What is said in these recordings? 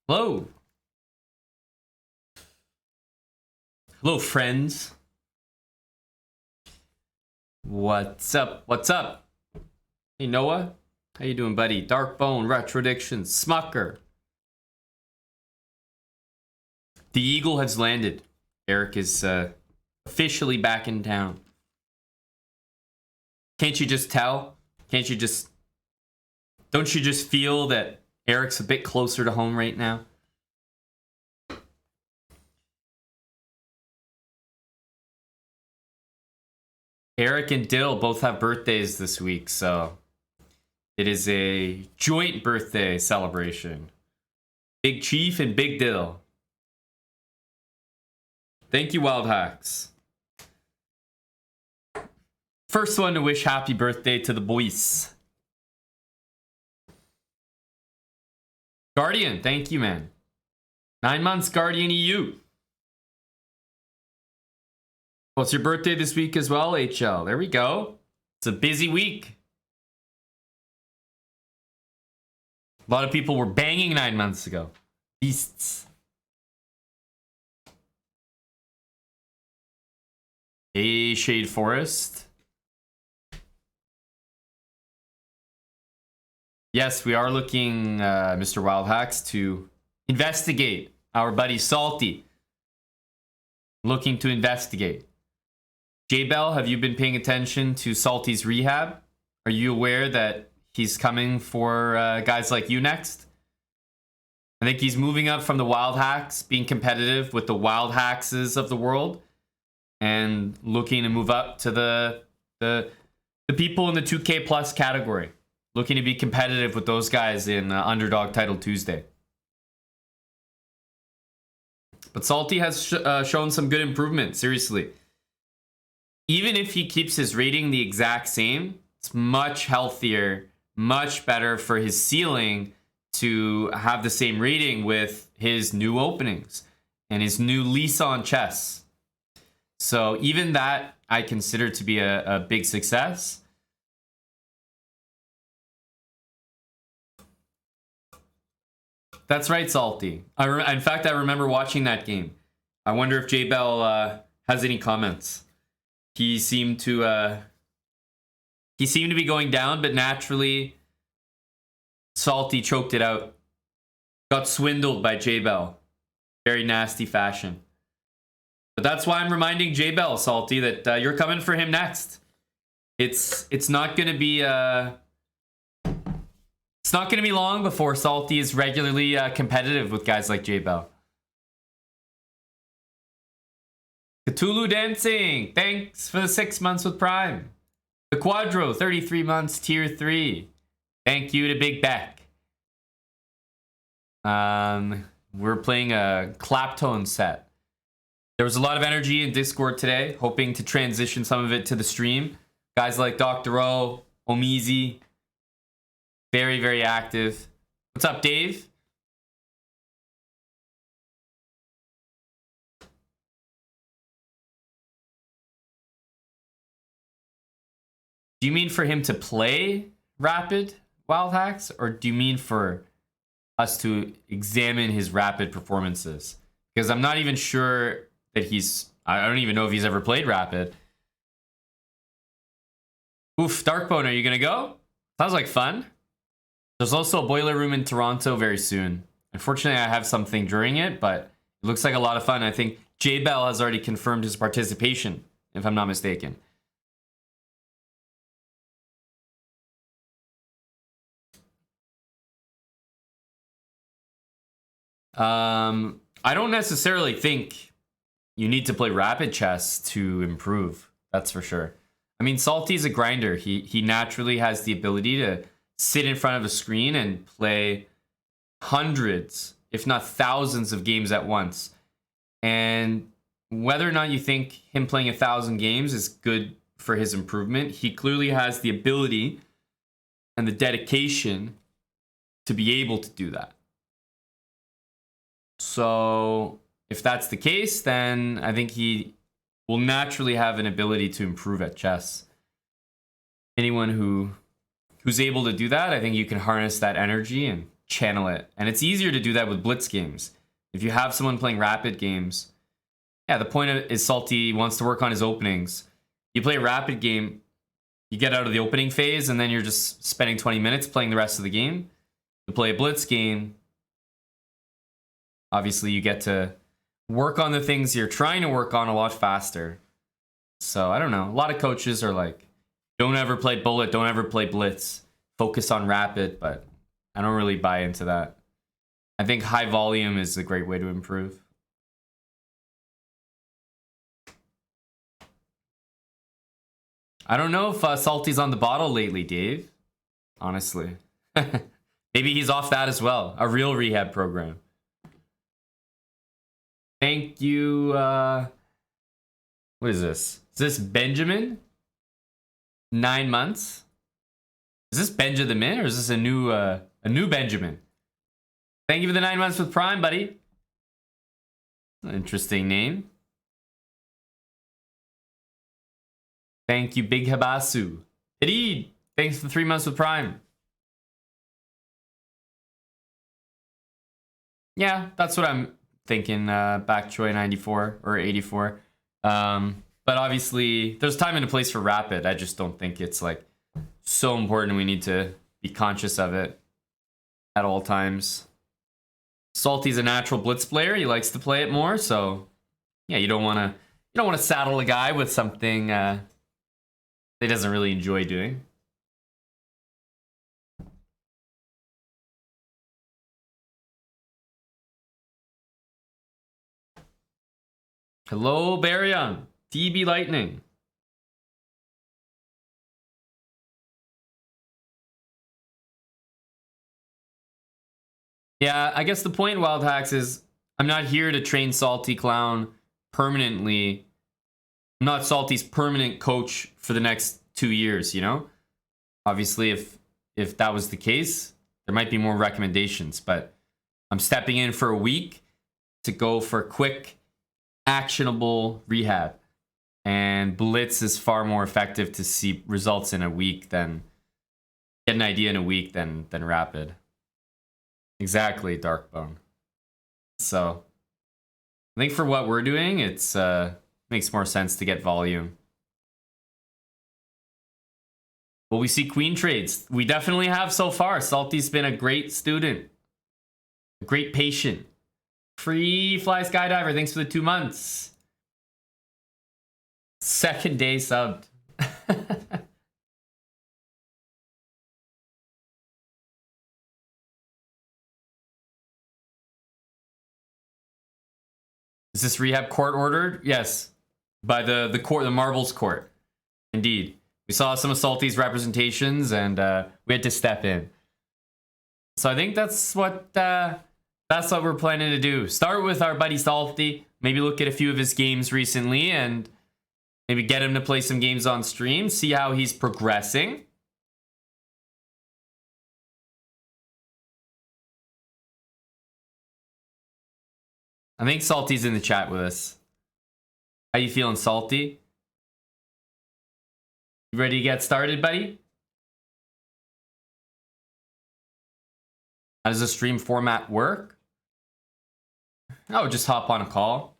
Hello. Hello, friends. What's up? What's up? Hey, Noah. How you doing, buddy? Darkbone, Retrodiction, Smucker. The Eagle has landed. Eric is officially back in town. Can't you just tell? Can't you just... Don't you just feel that Eric's a bit closer to home right now? Eric and Dill both have birthdays this week, so it is a joint birthday celebration. Big Chief and Big Dill. Thank you, Wild Hacks. First one to wish happy birthday to the boys. Guardian, thank you, man. 9 months, Guardian EU. Well, it's your birthday this week as well, HL. There we go. It's a busy week. A lot of people were banging 9 months ago. Beasts. Hey, Shade Forest. Yes, we are looking, Mr. Wild Hacks, to investigate our buddy Salty. Looking to investigate. J-Bell, have you been paying attention to Salty's rehab? Are you aware that he's coming for guys like you next? I think he's moving up from the Wild Hacks, being competitive with the Wild Hackses of the world, and looking to move up to the people in the 2K plus category. Looking to be competitive with those guys in Underdog Title Tuesday. But Salty has shown some good improvement, seriously. Even if he keeps his rating the exact same, it's much healthier, much better for his ceiling to have the same rating with his new openings and his new lease on chess. So even that I consider to be a big success. That's right, Salty. In fact, I remember watching that game. I wonder if J-Bell has any comments. He seemed to be going down, but naturally, Salty choked it out. Got swindled by J-Bell. Very nasty fashion. But that's why I'm reminding J-Bell, Salty, that you're coming for him next. It's not going to be... It's not going to be long before Salty is regularly competitive with guys like J-Bell. Cthulhu Dancing, thanks for the 6 months with Prime. The Quadro, 33 months, tier 3. Thank you to Big Beck. We're playing a Claptone set. There was a lot of energy in Discord today, hoping to transition some of it to the stream. Guys like Dr. O, Omizi, very, very active. What's up, Dave? Do you mean for him to play Rapid Wild Hacks? Or do you mean for us to examine his Rapid performances? Because I'm not even sure that I don't even know if he's ever played Rapid. Oof, Darkbone, are you going to go? Sounds like fun. There's also a Boiler Room in Toronto very soon. Unfortunately, I have something during it, but it looks like a lot of fun. I think J-Bell has already confirmed his participation, if I'm not mistaken. I don't necessarily think you need to play Rapid Chess to improve. That's for sure. I mean, Salty's a grinder. He naturally has the ability to sit in front of a screen and play hundreds, if not thousands of games at once. And whether or not you think him playing 1,000 games is good for his improvement, he clearly has the ability and the dedication to be able to do that. So if that's the case, then I think he will naturally have an ability to improve at chess. Anyone who's able to do that, I think you can harness that energy and channel it. And it's easier to do that with blitz games. If you have someone playing rapid games, yeah, the point is Salty wants to work on his openings. You play a rapid game, you get out of the opening phase, and then you're just spending 20 minutes playing the rest of the game. You play a blitz game, obviously you get to work on the things you're trying to work on a lot faster. So I don't know. A lot of coaches are like, don't ever play bullet, don't ever play blitz, focus on rapid, but I don't really buy into that. I think high volume is a great way to improve. I don't know if Salty's on the bottle lately, Dave. Honestly. Maybe he's off that as well. A real rehab program. Thank you. What is this? Is this Benjamin? 9 months? Is this Benjamin or is this a new Benjamin? Thank you for the 9 months with Prime, buddy. Interesting name. Thank you, Big Habasu. Hadid, thanks for the 3 months with Prime. Yeah, that's what I'm thinking. Back Choi 94 or 84. But obviously, there's time and a place for rapid. I just don't think it's like so important. We need to be conscious of it at all times. Salty's a natural blitz player. He likes to play it more. So yeah, you don't want to saddle a guy with something he doesn't really enjoy doing. Hello, Baryon. TB Lightning. Yeah, I guess the point, Wild Hacks, is I'm not here to train Salty Clown permanently. I'm not Salty's permanent coach for the next 2 years, you know? Obviously, if that was the case, there might be more recommendations, but I'm stepping in for a week to go for quick, actionable rehab. And blitz is far more effective to see results in a week than get an idea in a week than rapid. Exactly, Darkbone. So I think for what we're doing, it's makes more sense to get volume. Will we see queen trades? We definitely have so far. Salty's been a great student, a great patient. Free Fly Skydiver, thanks for the 2 months. Second day subbed. Is this rehab court ordered? Yes, by the court, the Marbles court. Indeed, we saw some of Salty's representations, and we had to step in. So I think that's what we're planning to do. Start with our buddy Salty. Maybe look at a few of his games recently, and maybe get him to play some games on stream. See how he's progressing. I think Salty's in the chat with us. How you feeling, Salty? You ready to get started, buddy? How does the stream format work? Oh, just hop on a call.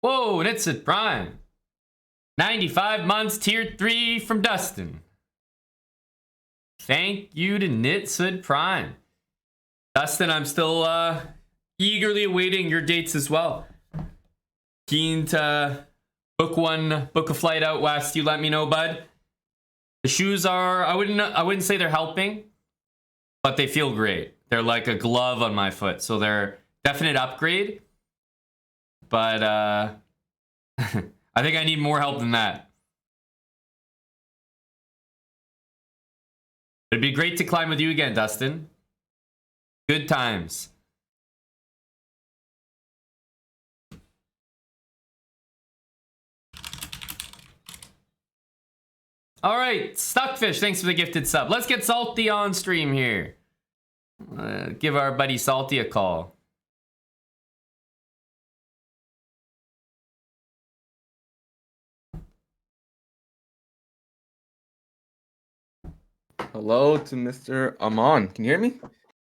Whoa, and it's at Prime. 95 months, tier 3 from Dustin. Thank you to Nitsud Prime. Dustin, I'm still eagerly awaiting your dates as well. Keen to book a flight out west. You let me know, bud. The shoes are, I wouldn't say they're helping, but they feel great. They're like a glove on my foot, so they're definite upgrade. But I think I need more help than that. It'd be great to climb with you again, Dustin. Good times. All right, Stuckfish, thanks for the gifted sub. Let's get Salty on stream here. Give our buddy Salty a call. Hello to Mr. Aman. Can you hear me?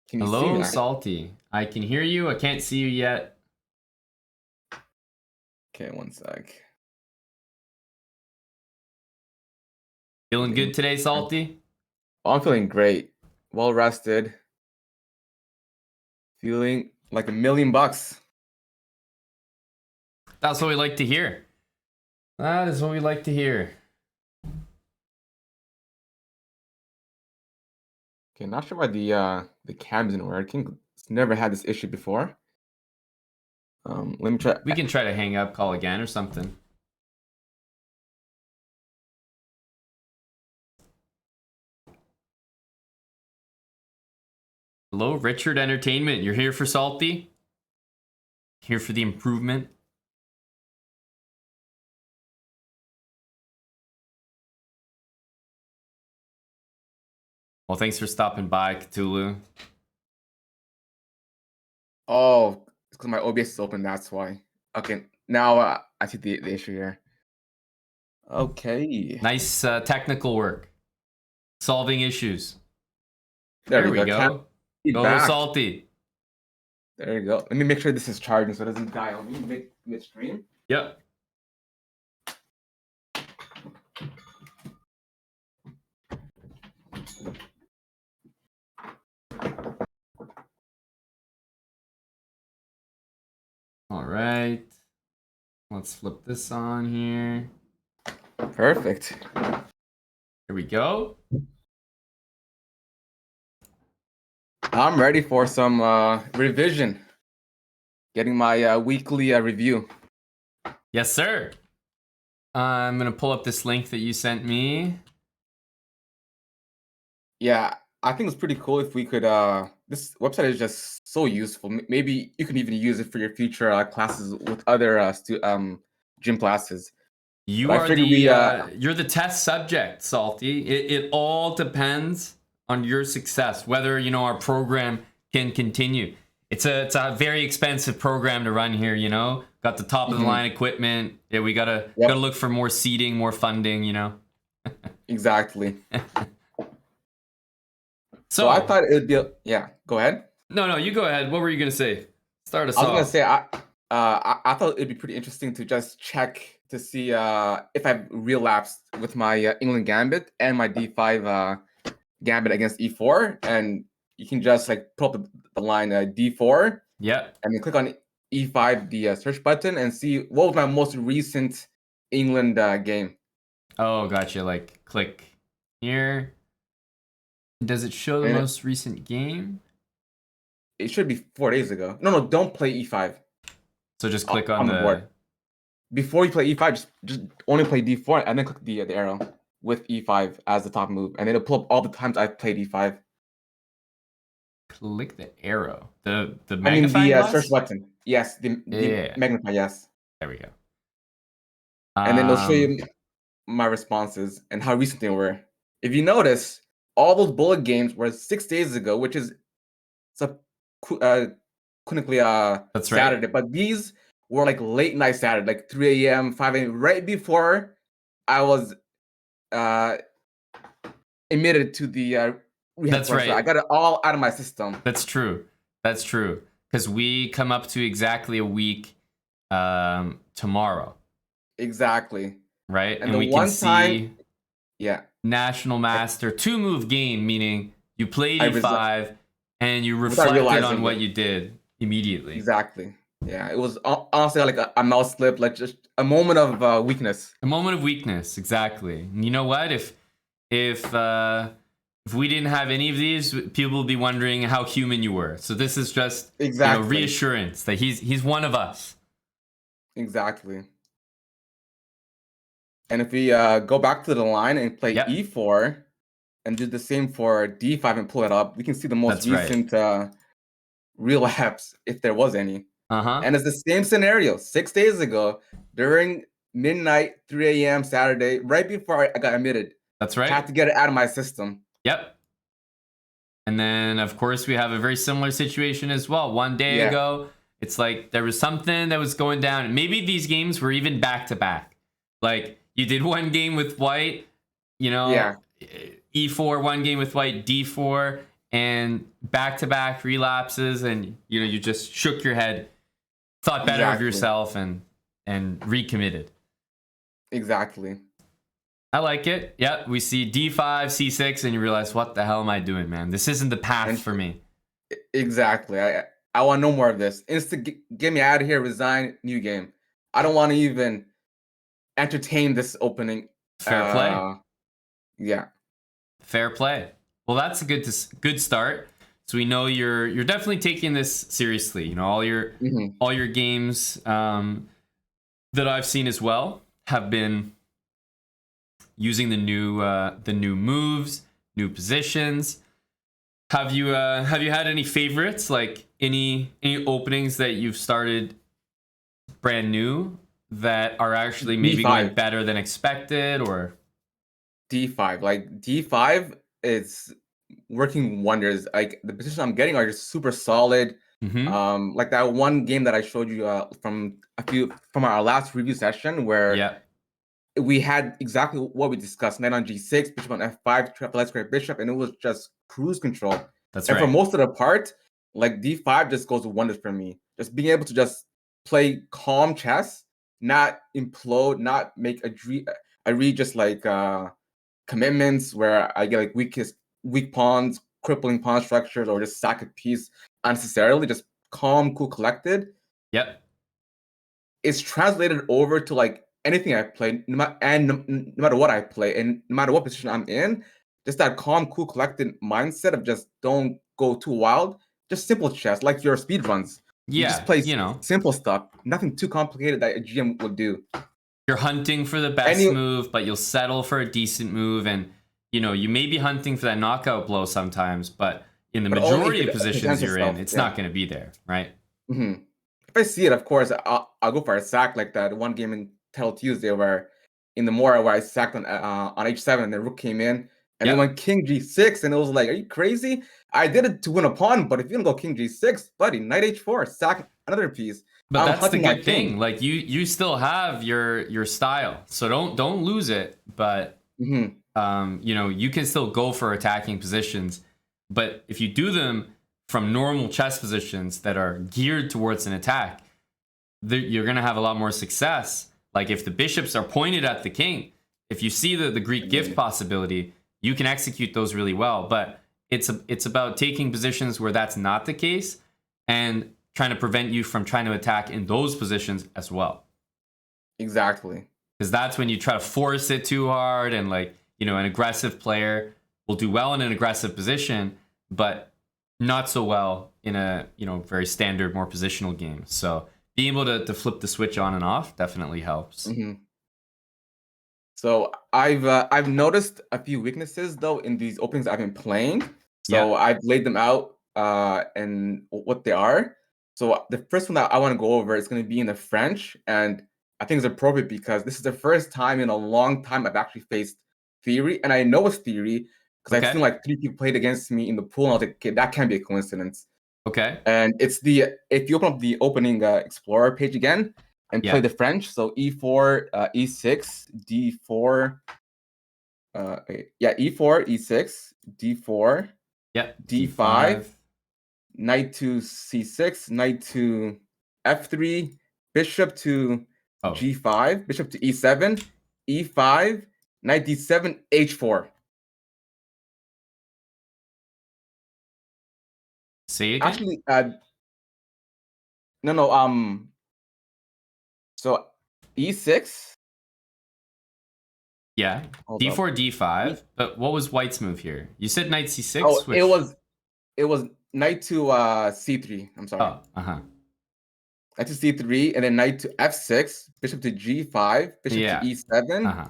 Can you see Hello, me? Salty. I can hear you. I can't see you yet. Okay, one sec. Feeling good today, Salty? Oh, I'm feeling great. Well rested. Feeling like $1,000,000. That's what we like to hear. That is what we like to hear. Okay, not sure why the cam isn't working. It's never had this issue before. Let me try. We can try to hang up, call again, or something. Hello, Richard Entertainment. You're here for Salty? Here for the improvement? Well, thanks for stopping by, Cthulhu. Oh, it's because my OBS is open. That's why. Okay, now I see the issue here. Okay. Nice technical work. Solving issues. There we Cam go. Go back. Salty. There you go. Let me make sure this is charging so it doesn't die on me midstream. Yep. All right. Let's flip this on here. Perfect. Here we go. I'm ready for some revision. Getting my weekly review. Yes, sir. I'm going to pull up this link that you sent me. Yeah, I think it's pretty cool if we could. This website is just so useful. Maybe you can even use it for your future classes with other gym classes. You But are you're the test subject, Salty. It all depends on your success, whether our program can continue. It's a very expensive program to run here. Got the top of the line equipment. Yeah, we gotta look for more seating, more funding. Exactly. So I thought it'd be go ahead. No, you go ahead. What were you gonna say? Start us I was off. gonna say I thought it'd be pretty interesting to just check to see if I've relapsed with my England Gambit and my D5 Gambit against E4, and you can just like pull up the line D4. Yep. And then click on E5, the search button, and see what was my most recent England game. Oh, gotcha. Like click here. Does it show the most recent game? It should be 4 days ago. No, don't play E5. So just click on the board. Before you play E5, just only play D4 and then click the arrow with E5 as the top move, and it'll pull up all the times I've played E5. Click the arrow. The magnifying glass? Search button. Yes, the magnify. Yes. There we go. And then it'll show you my responses and how recent they were. If you notice, all those bullet games were 6 days ago, which is clinically That's Saturday. Right. But these were like late night Saturday, like 3 a.m., 5 a.m., right before I was admitted to the rehab. That's right. I got it all out of my system. That's true. Because we come up to exactly a week tomorrow. Exactly. Right? And we can see National Master 2-move game, meaning you played E5 and you reflected on what you did immediately. Exactly. Yeah, it was honestly like a mouse slip, like just a moment of weakness. A moment of weakness, exactly. And you know what? If we didn't have any of these, people would be wondering how human you were. So this is just reassurance that he's one of us. Exactly. And if we go back to the line and play E4 and do the same for D5 and pull it up, we can see the most recent relapse, if there was any. And it's the same scenario 6 days ago during midnight, 3 a.m. Saturday, right before I got admitted. That's right. I had to get it out of my system. Yep. And then, of course, we have a very similar situation as well. One day Yeah. ago, it's like there was something that was going down. And maybe these games were even back to back. Like you did one game with white, you Yeah. know, E4, one game with white, D4, and back to back relapses. And, you just shook your head, thought better of Exactly. yourself, and recommitted. Exactly. I like it. Yep, we see D5, C6, and you realize, what the hell am I doing, man? This isn't the path And for me. exactly. I want no more of this. Get me out of here. Resign. New game. I don't want to even entertain this opening. Fair play. Yeah. Fair play. Well, that's a good start. So we know you're definitely taking this seriously. All your Hmm. all your games that I've seen as well have been using the new moves, new positions. Have you had any favorites, like any openings that you've started brand new that are actually maybe going D5. better than expected, or D5. Like D5 is working wonders. Like the positions I'm getting are just super solid. mm-hmm. Like that one game that I showed you from our last review session where Yeah, we had exactly what we discussed: knight on G6, bishop on F5, triple Let's Square bishop, and it was just cruise control. that's And for right. most of the part, like D5 just goes wonders for me. Just being able to just play calm chess, not implode, not make a read just like commitments where I get like weak pawns, crippling pawn structures, or just sack a piece unnecessarily. Just calm, cool, collected. Yep. It's translated over to like anything I play, no matter what I play, and no matter what position I'm in. Just that calm, cool, collected mindset of just don't go too wild. Just simple chess, like your speed runs. You just Yeah, play simple stuff, nothing too complicated that a GM would do. you're hunting for the And best you, move, but you'll settle for a decent move. And, you may be hunting for that knockout blow sometimes, but in the but only if majority of it positions presents you're in, itself. it's Yeah. not going to be there, right? Hmm. If I see it, of course, I'll go for a sack like that one game in Tell Tuesday where in the Mora where I sacked on H7 and the rook came in and they Yep. went King G6 and it was like, are you crazy? I did it to win a pawn, but if you don't go King G6, buddy, Knight H4, sack another piece. But I'm that's the hunting my good thing. king. Like you still have your style. So don't lose it, but Hmm. you can still go for attacking positions. But if you do them from normal chess positions that are geared towards an attack, you're going to have a lot more success. Like if the bishops are pointed at the king, if you see the Greek gift possibility, you can execute those really well. But it's about taking positions where that's not the case and trying to prevent you from trying to attack in those positions as well. Exactly. Because that's when you try to force it too hard, and an aggressive player will do well in an aggressive position, but not so well in a very standard, more positional game. So being able to flip the switch on and off definitely helps. Hmm. So I've noticed a few weaknesses though in these openings I've been playing. Yeah. So I've laid them out and what they are. So the first one that I want to go over is going to be in the French, and I think it's appropriate because this is the first time in a long time I've actually faced theory, and I know it's theory because I've seen Okay. like 3 people played against me in the pool, and I was like, okay, that can't be a coincidence. Okay. And it's if you open up the opening Explorer page again and play Yeah. the French, so E4, E6, D4, E4, E6, D4, Yep. D5, D5. knight to C6, knight to F3, bishop to Oh, G5, bishop to E7, E5, knight D7, H4. say again. Actually, no, so E6. Yeah. Hold up. D4, D5. But what was White's move here? You said knight C6, Oh, which. it was knight to C3. I'm sorry. Oh, uh-huh. Knight to C3, and then knight to F6, bishop to G5, bishop to Yeah. E7, Uh-huh.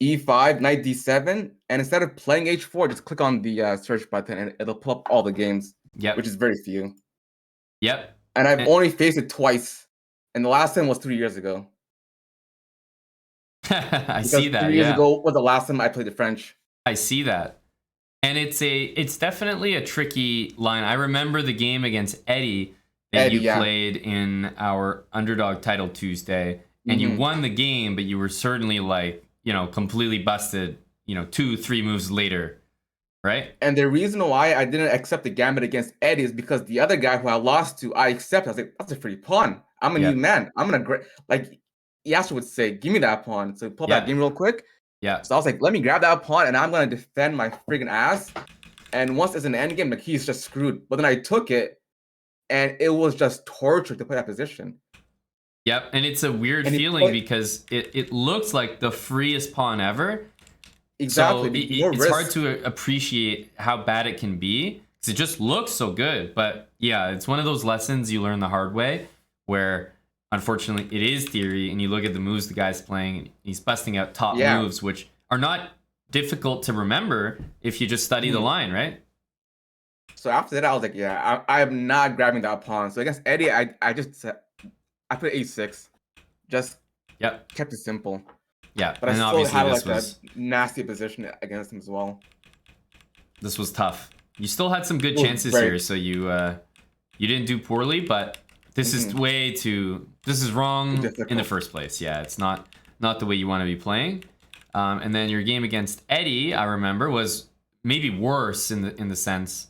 E5, knight D7, and instead of playing H4, just click on the search button and it'll pull up all the games, which Yep. is very few. Yep. And I've Eh, only faced it twice, and the last time was 3 years ago. I Because see that. 3 years Yeah. ago was the last time I played the French. I see that. And it's definitely a tricky line. I remember the game against Eddie that Eddie, you yeah. played in our Underdog Title Tuesday, and you won the game, but you were certainly like, completely busted, 2-3 moves later, right? And the reason why I didn't accept the gambit against Eddie is because the other guy who I lost to, I accepted. I was like, that's a free pawn. I'm a new Yep. man. I'm gonna like Yasuo would say, give me that pawn. So pull that Yeah. game real quick. Yeah. So I was like, let me grab that pawn and I'm gonna defend my friggin' ass. And once it's an end game, like he's just screwed. But then I took it and it was just torture to play that position. Yep. And it's a weird And he feeling played because it looks like the freest pawn ever. exactly So more it's hard risk. to appreciate how bad it can be because it just looks so good. But yeah, it's one of those lessons you learn the hard way where unfortunately it is theory and you look at the moves the guy's playing and he's busting out top Yeah. moves, which are not difficult to remember if you just study the line, right? So after that, I was like, yeah, I'm not grabbing that pawn. So against Eddie, I put a6, just Yep. kept it simple. Yeah. But I And still obviously had like a nasty position against him as well. this was tough. You still had some good It was chances very- here, so you didn't do poorly, but this is this is wrong Difficult. in the first place. Yeah, it's not the way you want to be playing. And then your game against Eddie, I remember, was maybe worse in the sense.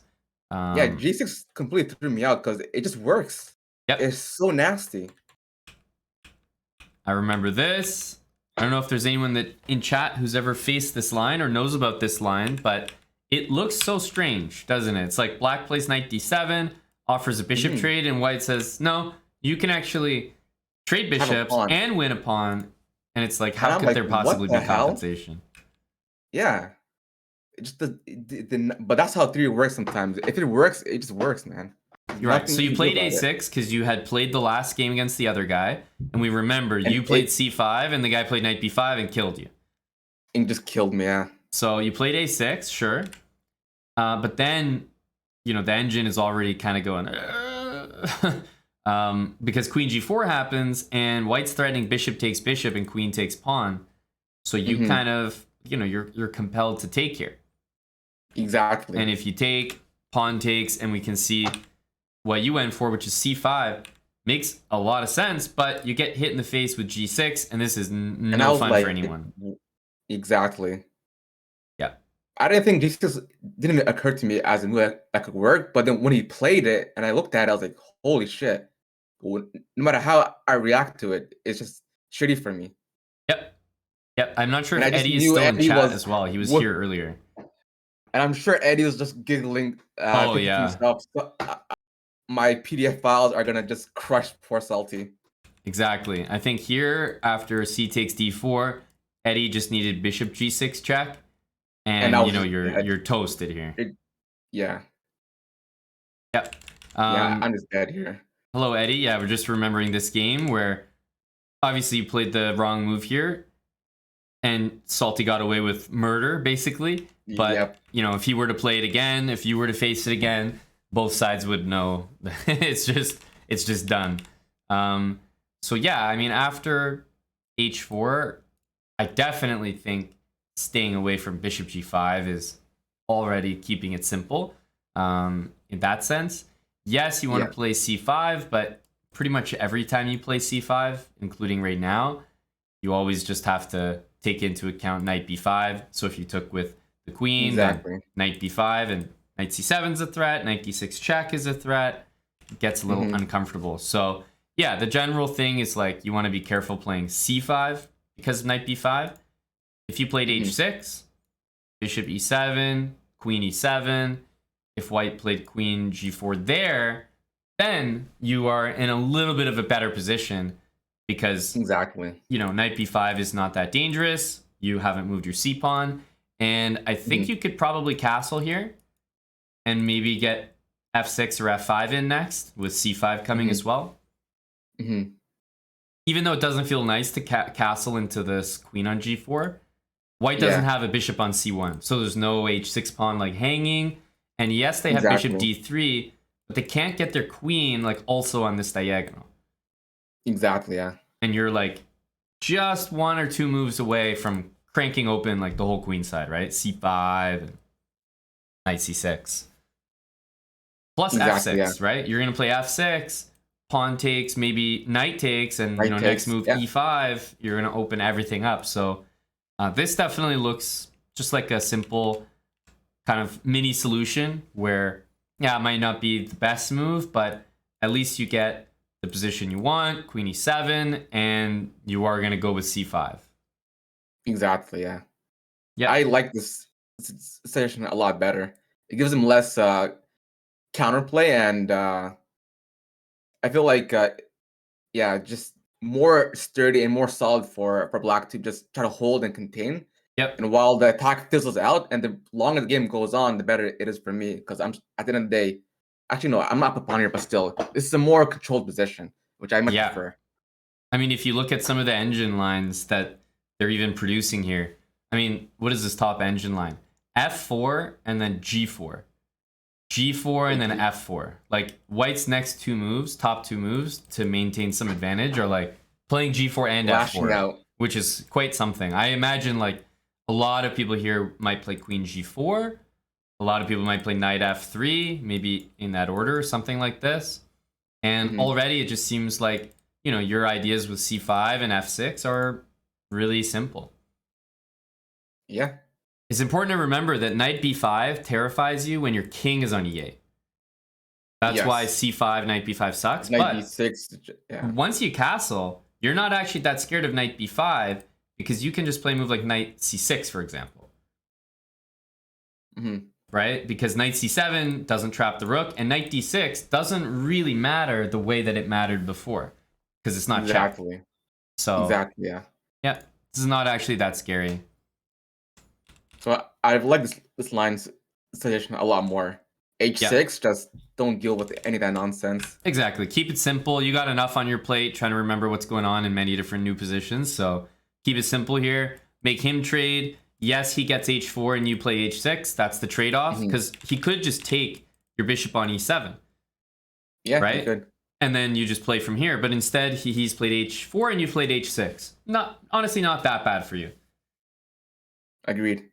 Yeah, G6 completely threw me out because it just works. Yep. It's so nasty. I remember this. I don't know if there's anyone that in chat who's ever faced this line or knows about this line, but it looks so strange, doesn't it? It's like black plays knight d7, offers a bishop trade, and white says, no, you can actually trade bishops pawn. and win a pawn. And it's like, how And I'm could like, there what possibly the be hell? compensation? Yeah. It just but that's how theory works sometimes. If it works, it just works, man. You're right. Nothing So you can do played about it. a6 because you had played the last game against the other guy. And we remember you played c5 and the guy played knight b5 and killed you. And just killed me, yeah. So you played a6, sure. But then, the engine is already kind of going, because queen g4 happens and white's threatening bishop takes bishop and queen takes pawn. So you kind of, you're compelled to take here. Exactly. And if you take, pawn takes, and we can see what you went for, which is c5, makes a lot of sense, but you get hit in the face with g6, and this is no fun for anyone. Exactly. Yeah. I didn't think G6 didn't even occur to me as a move that could work, but then when he played it and I looked at it, I was like, holy shit. No matter how I react to it, it's just shitty for me. Yep. I'm not sure And if I just Eddie is knew still in Eddie chat was as well. He was whoop- here earlier. And I'm sure Eddie was just giggling, Oh, thinking to yeah. himself, my PDF files are gonna just crush poor Salty. Exactly. I think here, after c takes d4, Eddie just needed bishop g6 check, and I was you're toasted here. Yeah. Yep. Yeah, I'm just dead here. Hello, Eddie. Yeah, we're just remembering this game where obviously you played the wrong move here, and Salty got away with murder, basically. But, Yep. if he were to play it again, if you were to face it again, both sides would know it's just done. So yeah, I mean, after h4, I definitely think staying away from bishop g5 is already keeping it simple. In that sense, yes, you want to play c5, but pretty much every time you play c5, including right now, you always just have to take into account knight b5. So if you took with the queen, then knight b5 and knight c7 is a threat, knight d6 check is a threat. It gets a little uncomfortable. So yeah, the general thing is like you want to be careful playing c5 because of knight b5. If you played h6, bishop e7, queen e7, if white played queen g4 there, then you are in a little bit of a better position because knight b5 is not that dangerous. You haven't moved your c pawn, and I think you could probably castle here and maybe get f6 or f5 in next with c5 coming as well. Even though it doesn't feel nice to castle into this queen on g4, white doesn't have a bishop on c1, so there's no h6 pawn like hanging. And yes, they have bishop d3, but they can't get their queen like also on this diagonal. Exactly, yeah. And you're like just one or two moves away from cranking open like the whole queen side, right? c5. knight c6. Plus Exactly. Yeah. f6, right? You're going to play f6, pawn takes, maybe knight takes, and Knight next takes. move Yeah. e5, you're going to open everything up. So this definitely looks just like a simple kind of mini solution where, yeah, it might not be the best move, but at least you get the position you want, queen e7, and you are going to go with c5. Exactly. Yeah. Yeah. I like this session a lot better. It gives him less counterplay, and I feel like yeah, just more sturdy and more solid for black to just try to hold and contain. Yep. And while the attack fizzles out, and the longer the game goes on, the better it is for me. Because I'm at the end of the day, actually no, I'm not pawn here, but still, this is a more controlled position, which I much Yeah. prefer. I mean, if you look at some of the engine lines that they're even producing here, I mean, what is this top engine line? F4 and then G4. G4 and then F4. Like, White's next two moves, top two moves to maintain some advantage are like playing G4 and Lashing F4, out. which is quite something. I imagine like a lot of people here might play Queen G4. A lot of people might play Knight F3, maybe in that order, something like this. And already it just seems like, you know, your ideas with C5 and F6 are really simple. Yeah. It's important to remember that Knight B5 terrifies you when your king is on E8. That's why Yes. C5, Knight B5 sucks. Knight But B6. Yeah. once you castle, you're not actually that scared of Knight B5 because you can just play a move like Knight C6, for example. Right? Because Knight C7 doesn't trap the rook, and Knight D6 doesn't really matter the way that it mattered before because it's not Exactly. checked. So, Exactly. Yeah. yeah, this is not actually that scary. So I've liked this line's suggestion a lot more. H6, just don't deal with any of that nonsense. Exactly. Keep it simple. You got enough on your plate trying to remember what's going on in many different new positions. So keep it simple here. Make him trade. Yes, he gets H4 and you play H6. That's the trade-off because he could just take your bishop on E7. Yeah, right? he could. And then you just play from here. But instead, he's played H4 and you played H6. Honestly, not that bad for you. Agreed.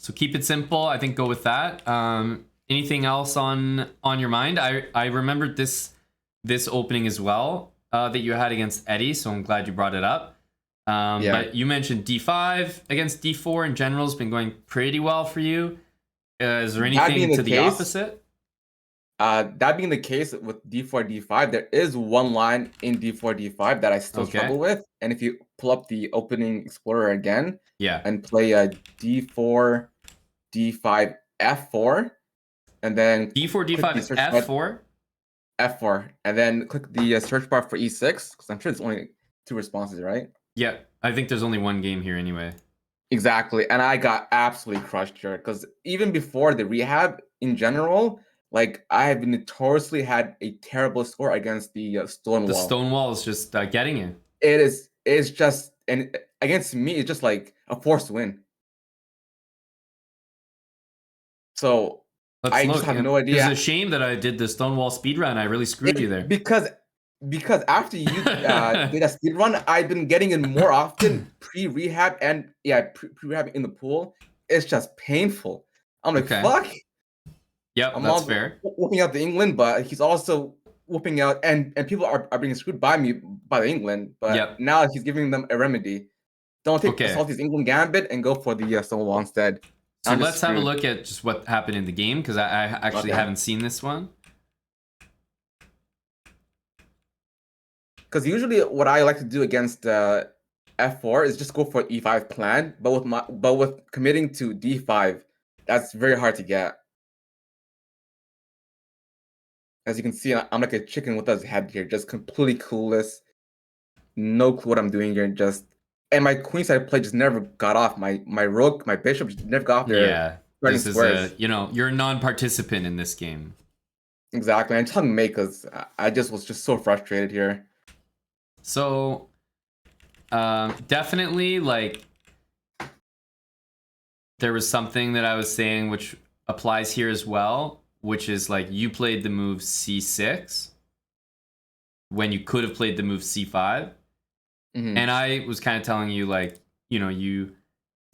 So keep it simple. I think go with that. Anything else on your mind? I remembered this opening as well that you had against Eddie, so I'm glad you brought it up. But you mentioned D5 against D4 in general has been going pretty well for you. Is there anything to the opposite? That being the case with D4, D5, there is one line in D4, D5 that I still struggle with. And if you pull up the opening explorer again and play a D4, D5, F4, and then D4, D5, F4? F4, and then click the search bar for E6, because I'm sure there's only two responses, right? Yeah, I think there's only one game here anyway. Exactly, and I got absolutely crushed here, because even before the rehab, in general, like, I have notoriously had a terrible score against the Stonewall. The Stonewall is just getting you. It's just, and against me, it's just like a forced win. So I just have no idea. It's a shame that I did the Stonewall speedrun. I really screwed you there. Because after you did a speedrun, I've been getting it more often pre-rehab and pre-rehab in the pool. It's just painful. I'm like, fuck. Yep, that's fair. Whooping out the England, but he's also whooping out, and people are being screwed by me by the England. But now he's giving them a remedy. Don't take Salty's England gambit and go for the Stonewall instead. So let's have a look at just what happened in the game, because I actually haven't seen this one. Because usually what I like to do against F4 is just go for E5 plan, but with committing to D5, that's very hard to get. As you can see, I'm like a chicken with his head here, just completely clueless. No clue what I'm doing here, and my queenside play just never got off. My rook, my bishop just never got off there. Yeah, this is you're a non-participant in this game. Exactly, and telling me because I was just so frustrated here. So, definitely, like, there was something that I was saying which applies here as well, which is like you played the move C6 when you could have played the move C5. And I was kind of telling you, like, you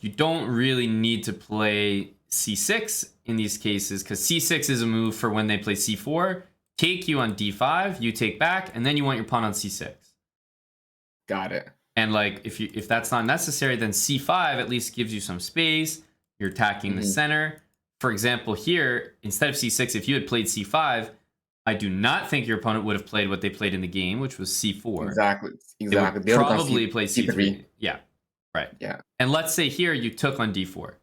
you don't really need to play c6 in these cases, because c6 is a move for when they play c4, take you on d5, you take back, and then you want your pawn on c6. Got it. And like if that's not necessary, then c5 at least gives you some space. You're attacking the center. For example, here, instead of c6, if you had played c5, I do not think your opponent would have played what they played in the game, which was c4. Exactly. They would probably play c3. C3. Yeah, right. Yeah. And let's say here you took on d4.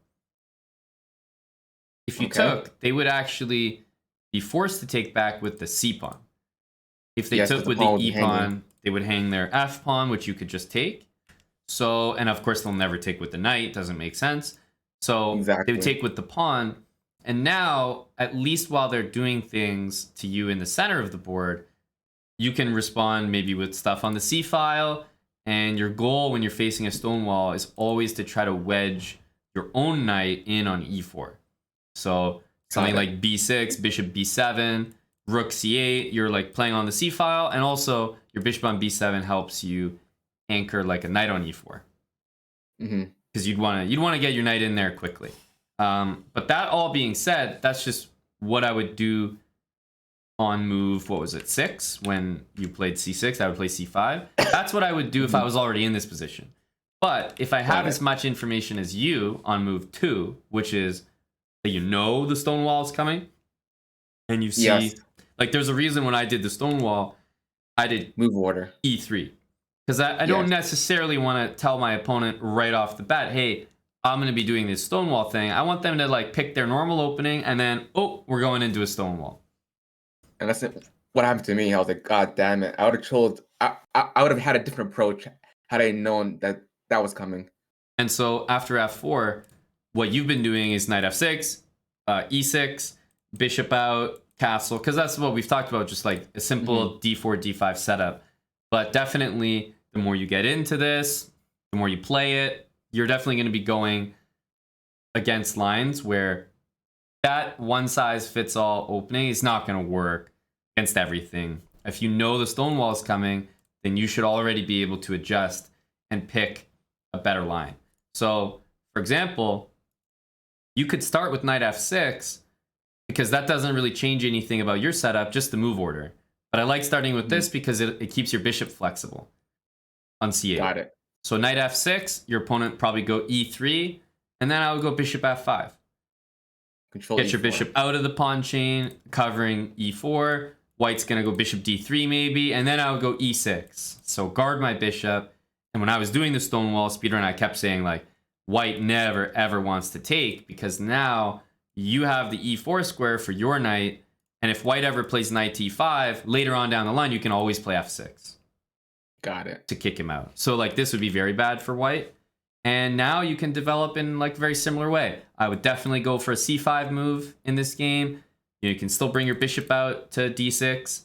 If you took, they would actually be forced to take back with the c pawn. If they took with the e pawn, they would hang their f pawn, which you could just take. So, and of course they'll never take with the knight. Doesn't make sense. So they would take with the pawn. And now, at least while they're doing things to you in the center of the board, you can respond maybe with stuff on the c file. And your goal when you're facing a stone wall is always to try to wedge your own knight in on e4. So something like b6, bishop b7, rook c8, you're like playing on the c file, and also your bishop on b7 helps you anchor like a knight on e4. Because you'd want to get your knight in there quickly. But that all being said, that's just what I would do on move, what was it, 6? When you played c6, I would play c5. That's what I would do if I was already in this position. But if I have as much information as you on move 2, which is that you know the stone wall is coming, and you see, like there's a reason when I did the stone wall, I did move order e3. Because I don't necessarily want to tell my opponent right off the bat, hey, I'm going to be doing this stone wall thing. I want them to like pick their normal opening and then, oh, we're going into a stone wall. And that's what happened to me. I was like, God damn it. I would have chose, I would have had a different approach had I known that that was coming. And so after f4, what you've been doing is knight f6, e6, bishop out, castle, because that's what we've talked about, just like a simple d4, d5 setup. But definitely, the more you get into this, the more you play it, you're definitely going to be going against lines where that one-size-fits-all opening is not going to work against everything. If you know the stone wall is coming, then you should already be able to adjust and pick a better line. So, for example, you could start with knight f6 because that doesn't really change anything about your setup, just the move order. But I like starting with this because it keeps your bishop flexible on c8. Got it. So knight f6, your opponent probably go e3, and then I would go bishop f5. Control Get E4. your bishop out of the pawn chain, covering e4. White's going to go bishop d3 maybe, and then I would go e6. So guard my bishop. And when I was doing the stonewall speedrun, I kept saying, like, white never, ever wants to take, because now you have the e4 square for your knight, and if white ever plays knight t5, later on down the line, you can always play f6. Got it. To kick him out. So, like, this would be very bad for white. And now you can develop in, like, a very similar way. I would definitely go for a c5 move in this game. You can still bring your bishop out to d6.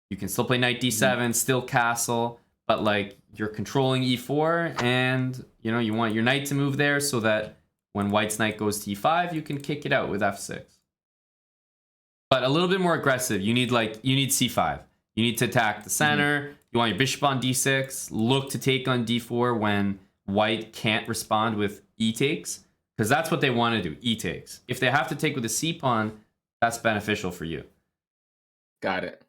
You can still play knight d7, still castle. But, like, you're controlling e4, and, you know, you want your knight to move there so that when white's knight goes to e5, you can kick it out with f6. But a little bit more aggressive. You need c5. You need to attack the center. You want your bishop on d6. Look to take on d4 when white can't respond with e takes, because that's what they want to do, e takes. If they have to take with a c pawn, that's beneficial for you. Got it.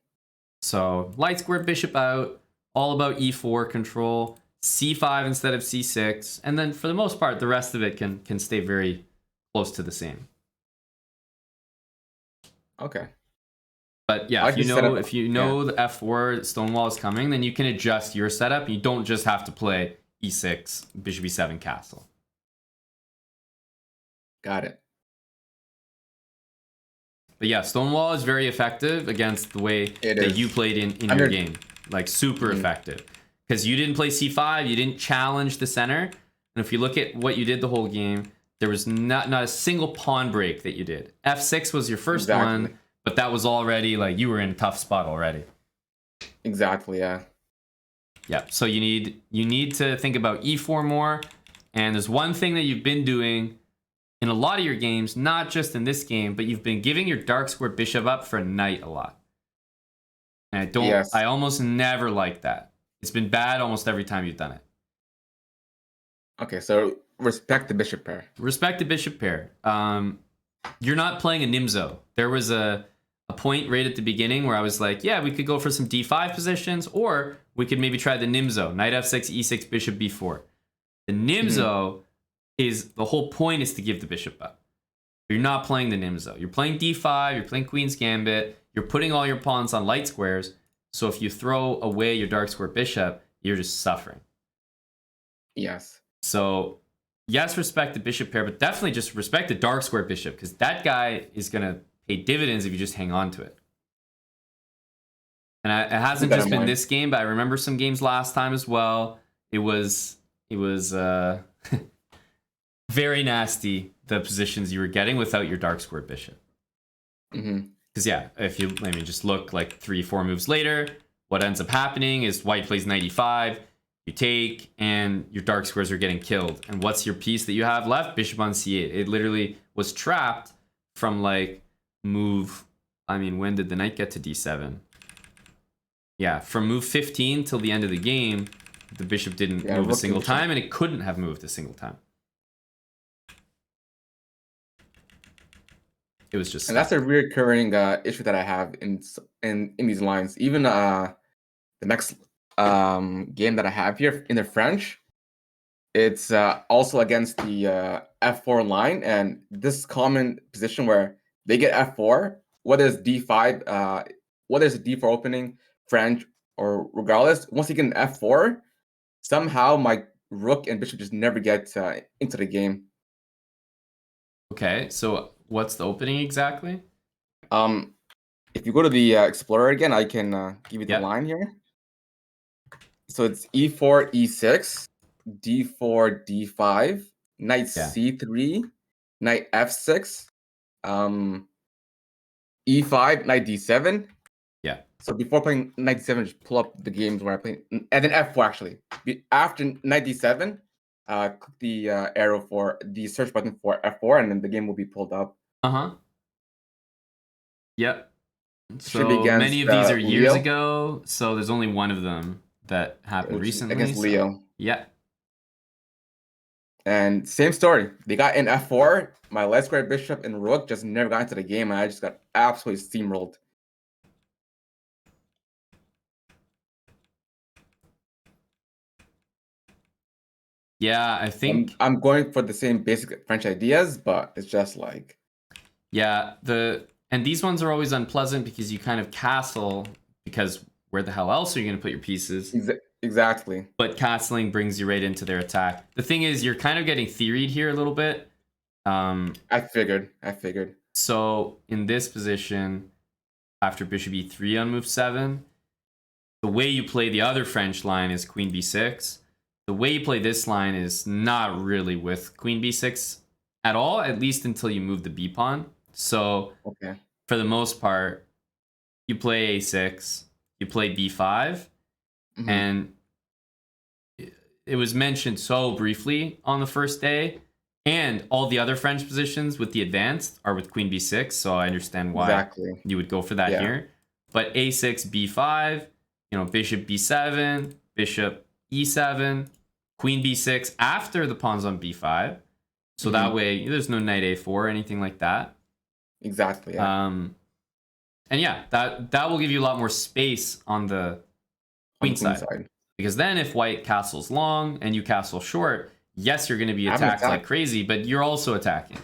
So light square bishop out, all about e4 control, c5 instead of c6, and then for the most part, the rest of it can stay very close to the same. Okay. But yeah, if you know the f4 stonewall is coming, then you can adjust your setup. You don't just have to play e6, bishop e7, castle. Got it. But yeah, stonewall is very effective against the way that you played in your game. Like, super effective. Because you didn't play c5, you didn't challenge the center. And if you look at what you did the whole game, there was not a single pawn break that you did. f6 was your first one, but that was already, like, you were in a tough spot already. Exactly, yeah. Yeah, so you need to think about e4 more. And there's one thing that you've been doing in a lot of your games, not just in this game, but you've been giving your dark square bishop up for a knight a lot. And I almost never like that. It's been bad almost every time you've done it. Okay, so respect the bishop pair. Respect the bishop pair. You're not playing a Nimzo. There was a point right at the beginning where I was like, yeah, we could go for some d5 positions, or we could maybe try the Nimzo. Knight f6, e6, bishop b4. The Nimzo is, the whole point is to give the bishop up. You're not playing the Nimzo. You're playing d5, you're playing Queen's Gambit, you're putting all your pawns on light squares, so if you throw away your dark square bishop, you're just suffering. Yes. So, yes, respect the bishop pair, but definitely just respect the dark square bishop, because that guy is going to pay dividends if you just hang on to it. And it hasn't just been this game, but I remember some games last time as well. It was very nasty, the positions you were getting without your dark square bishop. Because yeah, if you just look like 3-4 moves later, what ends up happening is white plays knight e5, you take, and your dark squares are getting killed. And what's your piece that you have left? Bishop on c8. It literally was trapped from like move, when did the knight get to d7? Yeah, from move 15 till the end of the game, the bishop didn't move a single time, and it couldn't have moved a single time. It was just, and that's a recurring issue that I have in these lines. Even the next game that I have here in the French, it's also against the f4 line, and this common position where they get f4, whether it's d5, whether it's a d4 opening, French, or regardless, once you get an f4, somehow my rook and bishop just never get into the game. Okay, so what's the opening exactly? If you go to the Explorer again, I can give you the line here. So it's e4, e6, d4, d5, knight c3, knight f6, e5, knight d7. Yeah. So before playing knight d7, just pull up the games where I play, and then f4 actually. After knight d7, click the arrow for the search button for f4, and then the game will be pulled up. Yep. So many of these are years ago, so there's only one of them that happened recently. Against Leo. Yeah. And same story. They got in f4. My light square bishop and rook just never got into the game, and I just got absolutely steamrolled. Yeah, I think I'm going for the same basic French ideas, but it's just like, yeah, and these ones are always unpleasant because you kind of castle, because where the hell else are you going to put your pieces? Exactly. But castling brings you right into their attack. The thing is, you're kind of getting theoried here a little bit. I figured. So in this position, after bishop e3 on move 7, the way you play the other French line is queen b6. The way you play this line is not really with queen b6 at all, at least until you move the b pawn. So for the most part, you play a6, you play b5, and it was mentioned so briefly on the first day, and all the other French positions with the advanced are with queen b6, so I understand why you would go for that here. But a6, b5, bishop b7, bishop e7, queen b6 after the pawn's on b5, so that way there's no knight a4 or anything like that. Exactly. Yeah. And yeah, that will give you a lot more space on the queen side. Because then if white castles long and you castle short, yes, you're going to be attacked like crazy, but you're also attacking.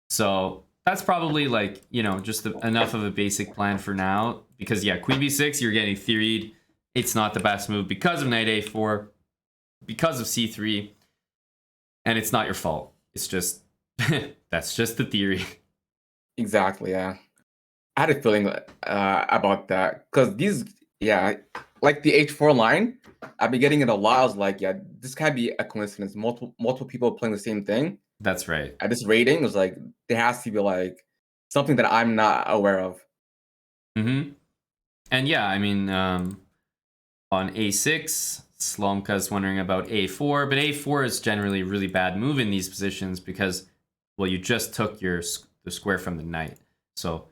So that's probably like, just enough of a basic plan for now. Because yeah, queen b6, you're getting theoried. It's not the best move because of knight a4, because of c3, and it's not your fault. It's just, that's just the theory. Exactly, yeah. I had a feeling about that because like the h4 line, I've been getting it a lot. I was like, yeah, this can't be a coincidence. Multiple people playing the same thing. That's right. At this rating, it was like there has to be like something that I'm not aware of. And yeah, on a6, Slomka's wondering about a4, but a4 is generally a really bad move in these positions because, well, you just took the square from the knight. So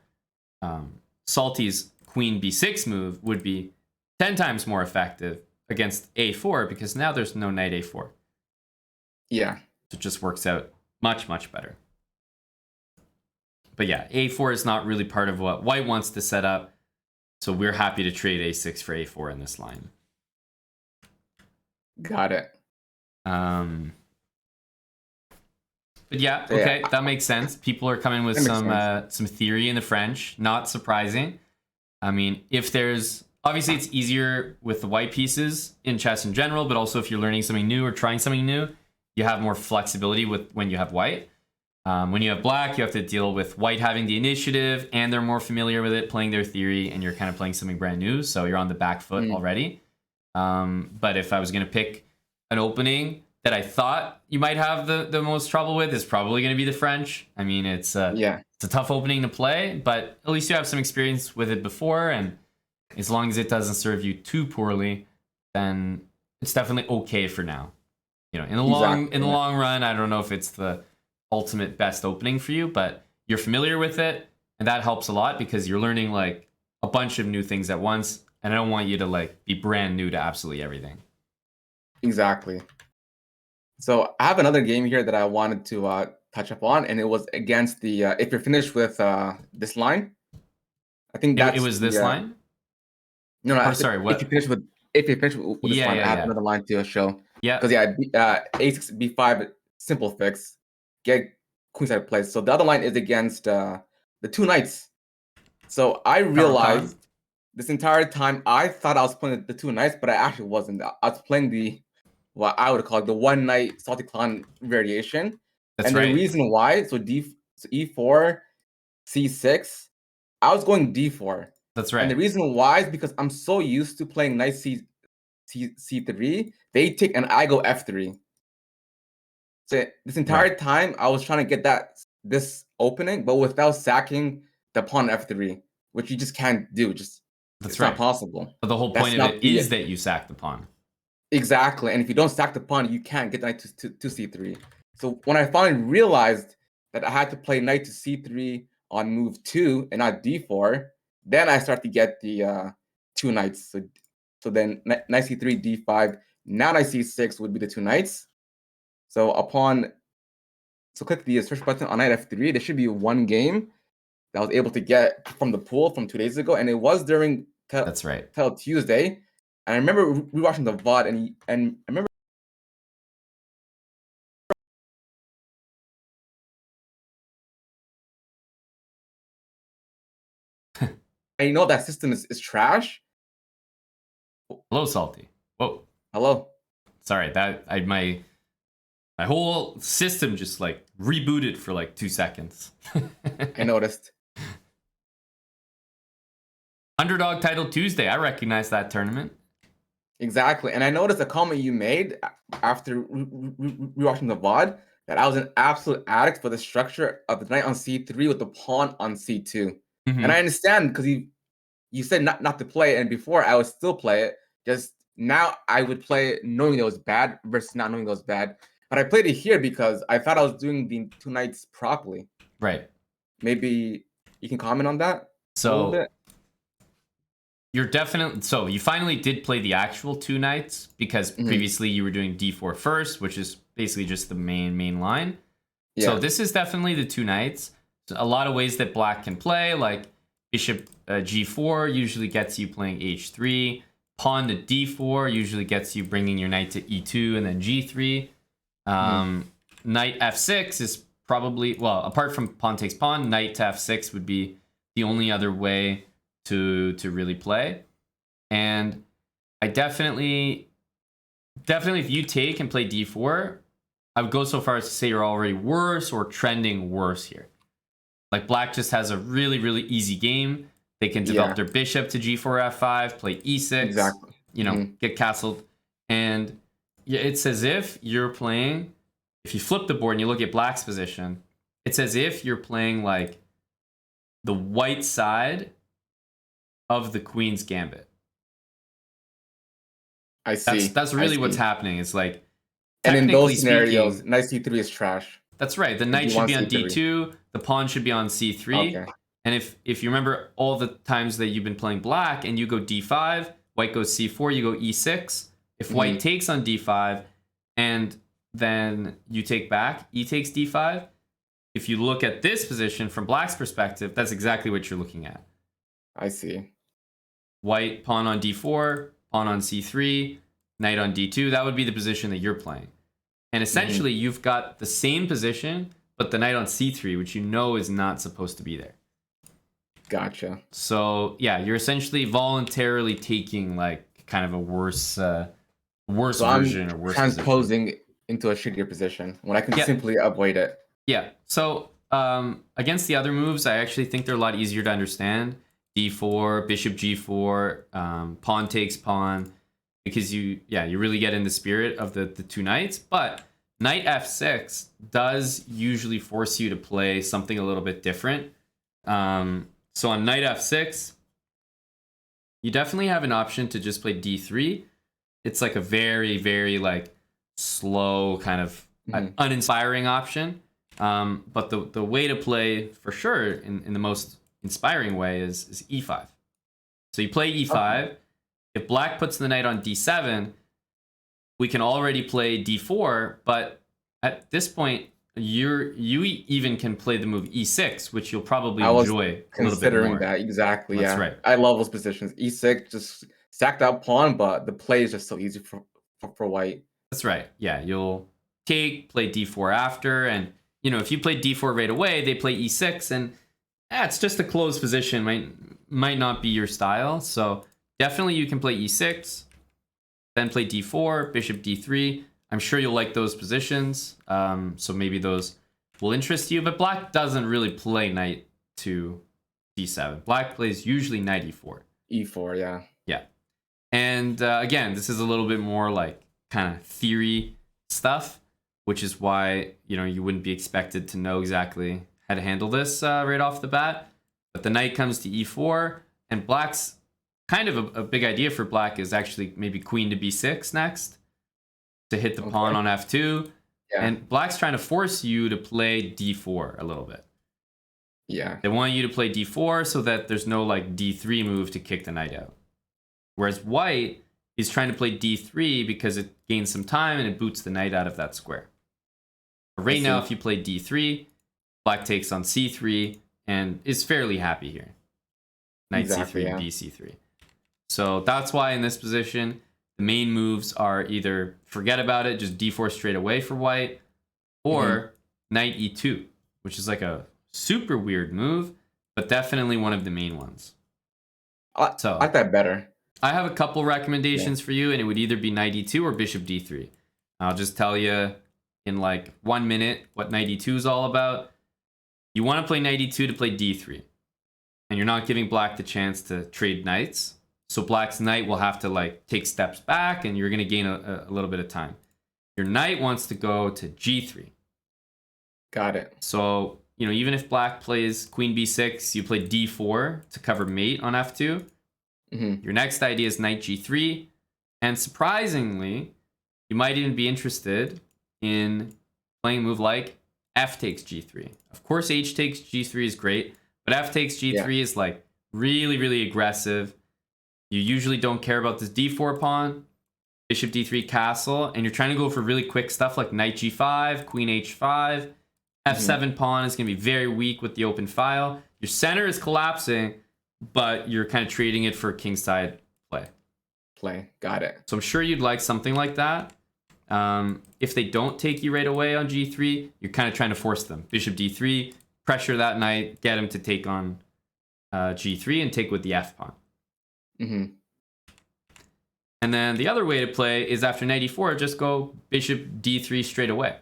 Salty's queen b6 move would be 10 times more effective against a4 because now there's no knight a4. Yeah. So it just works out much, much better. But yeah, a4 is not really part of what white wants to set up. So we're happy to trade a6 for a4 in this line. Got it. But yeah, okay, that makes sense. People are coming with some theory in the French. Not surprising. I mean, if there's... Obviously, it's easier with the white pieces in chess in general, but also if you're learning something new or trying something new, you have more flexibility with when you have white. When you have black, you have to deal with white having the initiative, and they're more familiar with it, playing their theory, and you're kind of playing something brand new, so you're on the back foot already. But if I was going to pick an opening that I thought you might have the most trouble with, is probably going to be the French. I mean, it's a tough opening to play, but at least you have some experience with it before, and as long as it doesn't serve you too poorly, then it's definitely okay for now. You know, in the long run, I don't know if it's the ultimate best opening for you, but you're familiar with it, and that helps a lot because you're learning like a bunch of new things at once, and I don't want you to like be brand new to absolutely everything. Exactly. So I have another game here that I wanted to touch upon, and it was against the if you're finished with this line. I think that's it was this line. No, or, sorry, what? If you finish with this line, I have another line to show. Yeah. Because a6 b5 simple fix, get queenside place. So the other line is against the two knights. So I realized this entire time I thought I was playing the two knights, but I actually wasn't. I was playing what I would call it the one knight salty clown variation. That's right. The reason why, so e4, c6, I was going d4. That's right. And the reason why is because I'm so used to playing knight c3, they take and I go f3. So this entire time I was trying to get this opening, but without sacking the pawn f3, which you just can't do. It's not possible. But the whole point of it is that you sack the pawn. Exactly, and if you don't sack the pawn, you can't get knight to c3. So when I finally realized that I had to play knight to c3 on move 2 and not d4, then I start to get the two knights. So then knight c3, d5, now knight c6 would be the two knights. So click the search button on knight f3. There should be one game that I was able to get from the pool from 2 days ago, and it was during till Tuesday. And I remember rewatching the VOD, and I remember I know that system is trash. Hello, Salty. Whoa. Hello. Sorry, my whole system just like rebooted for like 2 seconds. I noticed. Underdog Title Tuesday. I recognize that tournament. Exactly. And I noticed a comment you made after rewatching the VOD that I was an absolute addict for the structure of the knight on c3 with the pawn on c2. Mm-hmm. And I understand because you said not to play it, and before I would still play it. Just now I would play it knowing it was bad versus not knowing it was bad. But I played it here because I thought I was doing the two knights properly. Right. Maybe you can comment on that a little bit. So you finally did play the actual two knights because previously you were doing d4 first, which is basically just the main line. Yeah. So this is definitely the two knights. So a lot of ways that black can play, like bishop g4 usually gets you playing h3. Pawn to d4 usually gets you bringing your knight to e2 and then g3. Knight f6 is probably, well, apart from pawn takes pawn, knight to f6 would be the only other way to really play. And I definitely if you take and play d4, I would go so far as to say you're already worse or trending worse here. Like black just has a really easy game. They can develop their bishop to g4 f5, play e6, get castled. And it's as if you're playing, if you flip the board and you look at black's position, it's as if you're playing like the white side of the queen's gambit. I see. That's really what's happening. It's like, and in those scenarios, knight c3 is trash. That's right. The knight should be on d2. The pawn should be on c3. Okay. And if you remember all the times that you've been playing black and you go d5, white goes c4, you go e6, If white takes on d5 and then you take back, e takes d5, if you look at this position from black's perspective, that's exactly what you're looking at. I see. White pawn on d4, pawn on c3, knight on d2. That would be the position that you're playing. And essentially, you've got the same position, but the knight on c3, which you know is not supposed to be there. Gotcha. So yeah, you're essentially voluntarily taking like kind of a worse version or worse transposing position. into a shittier position when I can Yeah. simply avoid it. Yeah. So against the other moves, I actually think they're a lot easier to understand. d4, bishop g4, pawn takes pawn, because you really get in the spirit of the two knights. But knight f6 does usually force you to play something a little bit different. So on knight f6, you definitely have an option to just play d3. It's like a very, very like slow kind of uninspiring option. But the way to play for sure in the most inspiring way is e5. So you play e5. Okay. If black puts the knight on d7, we can already play d4. But at this point, you even can play the move e6, which you'll probably enjoy a little bit more. That exactly. That's yeah, right. I love those positions. E6, just sacked out pawn, but the play is just so easy for white. That's right. Yeah, you'll take, play d4 after, and if you play d4 right away, they play e6, and it's just a closed position. Might not be your style. So definitely you can play e6, then play d4, bishop d3. I'm sure you'll like those positions. So maybe those will interest you. But black doesn't really play knight to d7. Black plays usually knight e4. E4, yeah. Yeah. And again, this is a little bit more like kind of theory stuff, which is why you wouldn't be expected to know exactly how to handle this right off the bat. But the knight comes to e4, and black's kind of a big idea for black is actually maybe queen to b6 next to hit the pawn on f2. Yeah. And black's trying to force you to play d4 a little bit. Yeah. They want you to play d4 so that there's no like d3 move to kick the knight out. Whereas white is trying to play d3 because it gains some time and it boots the knight out of that square. But right now, if you play d3, black takes on c3 and is fairly happy here. Knight c3, yeah. bc3. So that's why in this position, the main moves are either forget about it, just d4 straight away for white, or knight e2, which is like a super weird move, but definitely one of the main ones. I like that better. I have a couple recommendations for you, and it would either be knight e2 or bishop d3. I'll just tell you in like 1 minute what knight e2 is all about. You want to play knight e2 to play d3, and you're not giving black the chance to trade knights. So black's knight will have to like take steps back, and you're going to gain a little bit of time. Your knight wants to go to g3. Got it. So, even if black plays queen b6, you play d4 to cover mate on f2. Your next idea is knight g3. And surprisingly, you might even be interested in playing a move like f takes g3. Of course, h takes g3 is great, but f takes g3 is like really, really aggressive. You usually don't care about this d4 pawn, bishop d3 castle, and you're trying to go for really quick stuff like knight g5, queen h5. f7 pawn is going to be very weak with the open file. Your center is collapsing, but you're kind of trading it for kingside play. Got it. So I'm sure you'd like something like that. If they don't take you right away on g3, you're kind of trying to force them. Bishop d3, pressure that knight, get him to take on g3 and take with the f pawn. And then the other way to play is after knight e4, just go bishop d3 straight away.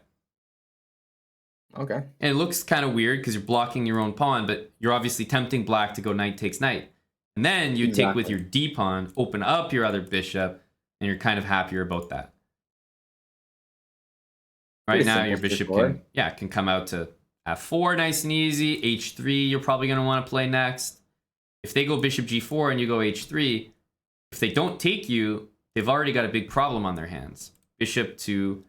Okay. And it looks kind of weird because you're blocking your own pawn, but you're obviously tempting black to go knight takes knight. And then you take with your d pawn, open up your other bishop, and you're kind of happier about that. Right now, your bishop can come out to f4, nice and easy. h3, you're probably going to want to play next. If they go bishop g4 and you go h3, if they don't take you, they've already got a big problem on their hands. Bishop to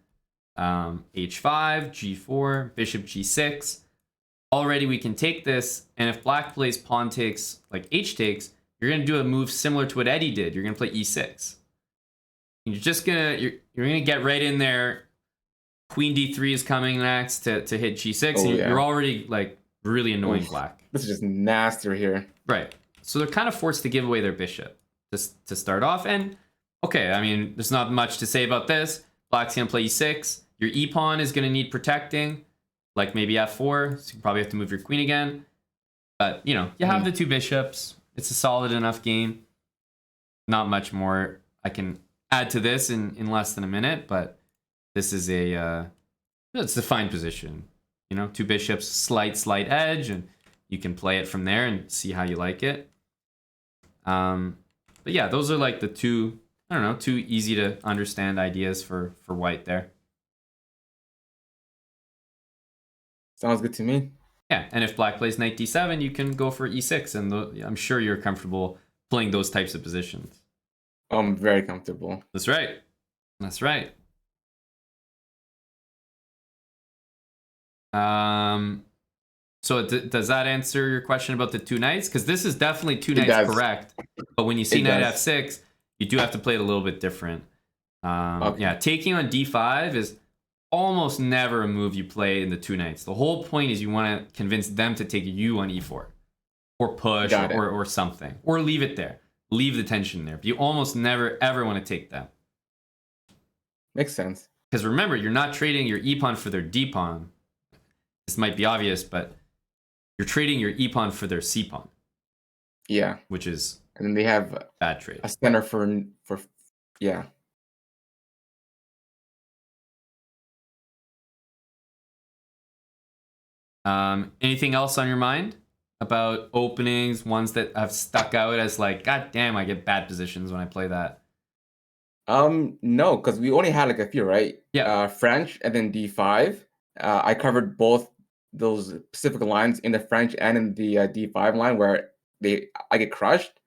h5, g4, bishop g6. Already we can take this, and if black plays pawn takes, like h takes, you're going to do a move similar to what Eddie did. You're going to play e6. you're gonna get right in there. Queen d3 is coming next to hit g6, Oh and yeah. you're already like really annoying Oof. black. This is just nasty here. Right. So they're kind of forced to give away their bishop to start off. And okay, I mean, there's not much to say about this. Black's gonna play e6. Your e pawn is gonna need protecting, like maybe f4. So you probably have to move your queen again. But you know, you have the two bishops. It's a solid enough game. Not much more I can add to this in less than a minute, but this is it's a fine position. You know, two bishops, slight edge, and you can play it from there and see how you like it. But yeah, those are like the two, I don't know, two easy to understand ideas for white there. Sounds good to me. Yeah, and if black plays knight d7, you can go for e6, and I'm sure you're comfortable playing those types of positions. I'm very comfortable. That's right. That's right. So does that answer your question about the two knights? Because this is definitely two knights correct. But when you see knight f6, you do have to play it a little bit different. Okay. Yeah, taking on d5 is almost never a move you play in the two knights. The whole point is you want to convince them to take you on e4. Or push or something. Or leave it there. Leave the tension there. But you almost never ever want to take them. Makes sense. Because remember, you're not trading your e-pawn for their d-pawn. This might be obvious, but you're trading your e-pawn for their c-pawn. Yeah. Which is and then they have bad trade. A center for yeah. Anything else on your mind about openings, ones that have stuck out as like, God damn, I get bad positions when I play that? No, because we only had like a few, right? Yeah. French and then d5. I covered both those specific lines in the French and in the d5 line where I get crushed.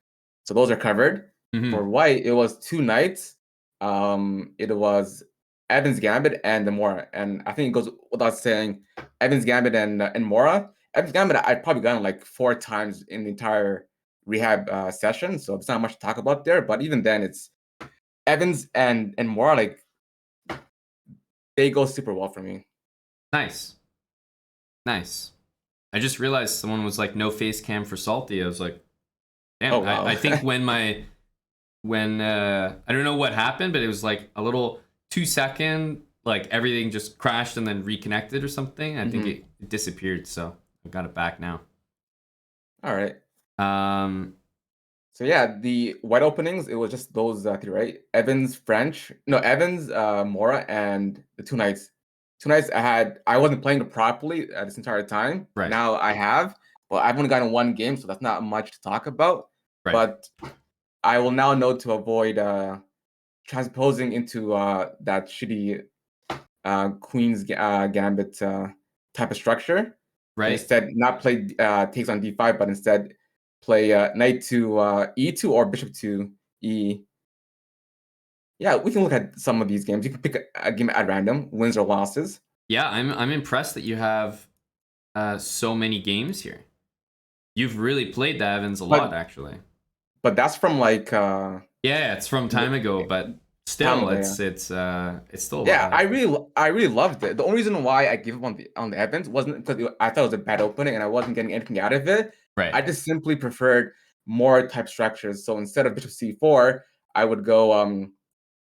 So those are covered. For white, it was two knights. It was Evans Gambit and the Mora, and I think it goes without saying, Evans Gambit and Mora. Evans Gambit, I'd probably gotten like 4 times in the entire rehab session, so it's not much to talk about there. But even then, it's Evans and Mora, like they go super well for me. Nice. I just realized someone was like, no face cam for Salty. I was like, damn. Wow. I think when I don't know what happened, but it was like a little 2-second, like everything just crashed and then reconnected or something. I think it disappeared, so I got it back now. All right. So yeah, the white openings, it was just those 3, right? Evans, Mora, and the two knights. Two knights I wasn't playing it properly this entire time. Right. Now I have, but I've only gotten 1 game, so that's not much to talk about. Right. But I will now know to avoid transposing into that shitty Queen's Gambit type of structure. Right. Instead, not play takes on d5, but instead play knight to e2 or bishop to e. Yeah, we can look at some of these games. You can pick a game at random, wins or losses. Yeah, I'm impressed that you have so many games here. You've really played the Evans a lot, actually. But that's from like yeah, it's from time ago, but still, it's still yeah. I really loved it. The only reason why I gave up on the Evans wasn't because I thought it was a bad opening and I wasn't getting anything out of it. Right. I just simply preferred more type structures. So instead of bishop c4, I would go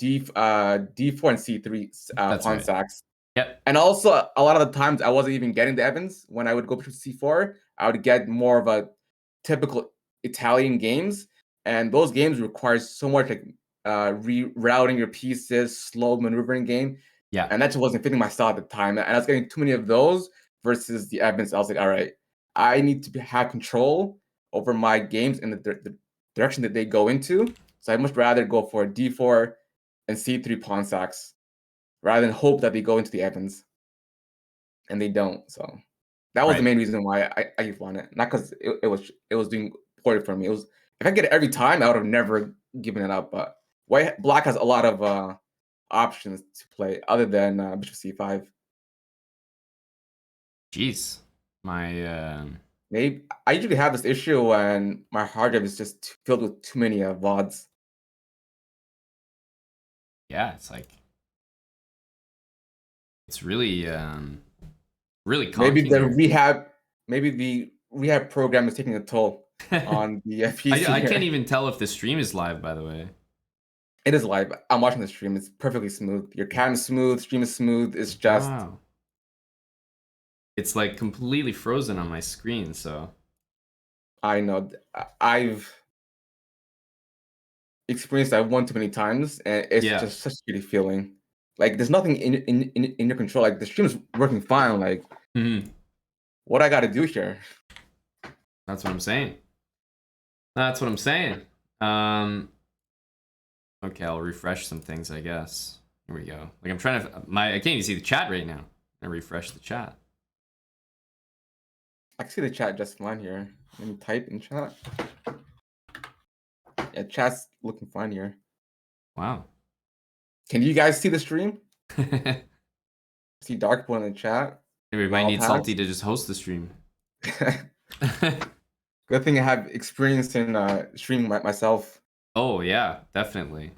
d4 and c3 pawn sacks. Yep. And also a lot of the times I wasn't even getting the Evans. When I would go bishop c4, I would get more of a typical Italian games, and those games require so much like rerouting your pieces, slow maneuvering game. Yeah. And that just wasn't fitting my style at the time. And I was getting too many of those versus the Evans. I was like, all right, I need to have control over my games in the direction that they go into. So I'd much rather go for d4 and c3 pawn sacks rather than hope that they go into the Evans. And they don't. So that was the main reason why I won it. Not because it was doing poorly for me. It was, if I get it every time, I would have never given it up. But black has a lot of options to play other than bishop c5. Jeez, my maybe I usually have this issue when my hard drive is just filled with too many VODs. yeah, it's like it's really really Maybe conking the here. rehab program is taking a toll on the PC I can't here. even tell if the stream is live, by the way. It is live. I'm watching the stream. It's perfectly smooth. Your cam is smooth. Stream is smooth. It's just Wow. It's like completely frozen on my screen, so I know I've experienced that one too many times, and it's yeah. just such a shitty feeling. Like there's nothing in your control. Like the stream is working fine. Like Mhm. what I got to do here? That's what I'm saying. That's what I'm saying. Um okay, I'll refresh some things, I guess. Here we go. Like I'm trying to I can't even see the chat right now. I refresh the chat. I can see the chat just fine here. Let me type in chat. Yeah, chat's looking fine here. Wow. Can you guys see the stream? Maybe See Darkpool in the chat. we might Wild need Salty Hacks. to just host the stream. Good thing I have experience in streaming myself. Oh yeah, definitely.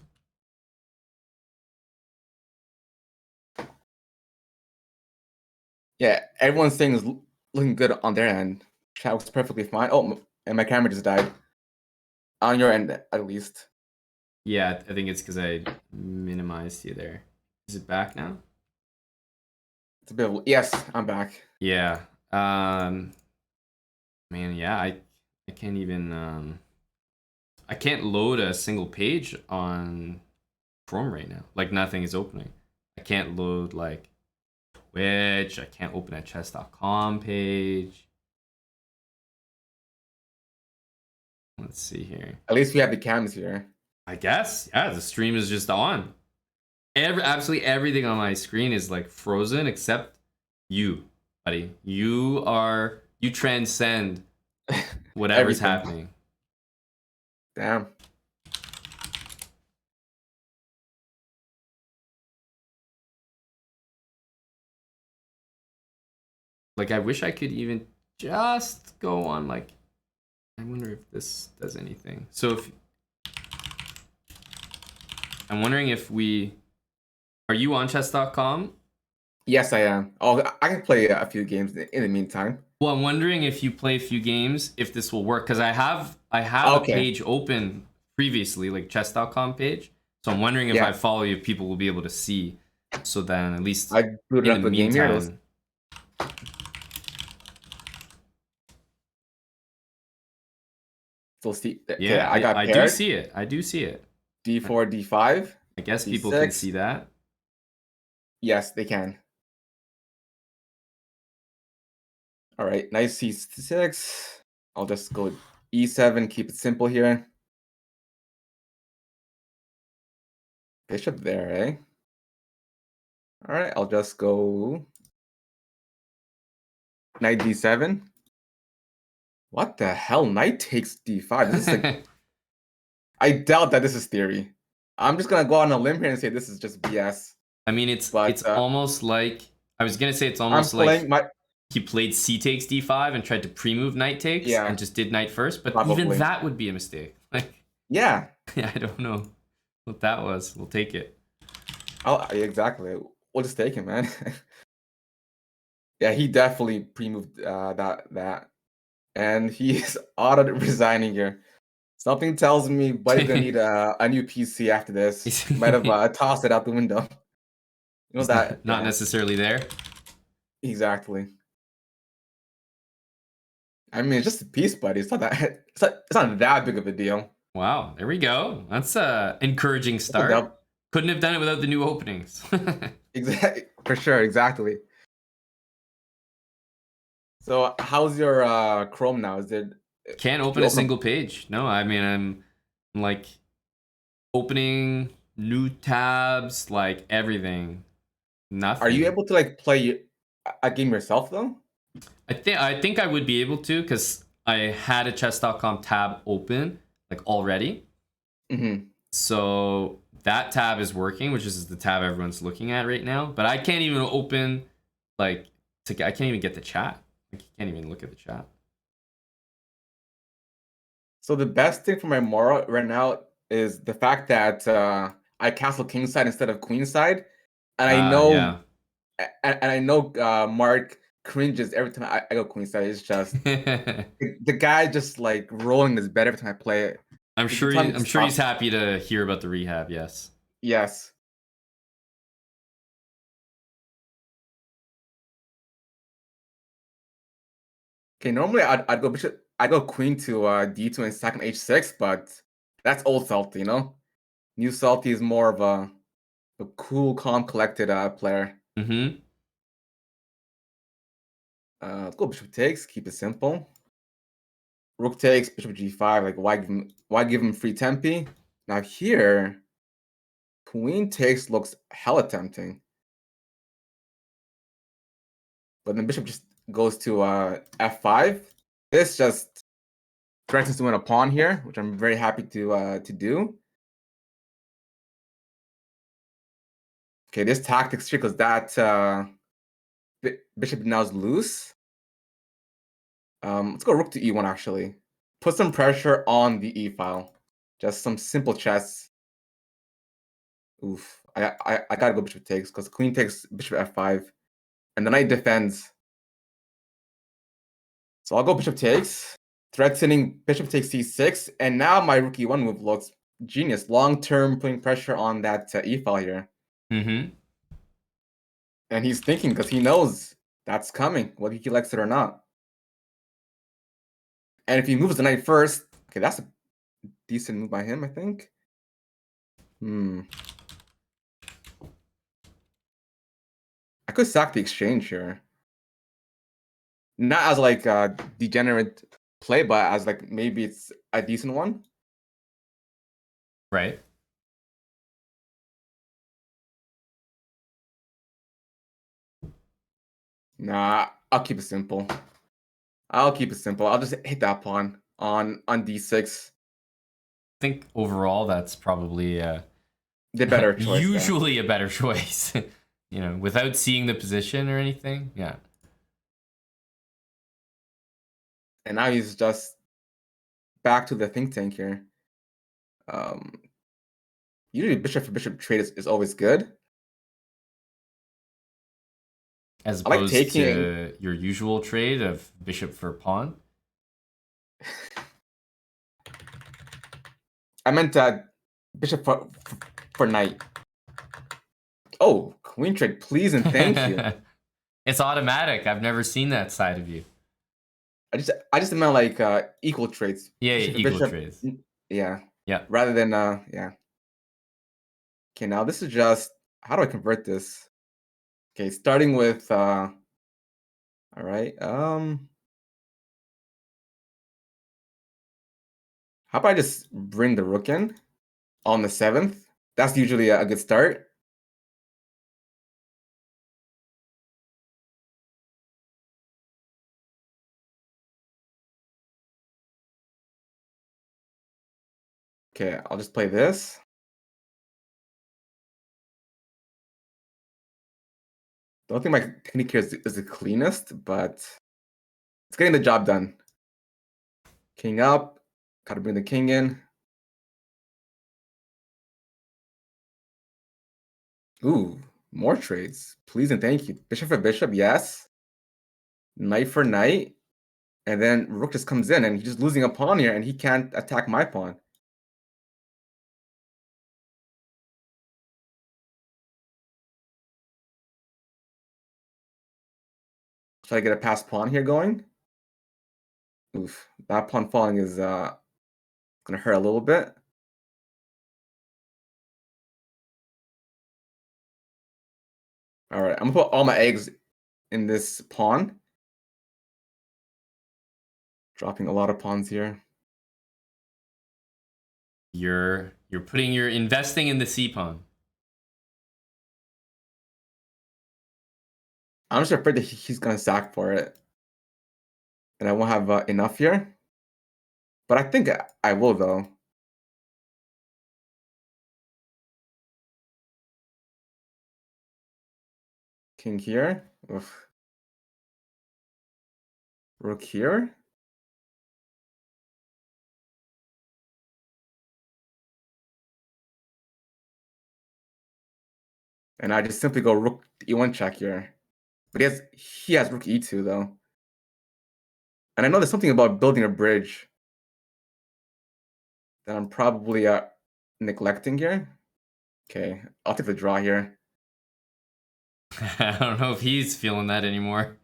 Yeah, everyone's saying is looking good on their end. Chat was perfectly fine. Oh, and my camera just died. On your end, at least. Yeah, I think it's because I minimized you there. Is it back now? It's a bit of, yes, I'm back. Yeah. Man, yeah, I can't even I can't load a single page on Chrome right now. Like nothing is opening. I can't load like Twitch. I can't open a chess.com page. Let's see here. At least we have the cams here. I guess, yeah, the stream is just on. Absolutely everything on my screen is like frozen except you, buddy. You transcend whatever's Everything. happening. Damn. Like I wish I could even just go on like I wonder if this does anything. So if I'm wondering if we are you on chess.com? Yes, I am. Oh, I can play a few games in the meantime. Well, I'm wondering if you play a few games if this will work cuz I have a Okay. page open previously like chess.com page. So I'm wondering if I Yeah. follow you people will be able to see. So then at least I booted in the up a game here. It is. meantime Still see. Okay, yeah, I got I do paired. see it. I do see it. D4, D5, I guess people can C6. see that. Yes, they can. All right, nice C6. I'll just go E7, keep it simple here. Bishop there, eh? All right, I'll just go knight D7. What the hell? Knight takes D5. This is like, I doubt that this is theory. I'm just gonna go on a limb here and say this is just BS. I mean, But it's almost like I was gonna say it's I'm almost playing like my, he played c takes d5 and tried to pre-move knight takes yeah, and just did knight first, but even probably. that would be a mistake. Like, Yeah, yeah, I don't know what that was. We'll take it. exactly. We'll just take him, man. Yeah, he definitely pre-moved that. And he's auto resigning here. Something tells me Buddy's gonna need a new PC after this. Might have tossed it out the window. You know He's that? not Yeah, necessarily there. exactly. I mean, it's just a piece, Buddy. It's not that. It's not that big of a deal. Wow, there we go. That's a encouraging It's a start. dub. Couldn't have done it without the new openings. Exactly, for sure. Exactly. So, how's your Chrome now? Is it? Can't Do you open a open? single page. No, I mean I'm like opening new tabs, like everything. Are you Nothing. able to like play a game yourself though? I think I would be able to because I had a chess.com tab open like already. Mm-hmm. So that tab is working, which is the tab everyone's looking at right now. But I can't even open like I can't even get the chat. Like you can't even look at the chat. So the best thing for my moral right now is the fact that I castle king side instead of queen side, and I know Yeah. and I know Mark cringes every time I go queen side. It's just the guy just like rolling his bed every time I play it. He can tell me to I'm sure he's stop. happy to hear about the rehab. Yes. Yes. Okay, normally I'd go queen to d2 and sack on h6, but that's old Salty, you know? New Salty is more of a cool, calm, collected player. Mm-hmm. Let's go bishop takes, keep it simple. Rook takes, bishop g5, like why give him free tempi? Now here, queen takes looks hella tempting. But then bishop just goes to f5. This just threatens to win a pawn here, which I'm very happy to do. Okay, this tactics trick because that bishop now is loose. Let's go rook to e1 actually. Put some pressure on the e file. Just some simple chess. Oof. I gotta go bishop takes because queen takes bishop f5, and the knight defends. So I'll go bishop takes, threatening bishop takes c6, and now my rook e1 move looks genius. Long term, putting pressure on that e file here. Mm-hmm. And he's thinking because he knows that's coming, whether he likes it or not. And if he moves the knight first, okay, that's a decent move by him, I think. I could sack the exchange here. Not as like a degenerate play, but as like maybe it's a decent one. Right. Nah, I'll keep it simple. I'll keep it simple. I'll just hit that pawn on d6. I think overall that's probably The better choice there. usually a better choice. Without seeing the position or anything. Yeah. And now he's just back to the think tank here. Usually bishop for bishop trade is always good. As I like opposed taking. to your usual trade of bishop for pawn. I meant bishop for knight. Oh, queen trade, please and thank you. It's automatic. I've never seen that side of you. I just meant like equal trades. Yeah, Bishop for equal bishop. trades. Yeah. Yeah. Rather than yeah. Okay, now this is just how do I convert this? Okay, starting with all right. How about I just bring the rook in on the 7th? That's usually a good start. Okay, I'll just play this. Don't think my technique here is the cleanest, but it's getting the job done. King up, gotta bring the king in. Ooh, more trades. Please and thank you. Bishop for bishop, yes. Knight for knight. And then rook just comes in and he's just losing a pawn here and he can't attack my pawn. Should I get a passed pawn here going? Oof, that pawn falling is gonna hurt a little bit. All right, I'm gonna put all my eggs in this pawn. Dropping a lot of pawns here. You're investing in the C pawn. I'm just afraid that he's gonna sack for it, and I won't have enough here. But I think I will though. King here. Oof. Rook here. And I just simply go rook e1 check here. But he has rook e2 though. And I know there's something about building a bridge that I'm probably neglecting here. Okay, I'll take the draw here. I don't know if he's feeling that anymore.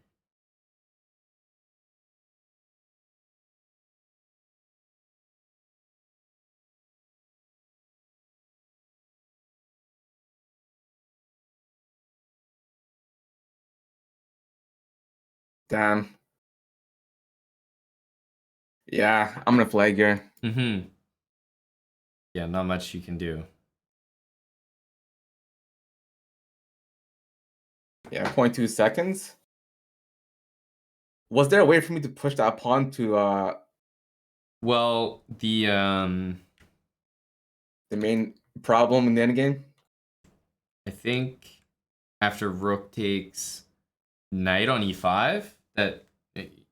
Damn. Yeah, I'm gonna flag here. Mm-hmm. Yeah, not much you can do. Yeah, 0.2 seconds. Was there a way for me to push that pawn to Well, the main problem in the endgame? I think after rook takes knight on e5, that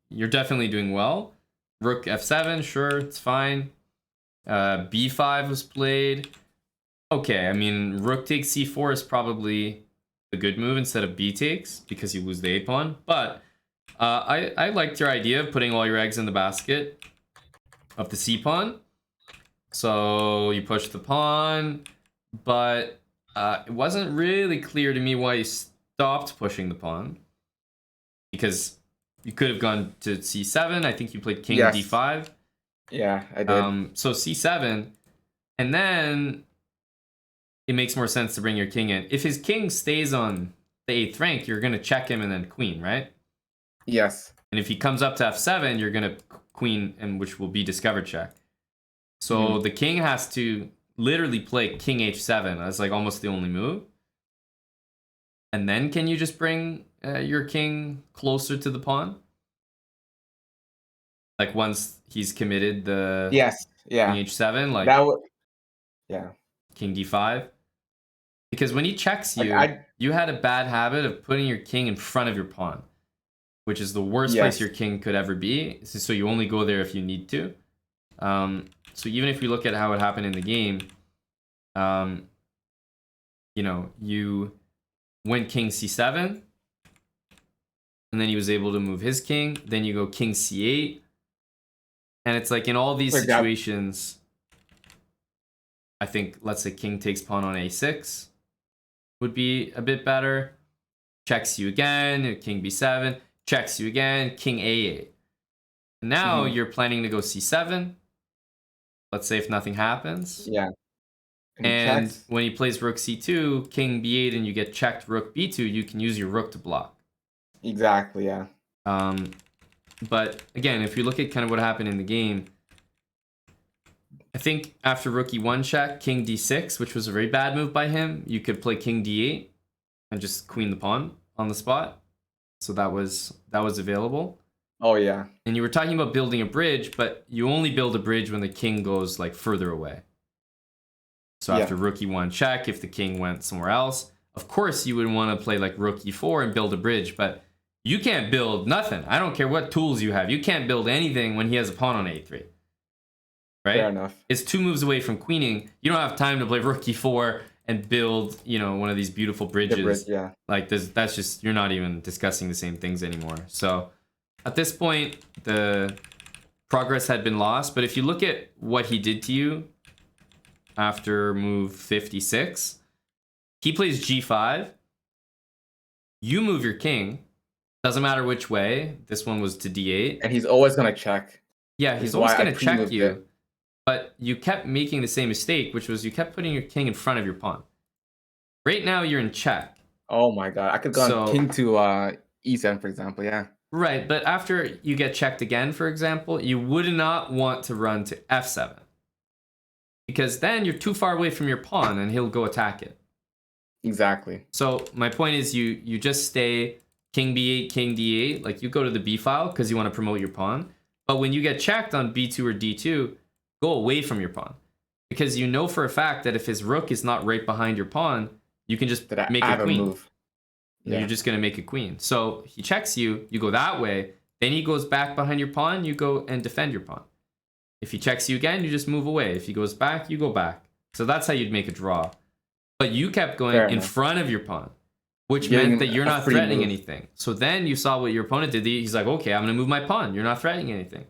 you're definitely doing well. Rook f7, sure, it's fine. b5 was played. Okay, I mean, rook takes c4 is probably a good move instead of b takes because you lose the a pawn. But I liked your idea of putting all your eggs in the basket of the c pawn. So you push the pawn, but it wasn't really clear to me why you stopped pushing the pawn. Because you could have gone to c7. I think you played king Yes. d5. Yeah, I did. So c7, and then it makes more sense to bring your king in. If his king stays on the 8th rank, you're going to check him and then queen, right? Yes. And if he comes up to f7, you're going to queen, and which will be discovered check. So the king has to literally play king h7 as like almost the only move. And then can you just bring your king closer to the pawn? Like once he's committed the Yes. Yeah. king h7, like That would. Yeah. king d5. Because when he checks Like you, you had a bad habit of putting your king in front of your pawn, which is the worst place Yes. your king could ever be. So you only go there if you need to. So even if we look at how it happened in the game, you know, you went king c7, and then he was able to move his king. Then you go king c8, and it's like in all these situations, I think let's say king takes pawn on a6 would be a bit better. Checks you again, king b7, checks you again, king a8. Now you're planning to go c7. Let's say if nothing happens. Yeah. And when he plays rook c2, king b8, and you get checked rook b2, you can use your rook to block. Exactly, yeah. But again, if you look at kind of what happened in the game, I think after rook e1 check, king d6, which was a very bad move by him, you could play king d8 and just queen the pawn on the spot. So that was available. Oh yeah. And you were talking about building a bridge, but you only build a bridge when the king goes like further away. So after rook e1 check, if the king went somewhere else, of course you would want to play like rook e4 and build a bridge, but you can't build nothing. I don't care what tools you have. You can't build anything when he has a pawn on a3. Right? Fair enough. It's 2 moves away from queening. You don't have time to play rook e4 and build, you know, one of these beautiful bridges. Bridge, yeah. Like this, that's just, you're not even discussing the same things anymore. So at this point, the progress had been lost. But if you look at what he did to you after move 56, he plays g5. You move your king. Doesn't matter which way. This one was to d8. And he's always going to check. Yeah, he's always going to check you. But you kept making the same mistake, which was you kept putting your king in front of your pawn. Right now, you're in check. Oh my god. I could go king to e7, for example, yeah. Right, but after you get checked again, for example, you would not want to run to f7. Because then you're too far away from your pawn and he'll go attack it. Exactly. So my point is you just stay king b8, king d8. Like you go to the b file because you want to promote your pawn. But when you get checked on b2 or d2, go away from your pawn. Because you know for a fact that if his rook is not right behind your pawn, you can just make a queen. Move. Yeah. You're just going to make a queen. So he checks you, you go that way. Then he goes back behind your pawn, you go and defend your pawn. If he checks you again, you just move away. If he goes back, you go back. So that's how you'd make a draw. but you kept going Fair in enough. front of your pawn, which Giving meant him that you're a not free threatening move. anything. So then you saw what your opponent did. He's like, okay, I'm going to move my pawn. You're not threatening anything.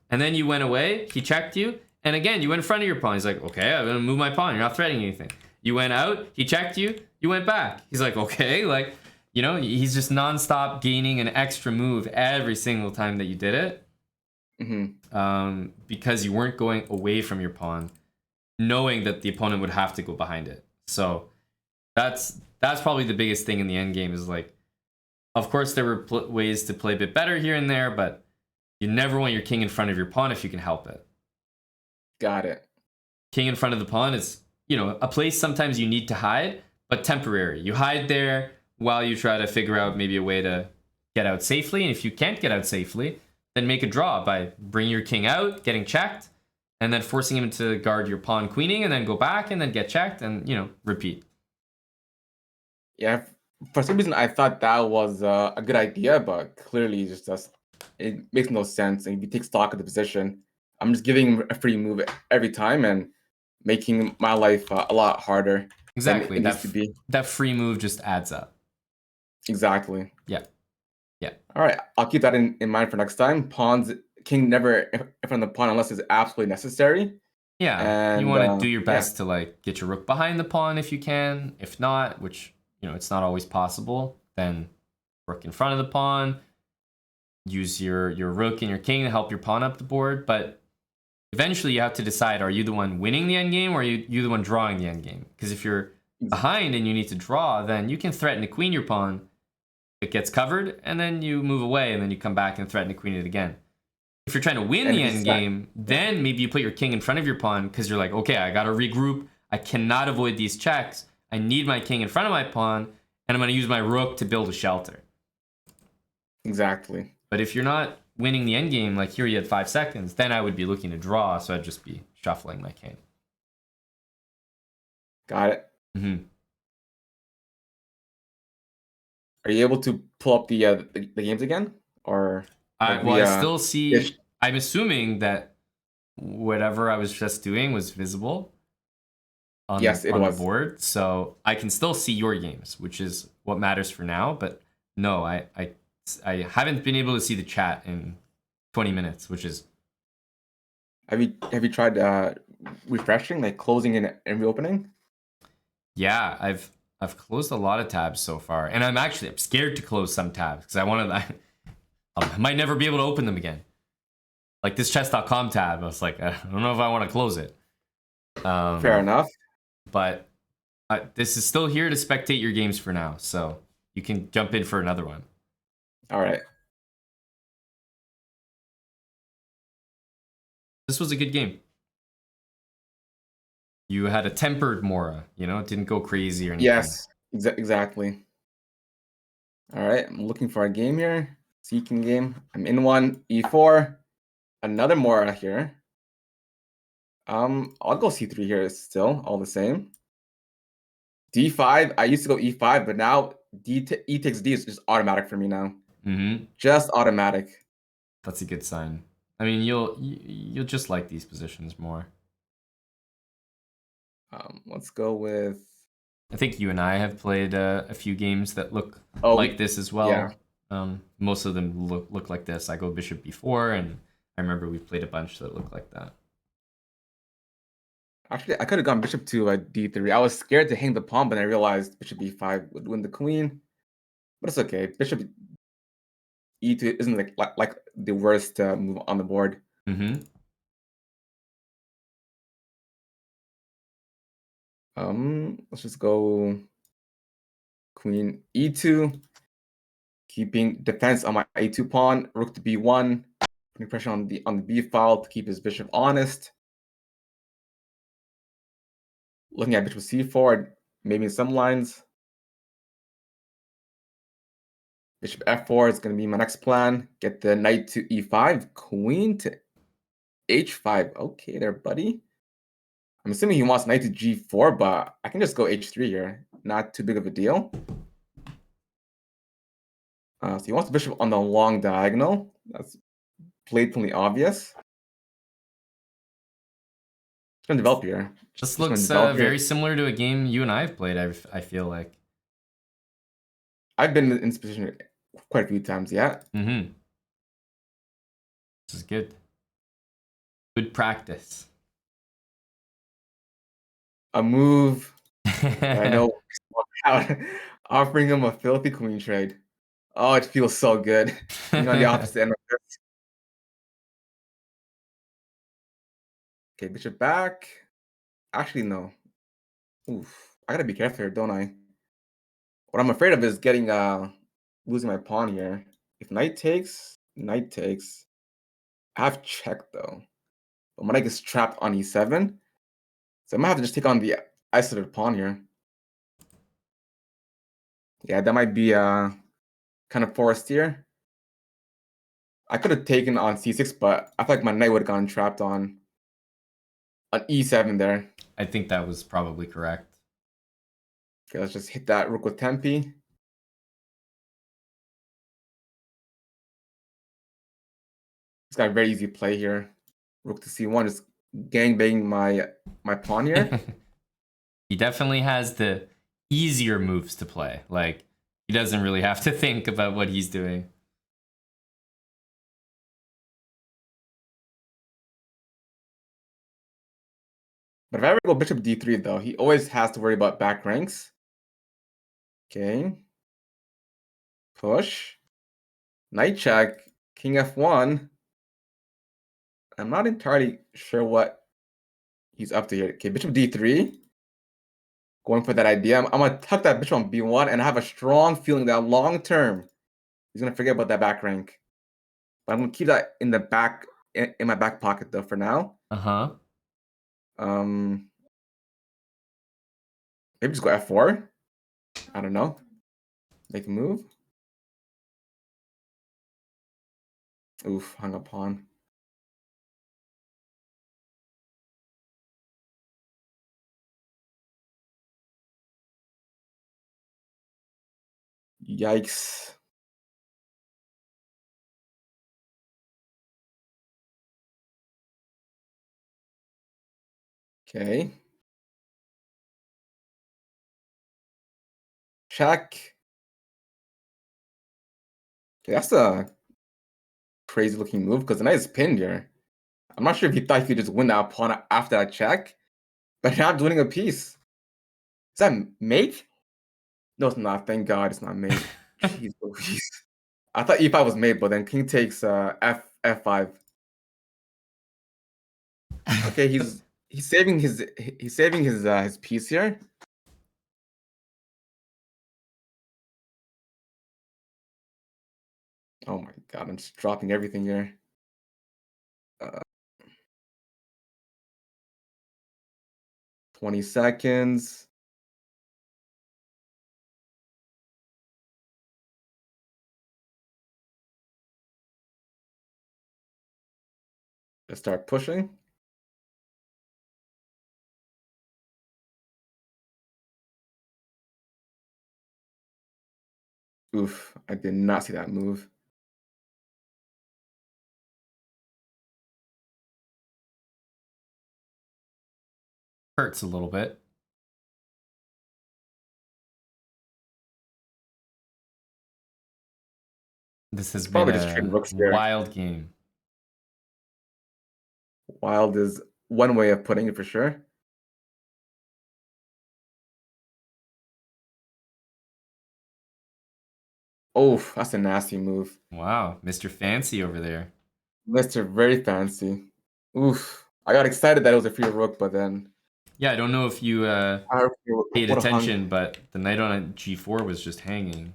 And then you went away. He checked you. And again, you went in front of your pawn. He's like, okay, I'm going to move my pawn. You're not threatening anything. You went out. He checked you. You went back. He's like, okay, like, you know, he's just nonstop gaining an extra move every single time that you did it. Because you weren't going away from your pawn, knowing that the opponent would have to go behind it. So that's probably the biggest thing in the end game is like, of course there were ways to play a bit better here and there, but you never want your king in front of your pawn if you can help it. Got it. King in front of the pawn is, you know, a place sometimes you need to hide, but temporary. You hide there while you try to figure out maybe a way to get out safely. And if you can't get out safely, then make a draw by bringing your king out, getting checked, and then forcing him to guard your pawn queening, and then go back and then get checked and, you know, repeat. Yeah, for some reason I thought that was a good idea, but clearly it makes no sense. And if you take stock of the position, I'm just giving him a free move every time and making my life a lot harder than Exactly. it needs to be. That free move just adds up. Exactly. Yeah. Yeah. All right, I'll keep that in mind for next time. King never in front of the pawn unless it's absolutely necessary. Yeah. You And want to do your yeah, best to like get your rook behind the pawn if you can. If not, which, you know, it's not always possible, then rook in front of the pawn. Use your rook and your king to help your pawn up the board, but eventually you have to decide, are you the one winning the endgame or are you the one drawing the endgame? Because if you're behind and you need to draw, then you can threaten to queen your pawn. It gets covered, and then you move away, and then you come back and threaten to queen it again. If you're trying to win and the if you decide, endgame, then maybe you put your king in front of your pawn because you're like, okay, I got to regroup. I cannot avoid these checks. I need my king in front of my pawn, and I'm going to use my rook to build a shelter. exactly. But if you're not winning the endgame, like here you had 5 seconds, then I would be looking to draw, so I'd just be shuffling my king. Got it. Mm-hmm. Are you able to pull up the games again, or I still see. I'm assuming that whatever I was just doing was visible on Yes, it the was. board, so I can still see your games, which is what matters for now. But no, I haven't been able to see the chat in 20 minutes, which is. Have you tried refreshing, like closing and reopening? Yeah, I've closed a lot of tabs so far, and I'm scared to close some tabs because I want to. I might never be able to open them again. Like this chess.com tab, I was like, I don't know if I want to close it. Fair enough. But this is still here to spectate your games for now, so you can jump in for another one. All right. This was a good game. You had a tempered Mora, you know, it didn't go crazy or anything. Yes, exactly. All right, I'm looking for a game here. Seeking game. I'm in one. E4. Another Mora here. I'll go C3 here still, all the same. D5. I used to go E5, but now E takes D is just automatic for me now. Mm-hmm. Just automatic. That's a good sign. I mean, you'll just like these positions more. Let's go with. I think you and I have played a few games that look like this as well. Yeah. Most of them look like this. I go bishop b4, and I remember we played a bunch that looked like that. Actually, I could have gone bishop to d3. I was scared to hang the pawn, but I realized bishop b5 would win the queen. But it's okay. Bishop e2 isn't like the worst move on the board. Mm-hmm. Let's just go queen e2, keeping defense on my a2 pawn. Rook to b1, putting pressure on the b file to keep his bishop honest. Looking at bishop c4, maybe in some lines. Bishop f4 is going to be my next plan. Get the knight to e5, queen to h5. Okay, there, buddy. I'm assuming he wants knight to g4, but I can just go h3 here. Not too big of a deal. So he wants the bishop on the long diagonal. That's blatantly obvious. It's gonna develop here. This Just gonna looks develop here. very similar to a game you and I have played. I feel like. I've been in this position quite a few times. Yeah. Mm-hmm. This is good. Good practice. A move that I know out, offering him a filthy queen trade. Oh, it feels so good. Being on the opposite end of this. Okay, bishop back. Actually, no. Oof. I gotta be careful here, don't I? What I'm afraid of is getting losing my pawn here. If knight takes. I have check though. But my knight gets trapped on e7. So I might have to just take on the isolated pawn here. Yeah, that might be kind of forced here. I could have taken on c6, but I feel like my knight would have gotten trapped on e7 there. I think that was probably correct. Okay, let's just hit that rook with tempi. It's got a very easy play here. Rook to c1, just gangbang my pawn here. He definitely has the easier moves to play. Like, he doesn't really have to think about what he's doing. But if I ever go bishop d3, though, he always has to worry about back ranks. Okay. Push. Knight check. King f1. I'm not entirely sure what he's up to here. Okay, bishop d3. Going for that idea. I'm going to tuck that bishop on b1, and I have a strong feeling that long term, he's going to forget about that back rank. But I'm going to keep that in the back, in my back pocket, though, for now. Uh-huh. Maybe just go f4. I don't know. Make a move. Oof, hung up pawn. Yikes. Okay. Check. Okay, that's a crazy looking move because the knight is pinned here. I'm not sure if he thought he could just win that pawn after that check, but not winning a piece. Is that mate? No, it's not. Thank God it's not mate. Jeez Louise. I thought e5 was mate, but then king takes f5. Okay, he's saving his piece here. Oh my God, I'm just dropping everything here. 20 seconds. Let's start pushing. Oof, I did not see that move. Hurts a little bit. This has been Probably just trading a rooks here. wild game. Wild is one way of putting it for sure. Oh, that's a nasty move. Wow, Mr. Fancy over there. Mr. Very Fancy. Oof. I got excited that it was a free rook, but then Yeah, I don't know if you I paid would have hung. attention, but the knight on a g4 was just hanging.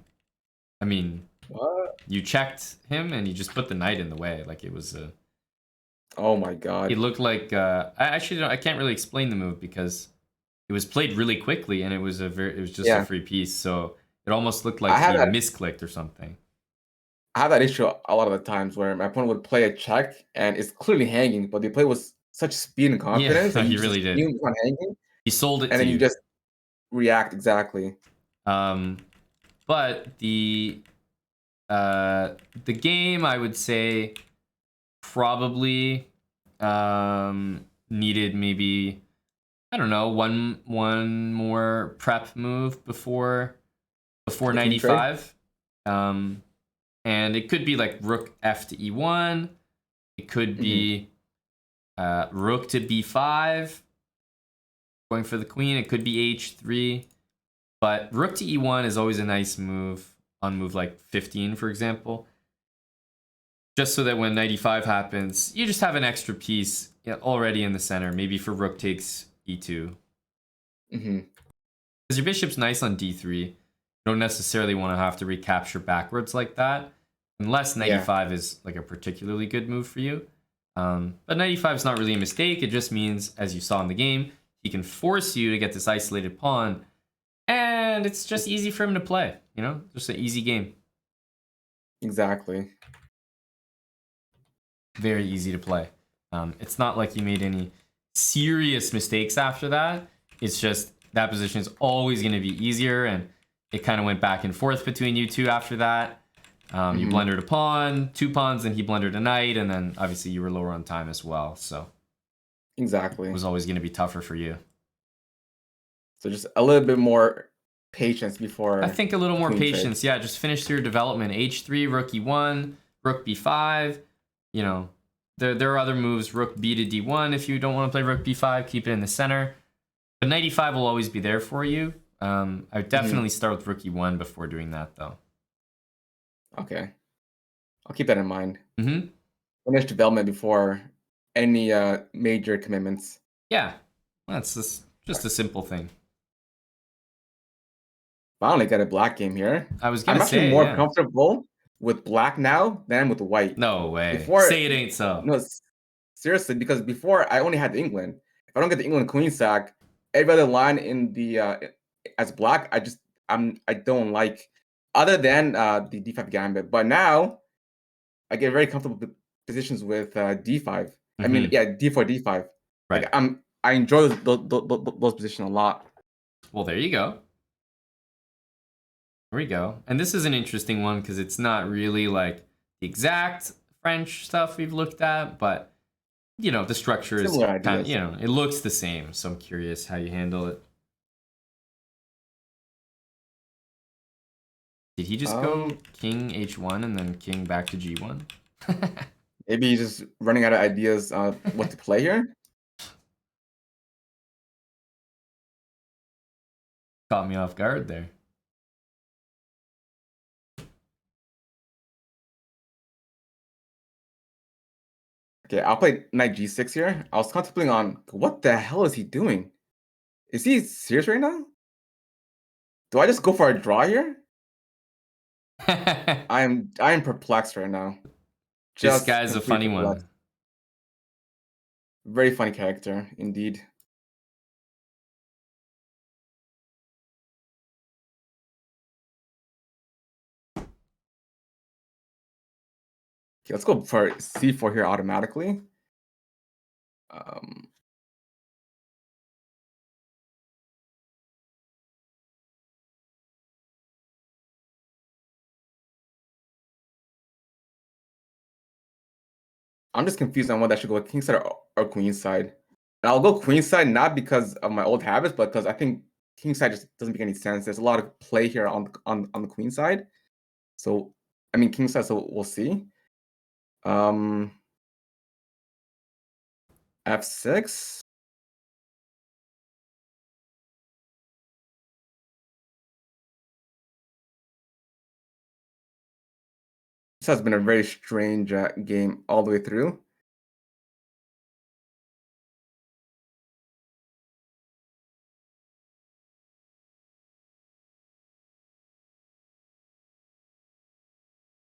I mean, What? you checked him and you just put the knight in the way. Like, it was a... Oh my God. It looked like... I can't really explain the move because it was played really quickly and it was just a free piece. So it almost looked like he misclicked or something. I have that issue a lot of the times where my opponent would play a check and it's clearly hanging, but they play with such speed and confidence Yeah, that he you really just did. it's not hanging, He sold it and to then you you. just react exactly. But the game, I would say, probably needed maybe, I don't know, one more prep move before The king trade. 95. Um, and it could be like rook f to e1. It could Hmm. be rook to b5, going for the queen. It could be h3. But rook to e1 is always a nice move on move like 15, for example. Just so that when 95 happens, you just have an extra piece already in the center. Maybe for rook takes e2. Hmm. Because your bishop's nice on d3. You don't necessarily want to have to recapture backwards like that. Unless Yeah, 95 is like a particularly good move for you. But 95 is not really a mistake. It just means, as you saw in the game, he can force you to get this isolated pawn. And it's just easy for him to play. Just an easy game. exactly. Very easy to play. It's not like you made any serious mistakes after that. It's just that position is always going to be easier, and it kind of went back and forth between you two after that. You Hmm. blundered a pawn, 2 pawns, and he blundered a knight, and then obviously you were lower on time as well, so it Exactly. was always going to be tougher for you. So just a little bit more patience I before think a little the more queen trade. patience. Yeah, just finish your development. H3, rook e1, rook b5. You know, there are other moves. Rook b to d1. If you don't want to play rook b5, keep it in the center. But knight e5 will always be there for you. I would Hmm. definitely start with rook e1 before doing that, though. Okay, I'll keep that in mind. Mm-hmm. Finish development before any major commitments. Yeah, that's just a simple thing. Finally got a black game here. I was gonna I'm actually say, more yeah. comfortable with black now than with white. No way. Before, Say it ain't so. no, seriously, because before I only had the England. If I don't get the England queen sack, every other line in the as black, I don't like. Other than the d5 gambit, but now I get very comfortable positions with d5. I mean, Mm-hmm. yeah, d4, d5. Like Right. I enjoy those positions a lot. Well, there you go. There we go. And this is an interesting one because it's not really like the exact French stuff we've looked at, but the structure is Similar kind of, ideas. it looks the same. So I'm curious how you handle it. Did he just go Um, king h1 and then king back to g1? Maybe he's just running out of ideas what to play here. Caught me off guard there. Okay, I'll play knight g6 here. I was contemplating on what the hell is he doing? Is he serious right now? Do I just go for a draw here? I am perplexed right now. This Just guy's a completely funny perplexed. one. Very funny character indeed. Okay, let's go for c4 here automatically. Um, I'm just confused on whether I should go king side or queen side. And I'll go queen side not because of my old habits, but because I think king side just doesn't make any sense. There's a lot of play here on the queen side. So I mean king side, so we'll see. Um f6. This has been a very strange game all the way through.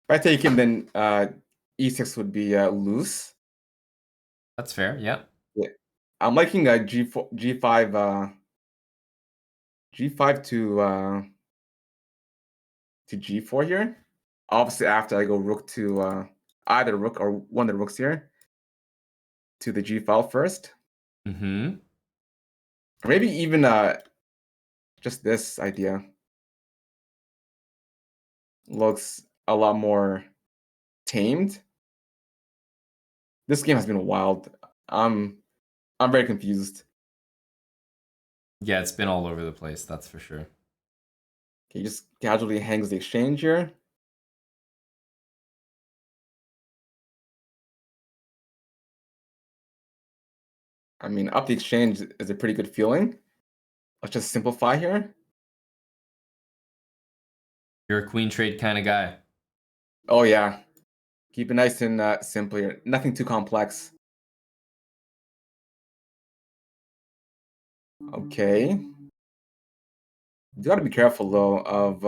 If I take him, then e6 would be loose. That's fair. Yeah. Yeah. I'm liking g4, g5, g5 to g4 here. Obviously, after I go rook to either rook or one of the rooks here to the g file first, Mm-hmm. or maybe even just this idea looks a lot more tamed. This game has been wild. I'm I'm very confused. Yeah, it's been all over the place, that's for sure. Okay, he just casually hangs the exchange here. I mean, up the exchange is a pretty good feeling. Let's just simplify here. You're a queen trade kind of guy. Oh yeah, keep it nice and simple here. Nothing too complex. Okay. You gotta be careful though of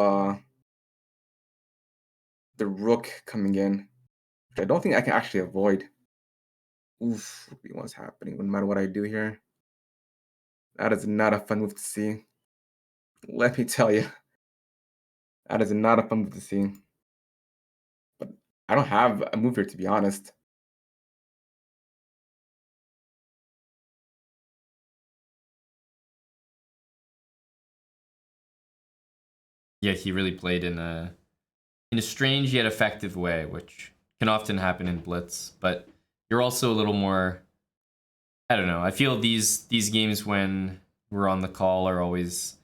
the rook coming in, which I don't think I can actually avoid. Oof, what's happening no matter what I do here. That is not a fun move to see. Let me tell you, that is not a fun move to see. But I don't have a move here, to be honest. Yeah, he really played in a strange yet effective way, which can often happen in blitz. But you're also a little more. I don't know. I feel these games when we're on the call are always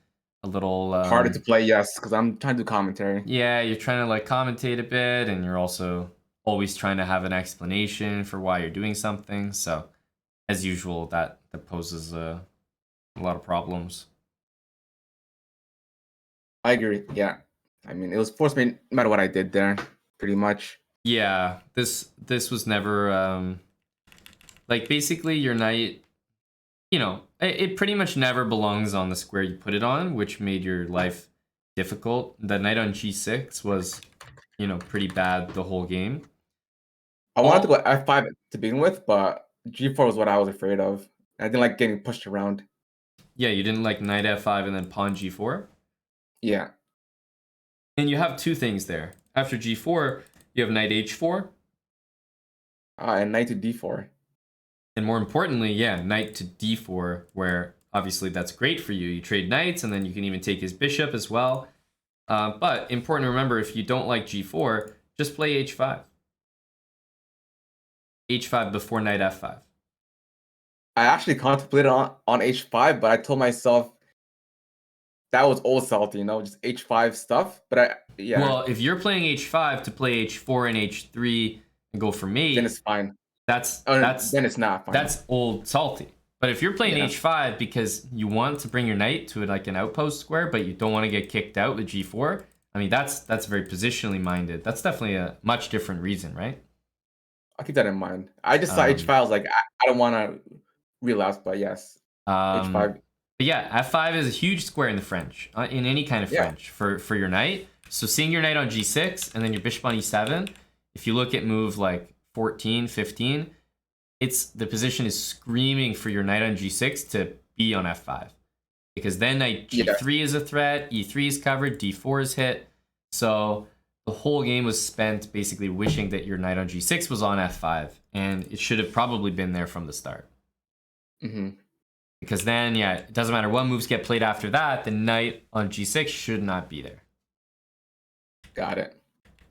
a little Harder to play, yes, because I'm trying to do commentary. yeah, you're trying to like commentate a bit, and you're also always trying to have an explanation for why you're doing something. So, as usual, that poses a lot of problems. I agree. Yeah, I mean, it was forced me no matter what I did there, pretty much. Yeah, this was never like basically your knight. You know, it pretty much never belongs on the square you put it on, which made your life difficult. The knight on g6 was, you know, pretty bad the whole game. I wanted to go f5 to begin with, but g4 was what I was afraid of. I didn't like getting pushed around. Yeah, you didn't like knight f5 and then pawn g4. Yeah. And you have two things there. After g4, you have knight h4. And knight to d4. And more importantly, yeah, knight to d4, where obviously that's great for you. You trade knights, and then you can even take his bishop as well. But important to remember, if you don't like g4, just play h5. h5 before knight f5. I actually contemplated on h5, but I told myself that was old salty, just h5 stuff. But yeah, Well, if you're playing h5 to play h4 and h3 and go for then mate, it's fine. that's Oh, that's then it's not fine. that's old salty. But if you're playing Yeah. h5 because you want to bring your knight to like an outpost square, but you don't want to get kicked out with g4, I mean that's very positionally minded. That's definitely a much different reason, right? I'll keep that in mind. I just saw Um, h5. I was like, I don't want to relapse, but yes, um, h5. but yeah, f5 is a huge square in the French, in any kind of Yeah. French for your knight. So seeing your knight on g6 and then your bishop on e7, if you look at move like 14, 15, it's the position is screaming for your knight on g6 to be on f5, because then knight g3 is a threat, e3 is covered, d4 is hit. So the whole game was spent basically wishing that your knight on g6 was on f5, and it should have probably been there from the start. Mm-hmm. Because then, yeah, it doesn't matter what moves get played after that, the knight on g6 should not be there. Got it.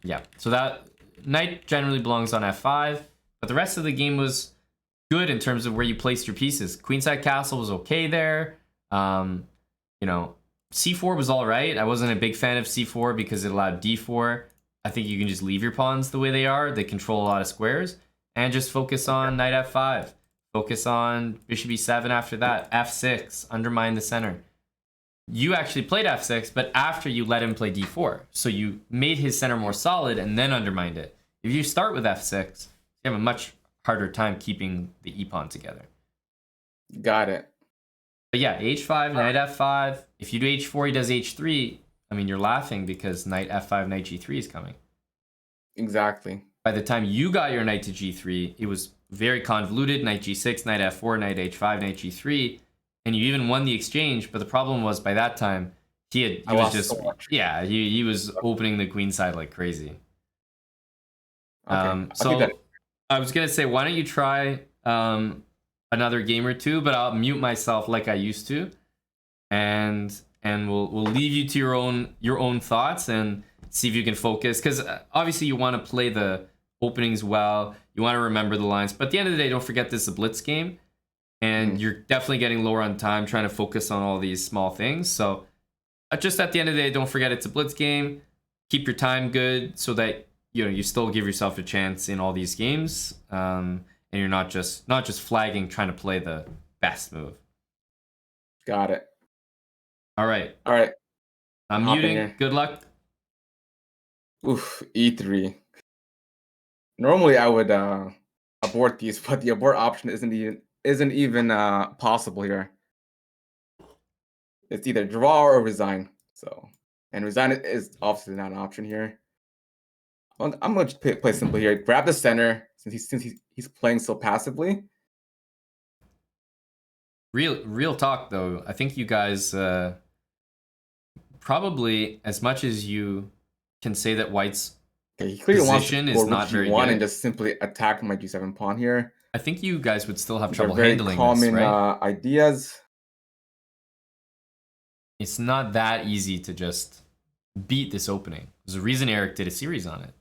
Yeah, so that knight generally belongs on f5, but the rest of the game was good in terms of where you placed your pieces. Queenside castle was okay there. You know, c4 was all right. I wasn't a big fan of c4 because it allowed d4. I think you can just leave your pawns the way they are. They control a lot of squares, and just focus on knight f5. Focus on bishop e7 after that. f6, undermine the center. You actually played f6, but after you let him play d4. So you made his center more solid and then undermined it. If you start with f6, you have a much harder time keeping the e-pawn together. Got it. But yeah, h5, knight f5. If you do h4, he does h3. I mean, you're laughing because knight f5, knight g3 is coming. Exactly. By the time you got your knight to g3, it was very convoluted. Knight g6, knight f4, knight h5, knight g3. And you even won the exchange, but the problem was by that time, he was just, yeah, he was opening the queen side like crazy. Okay. So I was going to say, why don't you try another game or two, but I'll mute myself like I used to, and we'll leave you to your own thoughts and see if you can focus, because obviously you want to play the openings well, you want to remember the lines, but at the end of the day, don't forget this is a blitz game, and you're definitely getting lower on time trying to focus on all these small things. So just at the end of the day, don't forget it's a blitz game. Keep your time good so that you still give yourself a chance in all these games, and you're not just flagging trying to play the best move. Got it. All right, All right. I'm Hop in muting. here. Good luck. Oof, E3. Normally I would abort these, but the abort option isn't even possible here. It's either draw or resign. So, and resign is obviously not an option here. I'm gonna just play simple here. Grab the center since he's playing so passively. Real talk though. I think you guys probably, as much as you can say that White's Okay, he clearly wants to position go is not rook very g1 and good, just simply attack my g7 pawn here. I think you guys would still have These are trouble very handling this, common right? ideas. It's not that easy to just beat this opening. There's a reason Eric did a series on it.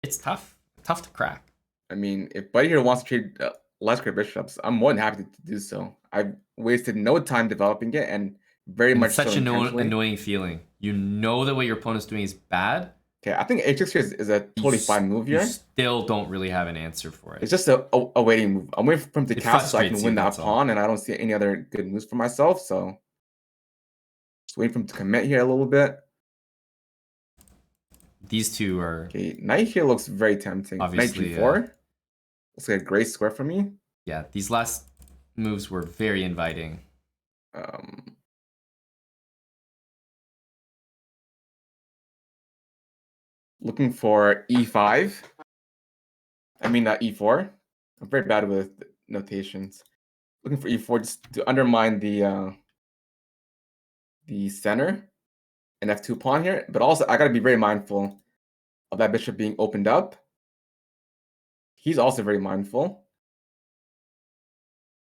It's tough to crack. I mean, if Buddy here wants to trade less great bishops, I'm more than happy to do so. I've wasted no time developing it, and very And it's much so such an intentionally. annoying feeling. You know that what your opponent's doing is bad. Okay, I think h6 here is a totally fine move You here. still don't really have an answer for it. It's just a waiting move. I'm waiting for him to It castle so I can frustrates win you, that that's all. pawn, and I don't see any other good moves for myself. So just waiting for him to commit here a little bit. These two are Okay, knight here looks very tempting. obviously, Knight g4 looks like a great square for me. yeah, these last moves were very inviting. Looking for e5. I mean, e4. I'm very bad with notations. Looking for e4 just to undermine the center and f2 pawn here. But also, I got to be very mindful of that bishop being opened up. He's also very mindful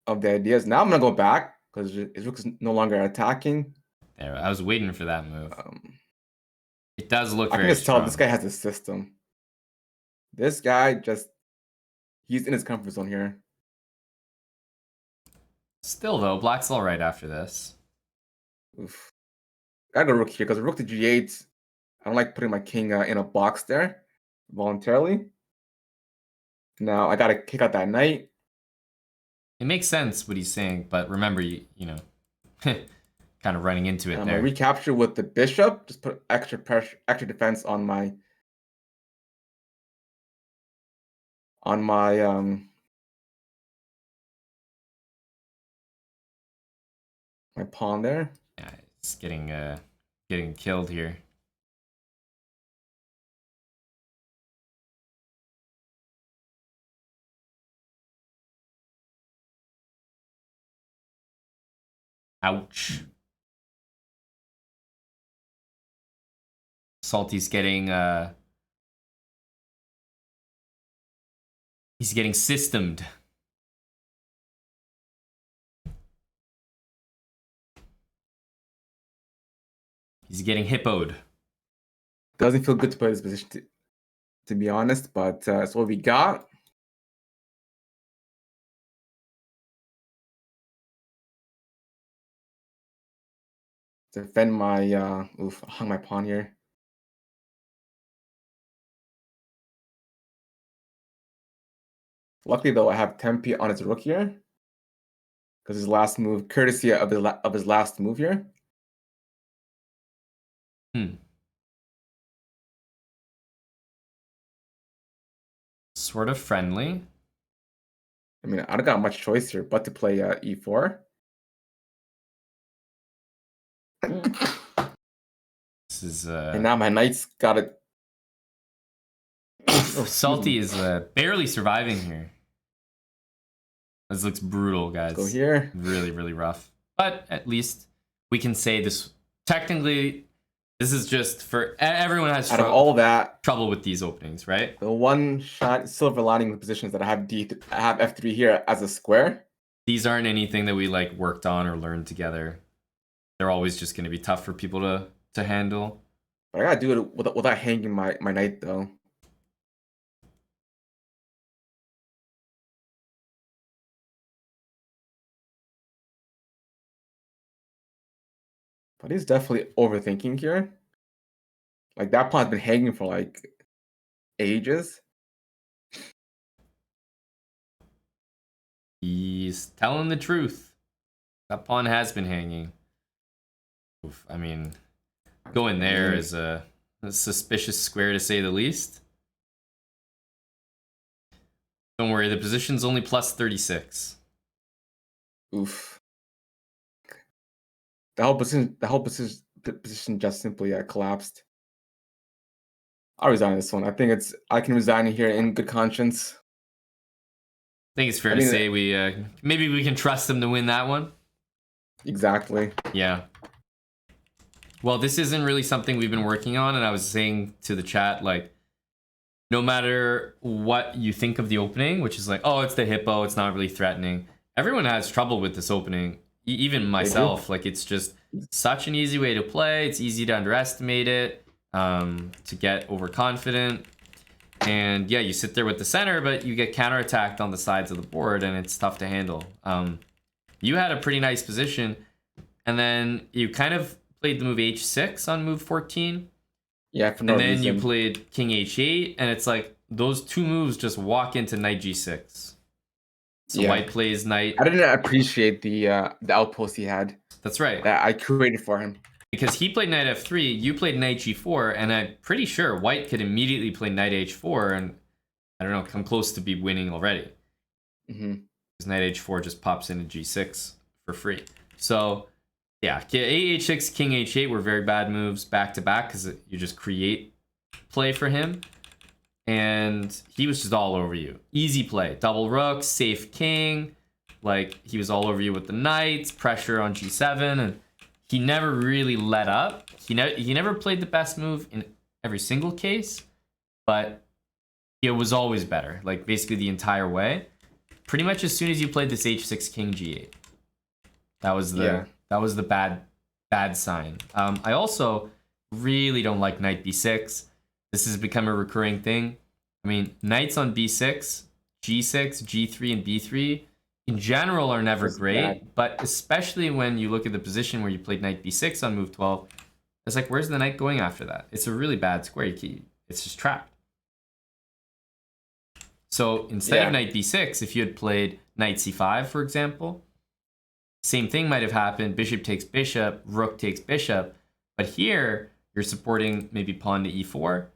of the ideas. Now I'm going to go back because his rook is no longer attacking. There, I was waiting for that move. It does look I can very just tell strong. this guy has a system. This guy just, he's in his comfort zone here. Still, though, black's all right after this. Oof. Gotta go rook here because rook to g8. I don't like putting my king in a box there voluntarily. Now I gotta kick out that knight. It makes sense what he's saying, but remember, you know, kind of running into it I'm there. gonna recapture with the bishop. Just put extra pressure, extra defense on my my pawn there. Yeah, it's getting killed here. Ouch. Salty's getting he's getting systemed. He's getting hippoed. Doesn't feel good to play this position, to be honest, but that's what we got. Defend my oof, I hung my pawn here. Luckily though, I have tempi on his rook here because his last move, courtesy of his last move here. Sort of friendly. I mean, I don't got much choice here but to play e4. This is And now my knight's got it. Salty is barely surviving here. This looks brutal, guys. Let's go here. Really, really rough. But at least we can say this. Technically, this is just for everyone has out of all that trouble with these openings, right? The one shot silver lining with positions that I have f3 here as a square. These aren't anything that we like worked on or learned together. They're always just going to be tough for people to handle. But I gotta do it without hanging my knight though. But he's definitely overthinking here. Like that pawn's been hanging for like ages. He's telling the truth. That pawn has been hanging. Oof, I mean, going there is a suspicious square to say the least. Don't worry, the position's only plus 36. Oof. The whole position just simply collapsed. I'll resign this one. I can resign here in good conscience. I think it's fair I to mean, say we maybe we can trust them to win that one. exactly. Yeah. Well, this isn't really something we've been working on, and I was saying to the chat, like, no matter what you think of the opening, which is like, oh, it's the hippo, it's not really threatening. Everyone has trouble with this opening, even myself. Like, it's just such an easy way to play. It's easy to underestimate it, to get overconfident. And yeah, you sit there with the center, but you get counterattacked on the sides of the board, and it's tough to handle. You had a pretty nice position, and then you kind of played the move h6 on move 14. Yeah, for no and then reason. you played king h8, and it's like those two moves just walk into knight g6. So Yeah. white plays knight. I didn't appreciate the outpost he had That's right. that I created for him. Because he played knight f3, you played knight g4, and I'm pretty sure white could immediately play knight h4 and, I don't know, come close to be winning already. Because knight h4 just pops into g6 for free. So yeah, a6, king h8 were very bad moves back to back because you just create play for him. And he was just all over you. Easy play. Double rook, safe king. Like, he was all over you with the knights, pressure on g7, and he never really let up. He never played the best move in every single case, but it was always better. Like, basically the entire way. Pretty much as soon as you played this h6, king g8. That was the bad sign. I also really don't like knight b6. This has become a recurring thing. I mean, knights on b6, g6, g3, and b3 in general are never great, but especially when you look at the position where you played knight b6 on move 12, it's like, where's the knight going after that? It's a really bad square. It's just trapped. So instead of knight b6, if you had played knight c5, for example, same thing might have happened. Bishop takes bishop, rook takes bishop, but here you're supporting maybe pawn to e4.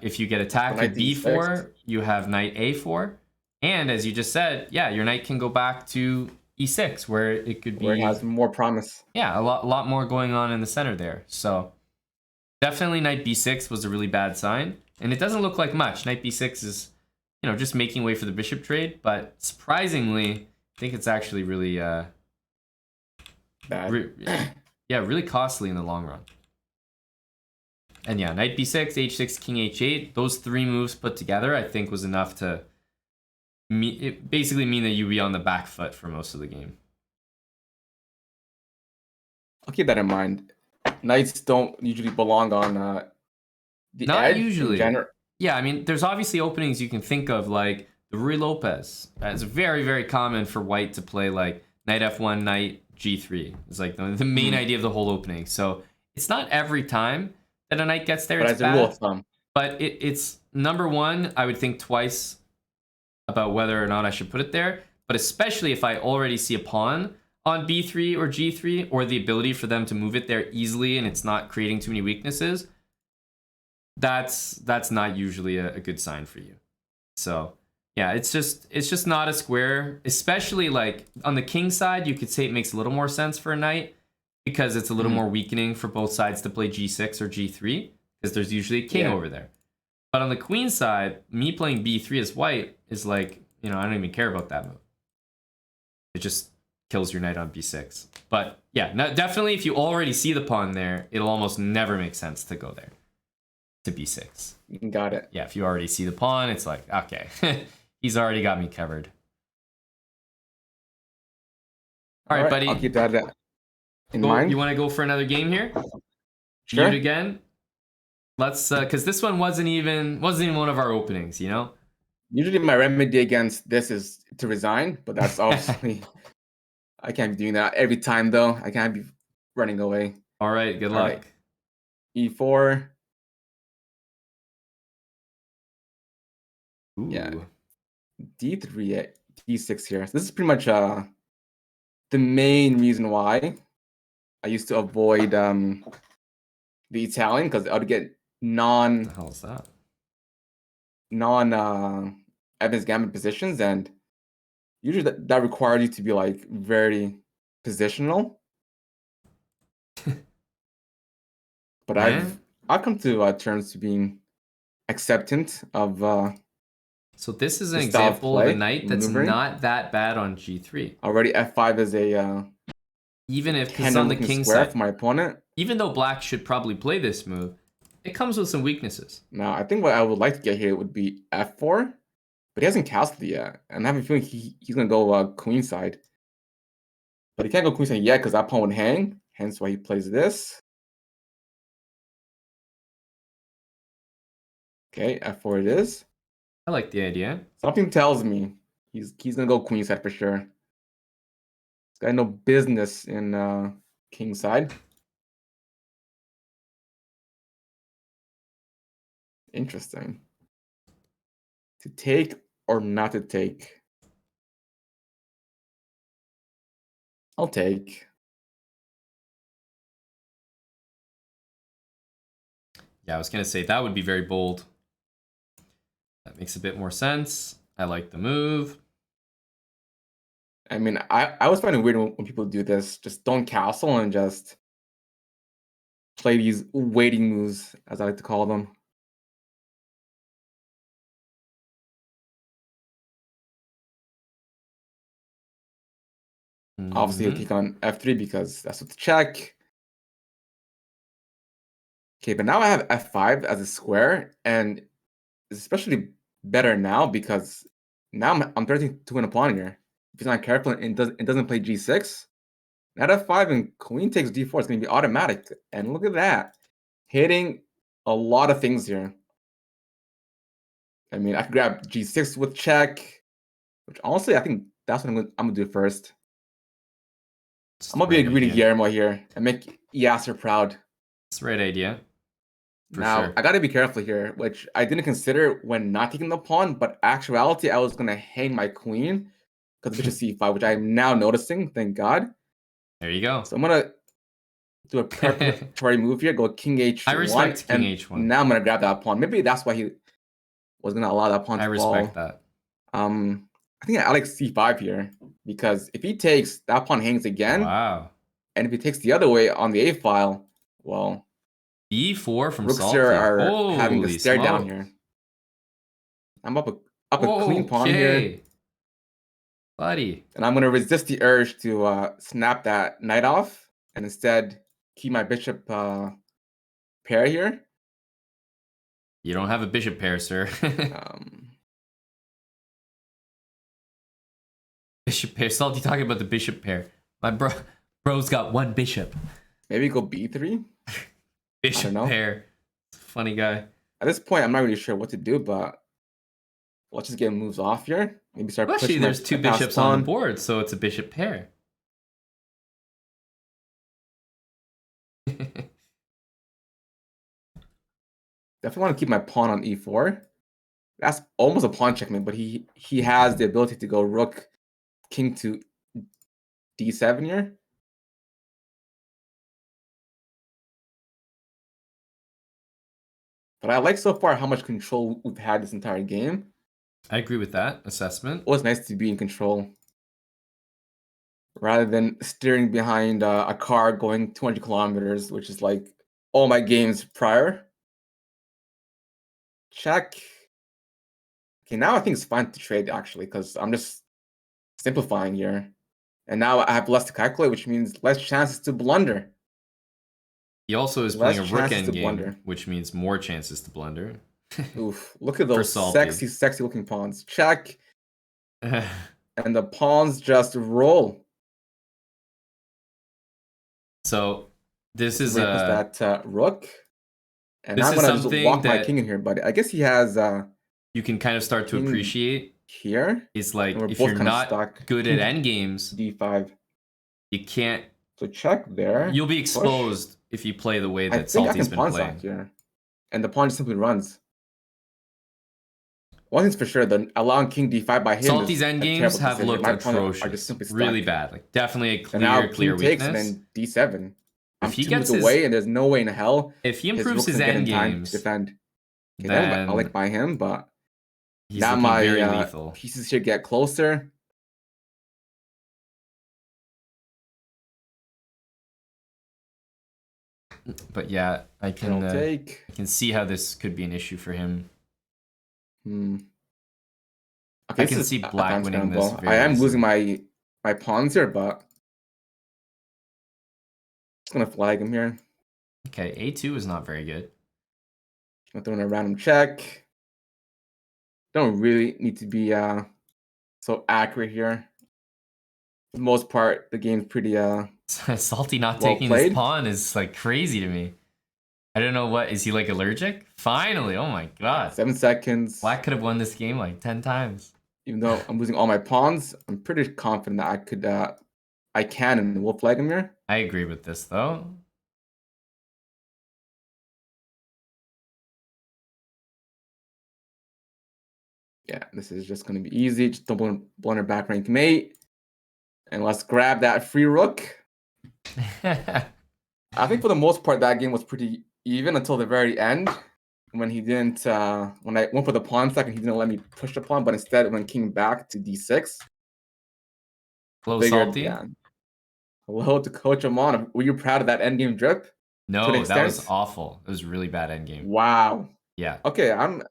If you get attacked with b4, you have knight a4. And as you just said, yeah, your knight can go back to e6, where it could be... Where it has more promise. Yeah, a lot more going on in the center there. So definitely knight b6 was a really bad sign. And it doesn't look like much. Knight b6 is, you know, just making way for the bishop trade. But surprisingly, I think it's actually really... bad. Really costly in the long run. And yeah, knight b6, h6, king h8, those three moves put together, I think was enough to basically mean that you'd be on the back foot for most of the game. I'll keep that in mind. Knights don't usually belong on the Not edge usually. in general. Yeah, I mean, there's obviously openings you can think of, like the Rui Lopez. It's very, very common for white to play like knight f1, knight g3. It's like the main idea of the whole opening. So it's not every time that a knight gets there. But it's as a rule of thumb. But it's number one, I would think twice about whether or not I should put it there. But especially if I already see a pawn on b3 or g3, or the ability for them to move it there easily and it's not creating too many weaknesses, that's not usually a good sign for you. So yeah, it's just not a square. Especially like on the king side, you could say it makes a little more sense for a knight because it's a little more weakening for both sides to play g6 or g3 because there's usually a king over there. But on the queen side, me playing b3 as white is like, you know, I don't even care about that move. It just kills your knight on b6. But yeah, definitely if you already see the pawn there, it'll almost never make sense to go there to b6. Got it. Yeah, if you already see the pawn, it's like, okay, he's already got me covered. All right, buddy. I'll keep that in mind. You want to go for another game here? Sure. Mute again. Let's, because this one wasn't even one of our openings, you know? Usually my remedy against this is to resign, but that's obviously... I can't be doing that every time, though. I can't be running away. All right, good All luck. right. E4. Ooh. Yeah. D3, D6 here. So this is pretty much the main reason why I used to avoid the Italian, because I would get What the hell is that? Evans Gambit positions, and usually that requires you to be like very positional. But Man. I've come to terms to being acceptant of So this is an the style of example of a play, knight that's maneuvering. not that bad on g3. Already F5 is a Even if, because tender on the looking king square side, for my opponent. even though black should probably play this move, it comes with some weaknesses. Now I think what I would like to get here would be F4, but he hasn't castled yet, and I have a feeling he's gonna go queen side. But he can't go queen side yet because that pawn would hang, hence why he plays this. Okay, F4 it is. I like the idea. Something tells me he's gonna go queen side for sure. He's got no business in king side. Interesting. To take or not to take? I'll take. Yeah, I was going to say that would be very bold. That makes a bit more sense. I like the move. I mean, I always find it weird when people do this. Just don't castle and just play these waiting moves, as I like to call them. Obviously, he'll take on F3 because that's what the check. Okay, but now I have F5 as a square, and it's especially better now because now I'm threatening to win a pawn here. If he's not careful and doesn't play G6, at F5 and queen takes D4 is going to be automatic. And look at that, hitting a lot of things here. I mean, I could grab G6 with check, which honestly I think that's what I'm gonna do first. I'm gonna be a greedy Guillermo here and make Yasser proud. That's the right idea. Now, sure. I gotta be careful here, which I didn't consider when not taking the pawn, but actuality, I was gonna hang my queen because bishop c5, which I'm now noticing, thank God. There you go. So I'm gonna do a preparatory move here, go king h1. I respect king h1. Now I'm gonna grab that pawn. Maybe that's why he was gonna allow that pawn to fall. I respect that. I think I like c5 here, because if he takes, that pawn hangs again. Wow. And if he takes the other way on the a file, well, B4 from rooks Salty. are having a stare down here. I'm up a clean pawn here. Buddy. And I'm going to resist the urge to snap that knight off and instead keep my bishop pair here. You don't have a bishop pair, sir. Bishop pair. Salty talking about the bishop pair. My bro's got one bishop. Maybe go b3? Bishop pair. Funny guy. At this point, I'm not really sure what to do, but let's just get moves off here. Maybe start pushing. Actually, there's two bishops on the board, so it's a bishop pair. Definitely want to keep my pawn on e4. That's almost a pawn checkmate, but he has the ability to go rook, king to d7 here. But I like so far how much control we've had this entire game. I agree with that assessment. It was nice to be in control, rather than steering behind a car going 200 kilometers, which is like all my games prior. Check. Okay, now I think it's fine to trade, actually, because I'm just simplifying here. And now I have less to calculate, which means less chances to blunder. He also is playing a rook endgame, which means more chances to blunder. Oof, look at those sexy looking pawns. Check. And the pawns just roll. So this is that rook. And now I'm going to just walk my king in here, but I guess he has... you can kind of start to appreciate here. Is like, if you're not good at endgames, d5. you can't So check there. You'll be Push. exposed if you play the way I that think I Salty's can been pawn playing. stack here. And the pawn just simply runs. One thing's for sure, the allowing king d5 by him Salty's is a endgames terrible have decision. looked My opponent are just atrocious. simply stuck. Really bad. Like, definitely a And now clear king takes and weakness. then d7. I'm If he 2 moves gets his... away and there's no way in hell If he his improves rook's his gonna get in time to endgames, defend. Okay, then I then like by him, but he's now looking very my lethal. pieces here get closer. But yeah, I can take. I can see how this could be an issue for him. Okay, I this can is see a black time winning this scramble. I very am losing easily. my pawns here, but just gonna flag him here. Okay, a2 is not very good. I'm throwing a random check. Don't really need to be so accurate here. For the most part, the game's pretty Salty not well taking this played. pawn is like crazy to me. I don't know what, is he like allergic? Finally, oh my god. 7 seconds. Black could have won this game like 10 times. Even though I'm losing all my pawns, I'm pretty confident that I could I can and will flag him here. I agree with this though. Yeah, this is just gonna be easy. Just don't blunder back rank mate. And let's grab that free rook. I think for the most part that game was pretty even until the very end. When he didn't when I went for the pawn stack and he didn't let me push the pawn, but instead when king back to d6. Hello, Figured, Salty. yeah. Hello to Coach Amon. Were you proud of that endgame drip? To an No, that was extent? awful. It was really bad endgame. Wow. Yeah. Okay, I'm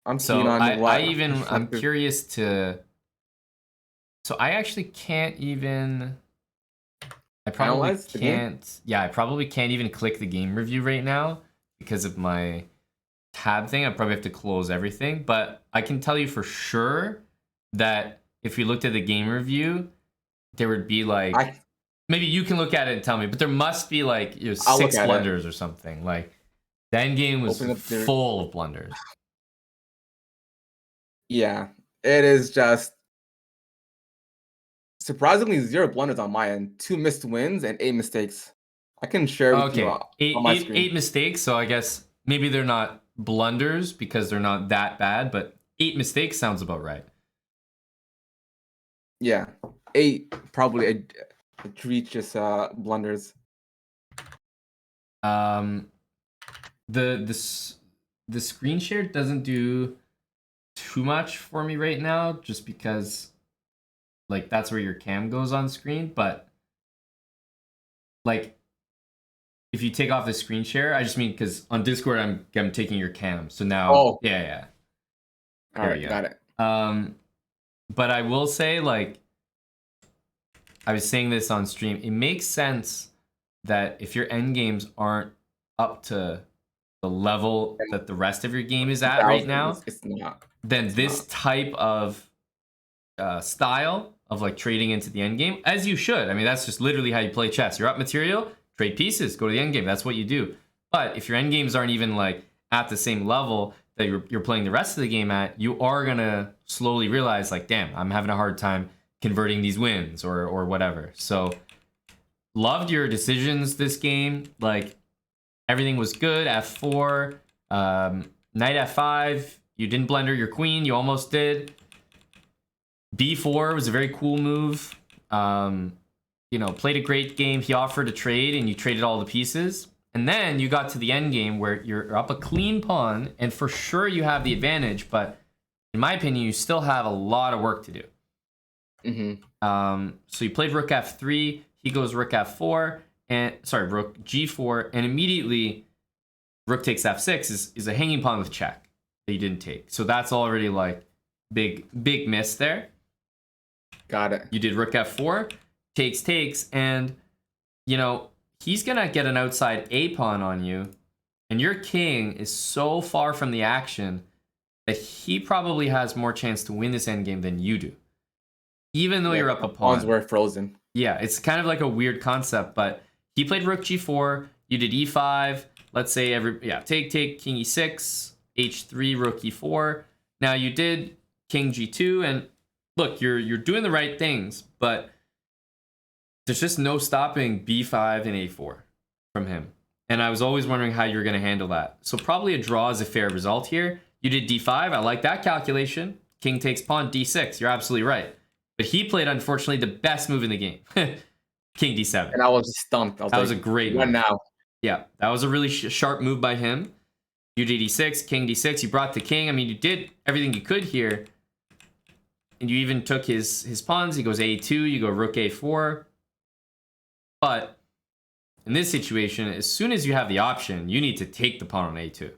keen So on I'm curious to. So I actually can't even. I probably analyze the game. can't. Yeah, I probably can't even click the game review right now because of my tab thing. I probably have to close everything. But I can tell you for sure that if we looked at the game review, there would be like maybe you can look at it and tell me, but there must be like 6 blunders or something. Like the end game was full of blunders. Yeah, it is just surprisingly 0 blunders on my end. 2 missed wins and 8 mistakes. I can share with you on my screen. 8 mistakes. So I guess maybe they're not blunders because they're not that bad, but 8 mistakes sounds about right. Yeah, 8 probably egregious blunders. The screen share doesn't do too much for me right now, just because like that's where your cam goes on screen. But like if you take off the screen share, I just mean because on Discord I'm taking your cam. So now yeah. All right, got it. But I will say, like I was saying this on stream, it makes sense that if your end games aren't up to the level that the rest of your game is at right now, then this type of style of like trading into the end game, as you should. I mean, that's just literally how you play chess. You're up material, trade pieces, go to the end game. That's what you do. But if your end games aren't even like at the same level that you're playing the rest of the game at, you are gonna slowly realize like, damn, I'm having a hard time converting these wins or whatever. So loved your decisions this game. Like everything was good. F4, knight F5. You didn't blunder your queen. You almost did. B4 was a very cool move. You know, played a great game. He offered a trade and you traded all the pieces. And then you got to the end game where you're up a clean pawn and for sure you have the advantage, but in my opinion, you still have a lot of work to do. So you played rook F3, he goes rook F4, and rook G4, and immediately rook takes F6 is a hanging pawn with check that you didn't take. So that's already like big miss there. Got it. You did rook F4, takes, and you know, he's gonna get an outside A pawn on you, and your king is so far from the action that he probably has more chance to win this endgame than you do. Even though you're up a pawn. Pawns were frozen. Yeah, it's kind of like a weird concept, but he played rook G4, you did E5, let's say take, king E6, H3, rook E4. Now you did king G2, and look, you're doing the right things, but there's just no stopping b5 and a4 from him. And I was always wondering how you're going to handle that. So probably a draw is a fair result here. You did d5. I like that calculation. King takes pawn, d6. You're absolutely right. But he played, unfortunately, the best move in the game. King d7. And I was stumped. That was a great move. What now? Yeah, that was a really sharp move by him. You did d6, king d6. You brought the king. I mean, you did everything you could here. And you even took his pawns. He goes a2. You go rook a4. But in this situation, as soon as you have the option, you need to take the pawn on a2.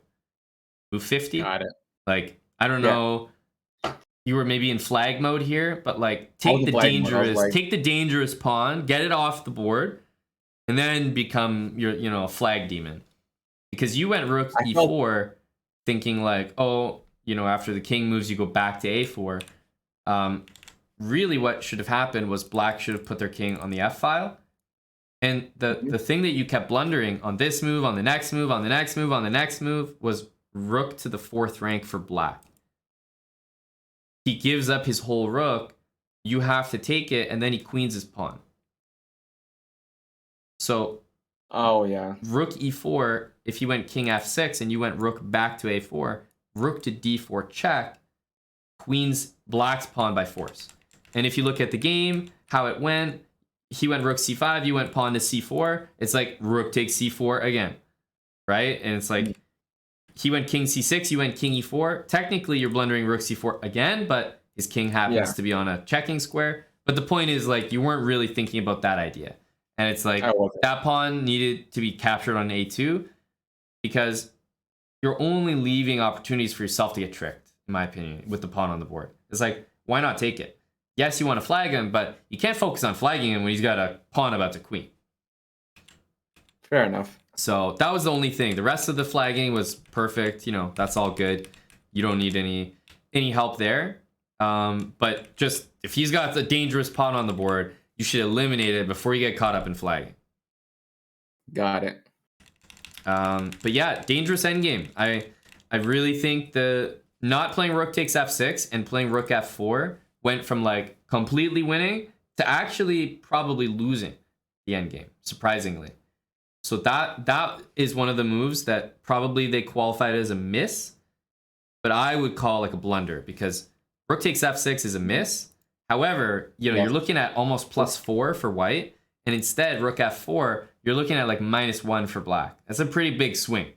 Move 50. Got it. Like, I don't know. You were maybe in flag mode here, but like take the dangerous pawn, get it off the board, and then become a flag demon. Because you went rook e4 thinking like, oh, after the king moves, you go back to a4. Really what should have happened was black should have put their king on the f file. And the thing that you kept blundering on this move, on the next move, on the next move, on the next move was rook to the 4th rank for black. He gives up his whole rook. You have to take it, and then he queens his pawn. So, rook e4, if he went king f6 and you went rook back to a4, rook to d4 check, queens black's pawn by force. And if you look at the game, how it went, he went rook c5, you went pawn to c4. It's like rook takes c4 again, right? And it's like he went king c6, you went king e4. Technically, you're blundering rook c4 again, but his king happens to be on a checking square. But the point is, like, you weren't really thinking about that idea. And it's like that pawn needed to be captured on a2 because you're only leaving opportunities for yourself to get tricked, in my opinion, with the pawn on the board. It's like, why not take it? Yes, you want to flag him, but you can't focus on flagging him when he's got a pawn about to queen. Fair enough. So that was the only thing. The rest of the flagging was perfect. That's all good. You don't need any help there. But just if he's got a dangerous pawn on the board, you should eliminate it before you get caught up in flagging. Got it. But yeah, dangerous endgame. I really think the not playing rook takes f6 and playing rook f4 went from like completely winning to actually probably losing the endgame, surprisingly. So that is one of the moves that probably they qualified as a miss, but I would call like a blunder because rook takes f6 is a miss. However, you're looking at almost +4 for white, and instead rook f4, you're looking at like -1 for black. That's a pretty big swing.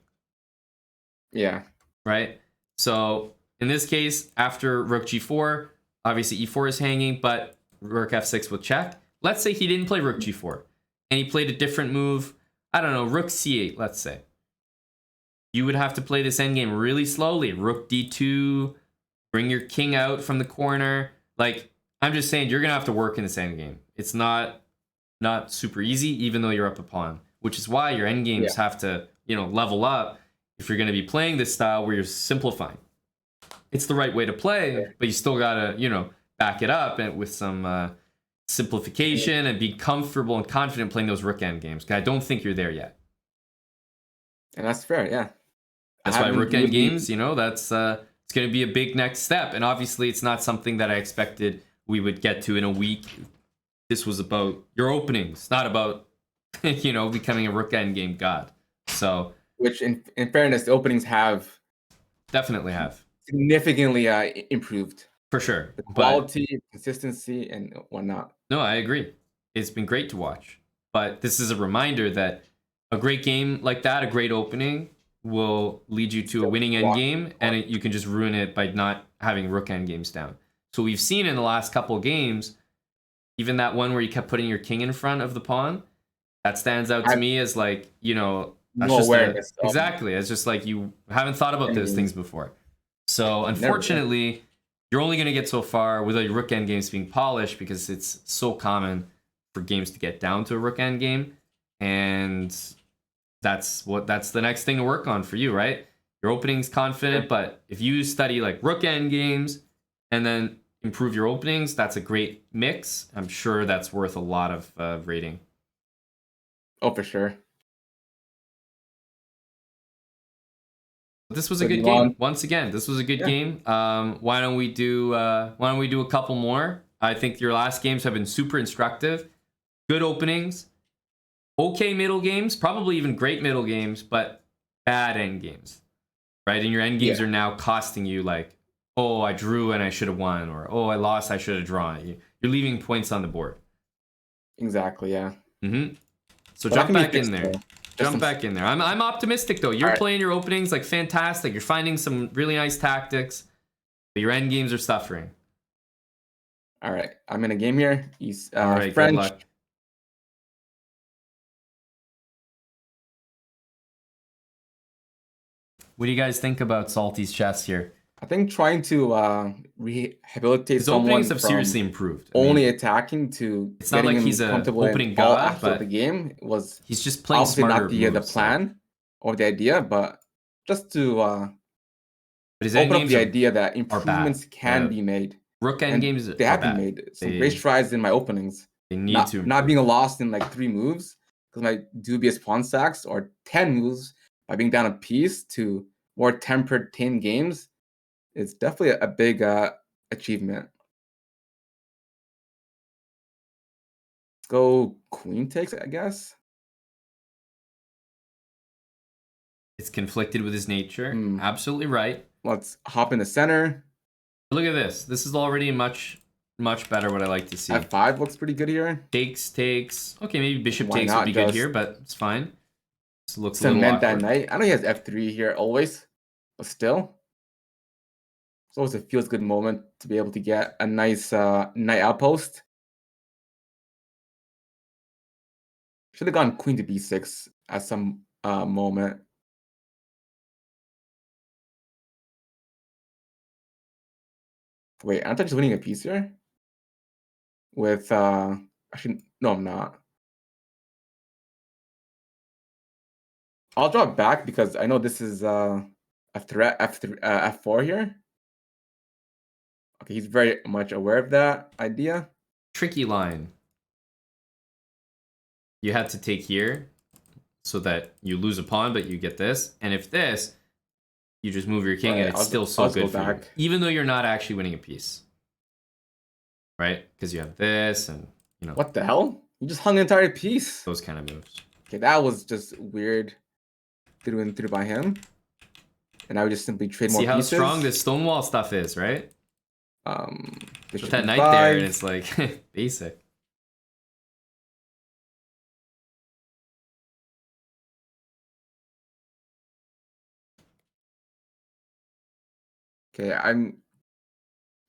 Yeah. Right? So in this case, after rook g4, obviously e4 is hanging, but rook f6 will check. Let's say he didn't play rook g4, and he played a different move. I don't know, rook c8, let's say. You would have to play this endgame really slowly. Rook d2, bring your king out from the corner. Like, I'm just saying, you're going to have to work in this endgame. It's not super easy, even though you're up a pawn, which is why your endgames have to, level up if you're going to be playing this style where you're simplifying. It's the right way to play, but you still got to, back it up and with some simplification and be comfortable and confident playing those rook endgames. Because I don't think you're there yet. And that's fair, yeah. That's why rook endgames, that's it's going to be a big next step. And obviously, it's not something that I expected we would get to in a week. This was about your openings, not about, becoming a rook endgame god. So, which in fairness, the openings have definitely significantly improved. For sure. The quality, consistency, and whatnot. No, I agree. It's been great to watch. But this is a reminder that a great game like that, a great opening, will lead you to a winning endgame, and you can just ruin it by not having rook endgames down. So we've seen in the last couple of games, even that one where you kept putting your king in front of the pawn, that stands out to me as like, that's just awareness. Exactly. It's just like you haven't thought about those things before. So unfortunately, you're only going to get so far without your rook endgames being polished because it's so common for games to get down to a rook endgame. And that's the next thing to work on for you, right? Your opening's confident, but if you study like rook endgames and then improve your openings, that's a great mix. I'm sure that's worth a lot of rating. Oh, for sure. This was a good game. Once again, this was a good game. Why don't we do a couple more? I think your last games have been super instructive. good openings, okay middle games, probably even great middle games, but bad end games, right? And your end games Yeah. are now costing you like, oh, I drew and I should have won, or oh, I lost, I should have drawn. You're leaving points on the board. Exactly. Yeah. So But that jump can be back in fixed there. though. Just Jump some. back in there. I'm optimistic though. You're All right. playing your openings like fantastic. You're finding some really nice tactics, but your end games are suffering. All right. I'm in a game here. He's All right, good French. luck. What do you guys think about Salty's chess here? I think trying to rehabilitate His openings someone have from seriously improved. I only mean, attacking to it's not getting like him he's a comfortable in opening all god, aspects of the but game was he's just playing obviously smarter not the moves. Like, plan or the idea, but just to but his end open up games the idea that are bad. improvements can be made, Rook end and games they are have been bad. made. Some great strides in my openings. They need to Not improve. being lost in like 3 moves because my dubious pawn stacks, or 10 moves by being down a piece to more tempered 10 games. It's definitely a big achievement. Let's go queen takes, I guess. It's conflicted with his nature. Hmm. Absolutely right. Let's hop in the center. Look at this. This is already much better what I like to see. F5 looks pretty good here. Takes. Okay, maybe bishop Why takes would not be good just here, but it's fine. This looks a little cement that awkward. knight? I know he has F3 here always, but still. It's always a feels good moment to be able to get a nice knight outpost. Should have gone queen to b6 at some moment. Wait, aren't I just winning a piece here? With actually no, I'm not. I'll draw it back because I know this is a threat F3 F4 here. Okay, he's very much aware of that idea. Tricky line. You had to take here so that you lose a pawn, but you get this. And if this, you just move your king, Right, and it's still I'll so just good go for you, back. even though you're not actually winning a piece, right? Because you have this, and you know What the hell? You just hung an entire piece. those kind of moves. Okay, that was just weird through and through by him. And I would just simply trade See more how pieces. strong this Stonewall stuff is, right? Bishop Put that knight E5. there, and it's like basic. Okay, I'm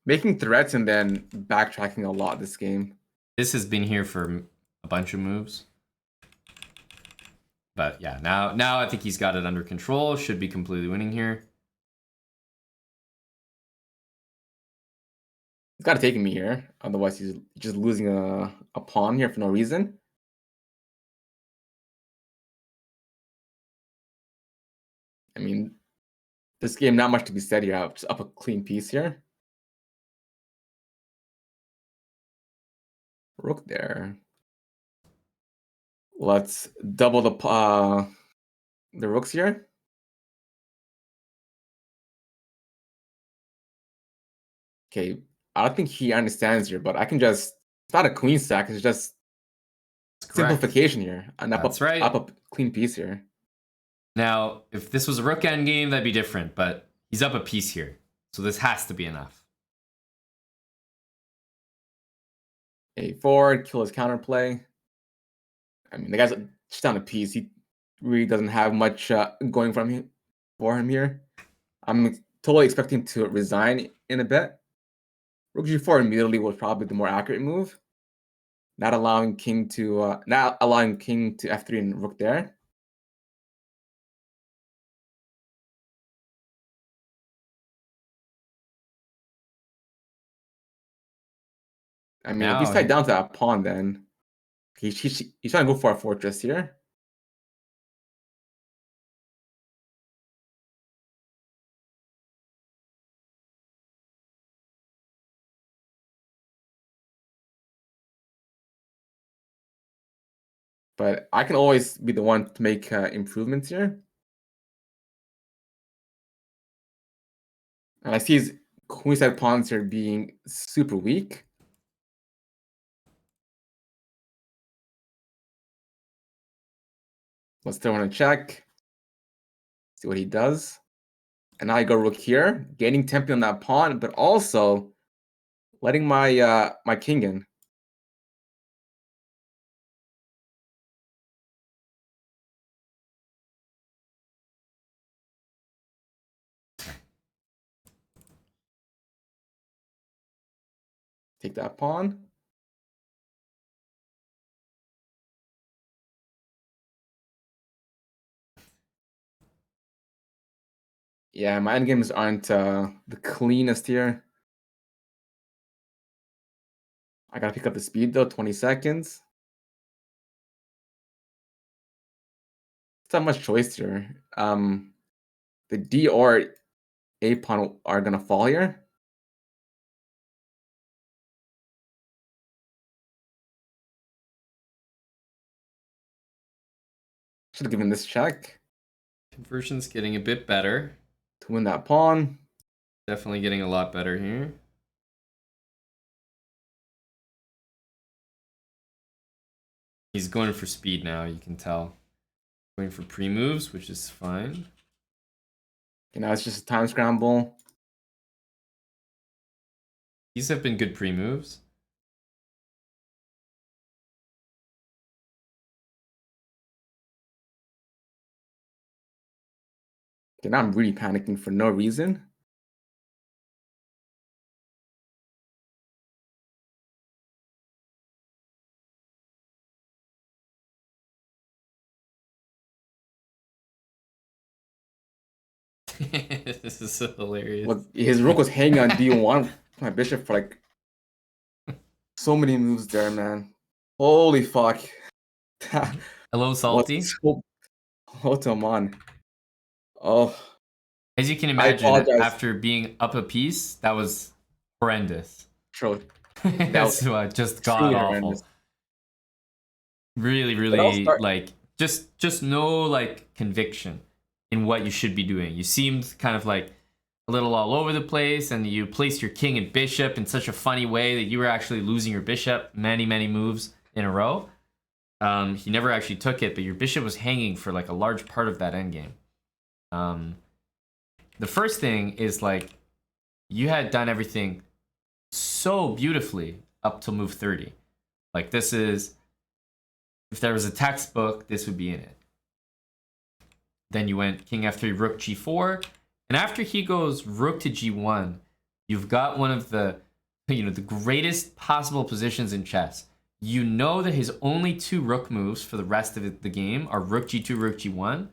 making threats and then backtracking a lot this game. This has been here for a bunch of moves. But yeah, now I think he's got it under control. Should be completely winning here. He's got to take me here. Otherwise, he's just losing a pawn here for no reason. I mean, this game, not much to be said here. I'll just up a clean piece here. Rook there. Let's double the rooks here. Okay, I don't think he understands here, but I can just, it's not a queen stack, it's just simplification here. And That's right. up a clean piece here. Now, if this was a rook end game, that'd be different, but he's up a piece here. So this has to be enough. A4, kill his counterplay. I mean, the guy's just down a piece. He really doesn't have much going for him here. I'm totally expecting to resign in a bit. Rook g4 immediately was probably the more accurate move. Not allowing king to f3 and rook there. I mean, if he's tied down to that pawn, then he's trying to go for a fortress here. But I can always be the one to make improvements here. And I see his queenside pawns here being super weak. Let's throw in a check. See what he does. And now I go rook here, gaining tempo on that pawn, but also letting my my king in. Take that pawn. Yeah, my endgames aren't the cleanest here. I gotta pick up the speed though, 20 seconds. It's not much choice here. The D or A pawn are gonna fall here. Should have given this check Conversion's getting a bit better. to win that pawn. Definitely getting a lot better here. He's going for speed now, you can tell. Going for pre-moves, which is fine. Okay, now it's just a time scramble. These have been good pre-moves. Okay, now I'm really panicking for no reason. This is so hilarious. Well, his rook was hanging on D1. My bishop for like so many moves there, man. Holy fuck. Hello, Salty. Hello to Aman. Oh, As you can I imagine, apologize. after being up a piece, that was horrendous. True. That's just god awful. Horrendous. Really, But I'll really, start- like just no like conviction in what you should be doing. You seemed kind of like a little all over the place, and you placed your king and bishop in such a funny way that you were actually losing your bishop many moves in a row. He never actually took it, but your bishop was hanging for like a large part of that endgame. The first thing is like you had done everything so beautifully up till move 30. Like this is, if there was a textbook, this would be in it. Then you went king f3, rook g4, and after he goes rook to g1, you've got one of the, the greatest possible positions in chess. You know that his only two rook moves for the rest of the game are rook g2, rook g1,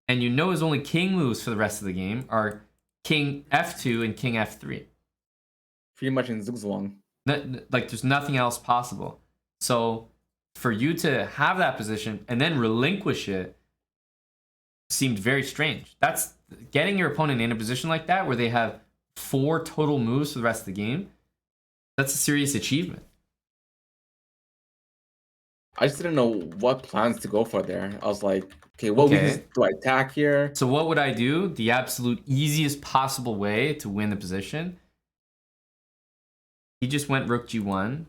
and you know his only king moves for the rest of the game are king f2 and king f3. Pretty much in zugzwang. Like there's nothing else possible. So for you to have that position and then relinquish it seemed very strange. That's getting your opponent in a position like that where they have 4 total moves for the rest of the game. That's a serious achievement. I just didn't know what plans to go for there. I was like, okay, what weakness do I attack here? So what would I do? The absolute easiest possible way to win the position. He just went rook g1.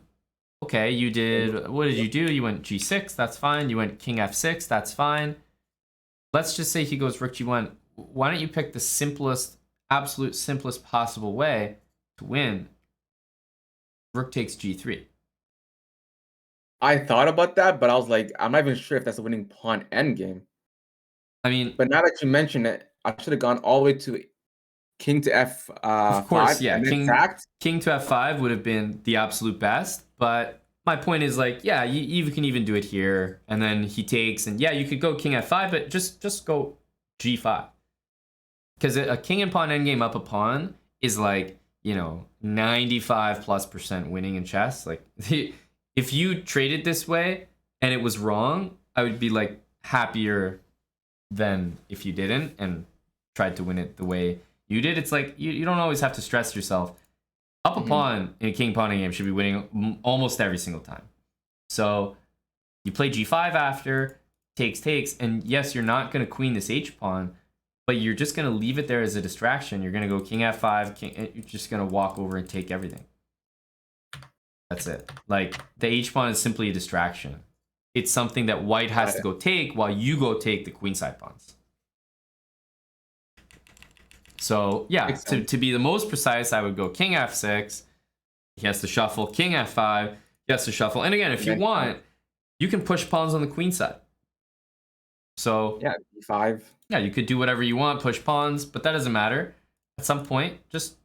Okay, you did, what did you do? You went g6, that's fine. You went king f6, that's fine. Let's just say he goes rook g1. Why don't you pick the simplest, absolute simplest possible way to win? Rook takes g3. I thought about that, but I was like, I'm not even sure if that's a winning pawn endgame. I mean, but now that you mention it, I should have gone all the way to king to f of course, 5 yeah. and King to f5 would have been the absolute best. But my point is like, yeah, you can even do it here, and then he takes, and yeah, you could go king f5, but just go g5. Because a king and pawn endgame up a pawn is like, 95+% winning in chess. Like, if you traded this way and it was wrong, I would be like happier than if you didn't and tried to win it the way you did. It's like you don't always have to stress yourself. Up a pawn in a king pawn game should be winning almost every single time. So you play g5 after, takes, and yes, you're not going to queen this h pawn, but you're just going to leave it there as a distraction. You're going to go king f5, you're just going to walk over and take everything. That's it. Like, the h pawn is simply a distraction. it's something that white has Got to it. go take while you go take the queenside pawns. So yeah, Makes sense. to be the most precise, I would go king f6. He has to shuffle king f5. He has to shuffle. And again, if you want, you can push pawns on the queen side. So yeah, d5. yeah, you could do whatever you want, push pawns, but that doesn't matter. At some point, just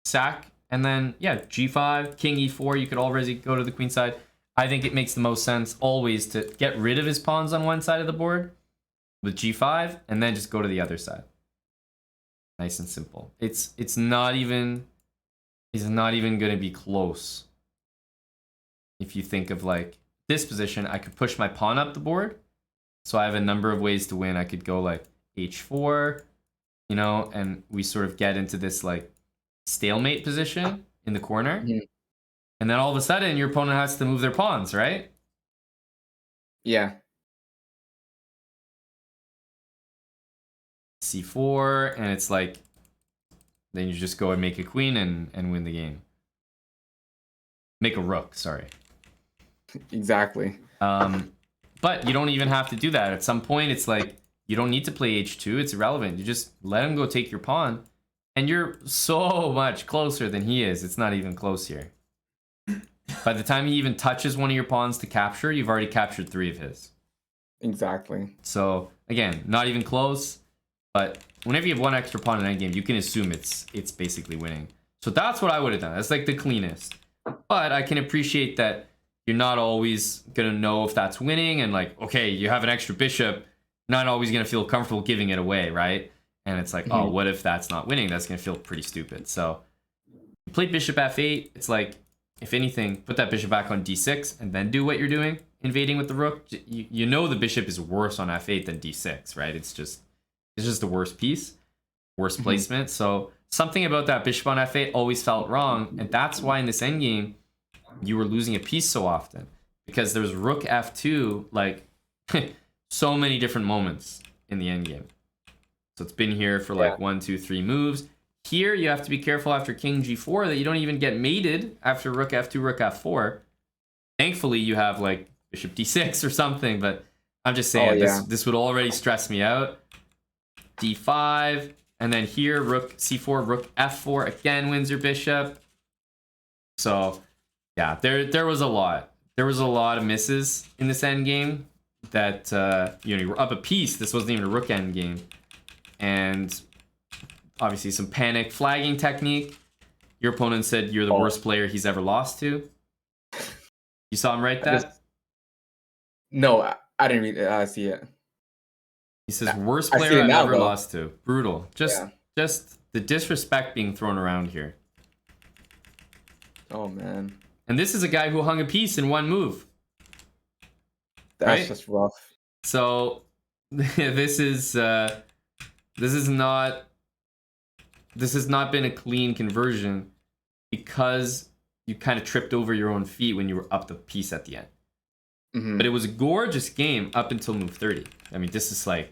sack, and then yeah, g5, king e4. You could already go to the queen side. I think it makes the most sense always to get rid of his pawns on one side of the board with g5, and then just go to the other side. Nice and simple. It's not even going to be close. If you think of like this position, I could push my pawn up the board. So I have a number of ways to win. I could go like h4, you know, and we sort of get into this like stalemate position in the corner. Mhm. And then all of a sudden your opponent has to move their pawns, right? Yeah. c4, and it's like, then you just go and make a queen and win the game. Make a rook, sorry. Exactly. But you don't even have to do that. At some point, it's like, you don't need to play h2. It's irrelevant. You just let him go take your pawn. And you're so much closer than he is. It's not even close here. By the time he even touches one of your pawns to capture, you've already captured 3 of his. Exactly. So, again, not even close. But whenever you have one extra pawn in endgame, you can assume it's basically winning. So that's what I would have done. That's like the cleanest. But I can appreciate that you're not always going to know if that's winning. And like, okay, you have an extra bishop. Not always going to feel comfortable giving it away, right? And it's like, oh, what if that's not winning? That's going to feel pretty stupid. So you play bishop f8. It's like, if anything, put that bishop back on d6 and then do what you're doing, invading with the rook. You know the bishop is worse on f8 than d6, right? It's just the worst piece, worst placement. So something about that bishop on f8 always felt wrong. And that's why in this endgame, you were losing a piece so often. Because there's rook f2, like, so many different moments in the endgame. So it's been here for like 1, 2, 3 moves. Here, you have to be careful after king g4 that you don't even get mated after rook f2, rook f4. Thankfully, you have like bishop d6 or something, but I'm just saying this would already stress me out. d5, and then here, rook c4, rook f4 again wins your bishop. So yeah, there was a lot. There was a lot of misses in this endgame that you were up a piece. This wasn't even a rook endgame. And obviously some panic flagging technique. Your opponent said you're the worst player he's ever lost to. You saw him write that? No, I didn't see it. He says, worst player I've ever lost to. Brutal. Just the disrespect being thrown around here. Oh, man. And this is a guy who hung a piece in one move. That's just rough. So this has not been a clean conversion because you kind of tripped over your own feet when you were up the piece at the end. But it was a gorgeous game up until move 30. I mean, this is like,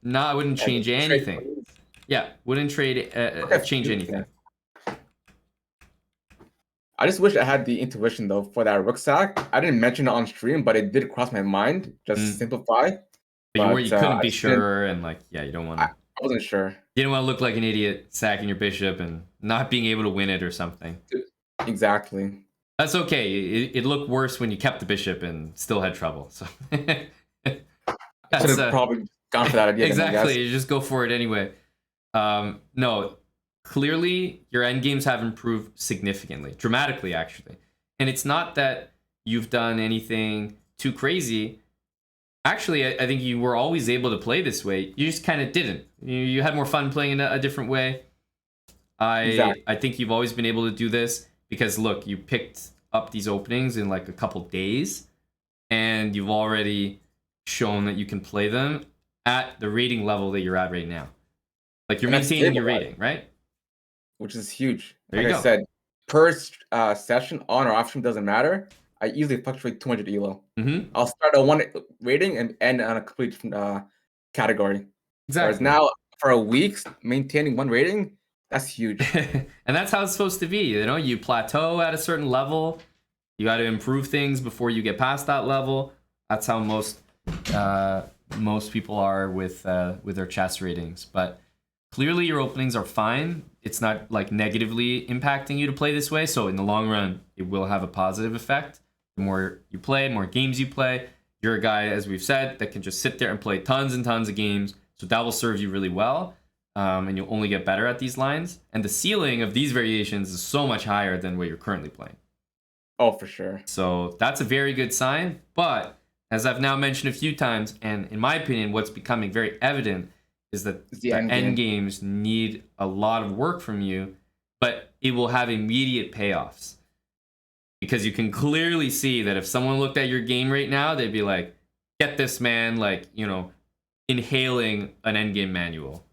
I wouldn't change anything. Yeah, wouldn't change anything. I just wish I had the intuition though for that rook sack. I didn't mention it on stream, but it did cross my mind. Just simplify. But you couldn't be sure, and like, yeah, you don't want to. I wasn't sure. You didn't want to look like an idiot sacking your bishop and not being able to win it or something. Exactly. That's okay. It looked worse when you kept the bishop and still had trouble. So I should have probably gone for that idea. Exactly. You just go for it anyway. No, clearly your endgames have improved significantly, dramatically actually. And it's not that you've done anything too crazy. Actually, I think you were always able to play this way. You just kind of didn't. You had more fun playing in a different way. I think you've always been able to do this because, look, you picked up these openings in like a couple days, and you've already shown that you can play them at the rating level that you're at right now. Like, you're maintaining your rating, right? Which is huge. There like you I said, per session, on or off stream, doesn't matter. I easily fluctuate 200 elo. I'll start at one rating and end on a complete different category. Exactly. Whereas now, for a week, maintaining one rating, that's huge. And that's how it's supposed to be. You know, you plateau at a certain level. You got to improve things before you get past that level. That's how most people are with their chess ratings. But clearly, your openings are fine. It's not like negatively impacting you to play this way. So in the long run, it will have a positive effect. The more you play, more games you play. You're a guy, as we've said, that can just sit there and play tons and tons of games. So that will serve you really well. And you'll only get better at these lines. And the ceiling of these variations is so much higher than what you're currently playing. Oh, for sure. So that's a very good sign. But as I've now mentioned a few times, and in my opinion, what's becoming very evident is that It's the the end end game. games need a lot of work from you, but it will have immediate payoffs. Because you can clearly see that if someone looked at your game right now, they'd be like, get this man, like, inhaling an endgame manual.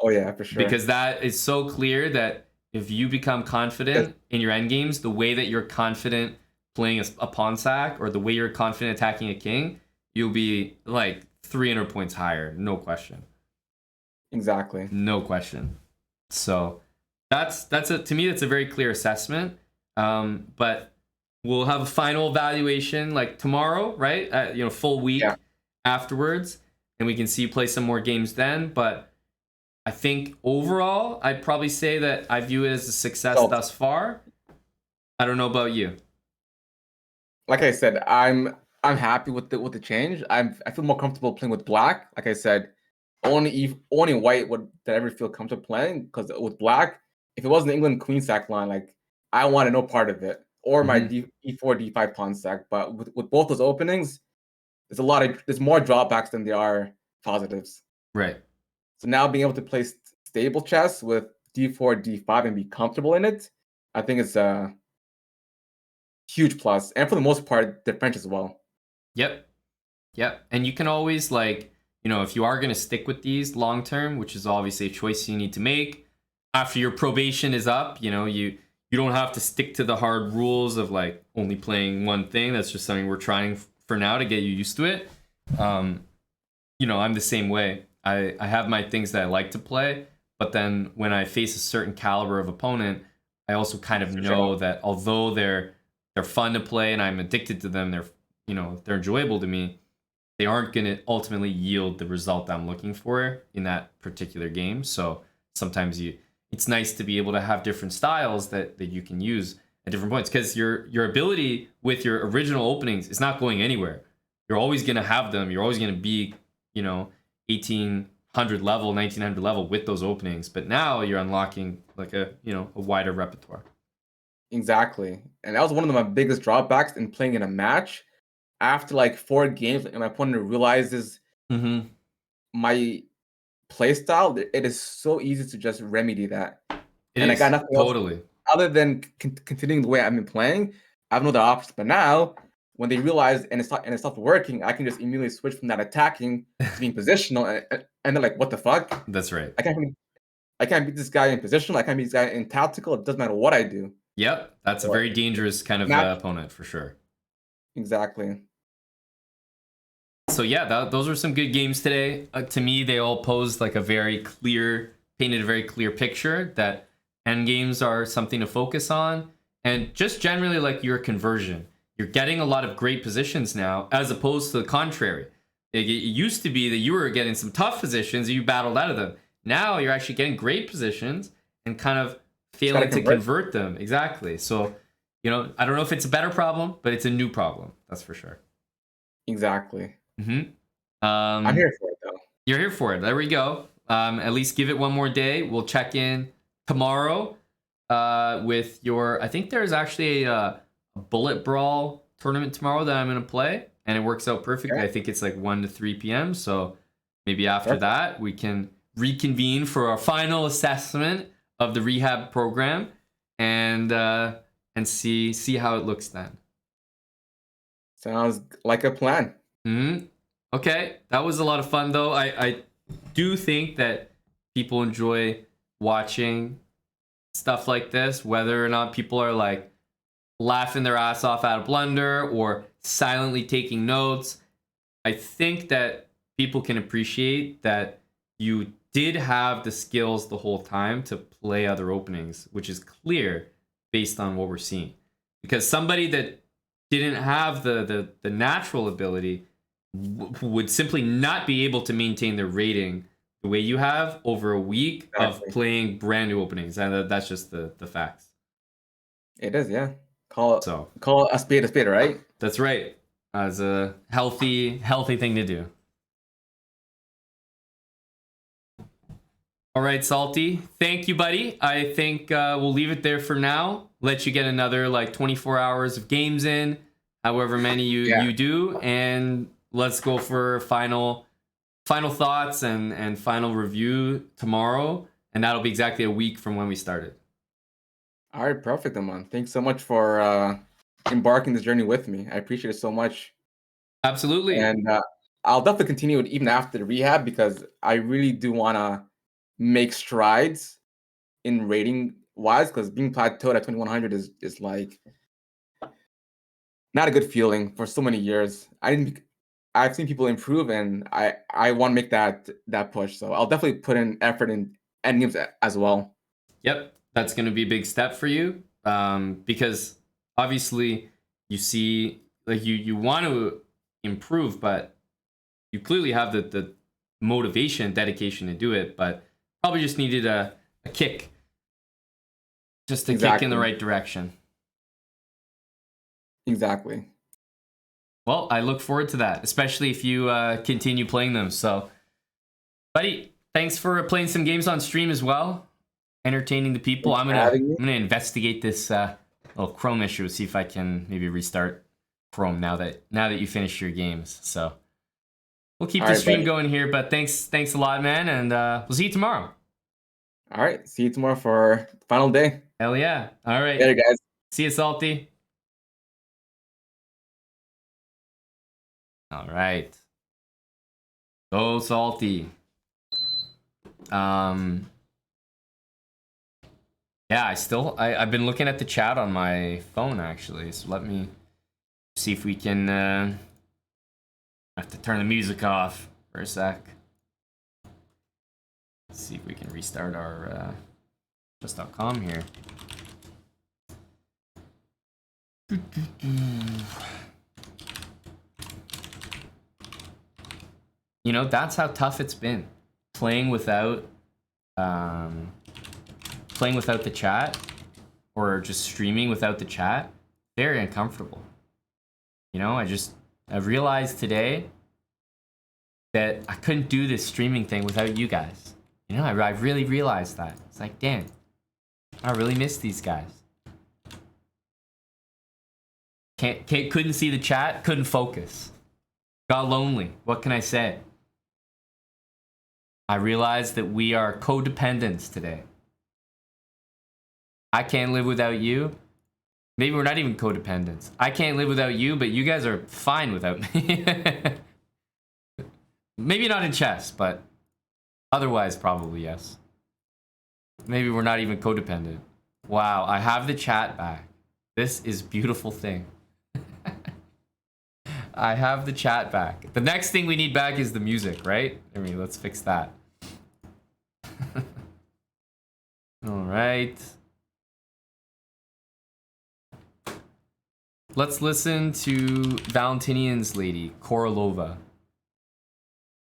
Oh yeah, for sure. Because that is so clear that if you become confident in your end games, the way that you're confident playing a pawn sack or the way you're confident attacking a king, you'll be like 300 points higher, no question. Exactly. No question. So to me that's a very clear assessment. But we'll have a final evaluation like tomorrow, right? Full week afterwards, and we can see you play some more games then. But I think overall, I'd probably say that I view it as a success thus far. I don't know about you. Like I said, I'm happy with the change. I feel more comfortable playing with black. Like I said, only white would that ever feel comfortable playing, because with black, if it wasn't the England queen sack line, like I wanted no part of it, or my e4 d5 pawn sack. But with both those openings, there's more drawbacks than there are positives. Right. So now being able to play stable chess with d4 d5 and be comfortable in it, I think it's a huge plus, and for the most part, the French as well. Yep. And you can always if you are going to stick with these long term, which is obviously a choice you need to make after your probation is up, you don't have to stick to the hard rules of like only playing one thing. That's just something we're trying for now to get you used to it. I'm the same way. I have my things that I like to play, but then when I face a certain caliber of opponent, I also kind of know that although they're fun to play and I'm addicted to them, they're enjoyable to me, they aren't going to ultimately yield the result I'm looking for in that particular game. So sometimes it's nice to be able to have different styles that you can use at different points, because your ability with your original openings is not going anywhere. You're always going to have them. You're always going to be, 1800 level, 1900 level with those openings. But now you're unlocking like a wider repertoire. Exactly. And that was one of my biggest drawbacks in playing in a match. After like 4 games, and my opponent realizes my play style, it is so easy to just remedy that. I got nothing else other than continuing the way I've been playing. I have no other options. But now, when they realize and it stopped working, I can just immediately switch from that attacking to being positional, and they're like, "What the fuck?" That's right. I can't beat this guy in positional. I can't beat this guy in tactical. It doesn't matter what I do. Yep, that's a very dangerous kind of opponent for sure. Exactly. So yeah, those were some good games today. To me, they all posed like painted a very clear picture that end games are something to focus on, and just generally like your conversion. You're getting a lot of great positions now, as opposed to the contrary. It used to be that you were getting some tough positions and you battled out of them. Now you're actually getting great positions and kind of failing to convert them. Exactly. So, I don't know if it's a better problem, but it's a new problem. That's for sure. Exactly. I'm here for it, though. You're here for it. There we go. At least give it one more day. We'll check in tomorrow with I think there's actually a bullet brawl tournament tomorrow that I'm going to play, and it works out perfectly. I think it's like 1 to 3 p.m. So maybe after that, we can reconvene for our final assessment of the rehab program and see how it looks then. Sounds like a plan. Okay, that was a lot of fun though. I do think that people enjoy watching stuff like this, whether or not people are like laughing their ass off at a blunder or silently taking notes. I think that people can appreciate that you did have the skills the whole time to play other openings, which is clear based on what we're seeing. Because somebody that didn't have the natural ability would simply not be able to maintain their rating the way you have over a week of Exactly. playing brand new openings, and that's just the facts. It is, yeah. Call So call a spade, right? that's right. As a healthy thing to do. All right, Salty. Thank you, buddy. I think we'll leave it there for now. Let you get another like 24 hours of games in, however many Yeah. you do, and let's go for final thoughts and final review tomorrow, and that'll be exactly a week from when we started. All right, perfect, Aman. Thanks so much for embarking this journey with me. I appreciate it so much. Absolutely. And I'll definitely continue it even after the rehab because I really do want to make strides in rating wise because being plateaued at 2100 is like not a good feeling for so many years. I've seen people improve and I want to make that push. So I'll definitely put in effort in endgames as well. Yep, that's going to be a big step for you, because obviously you see, like, you want to improve, but you clearly have the motivation and dedication to do it, but probably just needed a kick, just a kick in the Exactly. right direction. Exactly. Well, I look forward to that, especially if you continue playing them. So, buddy, thanks for playing some games on stream as well, entertaining the people. Thanks I'm for gonna having me. I'm gonna investigate this little Chrome issue, see if I can maybe restart Chrome now that you finished your games. So we'll keep All the right, stream buddy. going here. But thanks a lot, man, and we'll see you tomorrow. All right. See you tomorrow for the final day. Hell yeah! All right, Later, guys. see you, Salty. All right, go Salty. Yeah, I've been looking at the chat on my phone actually, so let me see if we can I have to turn the music off for a sec. Let's see if we can restart our just.com here. You know, that's how tough it's been playing without the chat, or just streaming without the chat. Very uncomfortable. You know, I realized today that I couldn't do this streaming thing without you guys. You know, I really realized that. It's like, damn, I really miss these guys. Couldn't see the chat, couldn't focus. Got lonely. What can I say? I realized that we are codependents today. I can't live without you. Maybe we're not even codependents. I can't live without you, but you guys are fine without me. Maybe not in chess, but otherwise probably yes. Maybe we're not even codependent. Wow, I have the chat back. This is a beautiful thing. I have the chat back. The next thing we need back is the music, right? I mean, let's fix that. All right. Let's listen to Valentinian's lady, Korolova.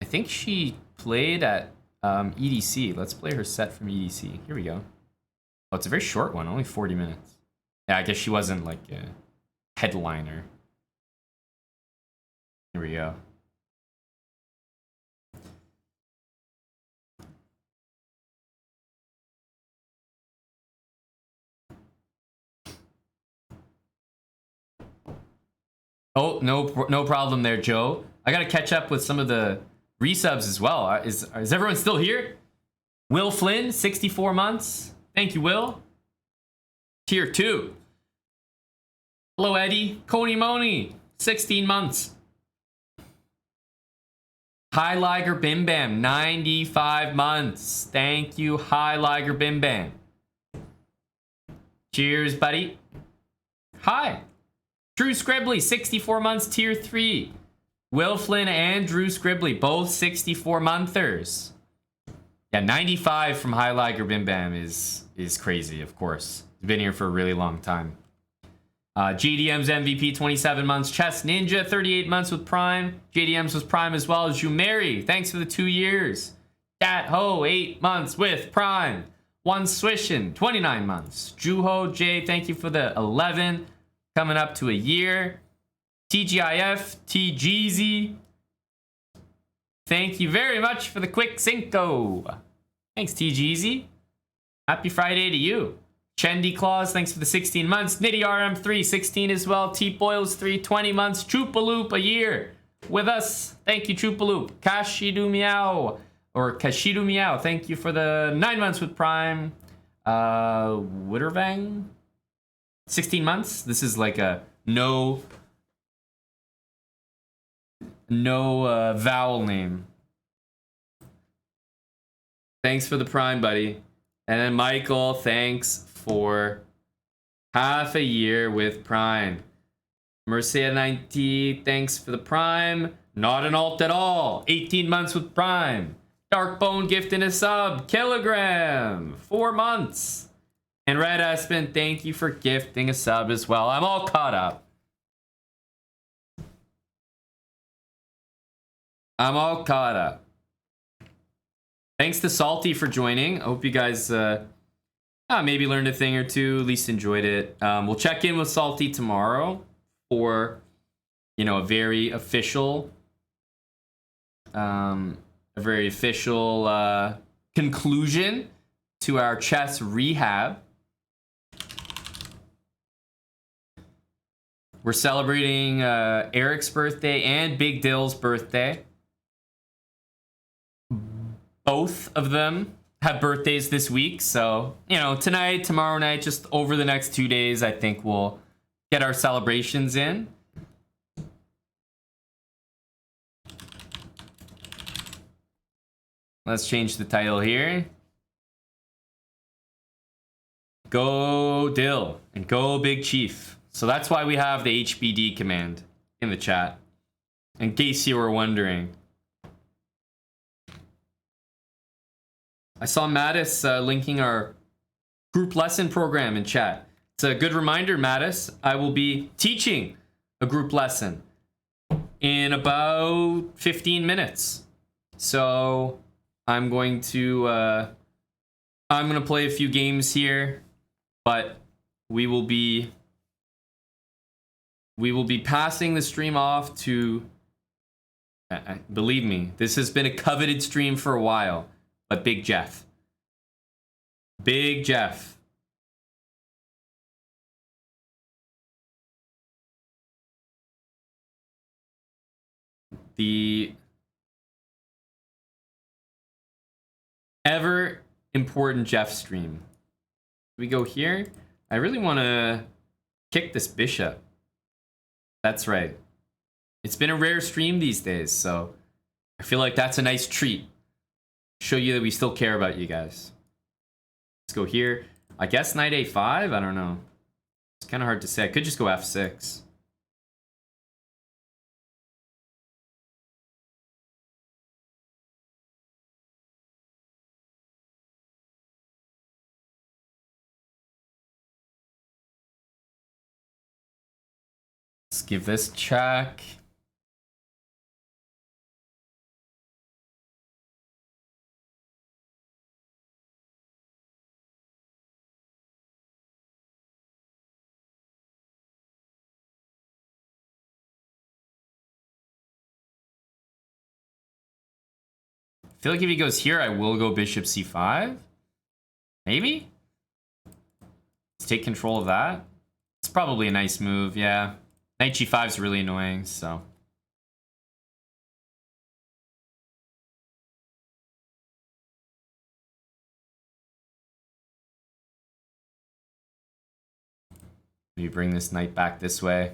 I think she played at EDC. Let's play her set from EDC. Here we go. Oh, it's a very short one, only 40 minutes. Yeah, I guess she wasn't like a headliner. Here we go. Oh, no problem there, Joe. I gotta catch up with some of the resubs as well. Is everyone still here? Will Flynn, 64 months. Thank you, Will. Tier 2. Hello, Eddie. Coney Moni, 16 months. High Liger Bim Bam, 95 months. Thank you, High Liger Bim Bam. Cheers, buddy. Hi. Drew Scribbly, 64 months, tier 3. Will Flynn and Drew Scribbly, both 64 monthers. Yeah, 95 from High Liger Bim Bam is crazy, of course. He's been here for a really long time. JDM's MVP, 27 months. Chess Ninja, 38 months with Prime. JDM's was Prime as well. Jumeri, thanks for the 2 years. Dat Ho, 8 months with Prime. One Swishin, 29 months. Juho J, thank you for the 11. Coming up to a year. TGIF, TGZ, thank you very much for the quick Cinco. Thanks, TGZ. Happy Friday to you. Chendi Claus, thanks for the 16 months. Nitty RM3, 16 as well. T Boils 3, 20 months. Troopaloop, a year with us. Thank you, Troopaloop. Kashidu Meow, or Kashidu Meow, thank you for the 9 months with Prime. Wittervang, 16 months. This is like a no vowel name. Thanks for the Prime, buddy. And then Michael, thanks for half a year with Prime. Mercia 90, thanks for the Prime. Not an alt at all. 18 months with Prime. Darkbone gifting a sub. Kilogram, 4 months. And Red Aspen, thank you for gifting a sub as well. I'm all caught up. I'm all caught up. Thanks to Salty for joining. I hope you guys maybe learned a thing or two, at least enjoyed it. We'll check in with Salty tomorrow for, a very official, conclusion to our chess rehab. We're celebrating Eric's birthday and Big Dill's birthday. Both of them have birthdays this week, so tonight, tomorrow night, just over the next 2 days, I think we'll get our celebrations in. Let's change the title here. Go Dill and go Big Chief. So that's why we have the HBD command in the chat, in case you were wondering. I saw Mattis linking our group lesson program in chat. It's a good reminder, Mattis. I will be teaching a group lesson in about 15 minutes. So I'm going to play a few games here, but we will be passing the stream off to, believe me, this has been a coveted stream for a while. But Big Jeff. Big Jeff. The ever important Jeff stream. We go here. I really want to kick this bishop. That's right. It's been a rare stream these days, so I feel like that's a nice treat. Show you that we still care about you guys. Let's go here. I guess knight a5? I don't know. It's kind of hard to say. I could just go f6. Let's give this a check. I feel like if he goes here, I will go bishop c5. Maybe? Let's take control of that. It's probably a nice move, yeah. Knight g5 is really annoying, so. Maybe bring this knight back this way.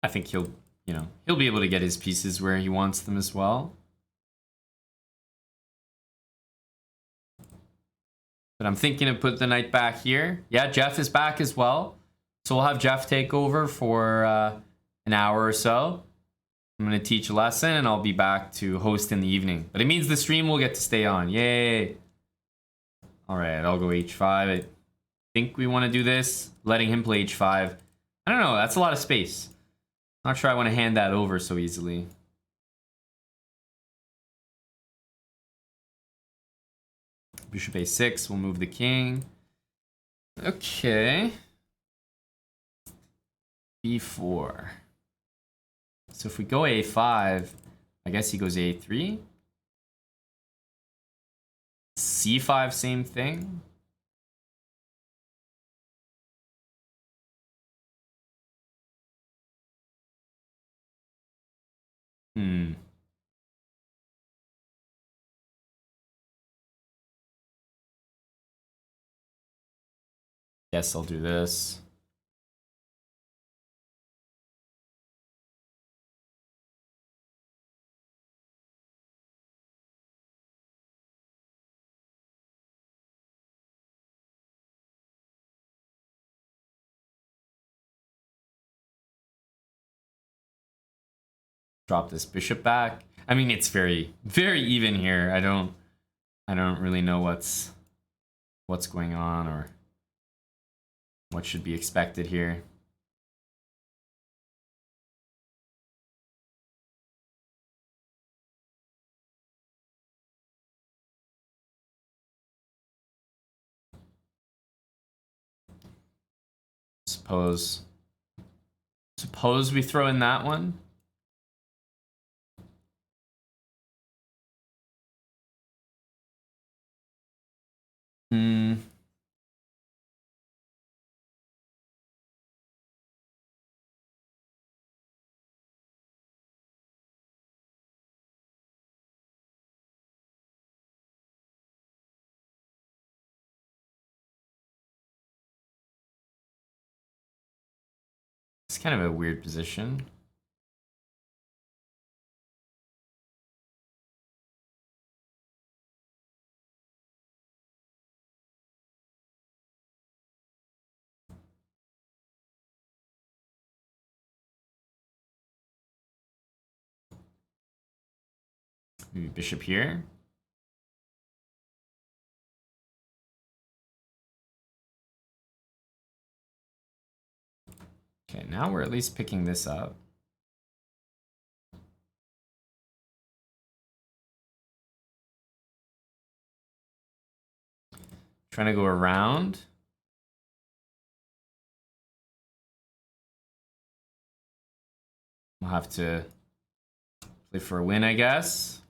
I think he'll be able to get his pieces where he wants them as well. But I'm thinking of put the knight back here. Yeah, Jeff is back as well. So we'll have Jeff take over for an hour or so. I'm going to teach a lesson and I'll be back to host in the evening. But it means the stream will get to stay on. Yay. All right, I'll go h5. I think we want to do this, letting him play h5. I don't know, that's a lot of space. Not sure I want to hand that over so easily. Bishop a6, we'll move the king. Okay. b4. So if we go a5, I guess he goes a3. c5, same thing. Guess I'll do this. Drop this bishop back. I mean, it's very, very even here. I don't really know what's going on or what should be expected here. Suppose we throw in that one. It's kind of a weird position. Maybe bishop here. Okay, now we're at least picking this up. Trying to go around. We'll have to play for a win, I guess.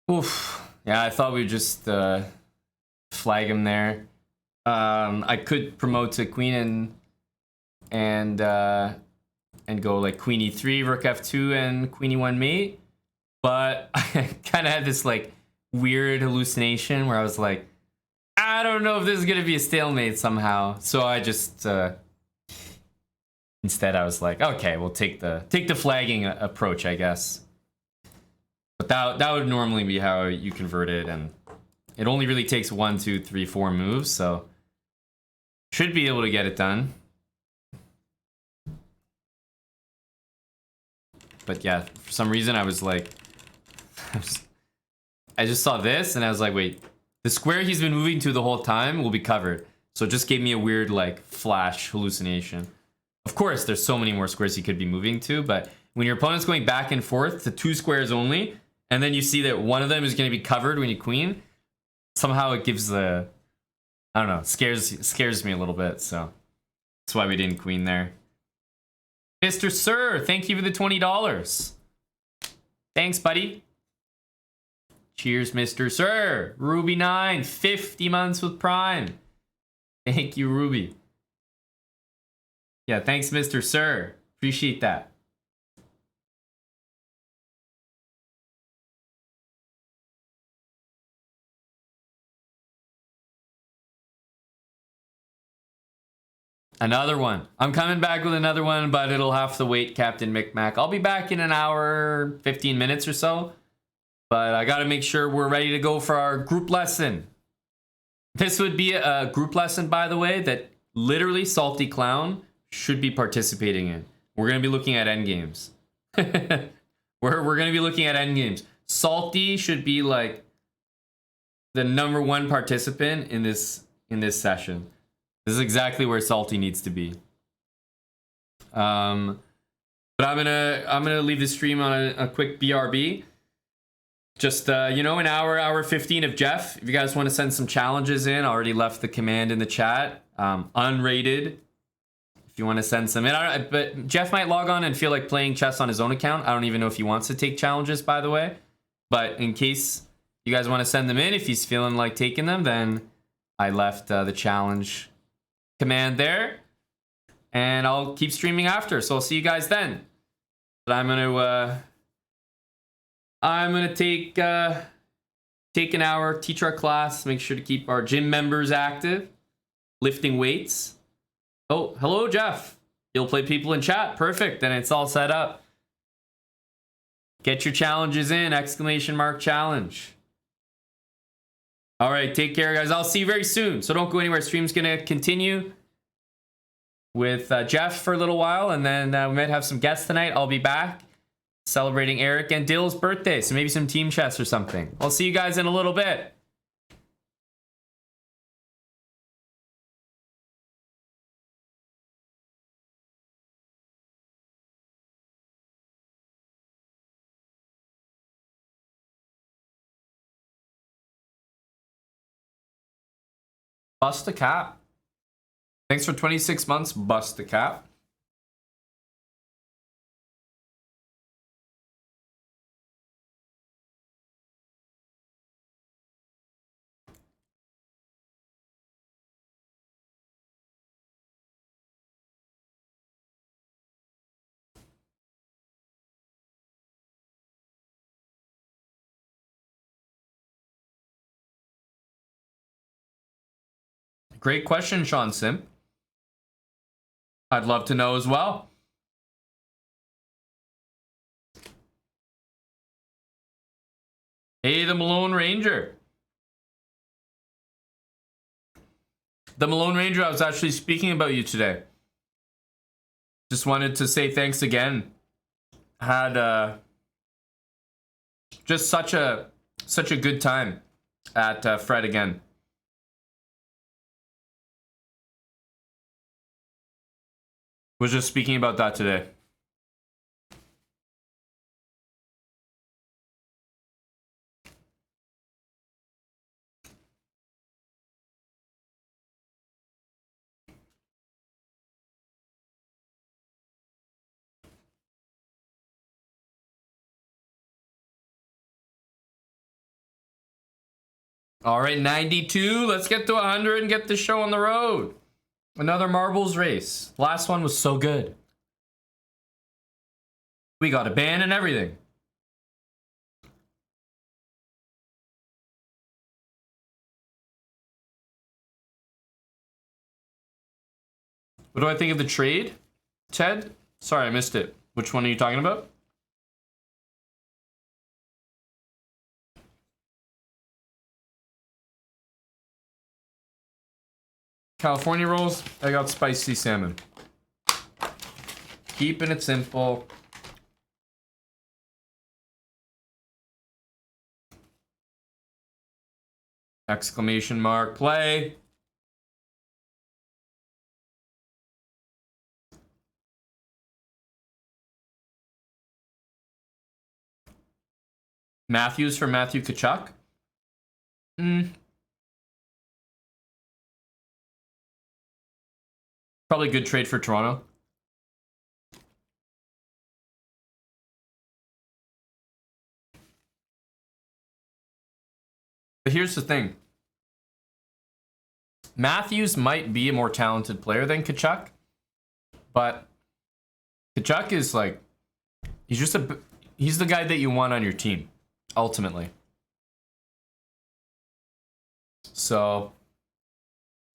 Oof. Yeah, I thought we'd just flag him there. I could promote to queen and go like queen e3, rook f2, and queen e1 mate. But I kind of had this like weird hallucination where I was like, I don't know if this is gonna be a stalemate somehow. So I just instead I was like, okay, we'll take the flagging approach, I guess. But that would normally be how you convert it, and it only really takes 1, 2, 3, 4 moves, so should be able to get it done. But yeah, for some reason I was like, I just saw this and I was like, wait, the square he's been moving to the whole time will be covered. So it just gave me a weird like flash hallucination. Of course, there's so many more squares he could be moving to, but when your opponent's going back and forth to 2 squares only, and then you see that one of them is going to be covered when you queen, Somehow it gives the, I don't know, scares me a little bit. So that's why we didn't queen there. Mr. Sir, thank you for the $20. Thanks, buddy. Cheers, Mr. Sir. Ruby9, 50 months with Prime. Thank you, Ruby. Yeah, thanks, Mr. Sir. Appreciate that. Another one. I'm coming back with another one, but it'll have to wait, Captain Micmac. I'll be back in an hour, 15 minutes or so. But I got to make sure we're ready to go for our group lesson. This would be a group lesson, by the way, that literally Salty Clown should be participating in. We're going to be looking at endgames. we're going to be looking at endgames. Salty should be like the #1 participant in this session. This is exactly where Salty needs to be. But I'm gonna leave the stream on a quick BRB. Just an hour 15 of Jeff. If you guys want to send some challenges in, I already left the command in the chat. Unrated. If you want to send some in, but Jeff might log on and feel like playing chess on his own account. I don't even know if he wants to take challenges, by the way. But in case you guys want to send them in, if he's feeling like taking them, then I left the challenge command there, and I'll keep streaming after. So I'll see you guys then. But I'm gonna take an hour, teach our class, make sure to keep our gym members active, lifting weights. Oh, hello, Jeff. You'll play people in chat. Perfect. Then it's all set up. Get your challenges in! ! Challenge. All right, take care, guys. I'll see you very soon. So don't go anywhere. Stream's gonna continue with Jeff for a little while, and then we might have some guests tonight. I'll be back celebrating Eric and Dill's birthday, so maybe some team chess or something. I'll see you guys in a little bit. Bust a cap. Thanks for 26 months, Bust a cap. Great question, Sean Sim. I'd love to know as well. Hey, the Malone Ranger. The Malone Ranger, I was actually speaking about you today. Just wanted to say thanks again. Had just such a good time at Fred again. Was just speaking about that today. All right, 92. Let's get to 100 and get the show on the road. Another marbles race. Last one was so good. We got a ban and everything. What do I think of the trade, Ted? Sorry, I missed it. Which one are you talking about? California rolls, I got spicy salmon. Keeping it simple. Exclamation mark, play. Matthews for Matthew Kachuk. Probably a good trade for Toronto. But here's the thing. Matthews might be a more talented player than Tkachuk, but Tkachuk is like, he's the guy that you want on your team, ultimately. So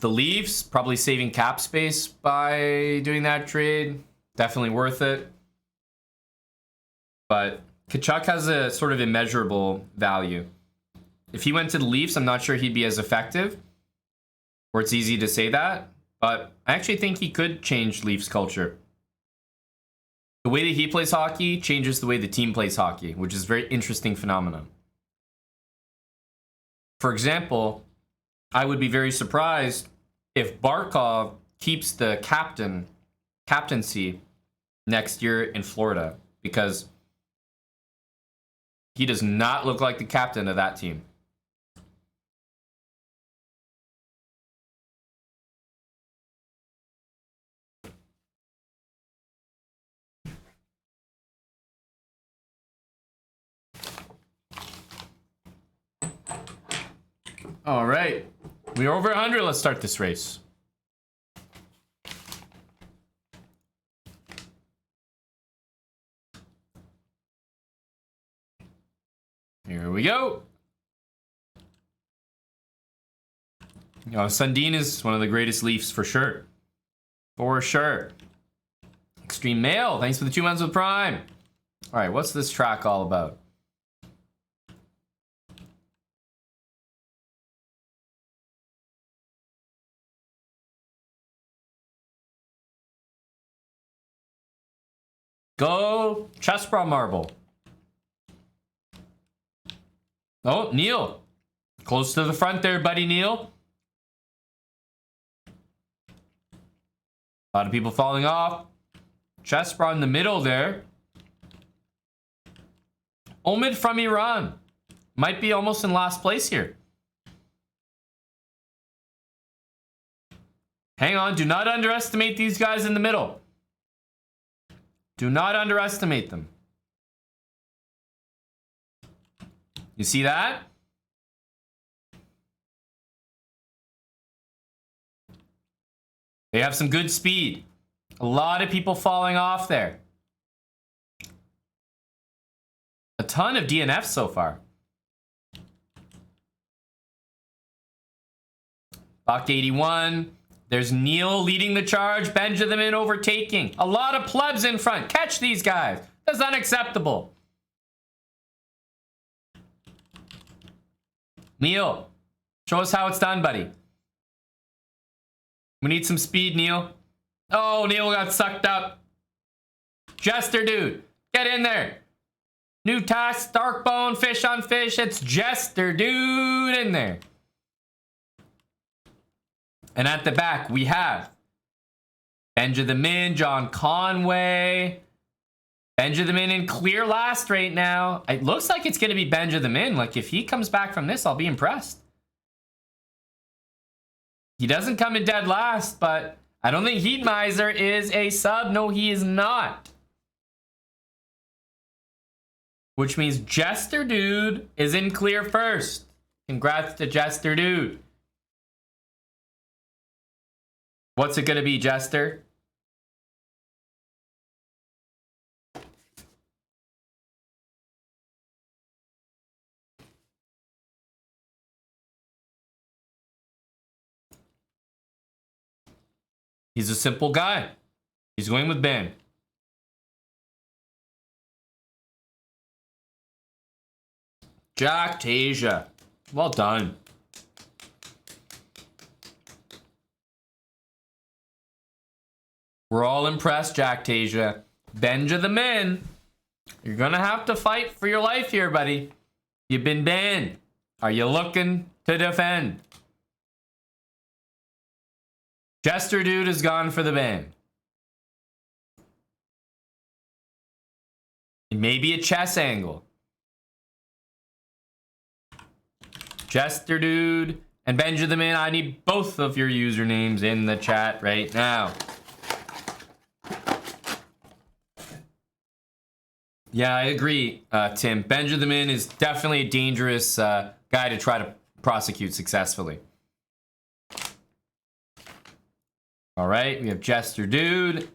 the Leafs probably saving cap space by doing that trade. Definitely worth it. But Tkachuk has a sort of immeasurable value. If he went to the Leafs, I'm not sure he'd be as effective. Or it's easy to say that. But I actually think he could change Leafs culture. The way that he plays hockey changes the way the team plays hockey, which is a very interesting phenomenon. For example, I would be very surprised if Barkov keeps the captaincy next year in Florida, because he does not look like the captain of that team. All right. We're over 100. Let's start this race. Here we go. Sundin is one of the greatest Leafs for sure. For sure. Extreme Mail, thanks for the 2 months with Prime. All right, what's this track all about? Go Chessbra Marble. Oh, Neil. Close to the front there, buddy Neil. A lot of people falling off. Chessbra in the middle there. Omid from Iran. Might be almost in last place here. Hang on, do not underestimate these guys in the middle. Do not underestimate them. You see that? They have some good speed. A lot of people falling off there. A ton of DNFs so far. Buck 81. There's Neil leading the charge. Benjamin overtaking. A lot of plebs in front. Catch these guys. That's unacceptable. Neil, show us how it's done, buddy. We need some speed, Neil. Oh, Neil got sucked up. Jester, dude. Get in there. New task, Darkbone, fish on fish. It's Jester, dude, in there. And at the back, we have Benja the Min, John Conway. Benja the Min in clear last right now. It looks like it's going to be Benja the Min. Like, if he comes back from this, I'll be impressed. He doesn't come in dead last, but I don't think Heat Miser is a sub. No, he is not. Which means Jester Dude is in clear first. Congrats to Jester Dude. What's it going to be, Jester? He's a simple guy. He's going with Ben. Jack Tasia. Well done. We're all impressed, Jack Tasia. Benja the Min. You're going to have to fight for your life here, buddy. You've been banned. Are you looking to defend? Jester Dude has gone for the ban. It may be a chess angle. Jester Dude and Benja the Min, I need both of your usernames in the chat right now. Yeah, I agree, Tim. Benjamin is definitely a dangerous guy to try to prosecute successfully. All right, we have Jester Dude.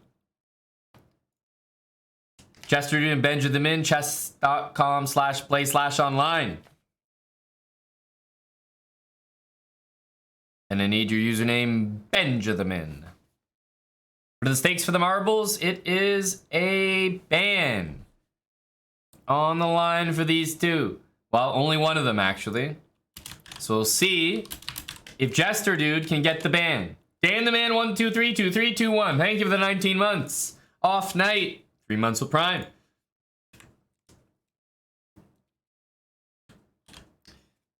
Jester Dude and Benjamin, chess.com/play/online. And I need your username, Benjamin. For the stakes for the marbles, it is a ban. On the line for these two. Well, only one of them, actually. So we'll see if Jester Dude can get the ban. Dan the Man 1232321. Thank you for the 19 months. Off night. 3 months with Prime.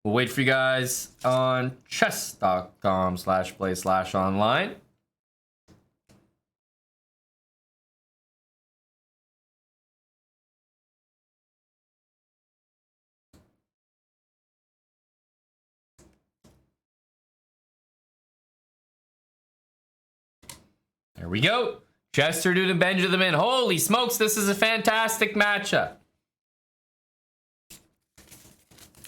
We'll wait for you guys on chess.com/play/online. There we go. Jester Dude and Benjamin. Holy smokes, this is a fantastic matchup.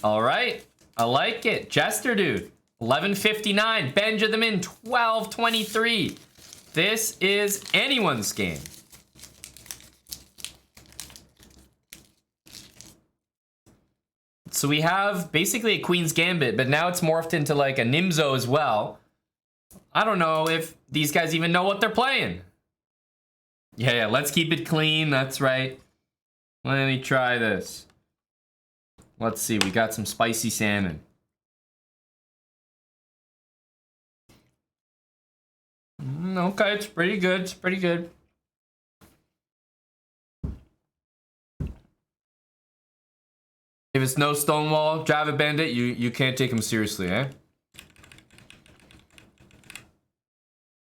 All right. I like it. Jester Dude, 11:59. Benjamin, 12:23. This is anyone's game. So we have basically a Queen's Gambit, but now it's morphed into like a Nimzo as well. I don't know if these guys even know what they're playing. Yeah, let's keep it clean. That's right. Let me try this. Let's see. We got some spicy salmon. Okay, it's pretty good. It's pretty good. If it's no Stonewall, Java Bandit, you can't take him seriously, eh?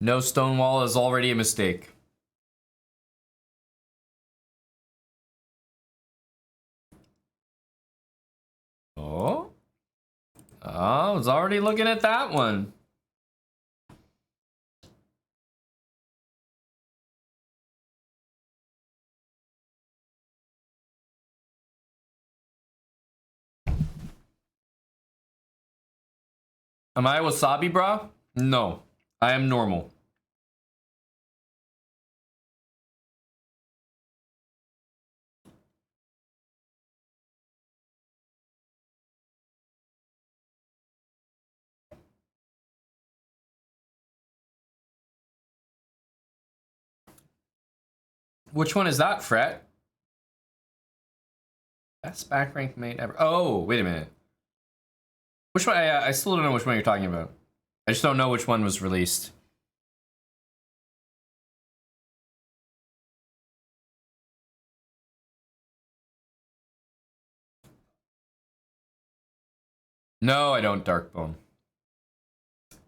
No Stonewall is already a mistake. Oh. Oh, I was already looking at that one. Am I wasabi, bra? No, I am normal. Which one is that, Fret? Best back rank mate ever. Oh, wait a minute. Which one? I still don't know which one you're talking about. I just don't know which one was released. No, I don't Darkbone.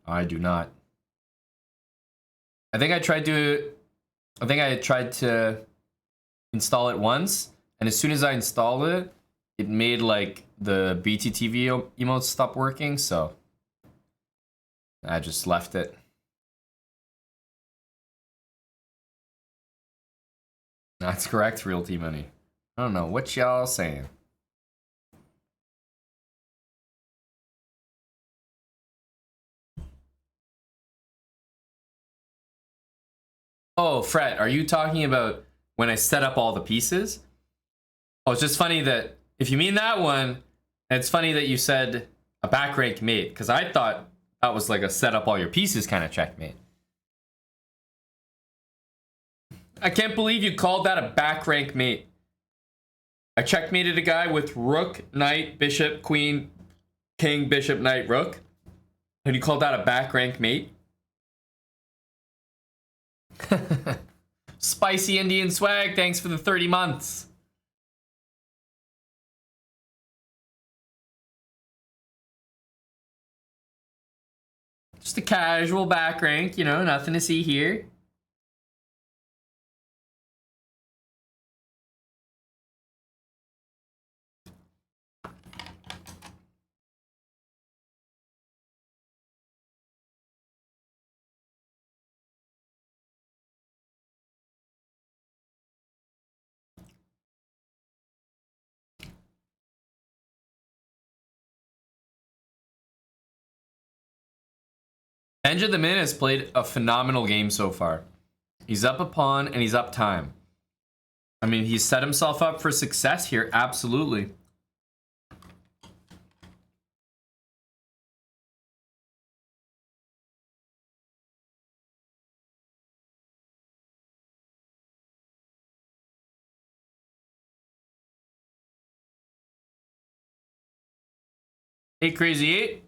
I do not. I think I tried to install it once, and as soon as I installed it, it made like the BTTV emotes stop working, so I just left it. That's correct, Real T Money. I don't know what y'all saying. Oh, Fret, are you talking about when I set up all the pieces? Oh, it's just funny that if you mean that one, it's funny that you said a back rank mate, because I thought that was like a set up all your pieces kind of checkmate. I can't believe you called that a back rank mate. I checkmated a guy with rook, knight, bishop, queen, king, bishop, knight, rook. And you called that a back rank mate? Spicy Indian swag, thanks for the 30 months. Just a casual back rank, you know, nothing to see here. Benjamin has played a phenomenal game so far. He's up a pawn and he's up time. I mean, he's set himself up for success here, absolutely. Hey, Crazy 8.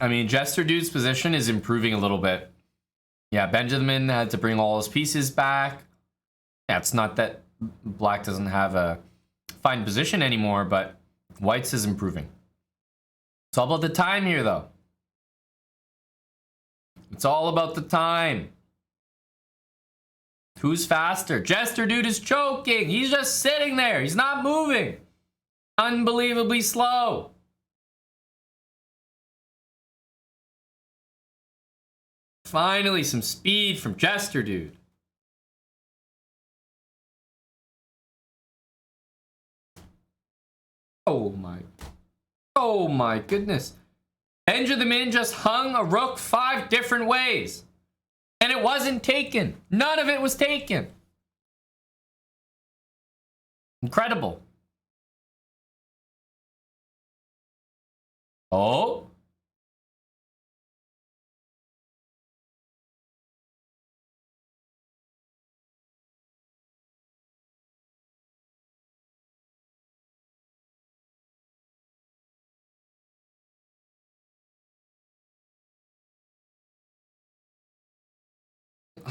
I mean, Jester Dude's position is improving a little bit. Yeah, Benjamin had to bring all his pieces back. Yeah, it's not that Black doesn't have a fine position anymore, but White's is improving. It's all about the time here, though. It's all about the time. Who's faster? Jester Dude is choking. He's just sitting there. He's not moving. Unbelievably slow. Finally, some speed from Jester Dude. Oh my goodness. Benjamin just hung a rook 5 different ways. And it wasn't taken. None of it was taken. Incredible. Oh.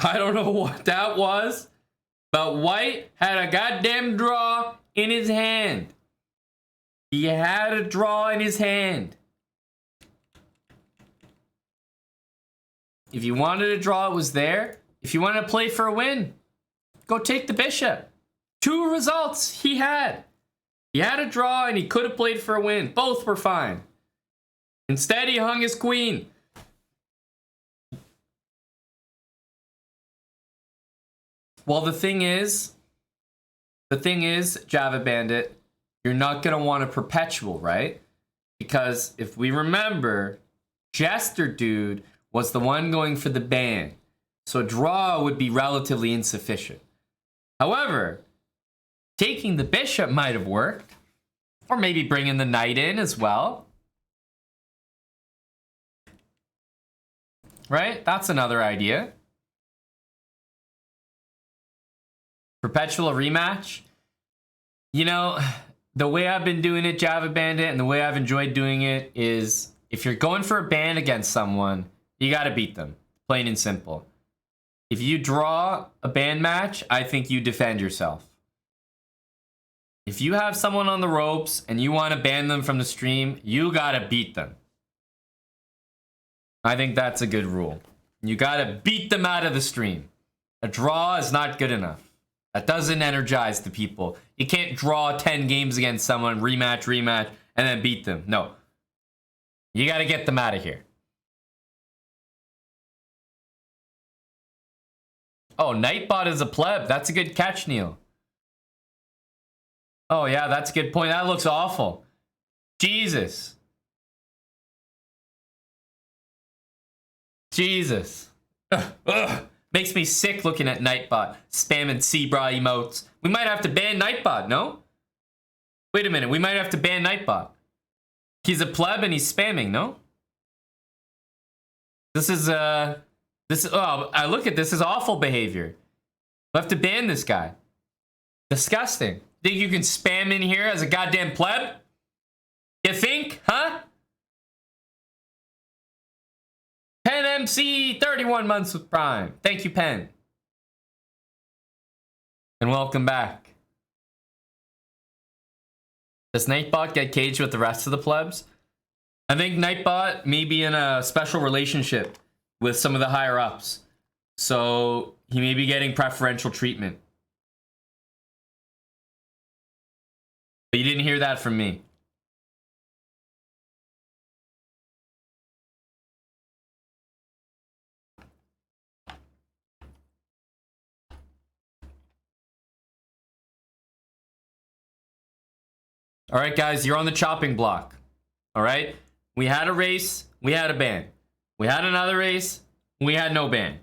I don't know what that was, but White had a goddamn draw in his hand. He had a draw in his hand. If you wanted a draw, it was there. If you wanted to play for a win, go take the bishop. 2 results he had. He had a draw and he could have played for a win. Both were fine. Instead, he hung his queen. Well, the thing is, Java Bandit, you're not going to want a perpetual, right? Because if we remember, Jester Dude was the one going for the ban. So a draw would be relatively insufficient. However, taking the bishop might have worked. Or maybe bringing the knight in as well. Right? That's another idea. Perpetual rematch. You know, the way I've been doing it, Java Bandit, and the way I've enjoyed doing it is if you're going for a ban against someone, you got to beat them. Plain and simple. If you draw a ban match, I think you defend yourself. If you have someone on the ropes and you want to ban them from the stream, you got to beat them. I think that's a good rule. You got to beat them out of the stream. A draw is not good enough. That doesn't energize the people. You can't draw 10 games against someone, rematch, and then beat them. No. You got to get them out of here. Oh, Nightbot is a pleb. That's a good catch, Neil. Oh, yeah, that's a good point. That looks awful. Jesus. Jesus. Ugh. Ugh. Makes me sick looking at Nightbot spamming Sebra emotes. We might have to ban Nightbot, no? Wait a minute, we might have to ban Nightbot. He's a pleb and he's spamming, no? This is oh, I look at this as awful behavior. We'll have to ban this guy. Disgusting. Think you can spam in here as a goddamn pleb? You think, huh? Pen MC, 31 months with Prime. Thank you, Pen. And welcome back. Does Nightbot get caged with the rest of the plebs? I think Nightbot may be in a special relationship with some of the higher ups. So he may be getting preferential treatment. But you didn't hear that from me. All right, guys, you're on the chopping block. All right? We had a race. We had a ban. We had another race. We had no ban.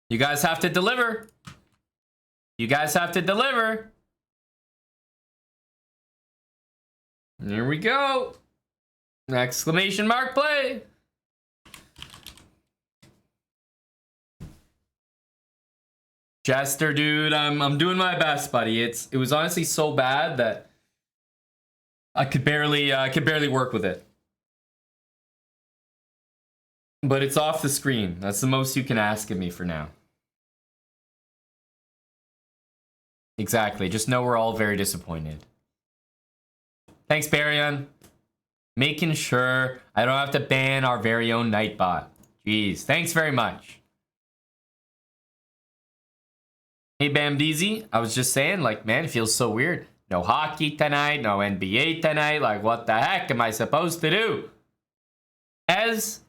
You guys have to deliver. You guys have to deliver. Here we go. Exclamation mark play. Jester, dude, I'm doing my best, buddy. It was honestly so bad that I could barely work with it. But it's off the screen. That's the most you can ask of me for now. Exactly. Just know we're all very disappointed. Thanks, Baryon. Making sure I don't have to ban our very own Nightbot. Jeez, thanks very much. Hey, Bamdeezy, I was just saying, like, man, it feels so weird. No hockey tonight, no NBA tonight. Like, what the heck am I supposed to do? As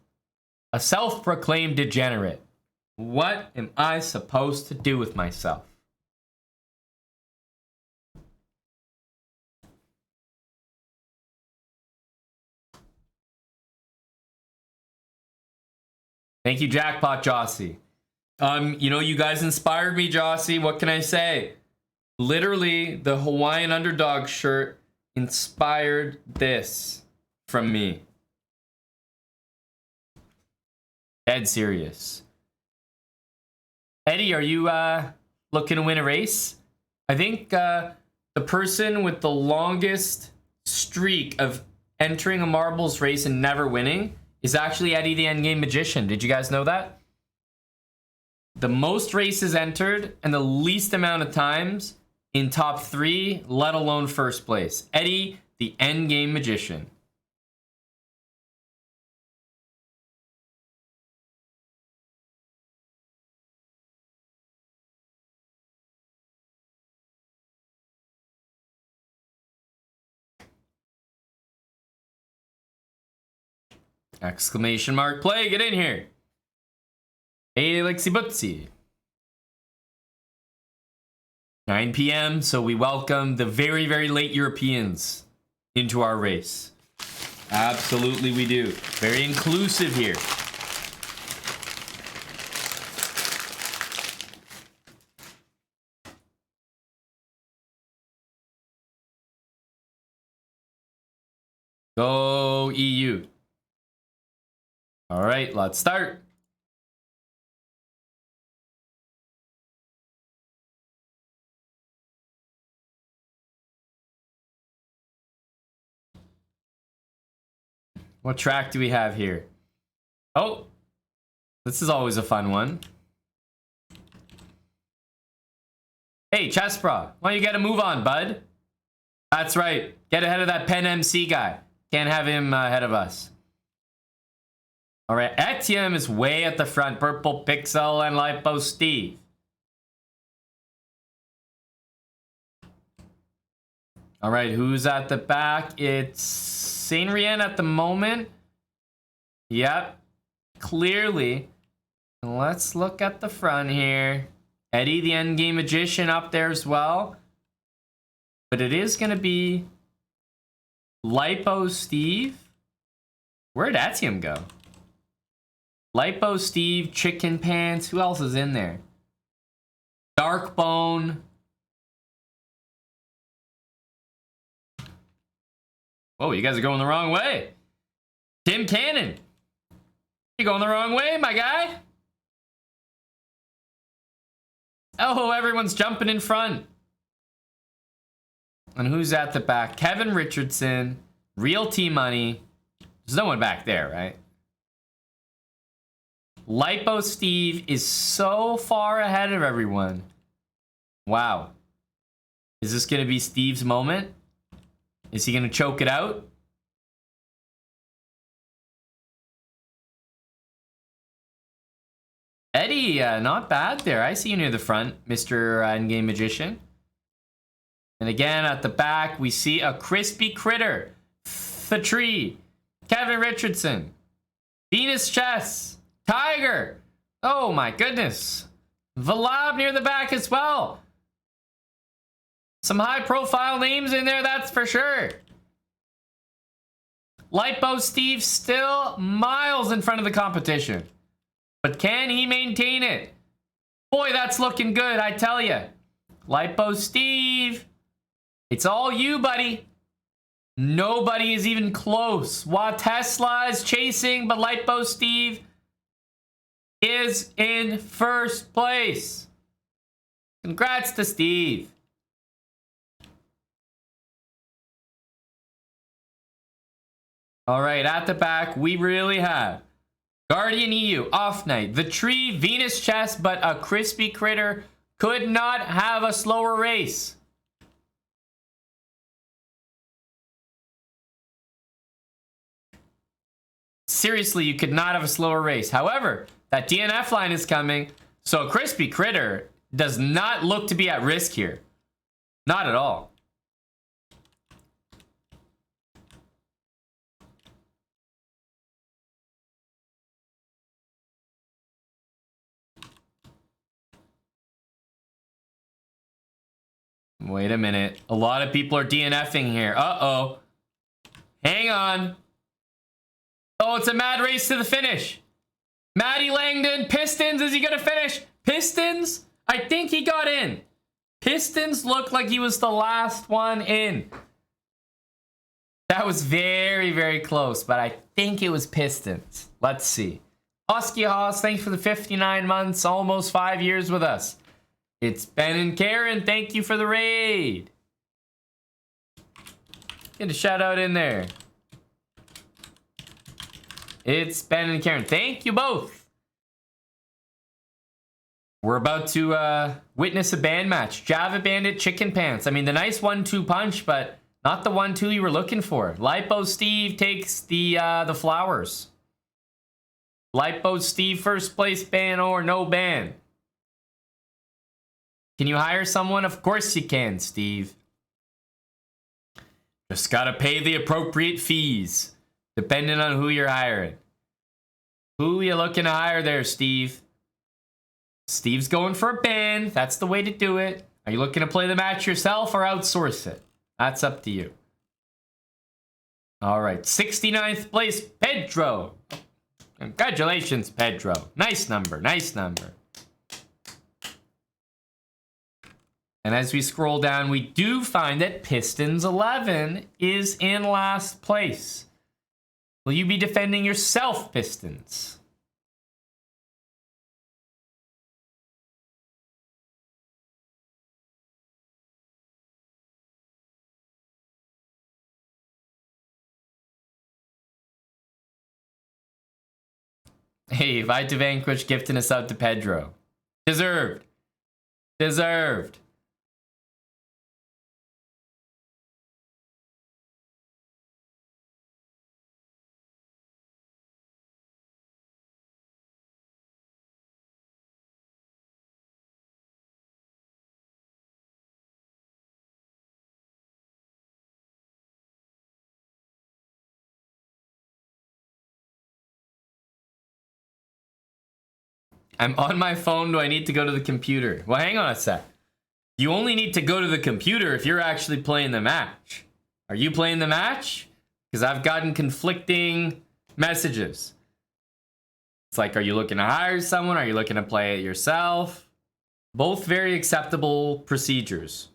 a self-proclaimed degenerate, what am I supposed to do with myself? Thank you, Jackpot Jossie. You know, you guys inspired me, Jossie. What can I say? Literally, the Hawaiian underdog shirt inspired this from me. Dead serious. Eddie, are you looking to win a race? I think the person with the longest streak of entering a marbles race and never winning is actually Eddie the Endgame Magician. Did you guys know that? The most races entered and the least amount of times in top 3, let alone first place. Eddie the Endgame Magician. Exclamation mark play, get in here. Hey, Lexi Bootsy. 9 p.m. So we welcome the very, very late Europeans into our race. Absolutely we do. Very inclusive here. Go EU. All right, let's start. What track do we have here? Oh, this is always a fun one. Hey, Chespra, why don't you get a move on, bud? That's right. Get ahead of that Pen MC guy. Can't have him ahead of us. All right, Etienne is way at the front. Purple Pixel and Lipo Steve. All right, who's at the back? It's Saint Rien at the moment. Yep, clearly. Let's look at the front here. Eddie the Endgame Magician up there as well. But it is going to be Lipo Steve. Where'd Etienne go? Lipo Steve, Chicken Pants. Who else is in there? Darkbone. Whoa, you guys are going the wrong way. Tim Cannon. You're going the wrong way, my guy. Oh, everyone's jumping in front. And who's at the back? Kevin Richardson, Real T Money. There's no one back there, right? Lipo Steve is so far ahead of everyone. Wow. Is this going to be Steve's moment? Is he going to choke it out? Eddie, not bad there. I see you near the front, Mr. Endgame Magician. And again, at the back, we see a crispy critter. The tree. Kevin Richardson. Venus Chess. Tiger. Oh my goodness. Valab near the back as well. Some high-profile names in there, that's for sure. Lipo Steve still miles in front of the competition. But can he maintain it? Boy, that's looking good, I tell you. Lipo Steve, it's all you, buddy. Nobody is even close. Tesla is chasing, but Lipo Steve is in first place. Congrats to Steve. All right, at the back, we really have Guardian EU, Off Night, The Tree, Venus Chess, but a Crispy Critter could not have a slower race. Seriously, you could not have a slower race. However, that DNF line is coming, so Crispy Critter does not look to be at risk here. Not at all. Wait a minute. A lot of people are DNFing here. Uh-oh. Hang on. Oh, it's a mad race to the finish. Matty Langdon, Pistons, is he gonna finish? Pistons? I think he got in. Pistons looked like he was the last one in. That was very, very close, but I think it was Pistons. Let's see. Husky Hoss, thanks for the 59 months, almost 5 years with us. It's Ben and Karen, thank you for the raid. Get a shout out in there. It's Ben and Karen. Thank you both. We're about to witness a band match. Java Bandit, Chicken Pants. I mean, the nice 1-2 punch, but not the 1-2 you were looking for. Lipo Steve takes the flowers. Lipo Steve, first place ban or no ban. Can you hire someone? Of course you can, Steve. Just gotta pay the appropriate fees, depending on who you're hiring. Who you looking to hire there, Steve? Steve's going for a ban. That's the way to do it. Are you looking to play the match yourself or outsource it? That's up to you. All right, 69th place, Pedro. Congratulations, Pedro. Nice number, nice number. And as we scroll down, we do find that Pistons 11 is in last place. Will you be defending yourself, Pistons? Hey, Fight to Vanquish gifting us up to Pedro. Deserved. Deserved. I'm on my phone. Do I need to go to the computer? Well, hang on a sec. You only need to go to the computer if you're actually playing the match. Are you playing the match? Because I've gotten conflicting messages. It's like, are you looking to hire someone? Are you looking to play it yourself? Both very acceptable procedures.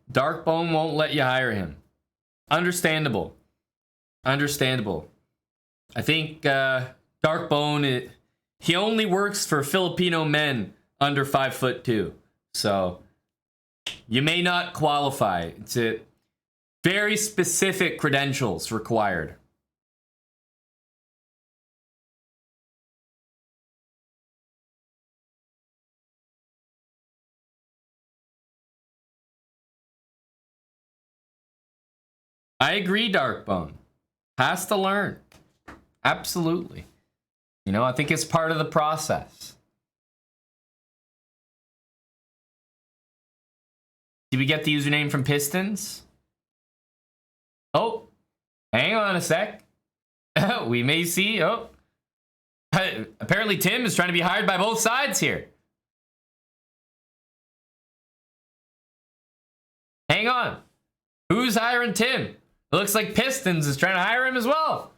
Darkbone won't let you hire him. Understandable. Understandable. I think Darkbone, he only works for Filipino men under 5'2". So you may not qualify. It's very specific credentials required. I agree, Darkbone. Has to learn. Absolutely. You know, I think it's part of the process. we get the username from Pistons? Oh, hang on a sec. We may see. Oh, apparently Tim is trying to be hired by both sides here. Hang on. Who's hiring Tim? It looks like Pistons is trying to hire him as well.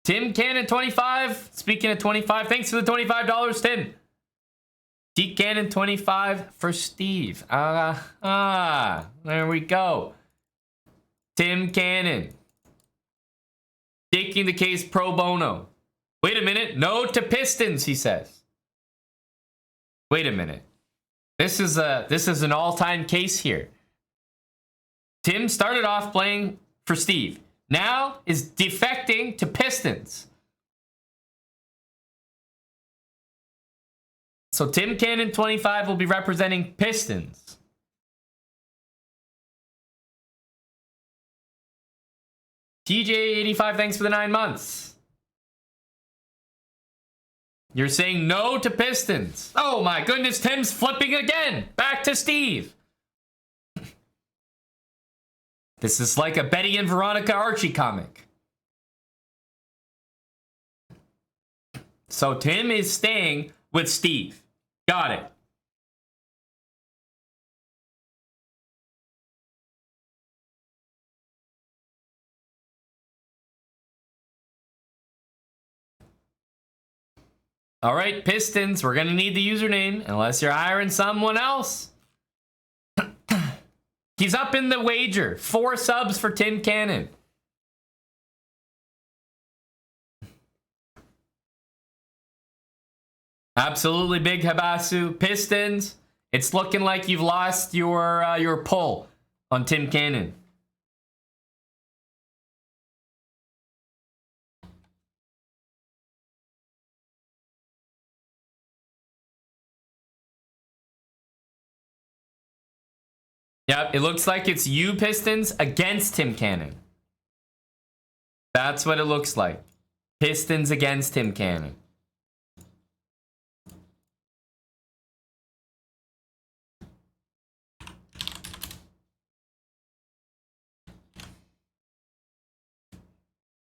Tim Cannon 25. Speaking of 25, thanks for the $25, Tim. T Cannon 25 for Steve. There we go. Tim Cannon. Taking the case pro bono. Wait a minute. No to Pistons, he says. Wait a minute. This is an all-time case here. Tim started off playing for Steve. Now is defecting to Pistons. So Tim Cannon 25 will be representing Pistons. TJ 85, thanks for the 9 months. You're saying no to Pistons. Oh my goodness, Tim's flipping again. Back to Steve. This is like a Betty and Veronica Archie comic. So Tim is staying with Steve. Got it. All right, Pistons, we're going to need the username unless you're hiring someone else. He's up in the wager. 4 subs for Tim Cannon. Absolutely, Big Habasu. Pistons, it's looking like you've lost your pull on Tim Cannon. Yep, it looks like it's you, Pistons, against Tim Cannon. That's what it looks like. Pistons against Tim Cannon.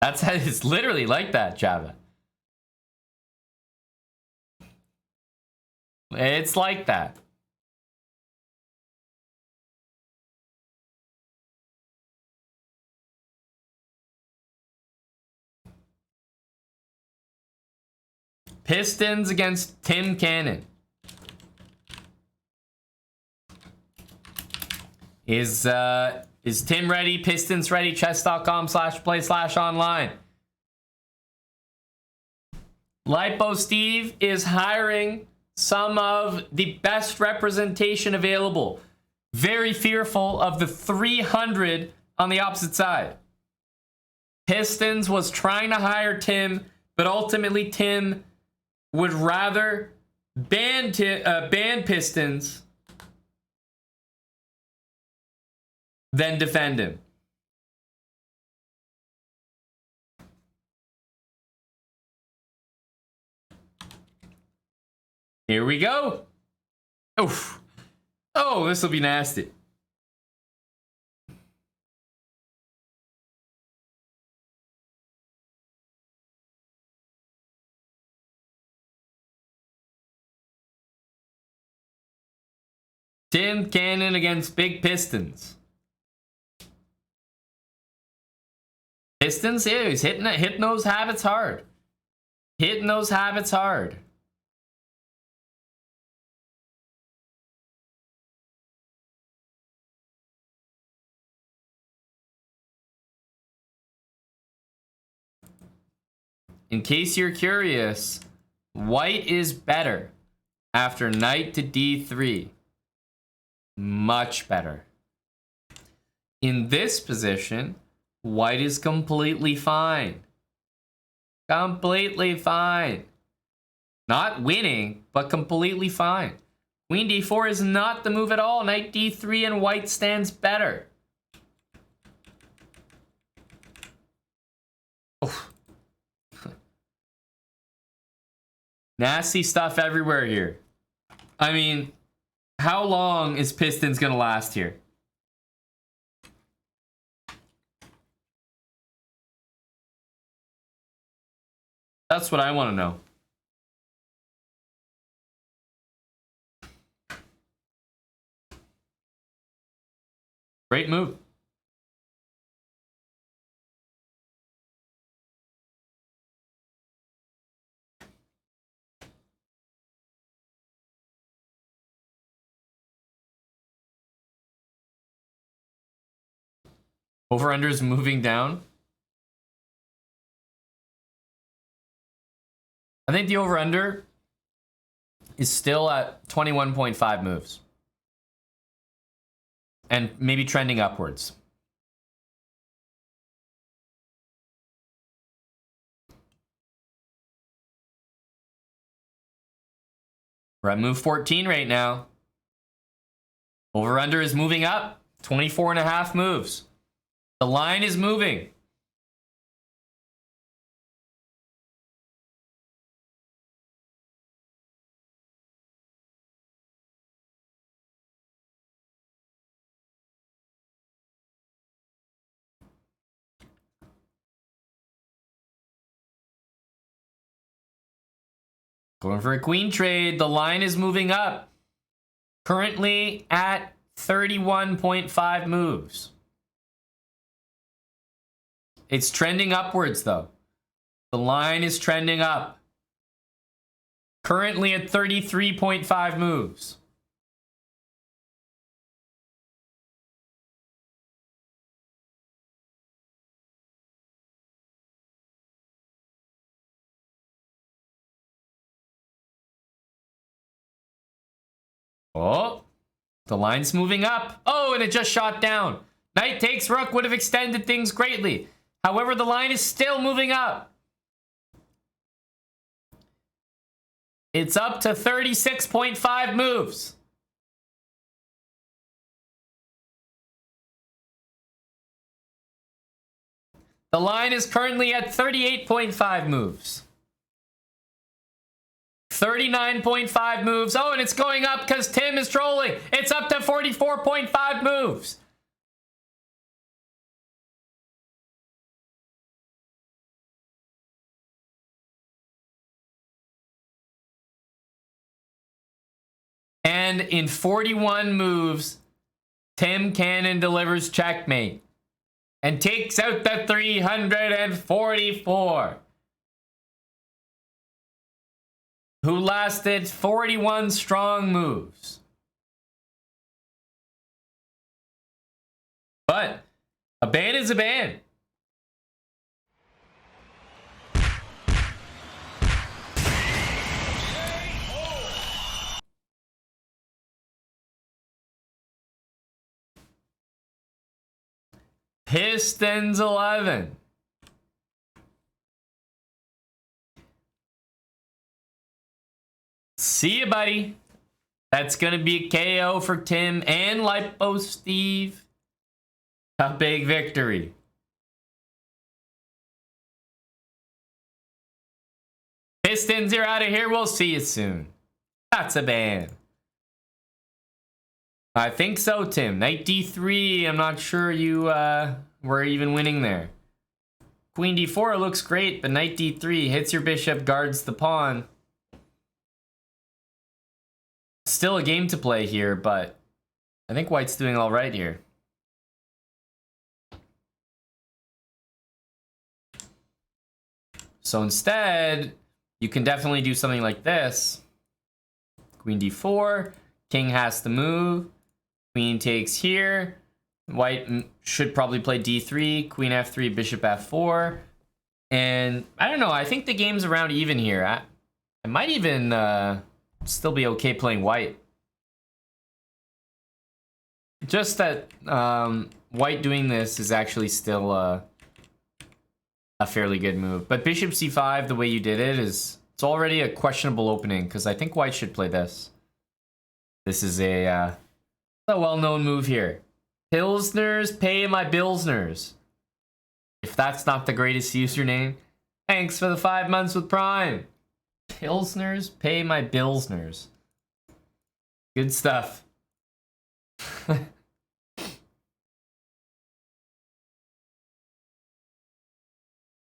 That's how it's literally like that, Java. It's like that. Pistons against Tim Cannon. Is Tim ready? Pistons ready? Chess.com/play/online. Lipo Steve is hiring some of the best representation available. Very fearful of the 300 on the opposite side. Pistons was trying to hire Tim, but ultimately Tim would rather ban Pistons than defend him. Here we go. Oof. Oh, this will be nasty. Tim Cannon against Big Pistons. Pistons, yeah, he's hitting those habits hard. Hitting those habits hard. In case you're curious, white is better after knight to d3. Much better. In this position, white is completely fine. Completely fine. Not winning, but completely fine. Queen d4 is not the move at all. Knight d3 and white stands better. Oof. Nasty stuff everywhere here. I mean, How long is Pistons gonna last here? That's what I want to know. Great move. Over-under is moving down. I think the over-under is still at 21.5 moves. And maybe trending upwards. We're at move 14 right now. Over-under is moving up. 24.5 moves. The line is moving. Going for a queen trade. The line is moving up. Currently at 31.5 moves. It's trending upwards, though. The line is trending up. Currently at 33.5 moves. Oh, the line's moving up. Oh, and it just shot down. Knight takes rook would have extended things greatly. However, the line is still moving up. It's up to 36.5 moves. The line is currently at 38.5 moves. 39.5 moves. Oh, and it's going up because Tim is trolling. It's up to 44.5 moves. And in 41 moves, Tim Cannon delivers checkmate and takes out the 344. Who lasted 41 strong moves. But a ban is a ban. Pistons 11. See you, buddy. That's going to be a KO for Tim and Lipo Steve. A big victory. Pistons, you're out of here. We'll see you soon. That's a ban. I think so, Tim. Knight D3. I'm not sure you were even winning there. Queen D4 looks great, but Knight D3 hits your bishop, guards the pawn. Still a game to play here, but I think White's doing all right here. So instead, you can definitely do something like this. Queen D4, king has to move, queen takes here. White should probably play D3, queen F3, bishop F4. And I don't know, I think the game's around even here. I might even still be okay playing white. Just that white doing this is actually still a fairly good move. But bishop c5, the way you did it, it's already a questionable opening, because I think white should play this. This is a well-known move here. Pilsners, pay my Bilsners. If that's not the greatest username, thanks for the 5 months with Prime. Pilsners, pay my Bilsners. Good stuff.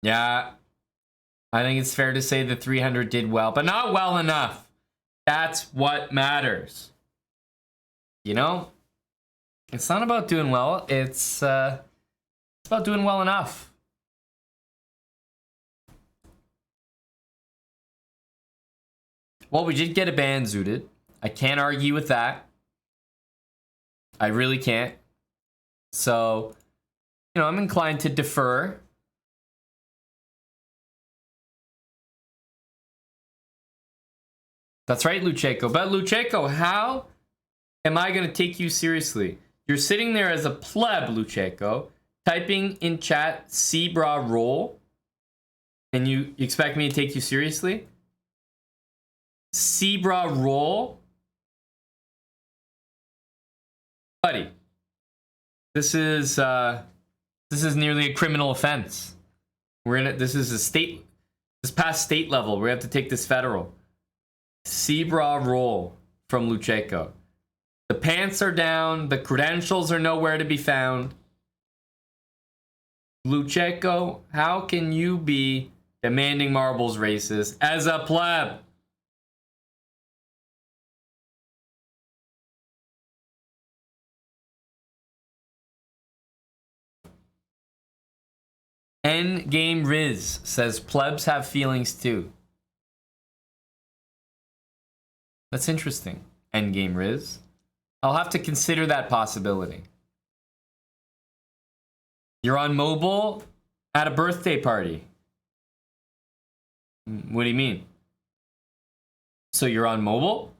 Yeah, I think it's fair to say the 300 did well, but not well enough. That's what matters. You know, it's not about doing well. It's about doing well enough. Well, we did get a ban zooted. I can't argue with that. I really can't. So, you know, I'm inclined to defer. That's right, Lucheko. But Lucheko, how am I going to take you seriously? You're sitting there as a pleb, Lucheko, typing in chat Cbra roll, and you expect me to take you seriously? Cbra roll? Buddy, this is nearly a criminal offense. We're in it. This is a state. This past state level. We have to take this federal. Cbra roll from Lucheko. The pants are down. The credentials are nowhere to be found. Lucheko, how can you be demanding marbles races as a pleb? Endgame Riz says plebs have feelings too. That's interesting. Endgame Riz. I'll have to consider that possibility. You're on mobile at a birthday party. What do you mean? So you're on mobile?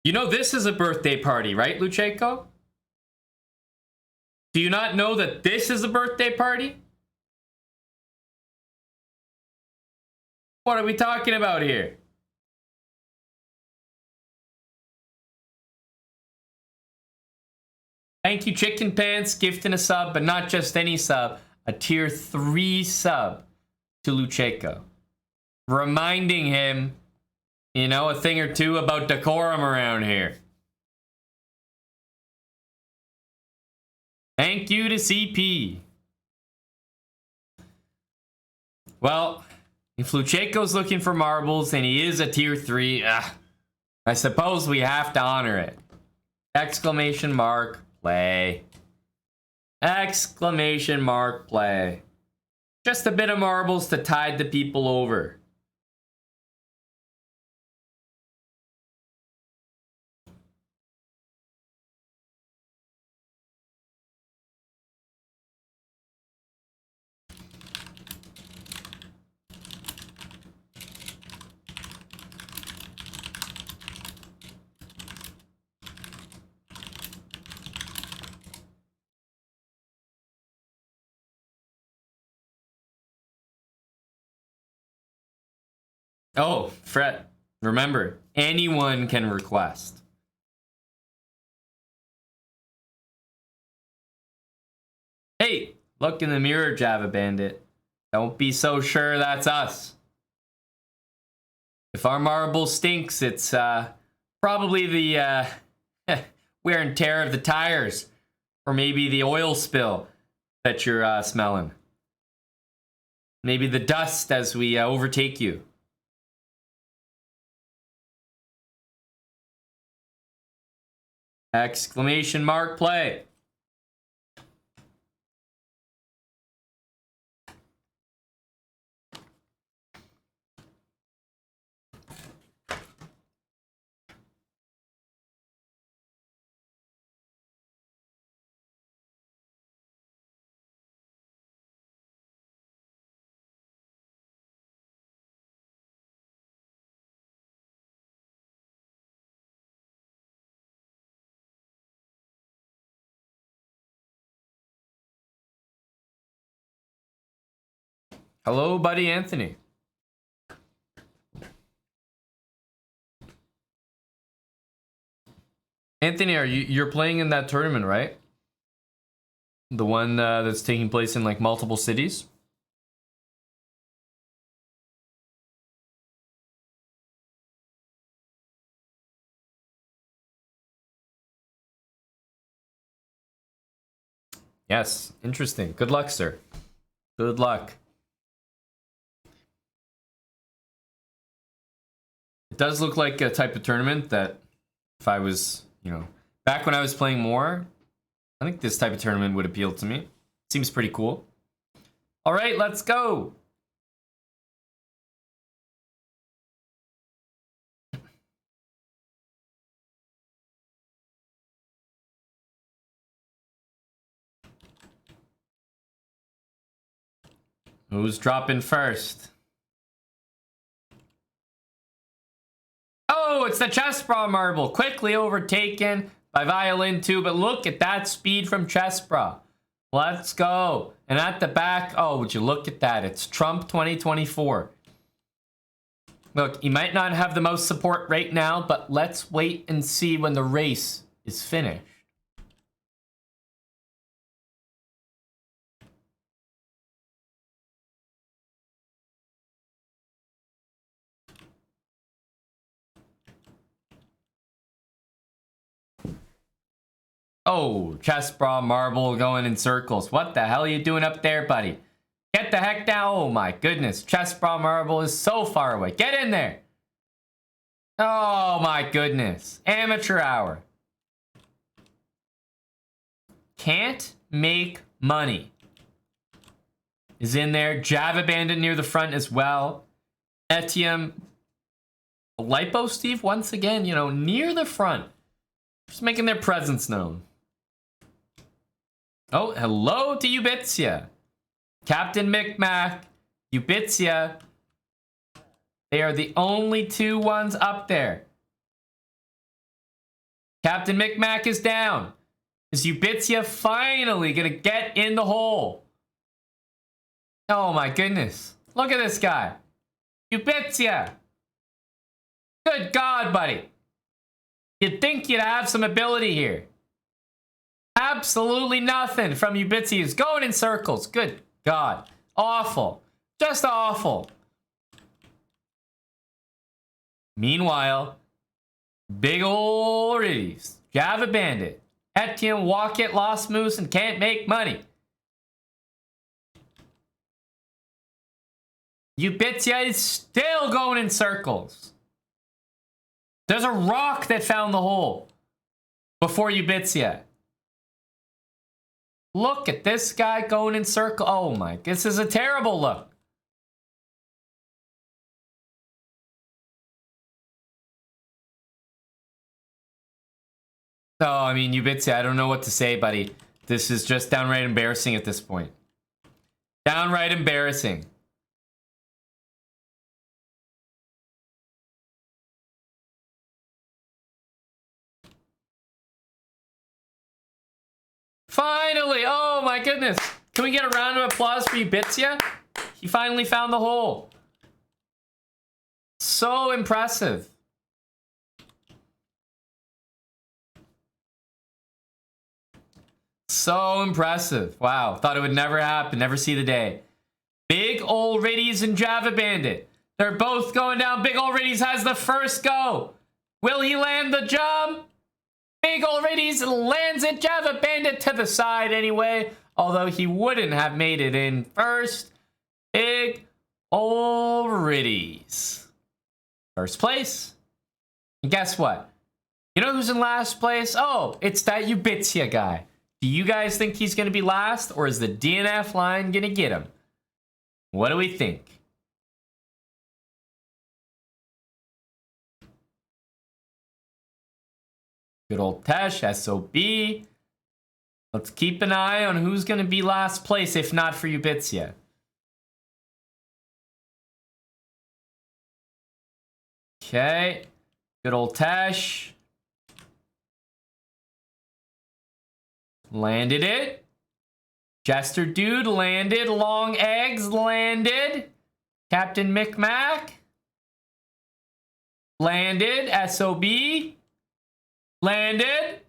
You know this is a birthday party, right, Lucheko? Do you not know that this is a birthday party? What are we talking about here? Thank you, Chicken Pants, gifting a sub, but not just any sub, a tier 3 sub to Lucheko. Reminding him, you know, a thing or two about decorum around here. Thank you to CP. Well, if Lucheko's looking for marbles and he is a tier 3, I suppose we have to honor it. Exclamation mark, play. Exclamation mark, play. Just a bit of marbles to tide the people over. Oh, Fret, remember, anyone can request. Hey, look in the mirror, Java Bandit. Don't be so sure that's us. If our marble stinks, it's probably the wear and tear of the tires, or maybe the oil spill that you're smelling. Maybe the dust as we overtake you. Exclamation mark, play. Hello, buddy Anthony. Anthony, you're playing in that tournament, right? The one that's taking place in like multiple cities? Yes, interesting. Good luck, sir. Good luck. It does look like a type of tournament that if I was, you know, back when I was playing more, I think this type of tournament would appeal to me. Seems pretty cool. All right, let's go. Who's dropping first? Oh, it's the chess bra marble. Quickly overtaken by Violin 2. But look at that speed from chess bra. Let's go. And at the back, oh, would you look at that? It's Trump 2024. Look, he might not have the most support right now, but let's wait and see when the race is finished. Oh, chess bra marble going in circles. What the hell are you doing up there, buddy? Get the heck down. Oh my goodness. Chess bra marble is so far away. Get in there. Oh my goodness. Amateur hour. Can't make money. Is in there. Java Bandit near the front as well. Etienne. Lipo Steve once again, you know, near the front. Just making their presence known. Oh, hello to Ubitsia. Captain Micmac, Ubitsia. They are the only two ones up there. Captain Micmac is down. Is Ubitsia finally gonna get in the hole? Oh my goodness. Look at this guy. Ubitsia. Good God, buddy. You'd think you'd have some ability here. Absolutely nothing from Ubitsia. He's going in circles. Good God. Awful. Just awful. Meanwhile, big ol' Riddies, Java Bandit, Etienne, Walk It, Lost Moose, and Can't Make Money. Ubitsia is still going in circles. There's a rock that found the hole before Ubitsia. Look at this guy going in circle. Oh my, this is a terrible look. Oh, I mean, Ubitsia, I don't know what to say, buddy. This is just downright embarrassing at this point. Downright embarrassing. Finally! Oh my goodness! Can we get a round of applause for Ubitsia? He finally found the hole. So impressive. So impressive. Wow. Thought it would never happen. Never see the day. Big ol' Riddies and Java Bandit. They're both going down. Big ol' Riddies has the first go. Will he land the jump? Big ol' Riddies lands it. Java Bandit to the side anyway. Although he wouldn't have made it in first. Big ol' Riddies. First place. And guess what? You know who's in last place? Oh, it's that Ubitsia guy. Do you guys think he's going to be last? Or is the DNF line going to get him? What do we think? Good old Tesh, SOB. Let's keep an eye on who's going to be last place, if not for Ubitsia. Okay. Good old Tesh. Landed it. Jester Dude landed. Long Eggs landed. Captain Micmac. Landed. SOB. Landed.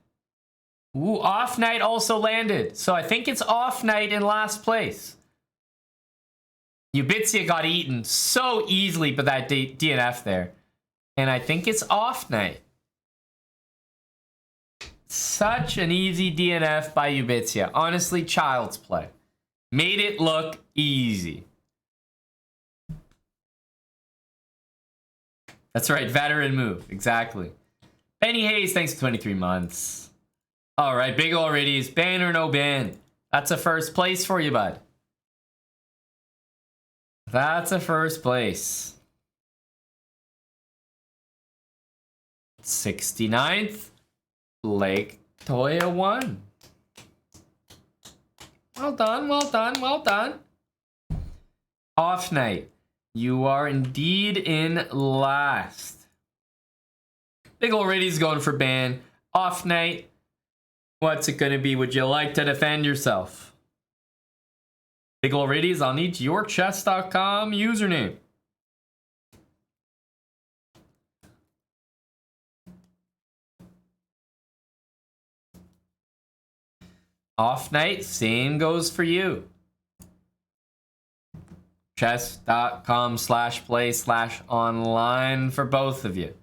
Ooh, Off Night also landed. So I think it's Off Night in last place. Ubitsia got eaten so easily by that DNF there. And I think it's Off Night. Such an easy DNF by Ubitsia. Honestly, child's play. Made it look easy. That's right, veteran move. Exactly. Benny Hayes, thanks for 23 months. All right, big already's ban or no ban. That's a first place for you, bud. That's a first place. 69th, Lake Toya 1. Well done, well done, well done. Off night. You are indeed in last. Big already's going for ban. Off night. What's it going to be? Would you like to defend yourself? Big already's, I'll need yourchess.com username. Off night, same goes for you. Chess.com/play/online for both of you.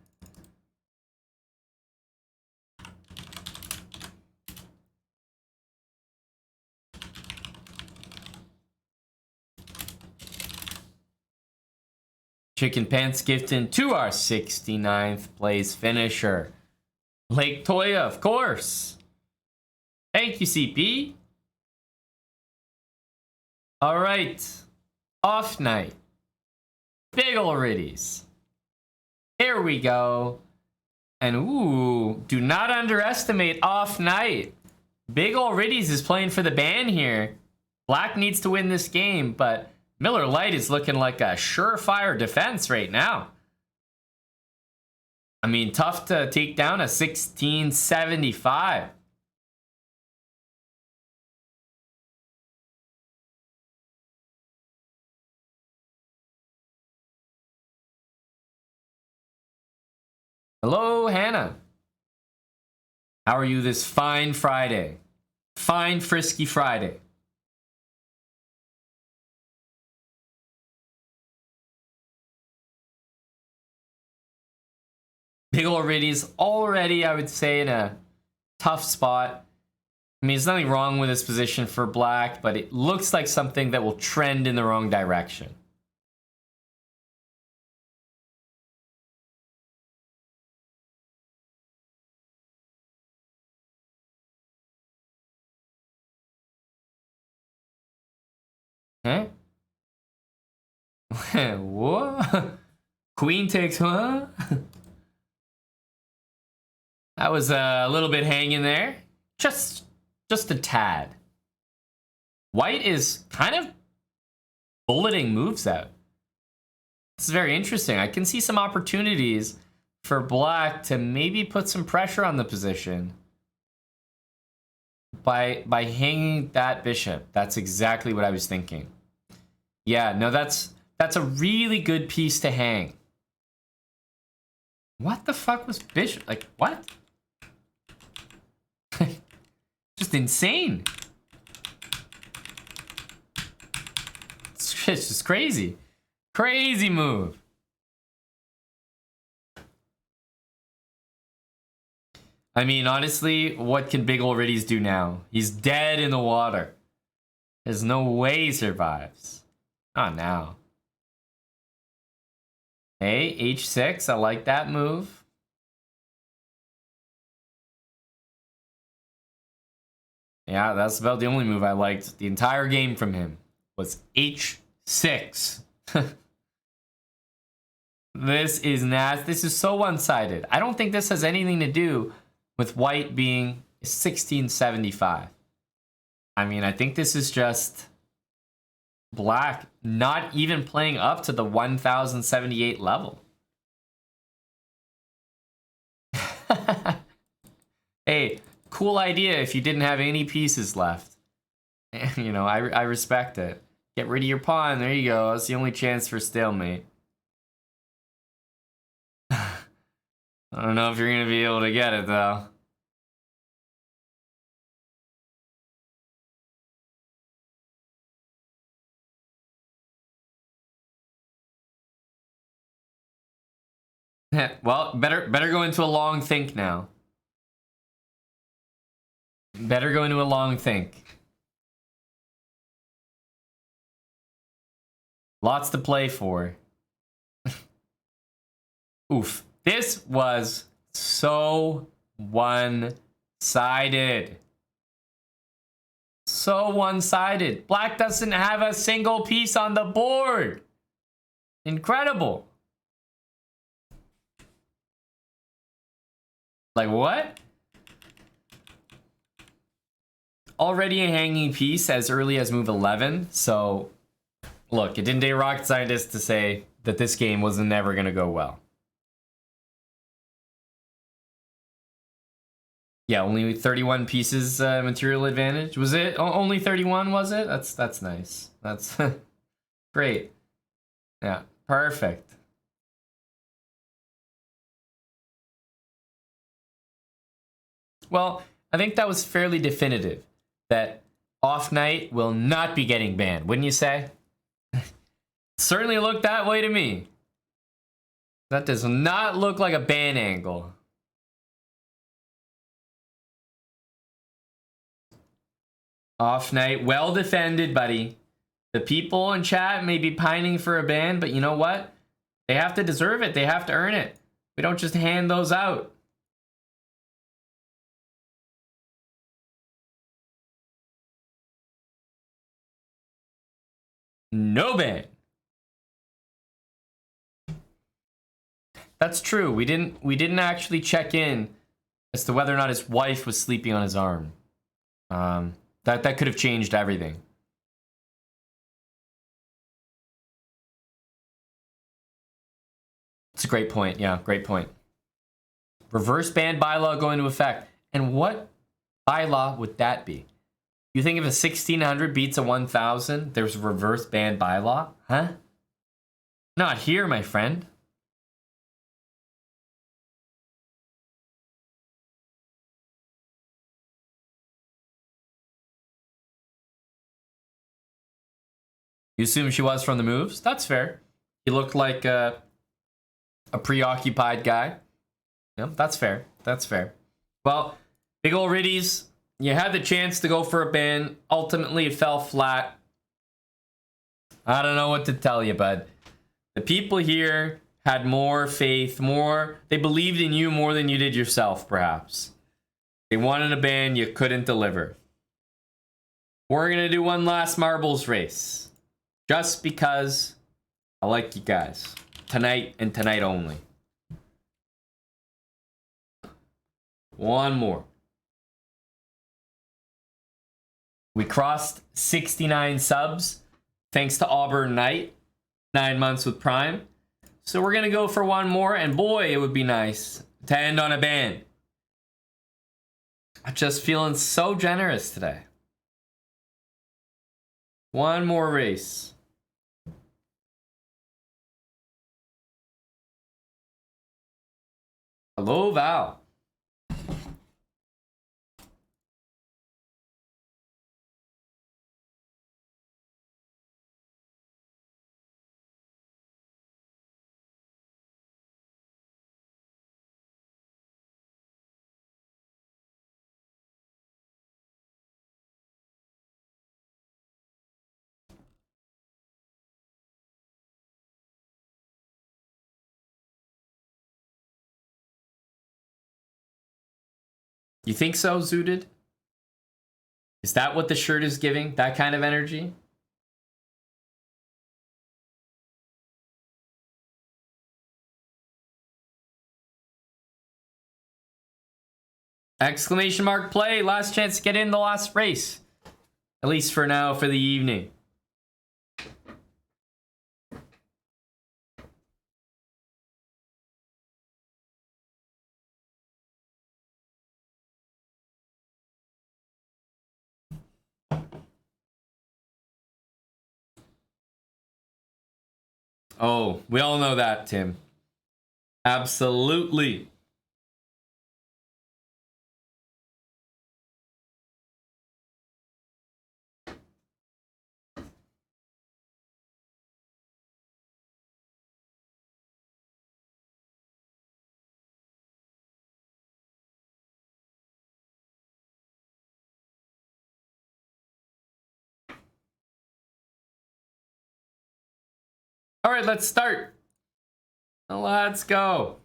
Chicken Pants gifting to our 69th place finisher. Lake Toya, of course. Thank you, CP. All right. Off night. Big already's. Here we go. And ooh, do not underestimate off night. Big already's is playing for the ban here. Black needs to win this game, but Miller Lite is looking like a surefire defense right now. I mean, tough to take down a 1675. Hello, Hannah. How are you this fine Friday? Fine, frisky Friday. Big already's already, I would say, in a tough spot. I mean, there's nothing wrong with this position for black, but it looks like something that will trend in the wrong direction. Okay. What? Queen takes, huh? That was a little bit hanging there. Just a tad. White is kind of bulleting moves out. This is very interesting. I can see some opportunities for black to maybe put some pressure on the position by hanging that bishop. That's exactly what I was thinking. Yeah, no, that's a really good piece to hang. What the fuck was bishop? Like, what? Just insane. It's just crazy. Crazy move. I mean, honestly, what can big already's do now? He's dead in the water. There's no way he survives. Not now. Hey, h6. I like that move. Yeah, that's about the only move I liked the entire game from him. Was h6. This is nasty. This is so one-sided. I don't think this has anything to do with white being 1675. I mean, I think this is just black not even playing up to the 1078 level. Hey, cool idea if you didn't have any pieces left. You know, I respect it. Get rid of your pawn. There you go. That's the only chance for stalemate. I don't know if you're going to be able to get it, though. Well, better go into a long think now. Better go into a long think. Lots to play for. Oof. This was so one-sided. So one-sided. Black doesn't have a single piece on the board. Incredible. Like what? Already a hanging piece as early as move 11. So, look, it didn't take rocket scientists to say that this game was never going to go well. Yeah, only 31 pieces material advantage. Was it only 31, was it? That's nice. That's great. Yeah, perfect. Well, I think that was fairly definitive that Off Night will not be getting banned, wouldn't you say? Certainly looked that way to me. That does not look like a ban angle. Off Night, well defended, buddy. The people in chat may be pining for a ban, but you know what? They have to deserve it. They have to earn it. We don't just hand those out. No ban. That's true. We didn't actually check in as to whether or not his wife was sleeping on his arm. That could have changed everything. It's a great point. Yeah, great point. Reverse ban bylaw go into effect. And what bylaw would that be? You think if a 1600 beats a 1000, there's a reverse ban bylaw? Huh? Not here, my friend. You assume she was from the moves? That's fair. He looked like a preoccupied guy. Yeah, that's fair. That's fair. Well, big ol' Riddies, you had the chance to go for a ban. Ultimately, it fell flat. I don't know what to tell you, bud. The people here had more faith, they believed in you more than you did yourself, perhaps. They wanted a ban, you couldn't deliver. We're gonna do one last marbles race. Just because I like you guys. Tonight and tonight only. One more. We crossed 69 subs thanks to Auburn Knight. 9 months with Prime. So we're going to go for one more. And boy, it would be nice to end on a ban. I'm just feeling so generous today. One more race. Hello, Val. You think so, Zooted? Is that what the shirt is giving? That kind of energy? Exclamation mark play. Last chance to get in the last race. At least for now, for the evening. Oh, we all know that, Tim. Absolutely. All right, let's start. Let's go.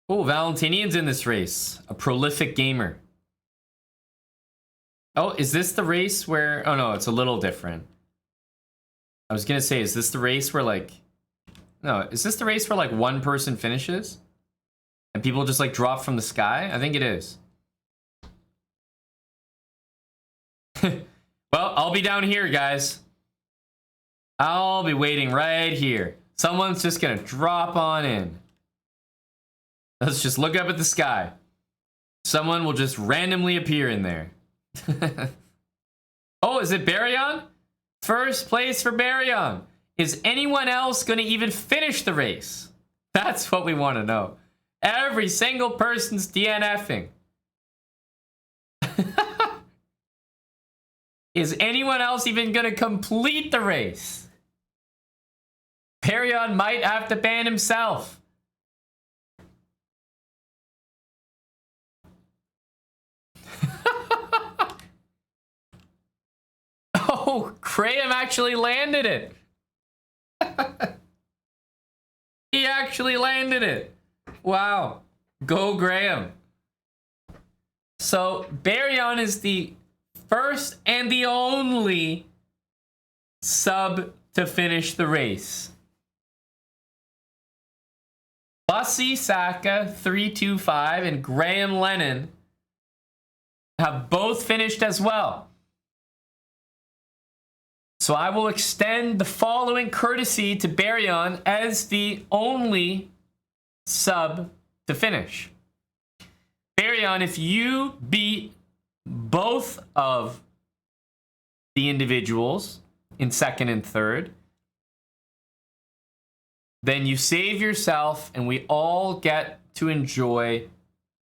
Oh, Valentinian's in this race. A prolific gamer. Oh, is this the race where... Oh, no, it's a little different. I was going to say, is this the race where, like... No, is this the race where, like, one person finishes? And people just, like, drop from the sky? I think it is. Well, I'll be down here, guys. I'll be waiting right here. Someone's just going to drop on in. Let's just look up at the sky. Someone will just randomly appear in there. Oh, is it Baryon? First place for Baryon. Is anyone else going to even finish the race? That's what we want to know. Every single person's DNFing. Is anyone else even going to complete the race? Baryon might have to ban himself. Oh, Graham actually landed it. He actually landed it. Wow. Go Graham. So, Baryon is the first and the only sub to finish the race. Bussy Saka 325 and Graham Lennon have both finished as well. So I will extend the following courtesy to Baryon as the only sub to finish. Baryon, if you beat both of the individuals in second and third, then you save yourself and we all get to enjoy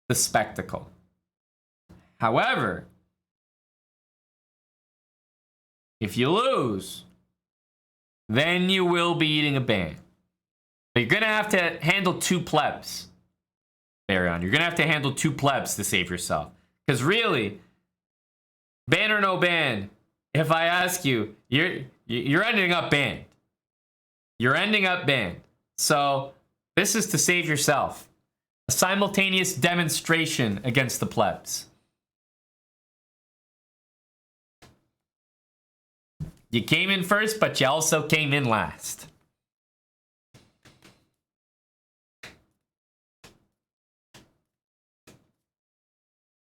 the spectacle. However, if you lose, then you will be eating a ban. But you're going to have to handle two plebs, Baryon. You're going to have to handle two plebs to save yourself. Because really, ban or no ban, if I ask you, you're ending up banned. You're ending up banned. So this is to save yourself. A simultaneous demonstration against the plebs. You came in first, but you also came in last.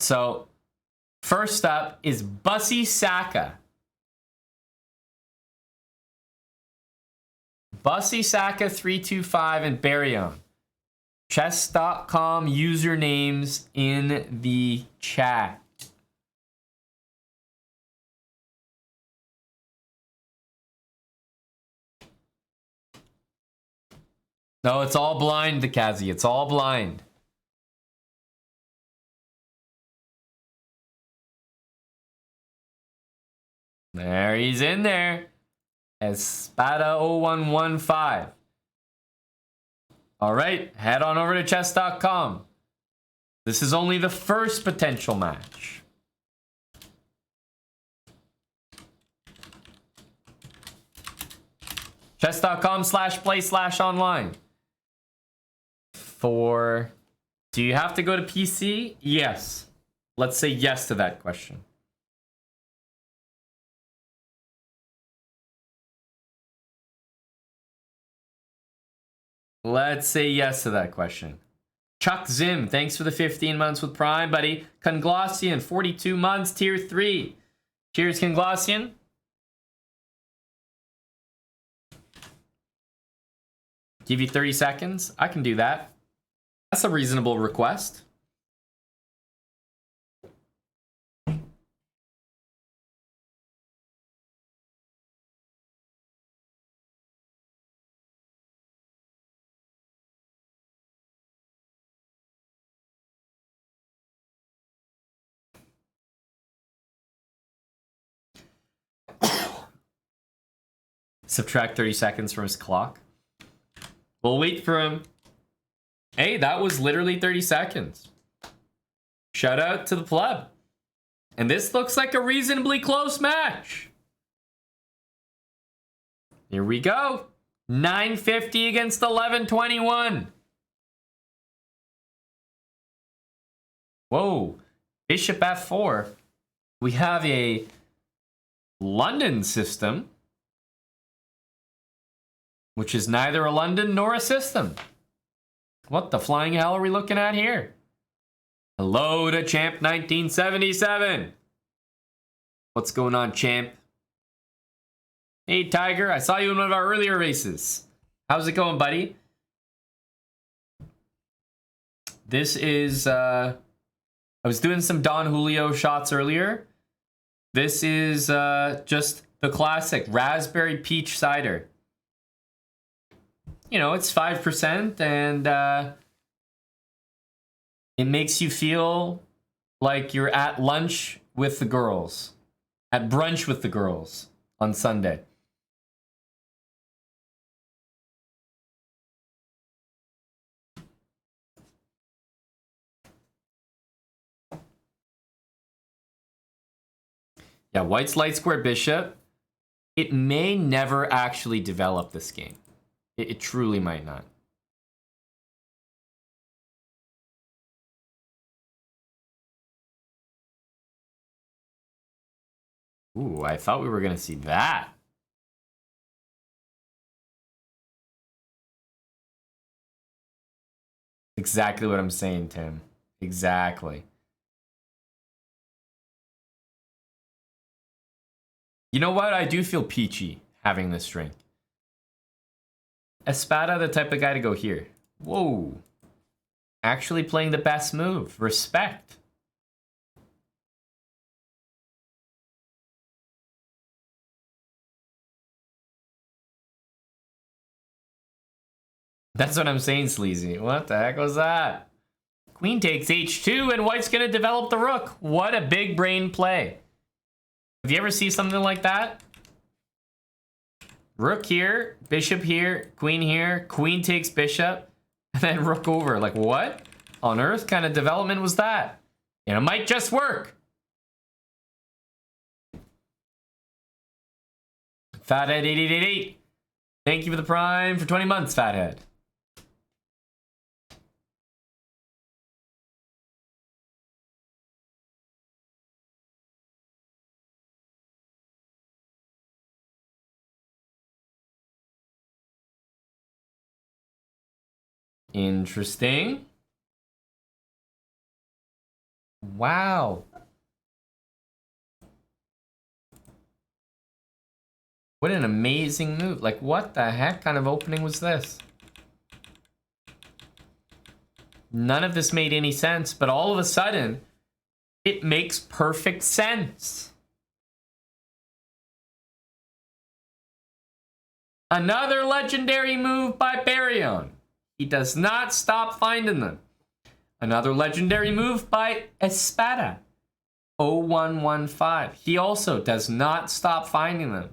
So, first up is Bussy Saka. Bussy Saka 325 and Baryon. Chess.com usernames in the chat. No, it's all blind, the Kazi. It's all blind. There, he's in there. Espada0115. All right, head on over to chess.com. This is only the first potential match. Chess.com/play/online. Do you have to go to PC? Yes. Let's say yes to that question. Let's say yes to that question. Chuck Zim, thanks for the 15 months with Prime, buddy. Conglossian, 42 months, tier 3. Cheers, Conglossian. Give you 30 seconds. I can do that. That's a reasonable request. Subtract 30 seconds from his clock. We'll wait for him Hey, that was literally 30 seconds. Shout out to the pleb. And this looks like a reasonably close match. Here we go. 950 against 1121. Whoa. Bishop f4. We have a London system, which is neither a London nor a system. What the flying hell are we looking at here? Hello to Champ 1977. What's going on, Champ? Hey, Tiger. I saw you in one of our earlier races. How's it going, buddy? This is, I was doing some Don Julio shots earlier. This is just the classic raspberry peach cider. You know, it's 5% and it makes you feel like you're at lunch with the girls, at brunch with the girls on Sunday. Yeah, white's light square bishop. It may never actually develop this game. It truly might not. Ooh, I thought we were going to see that. Exactly what I'm saying, Tim. Exactly. You know what? I do feel peachy having this string. Espada, the type of guy to go here. Whoa. Actually playing the best move. Respect. That's what I'm saying, Sleazy. What the heck was that? Queen takes h2 and white's going to develop the rook. What a big brain play. Have you ever seen something like that? Rook here, bishop here, queen takes bishop, and then rook over. Like, what on earth kind of development was that? And it might just work. Fathead 8888. Thank you for the prime for 20 months, Fathead. Interesting. Wow. What an amazing move. Like, what the heck kind of opening was this? None of this made any sense, but all of a sudden, it makes perfect sense. Another legendary move by Baryon. He does not stop finding them. Another legendary move by Espada. 0115. He also does not stop finding them.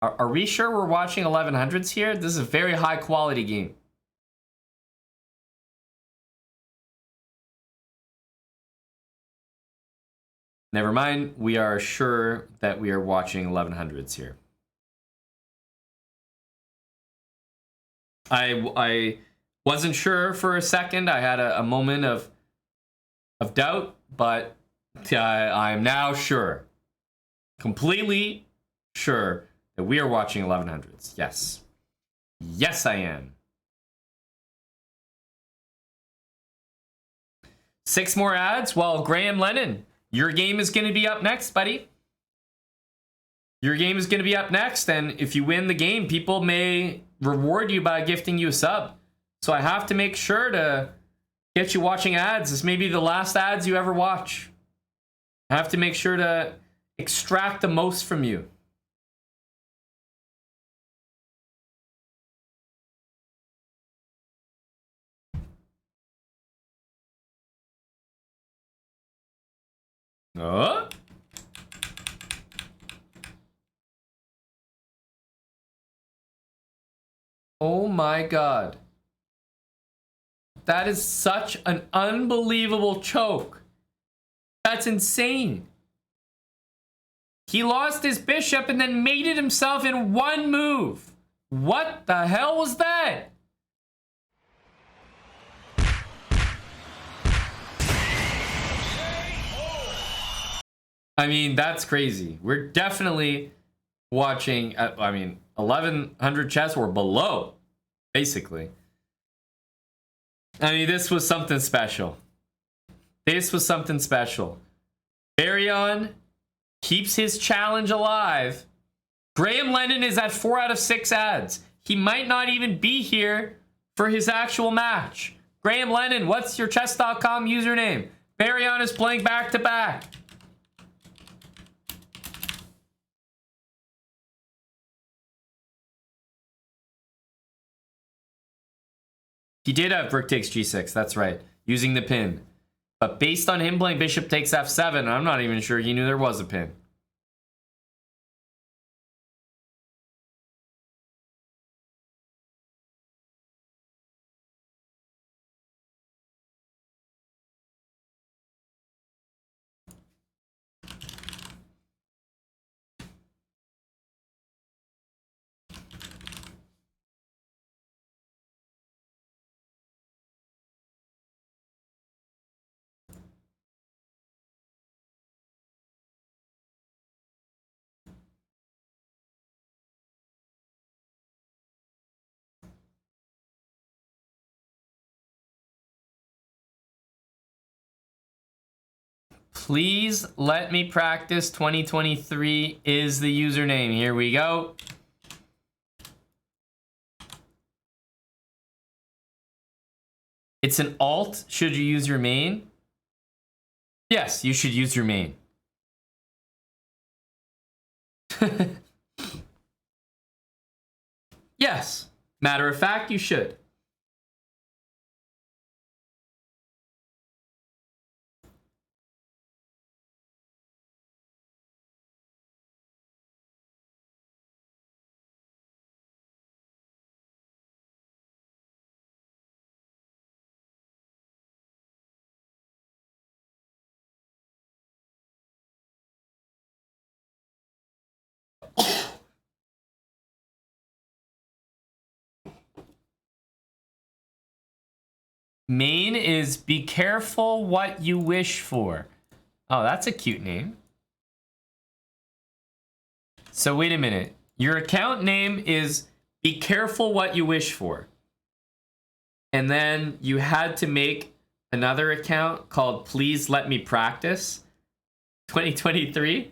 Are we sure we're watching 1100s here? This is a very high quality game. Never mind. We are sure that we are watching 1100s here. I wasn't sure for a second. I had a moment of doubt, but I'm now sure. Completely sure that we are watching 1100s. Yes. Yes, I am. 6 more ads. Well, Graham Lennon, your game is going to be up next, buddy. Your game is going to be up next, and if you win the game, people may reward you by gifting you a sub. So I have to make sure to get you watching ads. This may be the last ads you ever watch. I have to make sure to extract the most from you. Oh. Oh my God. That is such an unbelievable choke. That's insane. He lost his bishop and then mated himself in one move. What the hell was that? I mean, that's crazy. We're definitely watching, 1100 chess or below, basically. I mean, this was something special. This was something special. Baryon keeps his challenge alive. Graham Lennon is at 4 out of 6 ads. He might not even be here for his actual match. Graham Lennon, what's your chess.com username? Baryon is playing back-to-back. He did have rook takes g6, that's right, using the pin. But based on him playing bishop takes f7, I'm not even sure he knew there was a pin. Please let me practice 2023 is the username. Here we go. It's an alt. Should you use your main? Yes, you should use your main. Yes. Matter of fact, you should. Main is be careful what you wish for. Oh, that's a cute name. So wait a minute. Your account name is be careful what you wish for. And then you had to make another account called Please Let Me Practice 2023.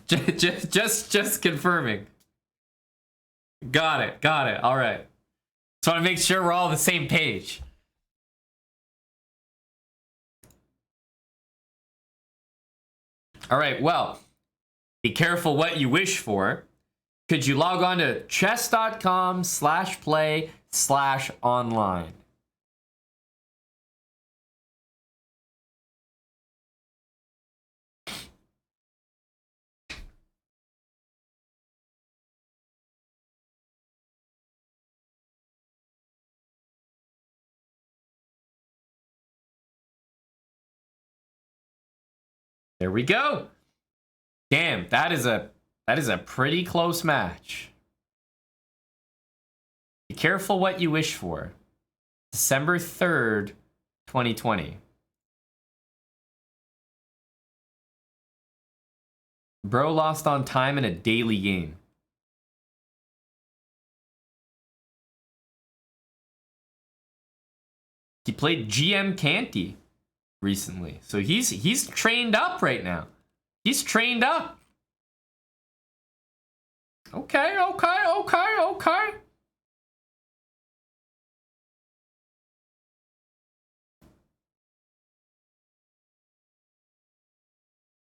just confirming. Got it. All right. Just want to make sure we're all on the same page. All right, well, be careful what you wish for. Could you log on to chess.com/play/online? There we go. Damn, that is a pretty close match. Be careful what you wish for. December 3rd, 2020. Bro lost on time in a daily game. He played GM Canty recently. So he's trained up right now. He's trained up. Okay.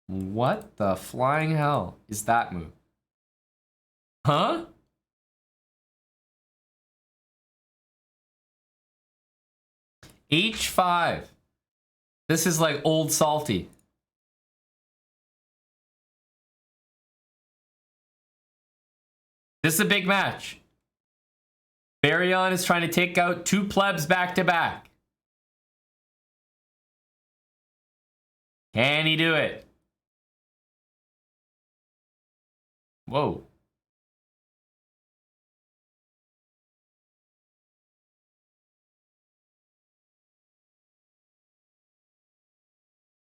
What the flying hell is that move? Huh? H5. This is like old salty. This is a big match. Baryon is trying to take out 2 plebs back to back. Can he do it? Whoa.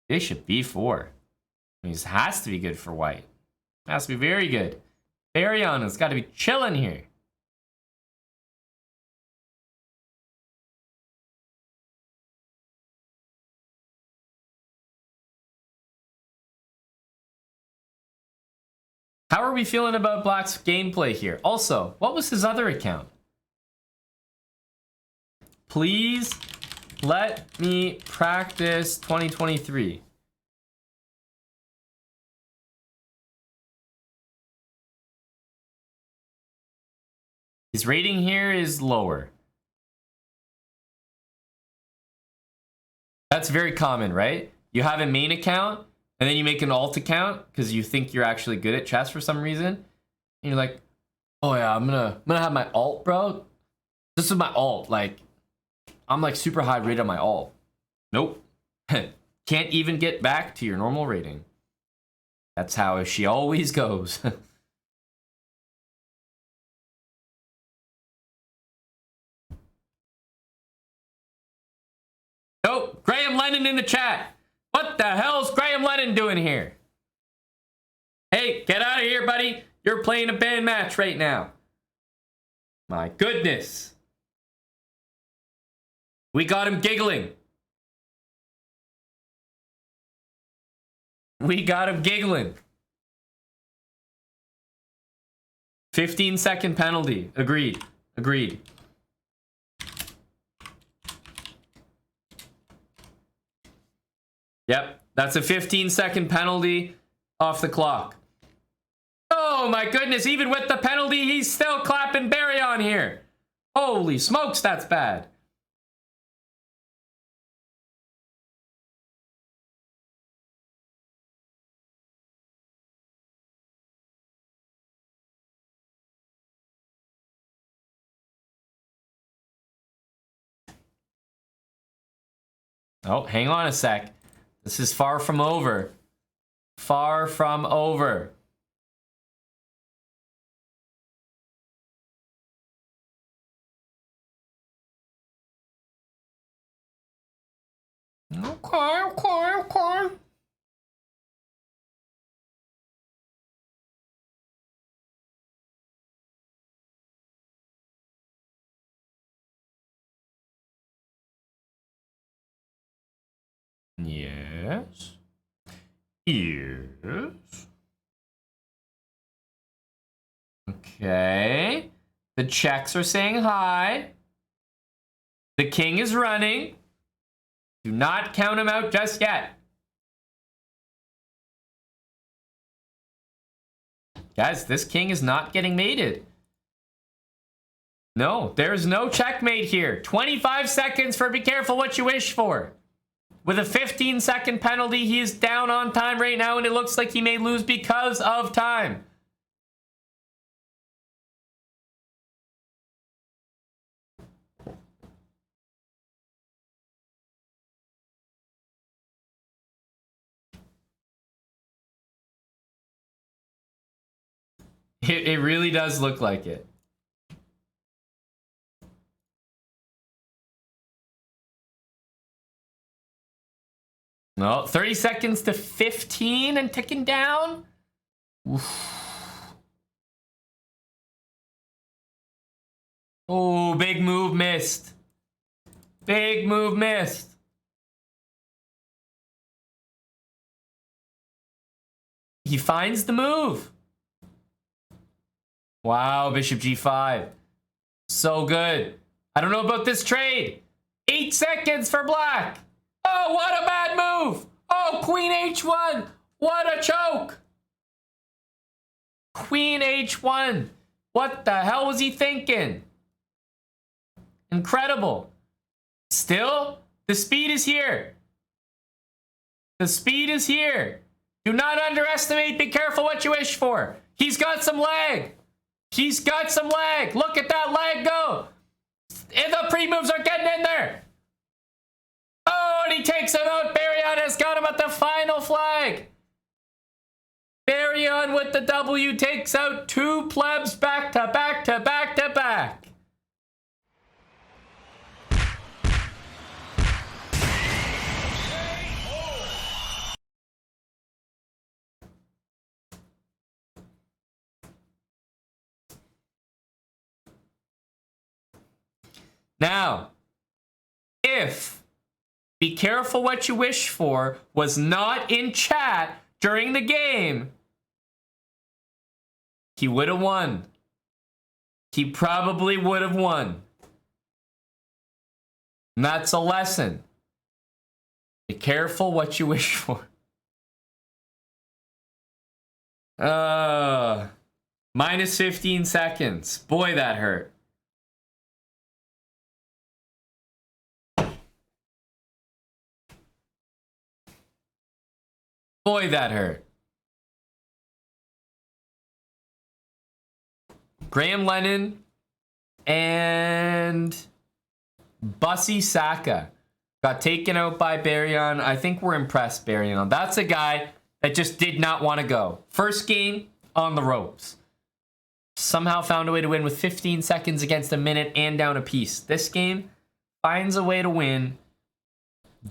Bishop b4. I mean, this has to be good for white. Has to be very good. Baryon has got to be chilling here. How are we feeling about Black's gameplay here? Also, what was his other account? Please let me practice 2023. His rating here is lower. That's very common, right? You have a main account, and then you make an alt account because you think you're actually good at chess for some reason. And you're like, oh yeah, I'm gonna have my alt, bro. This is my alt. Like, I'm like super high rated on my alt. Nope. Can't even get back to your normal rating. That's how she always goes. Nope. Graham Lennon in the chat. What the hell's Graham Lennon doing here? Hey, get out of here, buddy. You're playing a band match right now. My goodness. We got him giggling. We got him giggling. 15-second penalty. Agreed. Agreed. Yep, that's a 15-second penalty off the clock. Oh my goodness, even with the penalty, he's still clapping Baryon here. Holy smokes, that's bad. Oh, hang on a sec. This is far from over. Far from over. Okay. Yes. Yes. Okay. The checks are saying hi. The king is running. Do not count him out just yet. Guys, this king is not getting mated. No, there's no checkmate here. 25 seconds for be careful what you wish for. With a 15-second penalty, he is down on time right now, and it looks like he may lose because of time. It really does look like it. No, 30 seconds to 15 and ticking down. Oof. Oh, big move missed. Big move missed. He finds the move. Wow, Bishop G5. So good. I don't know about this trade. 8 seconds for black. Oh, what a bad move. Oh, Queen H1. What a choke. Queen H1. What the hell was he thinking? Incredible. Still, the speed is here. The speed is here. Do not underestimate. Be careful what you wish for. He's got some lag. He's got some leg. Look at that leg go. And the pre-moves are getting in there. Oh, and he takes him out. Baryon has got him at the final flag. Baryon with the W takes out two plebs back to back to back to back. Now, if be careful what you wish for was not in chat during the game, he would have won. He probably would have won. And that's a lesson. Be careful what you wish for. Minus 15 seconds. Boy, that hurt. Boy, that hurt. Graham Lennon and Bussy Saka got taken out by Baryon. I think we're impressed, Baryon. That's a guy that just did not want to go. First game on the ropes. Somehow found a way to win with 15 seconds against a minute and down a piece. This game finds a way to win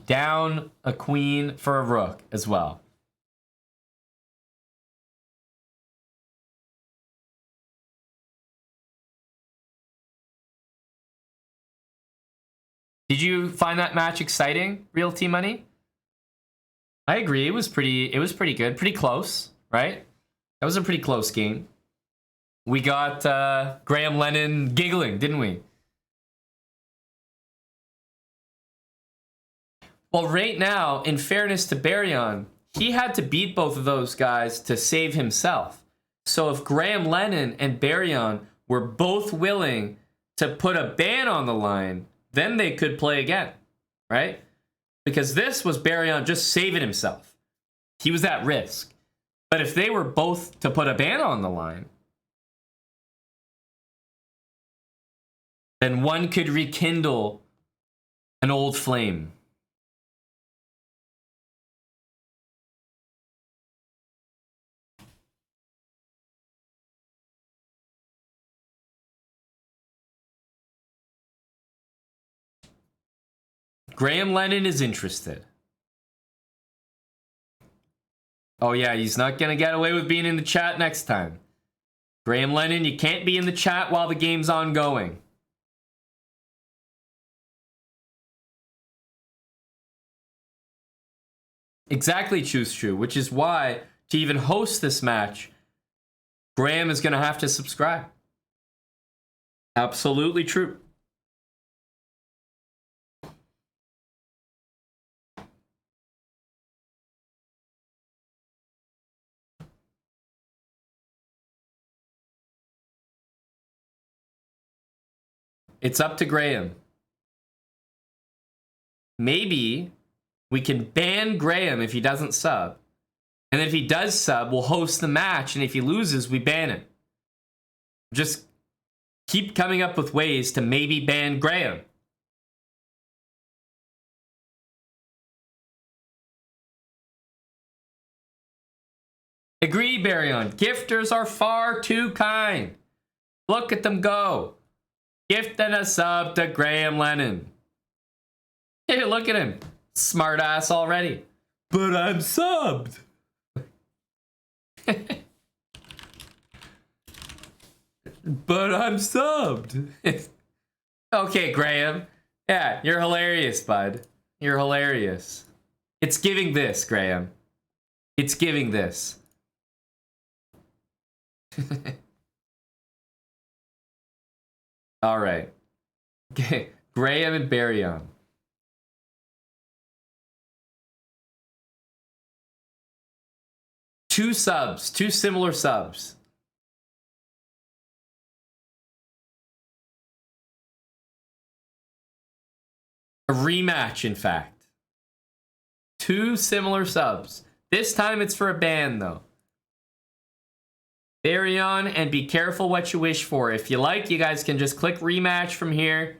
down a queen for a rook as well. Did you find that match exciting, Real T Money? I agree. It was pretty good. Pretty close, right? That was a pretty close game. We got Graham Lennon giggling, didn't we? Well, right now, in fairness to Baryon, he had to beat both of those guys to save himself. So if Graham Lennon and Baryon were both willing to put a ban on the line, then they could play again, right? Because this was Baryon just saving himself. He was at risk. But if they were both to put a ban on the line, then one could rekindle an old flame. Graham Lennon is interested. Oh yeah, he's not gonna get away with being in the chat next time. Graham Lennon, you can't be in the chat while the game's ongoing. Exactly, Choose True, which is why to even host this match, Graham is gonna have to subscribe. Absolutely true. It's up to Graham. Maybe we can ban Graham if he doesn't sub. And if he does sub, we'll host the match. And if he loses, we ban him. Just keep coming up with ways to maybe ban Graham. Agree, Baryon. Gifters are far too kind. Look at them go. Gifting a sub to Graham Lennon. Hey, look at him. Smart ass already. But I'm subbed. But I'm subbed. Okay, Graham. Yeah, you're hilarious, bud. You're hilarious. It's giving this, Graham. It's giving this. All right. Okay. Graham and Baryon. Two subs, two similar subs. A rematch, in fact. Two similar subs. This time it's for a ban, though. Baryon, and be careful what you wish for. If you like, you guys can just click rematch from here.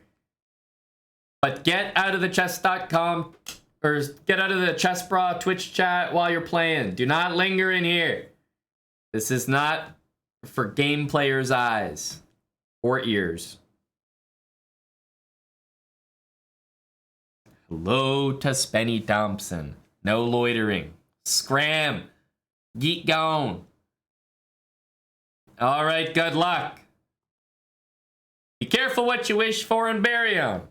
But get out of the chess.com or get out of the Chessbra Twitch chat while you're playing. Do not linger in here. This is not for game players' eyes or ears. Hello to Spenny Thompson. No loitering. Scram. Get gone. All right, good luck. Be careful what you wish for in Baryon.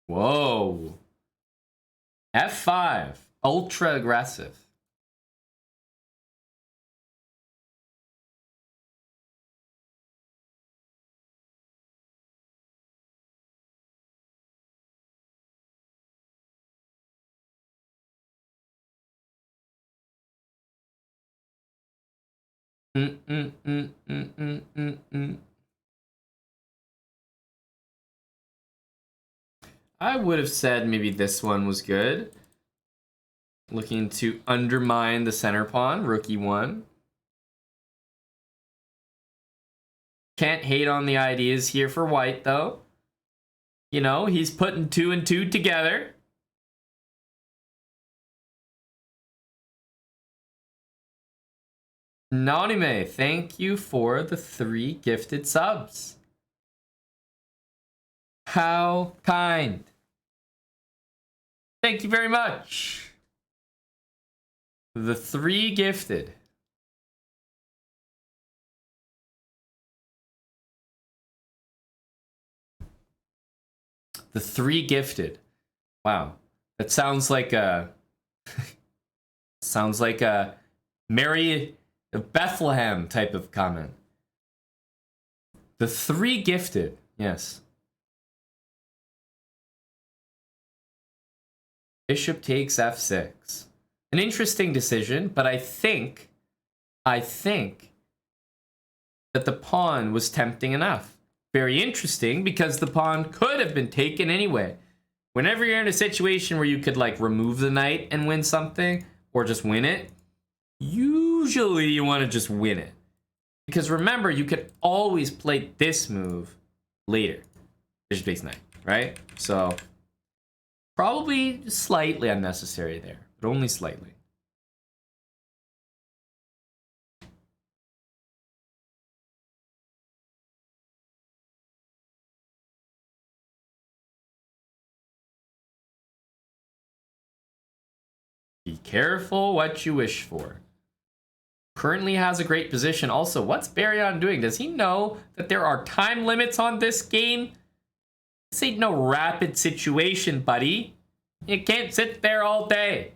Whoa. F5. Ultra aggressive. I would have said maybe this one was good. Looking to undermine the center pawn, rook e1. Can't hate on the ideas here for white, though. You know, he's putting 2 and 2 together. Nanime, thank you for the 3 gifted subs. How kind. Thank you very much. The 3 gifted. The 3 gifted. Wow. That sounds like a... sounds like a Mary of Bethlehem type of comment. The 3 gifted. Yes. Bishop takes f6. An interesting decision, but I think that the pawn was tempting enough. Very interesting, because the pawn could have been taken anyway. Whenever you're in a situation where you could like remove the knight and win something, or just win it, usually you want to just win it. Because remember, you could always play this move later. Bishop takes knight, right? So probably slightly unnecessary there, but only slightly. Be careful what you wish for. Currently has a great position. Also, what's Baryon doing? Does he know that there are time limits on this game? This ain't no rapid situation, buddy. You can't sit there all day.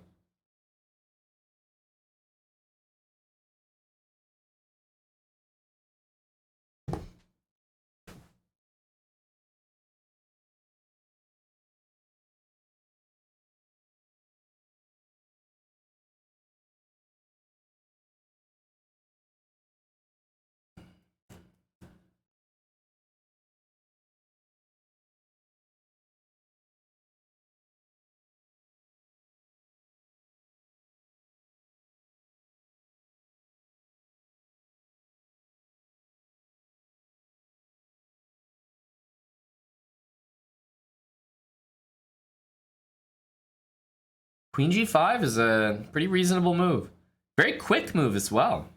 Queen g5 is a pretty reasonable move. Very quick move as well.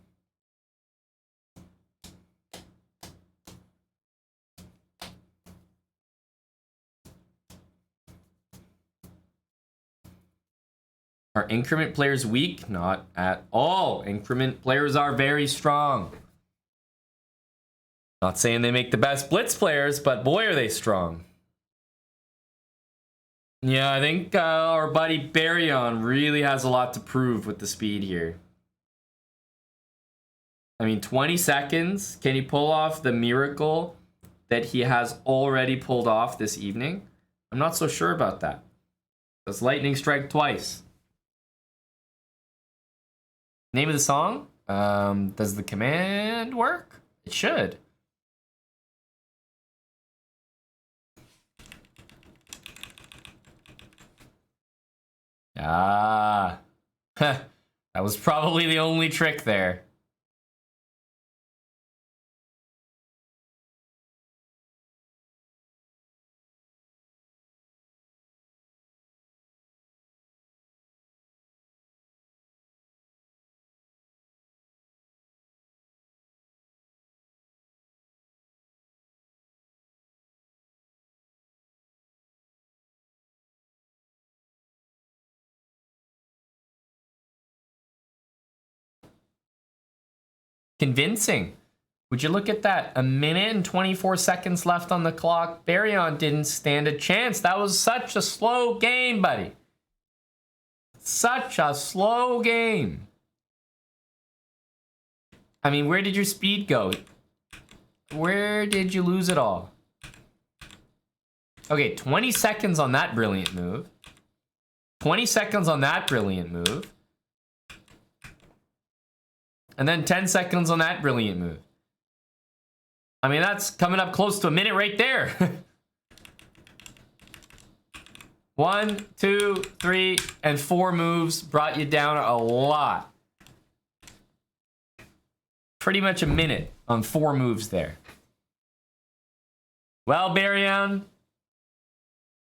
Are increment players weak? Not at all. Increment players are very strong. Not saying they make the best blitz players, but boy are they strong. Yeah, I think our buddy Baryon really has a lot to prove with the speed here. I mean, 20 seconds. Can he pull off the miracle that he has already pulled off this evening? I'm not so sure about that. Does lightning strike twice? Name of the song? Does the command work? It should. Ah. That was probably the only trick there. Convincing. Would you look at that? 1 minute and 24 seconds left on the clock. Baryon didn't stand a chance. That was such a slow game, buddy. Such a slow game. I mean, where did your speed go? Where did you lose it all? Okay, 20 seconds on that brilliant move. 20 seconds on that brilliant move. And then 10 seconds on that brilliant move. I mean, that's coming up close to a minute right there. 1, 2, 3, and 4 moves brought you down a lot. Pretty much a minute on 4 moves there. Well, Baryon,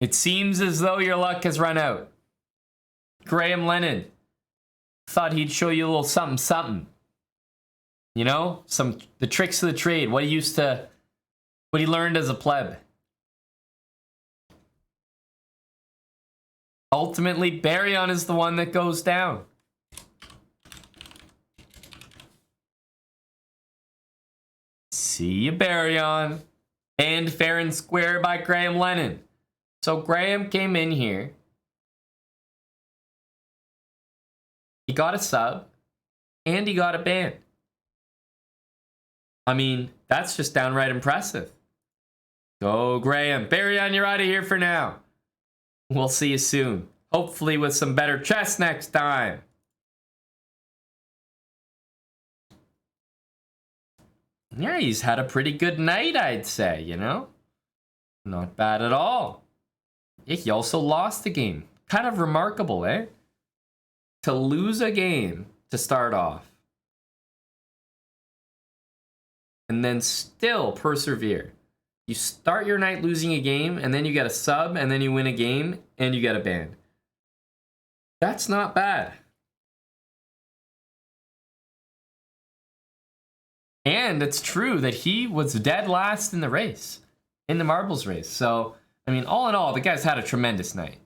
it seems as though your luck has run out. Graham Lennon thought he'd show you a little something, something. You know, the tricks of the trade. What he learned as a pleb. Ultimately, Baryon is the one that goes down. See you, Baryon. And fair and square by Graham Lennon. So Graham came in here. He got a sub. And he got a ban. I mean, that's just downright impressive. Go, Graham. Baryon, you're out of here for now. We'll see you soon. Hopefully with some better chess next time. Yeah, he's had a pretty good night, I'd say, you know? Not bad at all. Yeah, he also lost the game. Kind of remarkable, eh? To lose a game to start off. And then still persevere. You start your night losing a game, and then you get a sub, and then you win a game, and you get a ban. That's not bad. And it's true that he was dead last in the race, in the marbles race. So, I mean, all in all, the guy's had a tremendous night.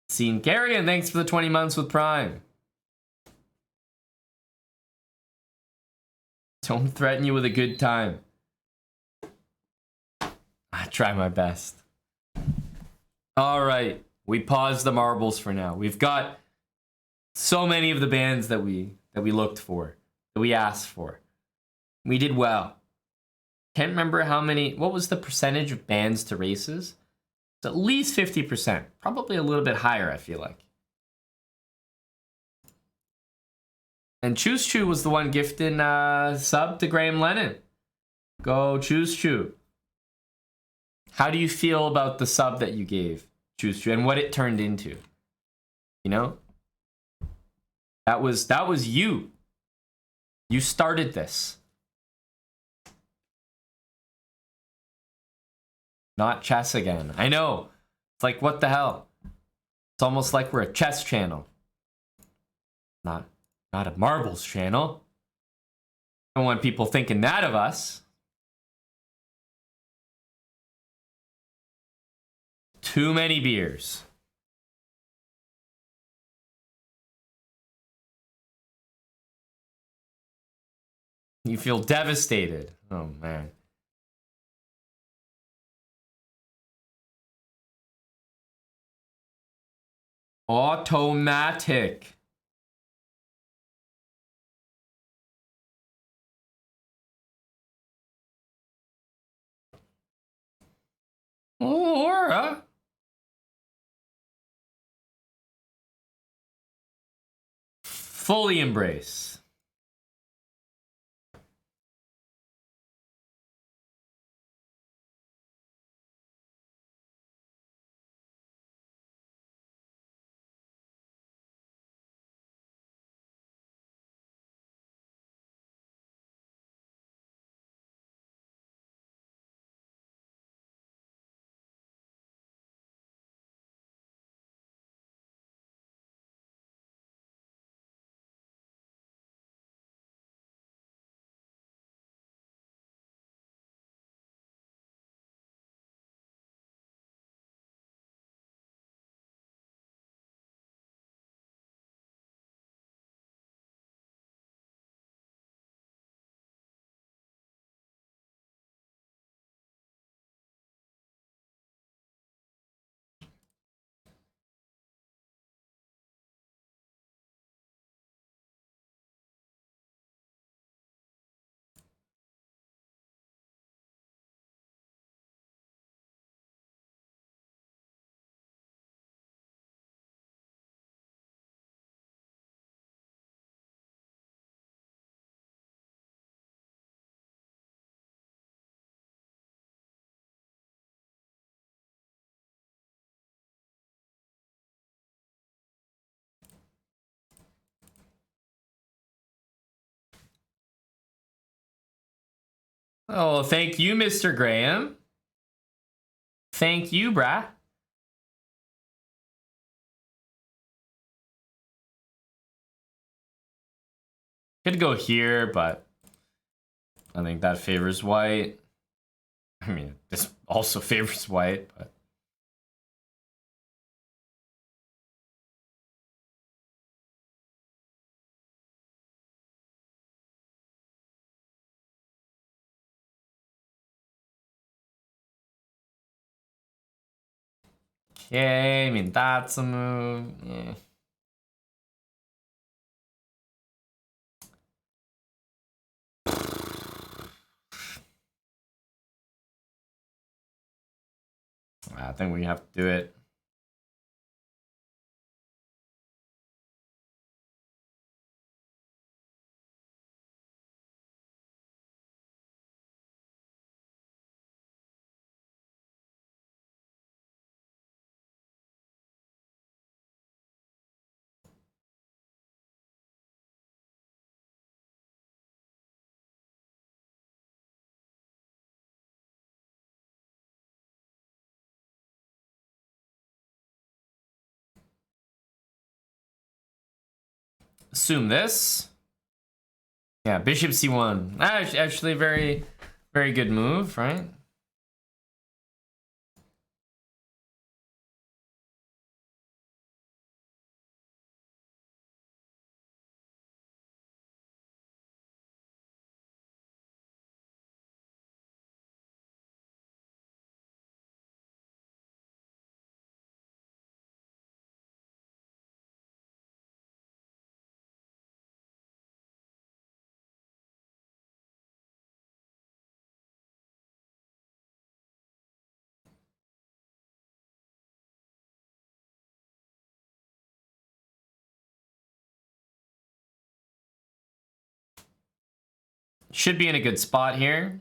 Seen Gary, and thanks for the 20 months with Prime. Don't threaten you with a good time. I try my best. All right, we pause the marbles for now. We've got so many of the bans that we looked for, that we asked for. We did well. Can't remember how many. What was the percentage of bans to races? It's at least 50%. Probably a little bit higher, I feel like. And Choose Chew was the one gifting sub to Graham Lennon. Go Choose Chew. How do you feel about the sub that you gave Choose Chew and what it turned into? You know? That was you. You started this. Not chess again. I know. It's like, what the hell? It's almost like we're a chess channel. Not a marbles channel. I don't want people thinking that of us. Too many beers. You feel devastated. Oh, man. Automatic. Laura. Fully embrace. Oh, thank you, Mr. Graham. Thank you, brah. Could go here, but I think that favors white. I mean, this also favors white, but okay, I mean, that's a move. Yeah. I think we have to do it. Assume this. Yeah, bishop c1. Actually, very, very good move, right? Should be in a good spot here.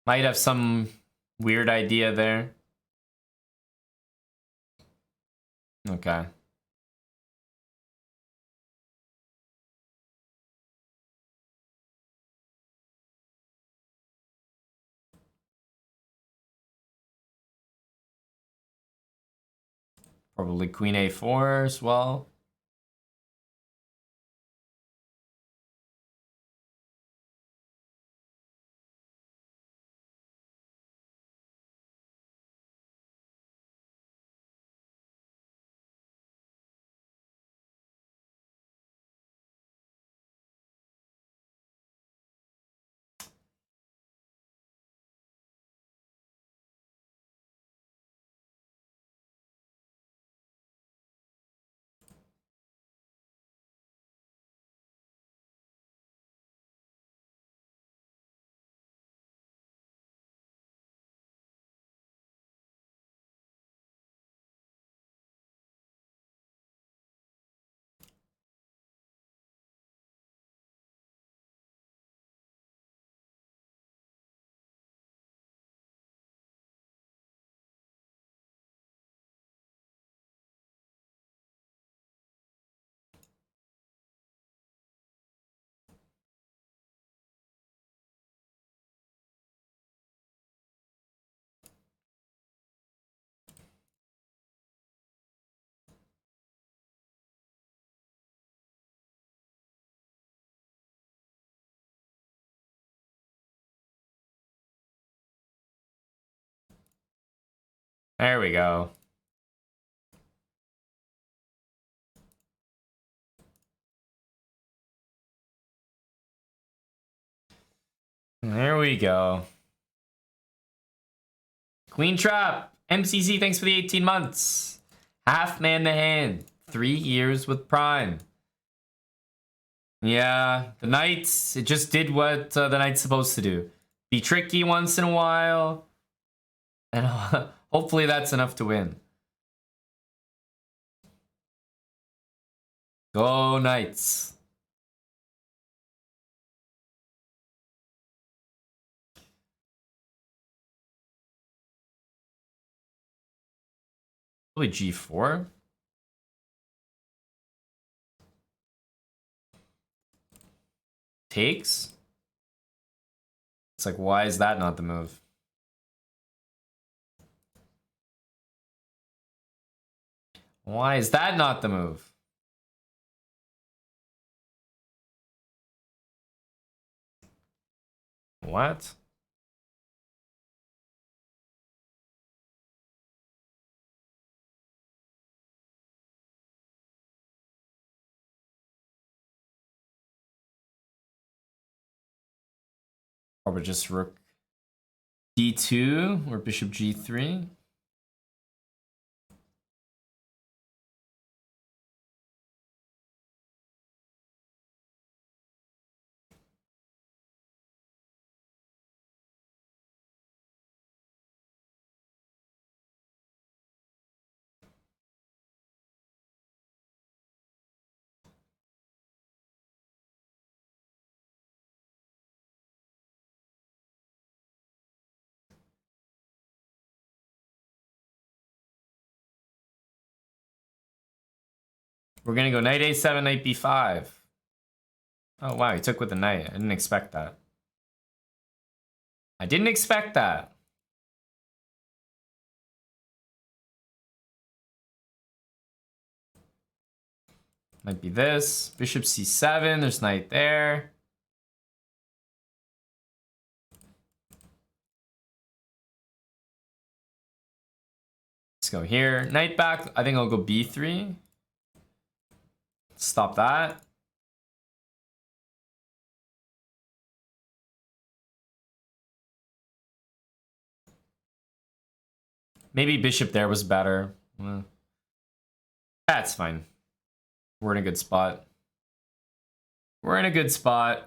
Might have some weird idea there. Okay. Probably queen a4 as well. There we go. There we go. Queen Trap. MCC, thanks for the 18 months. Half man to hand. 3 years with Prime. Yeah, the Knights, it just did what the Knight's supposed to do. Be tricky once in a while. And hopefully that's enough to win. Go Knights. Probably g4. Takes? It's like, why is that not the move? Why is that not the move? What? Or but just rook d2 or bishop g3? We're gonna go knight a7, knight b5. Oh wow, he took with the knight. I didn't expect that. I didn't expect that. Might be this. Bishop c7, there's knight there. Let's go here. Knight back, I think I'll go b3. Stop that. Maybe bishop there was better. That's fine. We're in a good spot. We're in a good spot.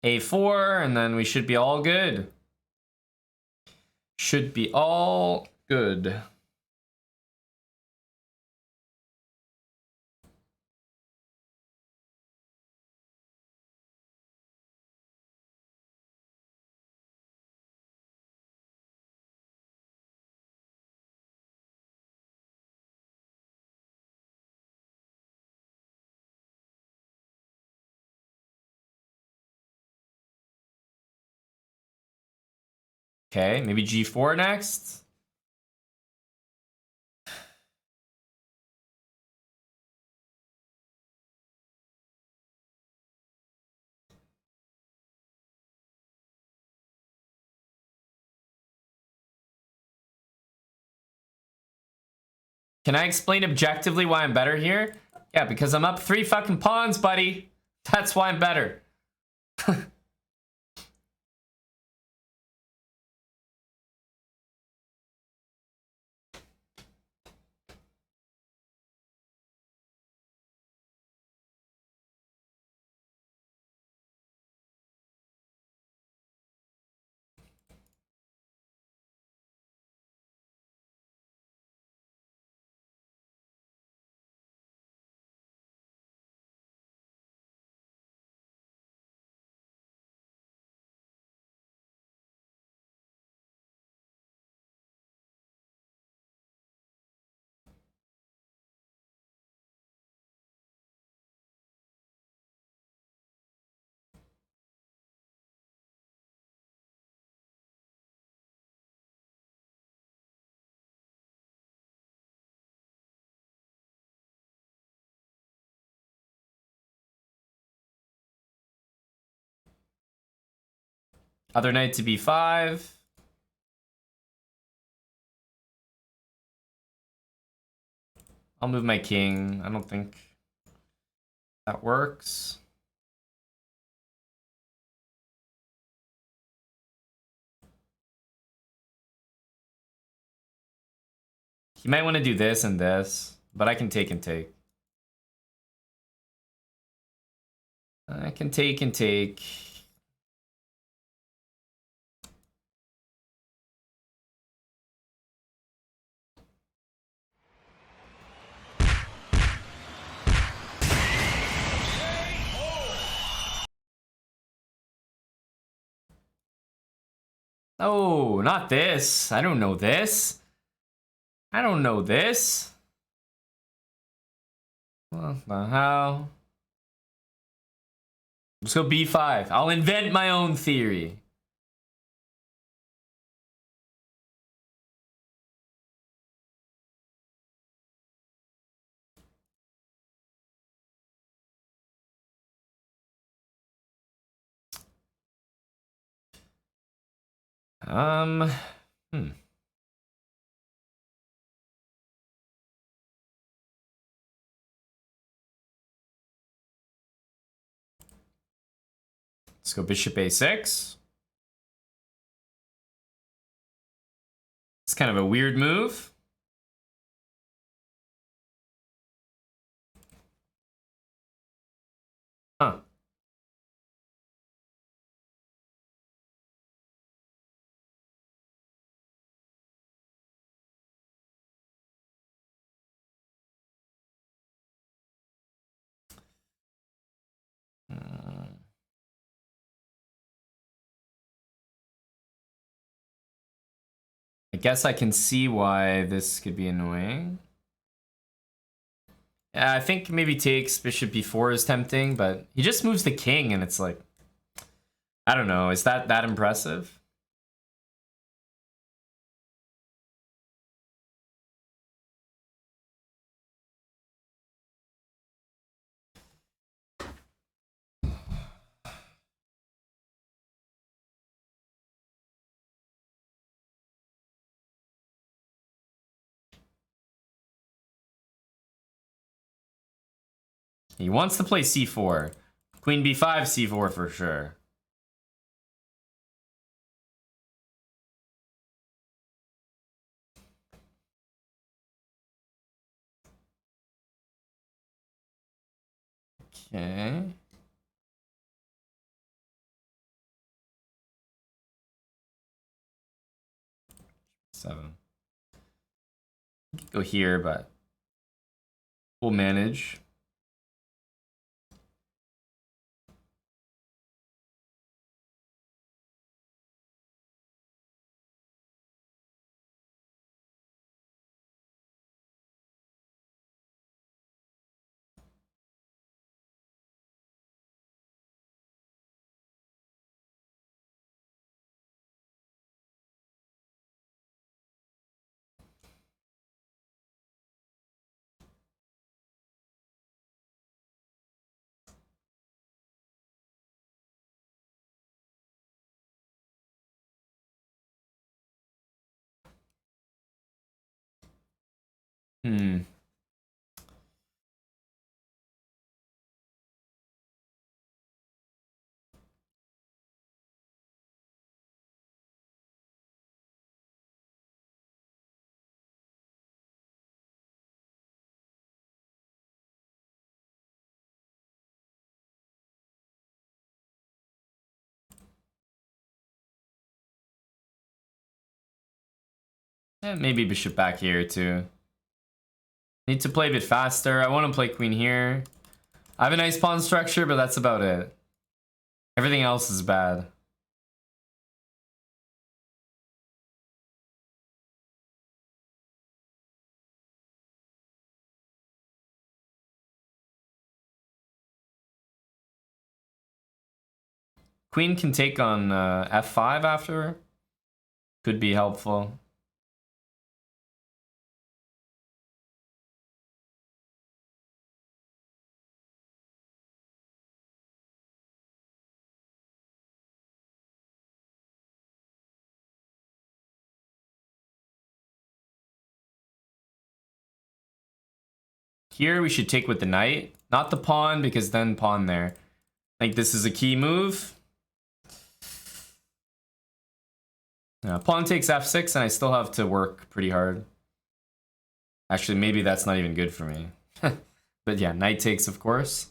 A4, and then we should be all good. Should be all good. Okay, maybe g4 next. Can I explain objectively why I'm better here? Yeah, because I'm up 3 fucking pawns, buddy. That's why I'm better. Other knight to b5. I'll move my king. I don't think that works. He might want to do this and this, but I can take and take. I can take and take. Oh, not this. I don't know this. I don't know this. What the hell? Let's go b5. I'll invent my own theory. Hmm. Let's go bishop a6. It's kind of a weird move. Huh. I guess I can see why this could be annoying. Yeah, I think maybe takes bishop b4 is tempting, but he just moves the king and it's like, I don't know. Is that impressive? He wants to play c4. Queen b5, c4 for sure. Okay. Seven. Go here, but we'll manage. Hmm. Maybe bishop back here too. Need to play a bit faster. I want to play queen here. I have a nice pawn structure, but that's about it. Everything else is bad. Queen can take on f5 after. Could be helpful. Here we should take with the knight. Not the pawn, because then pawn there. I think this is a key move. Pawn takes f6 and I still have to work pretty hard. Actually, maybe that's not even good for me. But yeah, knight takes, of course.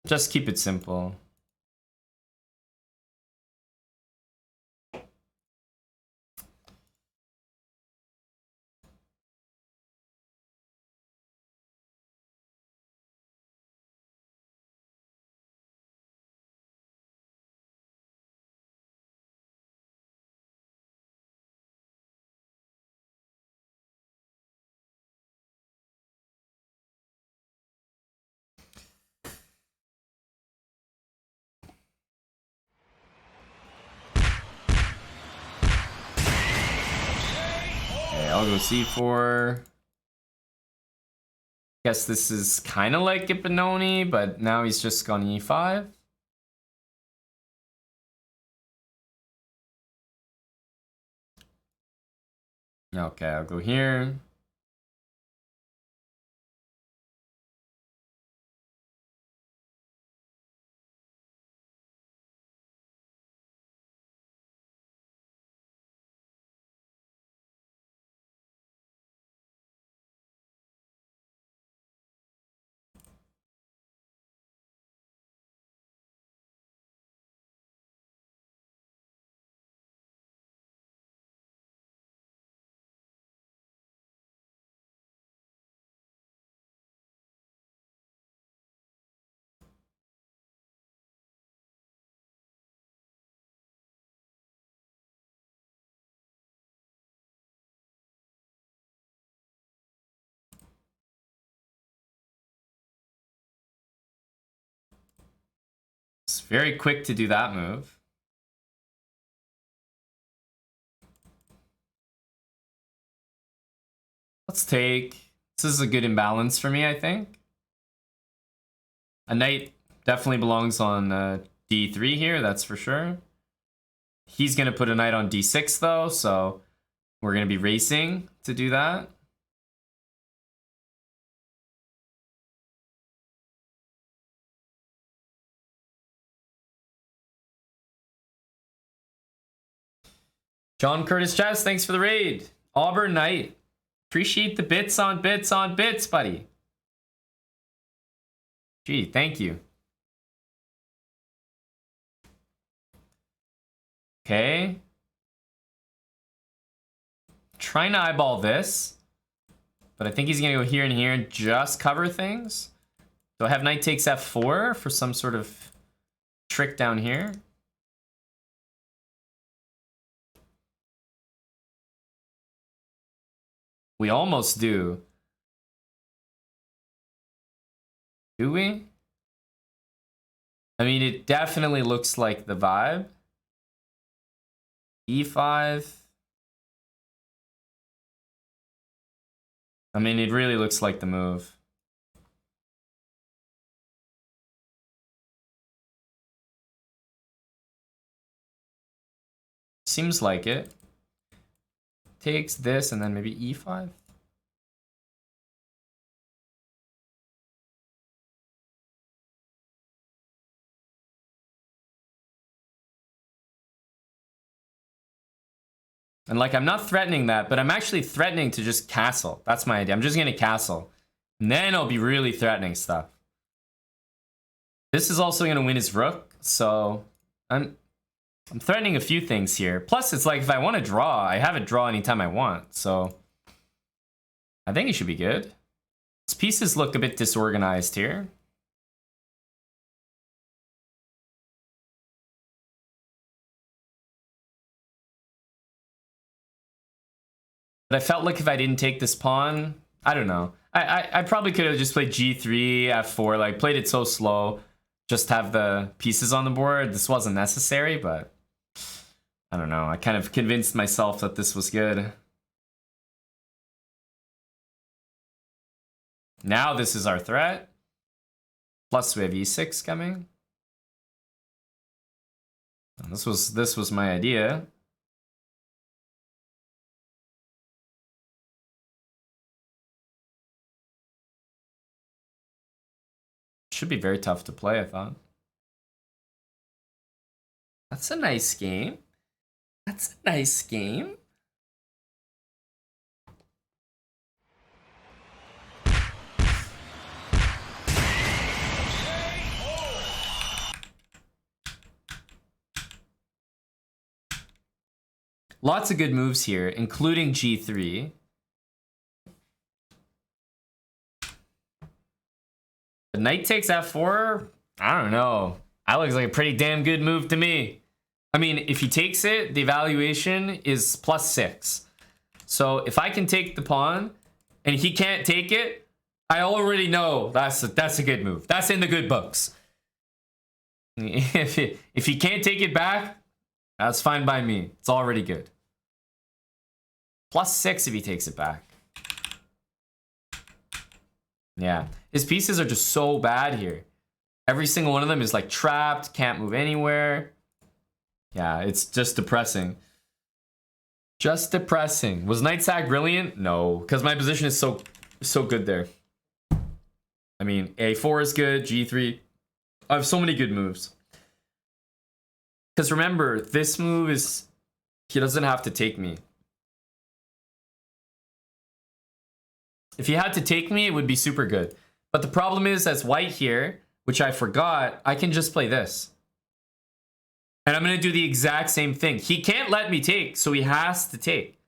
Just keep it simple. I'll go c4. Guess this is kind of like Ippononi, but now he's just gone e5. Okay, I'll go here. It's very quick to do that move. Let's take... This is a good imbalance for me, I think. A knight definitely belongs on d3 here, that's for sure. He's going to put a knight on d6, though, so we're going to be racing to do that. John Curtis Chess, thanks for the raid. Auburn Knight. Appreciate the bits on bits on bits, buddy. Gee, thank you. Okay. Trying to eyeball this. But I think he's going to go here and here and just cover things. Do I have knight takes f4 for some sort of trick down here? We almost do. Do we? I mean, it definitely looks like the vibe. E5. I mean, it really looks like the move. Seems like it. Takes this and then maybe e5. And like, I'm not threatening that, but I'm actually threatening to just castle. That's my idea. I'm just gonna castle. And then I'll be really threatening stuff. This is also gonna win his rook, so I'm threatening a few things here. Plus, it's like if I want to draw, I have a draw anytime I want. So I think it should be good. His pieces look a bit disorganized here. But I felt like if I didn't take this pawn, I don't know. I probably could have just played g3, f4, like played it so slow. Just have the pieces on the board. This wasn't necessary, but I don't know. I kind of convinced myself that this was good. Now this is our threat. Plus we have e6 coming. And this was my idea. Should be very tough to play, I thought. That's a nice game. That's a nice game. Lots of good moves here, including g3. The knight takes f4? I don't know. That looks like a pretty damn good move to me. I mean, if he takes it, the evaluation is +6. So if I can take the pawn and he can't take it, I already know that's a good move. That's in the good books. If he can't take it back, that's fine by me. It's already good. +6 if he takes it back. Yeah, his pieces are just so bad here. Every single one of them is like trapped, can't move anywhere. Yeah, it's just depressing. Just depressing. Was Knight Sack brilliant? No, because my position is so good there. I mean, A4 is good, G3. I have so many good moves. Because remember, this move is... He doesn't have to take me. If he had to take me, it would be super good. But the problem is, as white here, which I forgot, I can just play this. And I'm going to do the exact same thing. He can't let me take, so he has to take.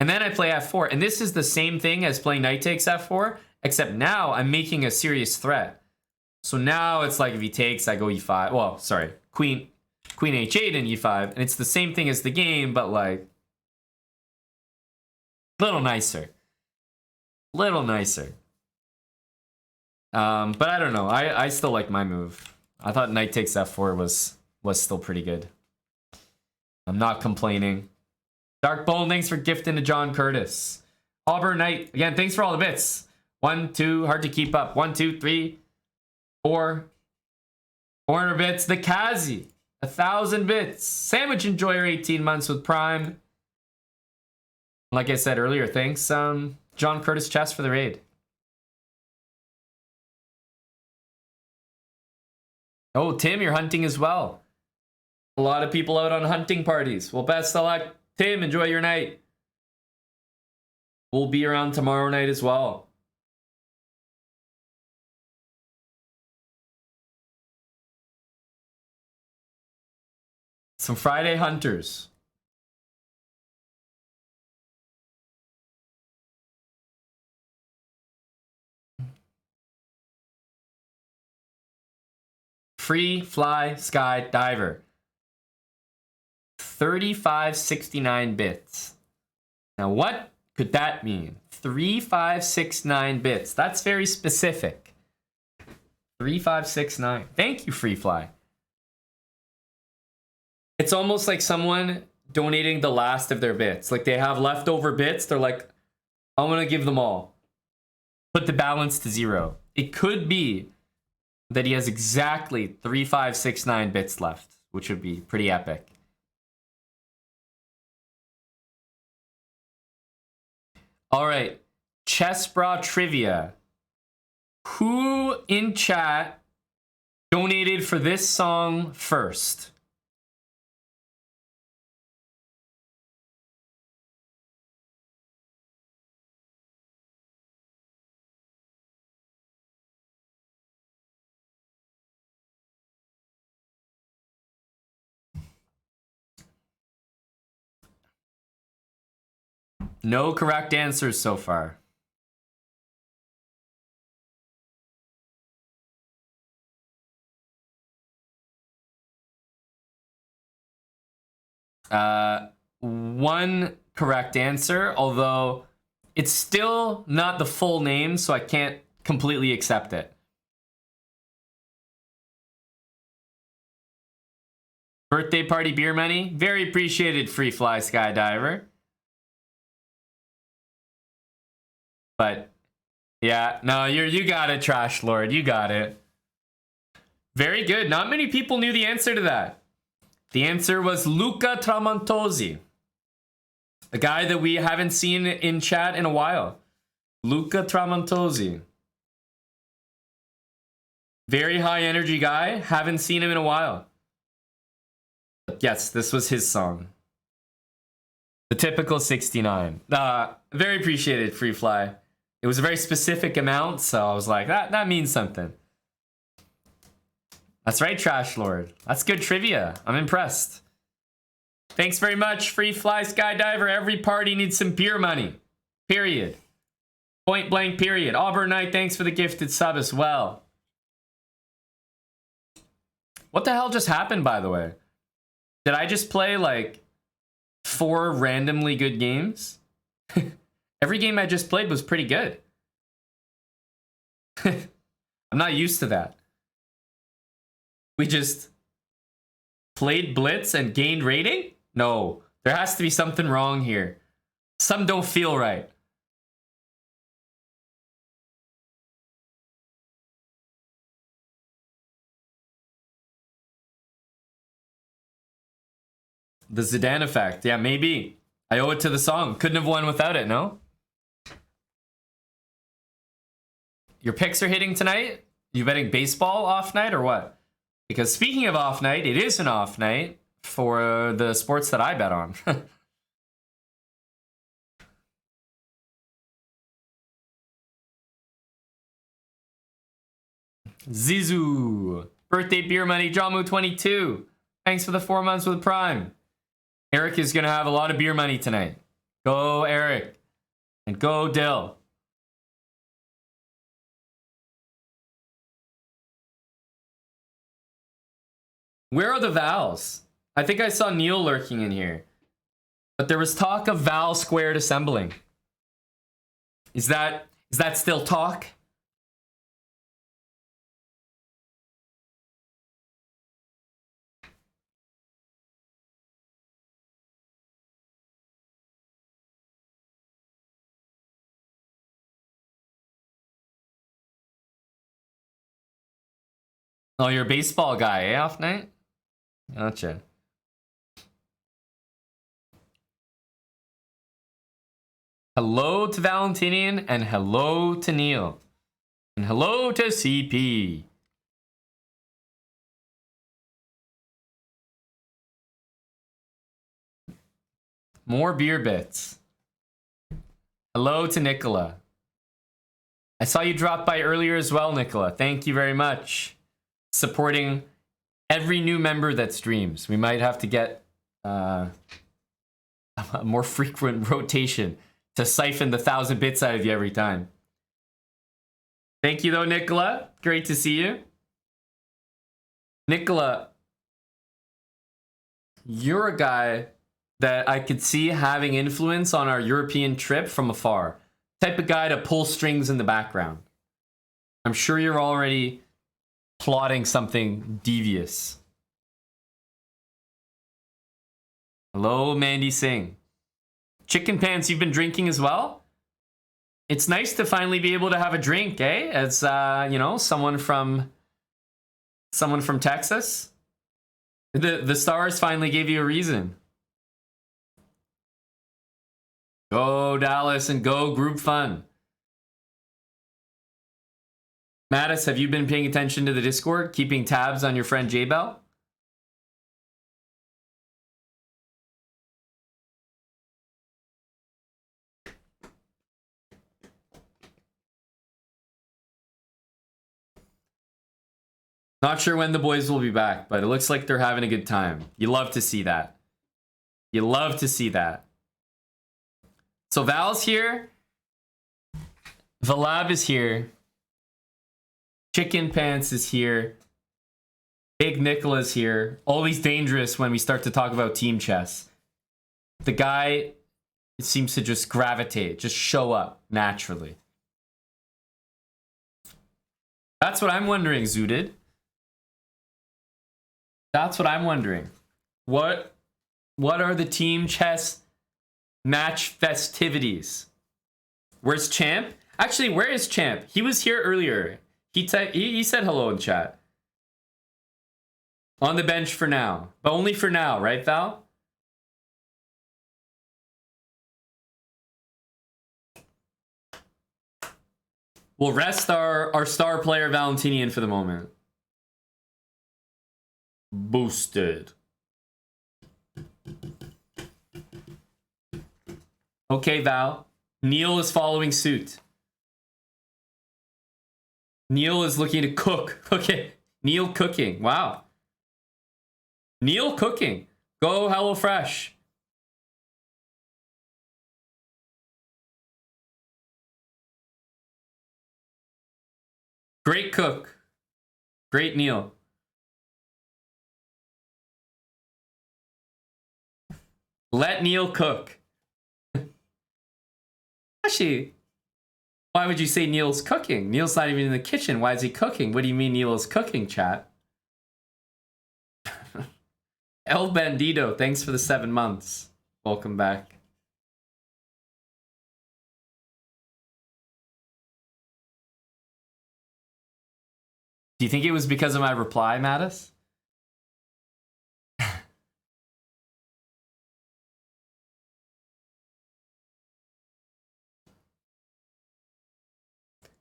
And then I play F4. And this is the same thing as playing knight takes F4, except now I'm making a serious threat. So now it's like if he takes, I go E5. Well, sorry, Queen H8 and E5. And it's the same thing as the game, but like a little nicer. Little nicer. But I don't know. I still like my move. I thought knight takes F4 was still pretty good. I'm not complaining. Dark Bone, thanks for gifting to John Curtis. Auburn Knight, again, thanks for all the bits. 1, 2, hard to keep up. 1, 2, 3, 4. 400 bits. The Kazi, 1,000 bits. Sandwich Enjoyer, 18 months with Prime. Like I said earlier, thanks, John Curtis Chess for the raid. Oh, Tim, you're hunting as well. A lot of people out on hunting parties. Well, best of luck. Tim, enjoy your night. We'll be around tomorrow night as well. Some Friday hunters. Free Fly Sky Diver. 3569 bits. Now what could that mean? 3569 bits. That's very specific. 3569. Thank you, Free Fly. It's almost like someone donating the last of their bits. Like they have leftover bits. They're like, I'm going to give them all. Put the balance to 0. It could be that he has exactly 3569 bits left, which would be pretty epic. All right, Chess Bra Trivia. Who in chat donated for this song first? No correct answers so far. One correct answer, although it's still not the full name, so I can't completely accept it. Birthday party beer money, very appreciated, Free Fly Skydiver. But yeah, no, you got it, Trash Lord, you got it. Very good. Not many people knew the answer to that. The answer was Luca Tramontosi, a guy that we haven't seen in chat in a while. Luca Tramontosi. Very high energy guy. Haven't seen him in a while. But yes, this was his song. The typical 69. Very appreciated, Free Fly. It was a very specific amount, so I was like, that means something. That's right, Trash Lord. That's good trivia. I'm impressed. Thanks very much, Free Fly Skydiver. Every party needs some beer money. Period. Point blank, period. Auburn Knight, thanks for the gifted sub as well. What the hell just happened, by the way? Did I just play, like, 4 randomly good games? Every game I just played was pretty good. I'm not used to that. We just played Blitz and gained rating? No, there has to be something wrong here. Some don't feel right. The Zidane effect. Yeah, maybe. I owe it to the song. Couldn't have won without it, no? Your picks are hitting tonight? You betting baseball off night or what? Because speaking of off night, it is an off night for the sports that I bet on. Zizou. Birthday beer money. Jamu22. Thanks for the 4 months with Prime. Eric is going to have a lot of beer money tonight. Go, Eric. And go, Dill. Where are the Vals? I think I saw Neil lurking in here. But there was talk of Val squared assembling. Is that still talk? Oh, you're a baseball guy, eh, off night? Gotcha. Hello to Valentinian, and hello to Neil. And hello to CP. More beer bits. Hello to Nicola. I saw you drop by earlier as well, Nicola. Thank you very much. Supporting every new member that streams. We might have to get a more frequent rotation to siphon the 1,000 bits out of you every time. Thank you though, Nicola. Great to see you. Nicola, you're a guy that I could see having influence on our European trip from afar. Type of guy to pull strings in the background. I'm sure you're already plotting something devious. Hello, Mandy Singh. Chicken Pants, you've been drinking as well? It's nice to finally be able to have a drink, eh? As, you know, someone from Texas. The stars finally gave you a reason. Go Dallas and go Group Fun. Mattis, have you been paying attention to the Discord? Keeping tabs on your friend J-Bell? Not sure when the boys will be back, but it looks like they're having a good time. You love to see that. You love to see that. So Val's here. Valab is here. Chicken Pants is here. Big Nicola's here. Always dangerous when we start to talk about team chess. The guy seems to just gravitate, just show up naturally. That's what I'm wondering, Zooted. That's what I'm wondering. What are the team chess match festivities? Where's Champ? Actually, where is Champ? He was here earlier. He said hello in chat. On the bench for now. But only for now, right, Val? We'll rest our star player Valentinian for the moment. Boosted. Okay, Val. Neil is following suit. Neil is looking to cook. Okay. Neil cooking. Wow. Neil cooking. Go HelloFresh. Great cook. Great Neil. Let Neil cook. Actually, why would you say Neil's cooking? Neil's not even in the kitchen. Why is he cooking? What do you mean Neil is cooking, chat? El Bandito, thanks for the 7 months. Welcome back. Do you think it was because of my reply, Mattis?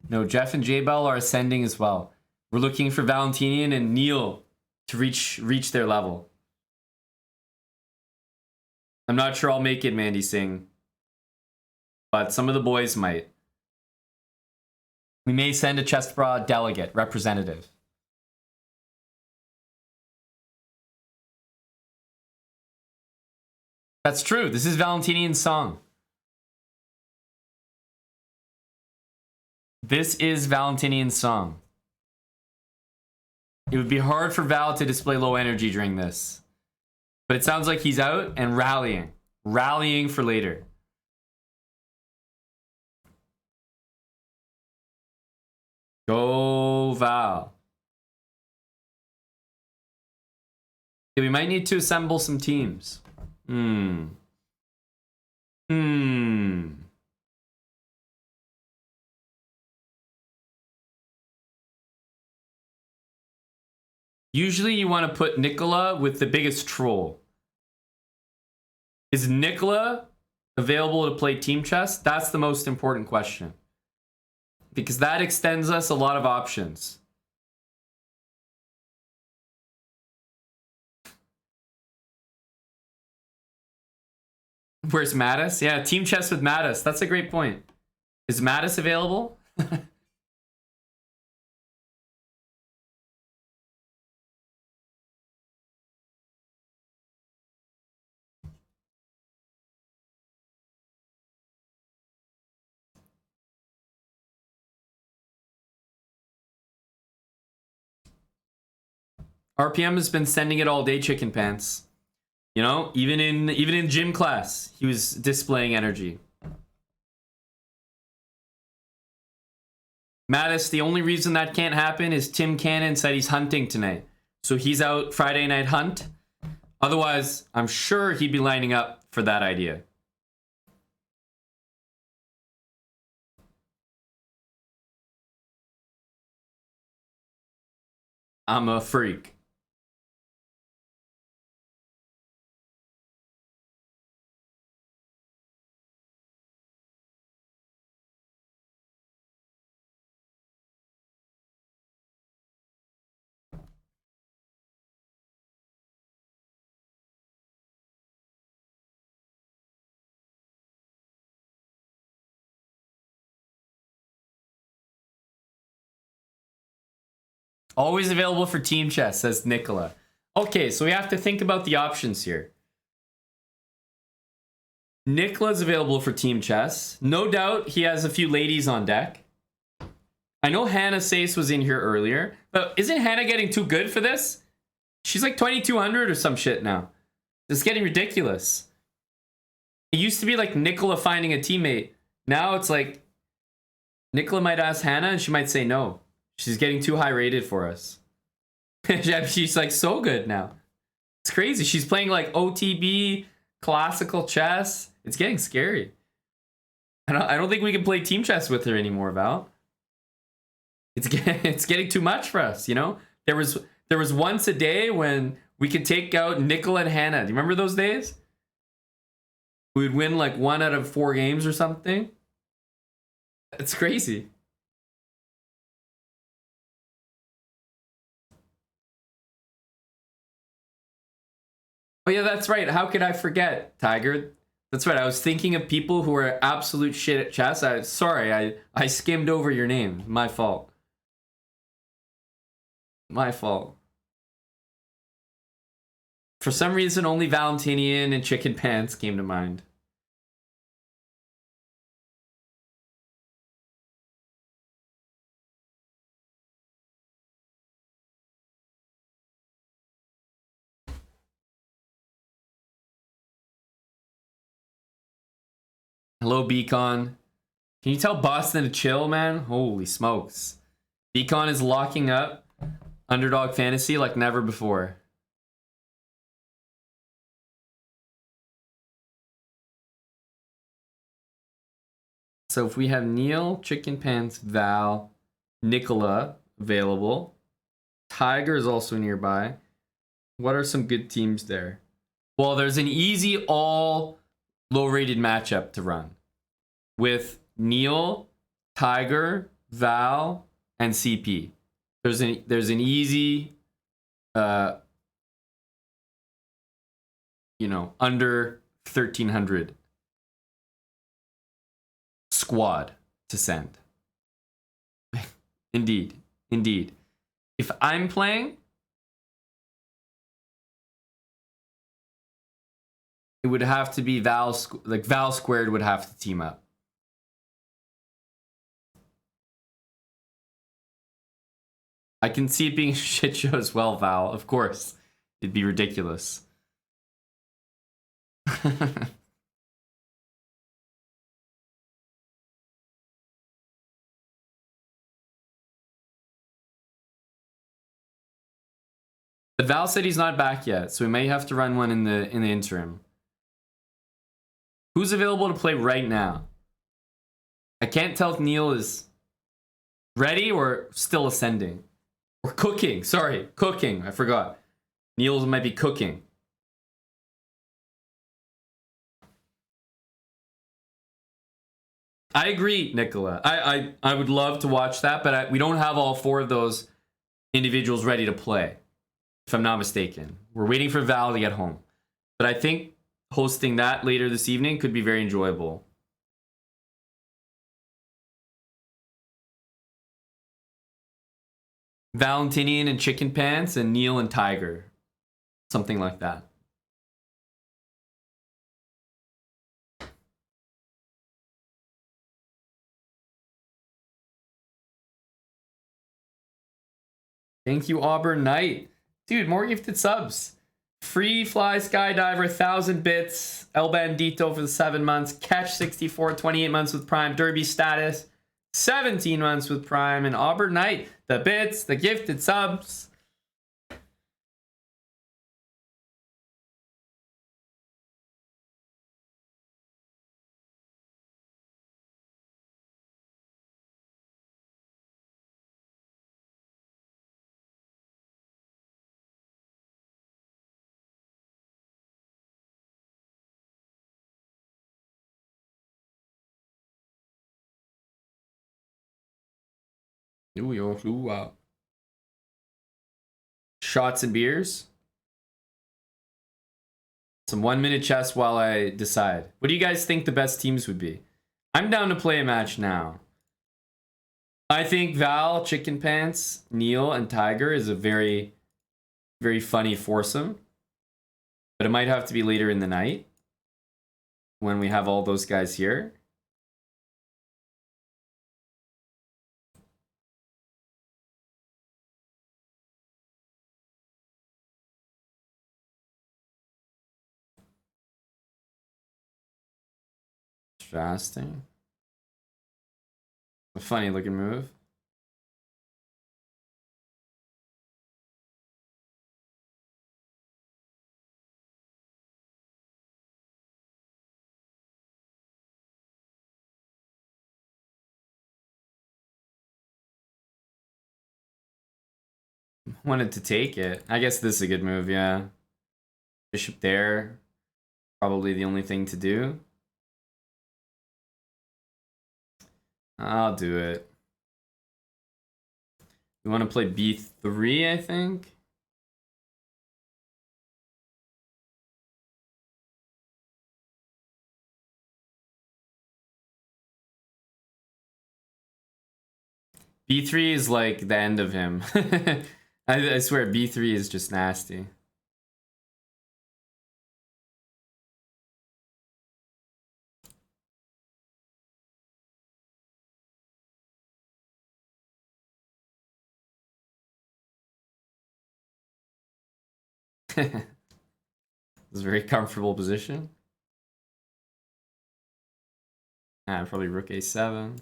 No, Jeff and J-Bell are ascending as well. We're looking for Valentinian and Neil to reach their level. I'm not sure I'll make it, Mandy Singh. But some of the boys might. We may send a chest bra delegate, representative. That's true. This is Valentinian's song. This is Valentinian's song. It would be hard for Val to display low energy during this. But it sounds like he's out and rallying. Rallying for later. Go Val. Yeah, we might need to assemble some teams. Usually you want to put Nicola with the biggest troll. Is Nicola available to play team chess? That's the most important question. Because that extends us a lot of options. Where's Mattis? Yeah, team chess with Mattis. That's a great point. Is Mattis available? RPM has been sending it all day, Chicken Pants. You know, even in gym class, he was displaying energy. Mattis, the only reason that can't happen is Tim Cannon said he's hunting tonight. So he's out Friday night hunt. Otherwise, I'm sure he'd be lining up for that idea. I'm a freak. Always available for team chess, says Nicola. Okay, so we have to think about the options here. Nicola's available for team chess. No doubt he has a few ladies on deck. I know Hannah Sace was in here earlier, but isn't Hannah getting too good for this? She's like 2,200 or some shit now. It's getting ridiculous. It used to be like Nicola finding a teammate. Now it's like Nicola might ask Hannah and she might say no. She's getting too high rated for us. She's like so good now. It's crazy. She's playing like OTB, classical chess. It's getting scary. I don't think we can play team chess with her anymore, Val. It's getting too much for us, you know? There was once a day when we could take out Nicola and Hannah. Do you remember those days? We would win like 1 out of 4 games or something. It's crazy. Oh yeah, that's right. How could I forget, Tiger? That's right. I was thinking of people who are absolute shit at chess. I skimmed over your name. My fault. My fault. For some reason, only Valentinian and Chicken Pants came to mind. Hello, Beacon. Can you tell Boston to chill, man? Holy smokes. Beacon is locking up Underdog Fantasy like never before. So if we have Neil, Chicken Pants, Val, Nicola available, Tiger is also nearby. What are some good teams there? Well, there's an easy all low-rated matchup to run with Neil, Tiger, Val, and CP. There's an easy, under 1,300 squad to send. Indeed. If I'm playing, it would have to be Val squared would have to team up. I can see it being a shit show as well, Val. Of course. It'd be ridiculous. But Val said he's not back yet, so we may have to run one in the interim. Who's available to play right now? I can't tell if Neil is ready or still ascending. Or cooking. Sorry, cooking. I forgot. Neil might be cooking. I agree, Nicola. I would love to watch that, but we don't have all 4 of those individuals ready to play, if I'm not mistaken. We're waiting for Val to get home. But I think hosting that later this evening could be very enjoyable. Valentinian and Chicken Pants and Neil and Tiger. Something like that. Thank you, Auburn Knight. Dude, more gifted subs. Free Fly Skydiver, 1,000 bits. El Bandito for the 7 months. Catch 64, 28 months with Prime. Derby status, 17 months with Prime. And Auburn Knight, the bits, the gifted subs. Ooh. Shots and beers. Some 1-minute chess while I decide. What do you guys think the best teams would be? I'm down to play a match now. I think Val, Chicken Pants, Neil, and Tiger is a very, very funny foursome. But it might have to be later in the night when we have all those guys here. Fasting. A funny looking move. Wanted to take it. I guess this is a good move, yeah. Bishop there. Probably the only thing to do. I'll do it. We want to play b3, I think. b3 is like the end of him. I swear b3 is just nasty. It's a very comfortable position. Probably rook a7.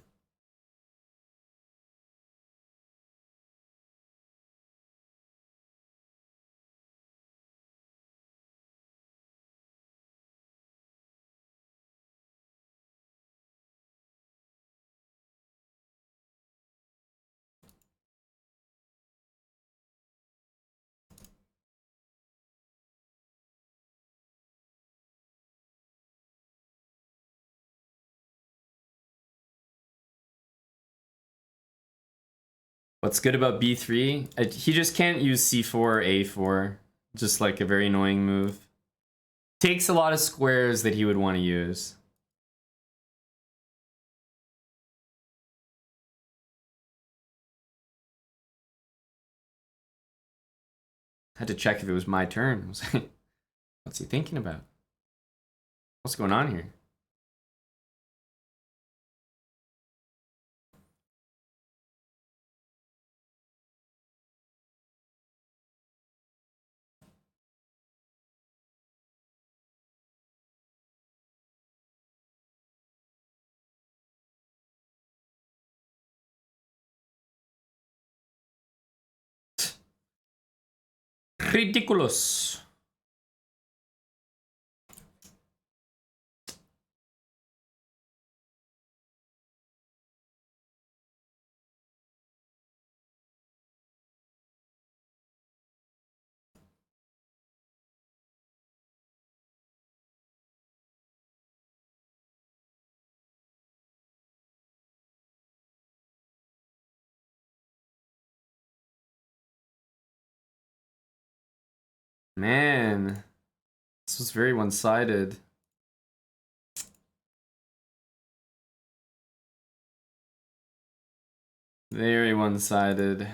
What's good about b3? He just can't use c4 or a4. Just like a very annoying move. Takes a lot of squares that he would want to use. Had to check if it was my turn. What's he thinking about? What's going on here? Ridiculous. Man, this was very one-sided. Very one-sided.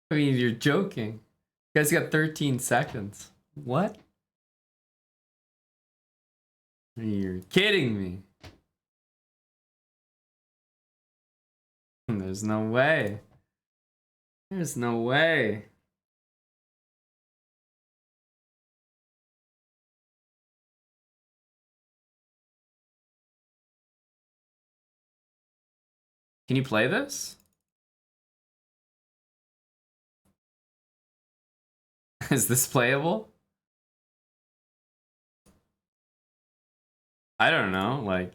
I mean, you're joking. You guys got 13 seconds. What? You're kidding me. There's no way. There's no way. Can you play this? Is this playable? I don't know, like...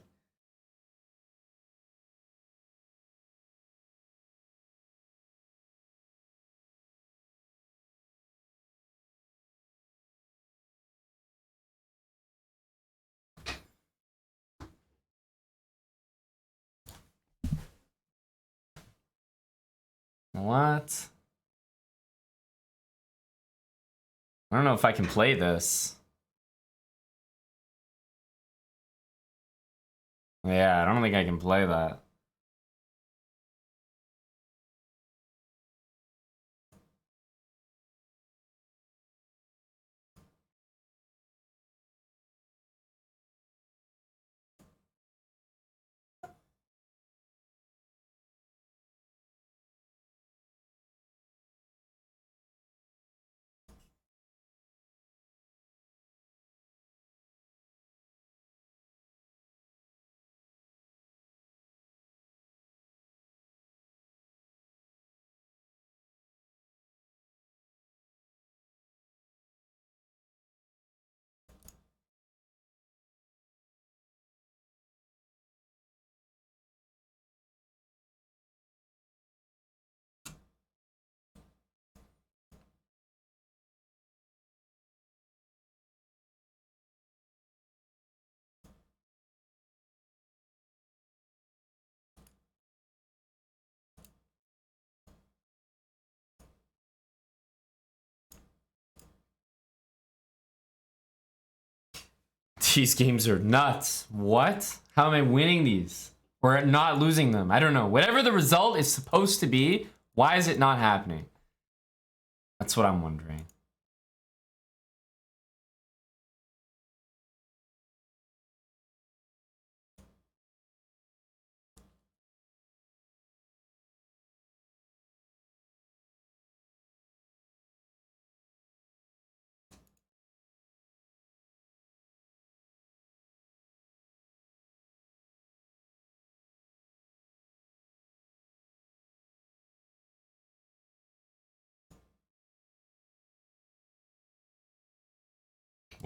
What? I don't know if I can play this. Yeah, I don't think I can play that. These games are nuts. What? How am I winning these? Or not losing them? I don't know. Whatever the result is supposed to be, why is it not happening? That's what I'm wondering.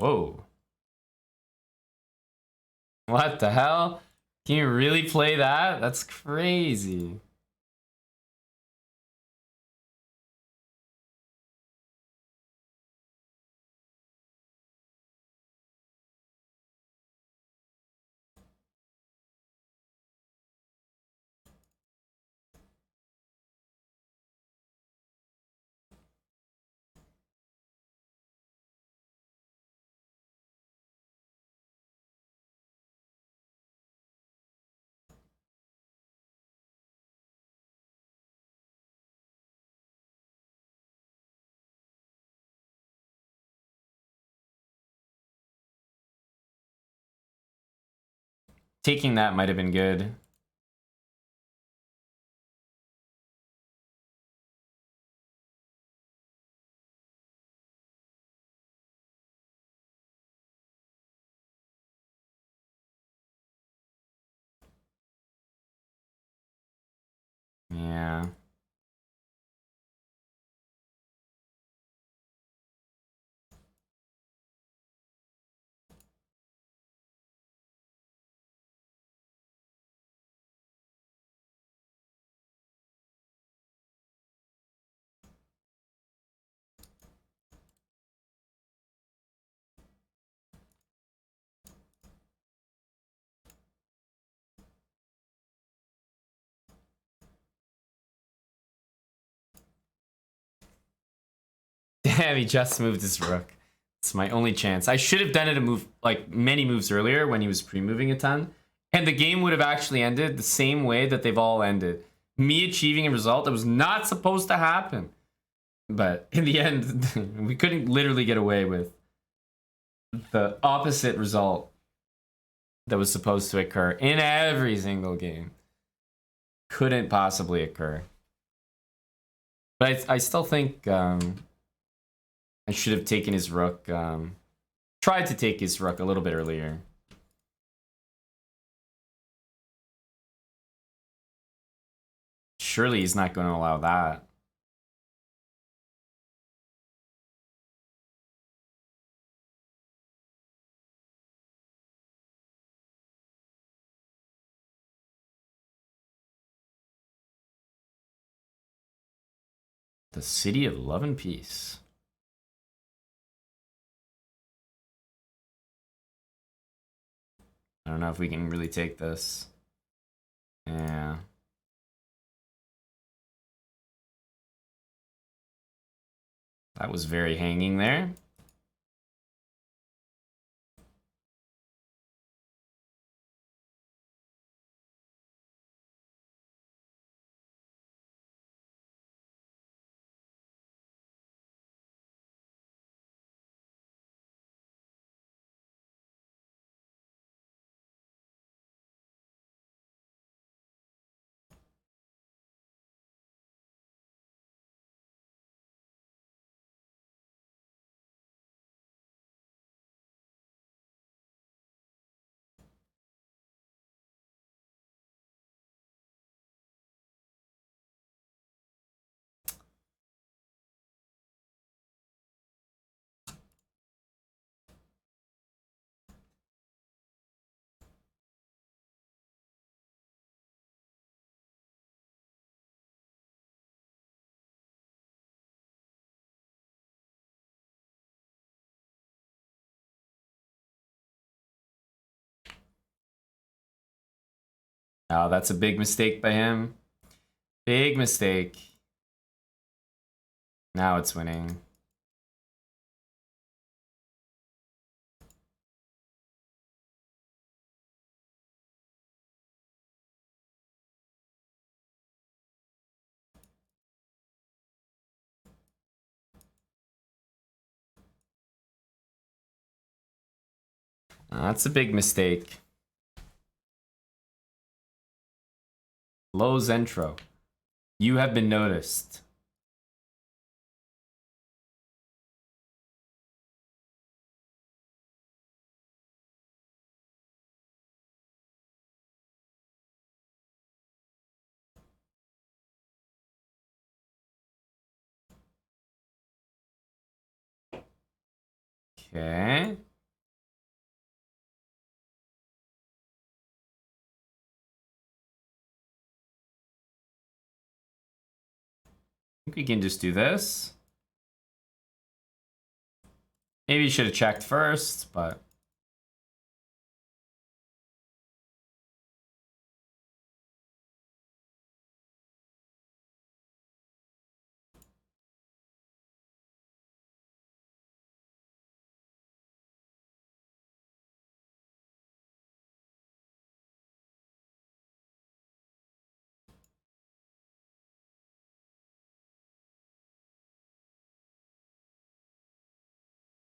Whoa. What the hell? Can you really play that? That's crazy. Taking that might have been good. Yeah. Damn, he just moved his rook. It's my only chance. I should have done it a move, like many moves earlier when he was pre-moving a ton. And the game would have actually ended the same way that they've all ended. Me achieving a result that was not supposed to happen. But in the end, we couldn't literally get away with the opposite result that was supposed to occur in every single game. Couldn't possibly occur. But I still think I should have taken his rook. Tried to take his rook a little bit earlier. Surely he's not going to allow that. The City of Love and Peace. I don't know if we can really take this. Yeah. That was very hanging there. Oh, that's a big mistake by him. Big mistake. Now it's winning. That's a big mistake. Low Zentro. You have been noticed. Okay. think we can just do this. Maybe you should have checked first, but...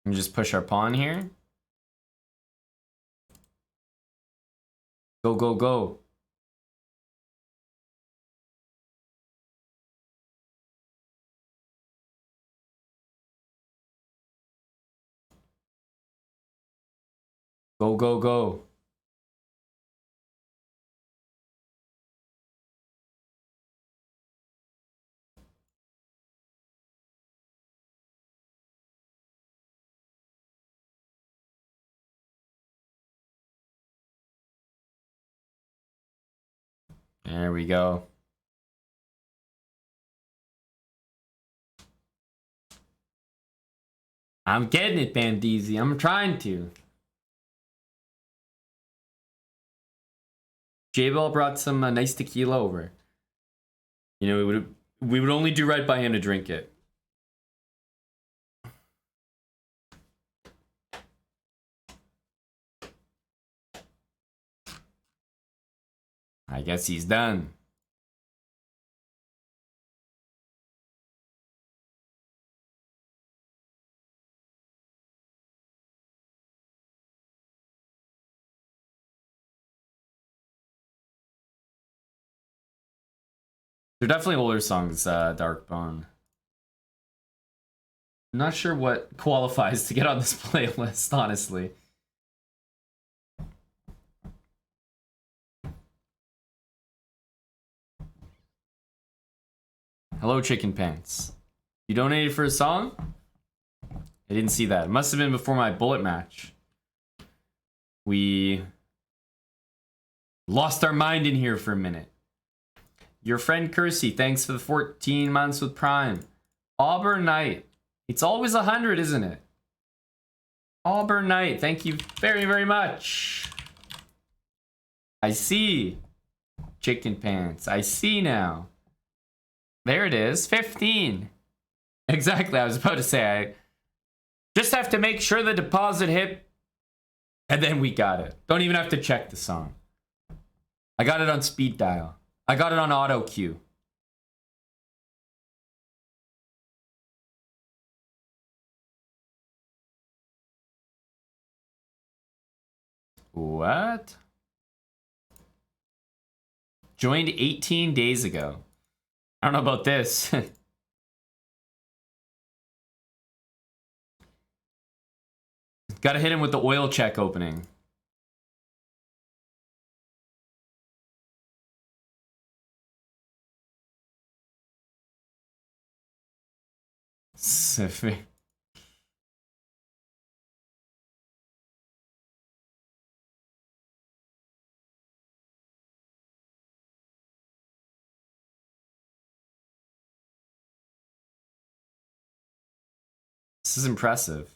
And just push our pawn here. Go, go, go. Go, go, go. There we go. I'm getting it, Bandeezy. I'm trying to. J-Ball brought some nice tequila over. You know, we would only do right by him to drink it. I guess he's done. They're definitely older songs, Darkbone. I'm not sure what qualifies to get on this playlist, honestly. Hello, Chicken Pants. You donated for a song? I didn't see that. It must have been before my bullet match. We lost our mind in here for a minute. Your friend Kersey, thanks for the 14 months with Prime. Auburn Knight. It's always 100, isn't it? Auburn Knight, thank you very, very much. I see. Chicken Pants. I see now. There it is. 15. Exactly. I was about to say, I just have to make sure the deposit hit. And then we got it. Don't even have to check the song. I got it on speed dial. I got it on auto cue. What? Joined 18 days ago. I don't know about this. Gotta hit him with the oil check opening. This is impressive.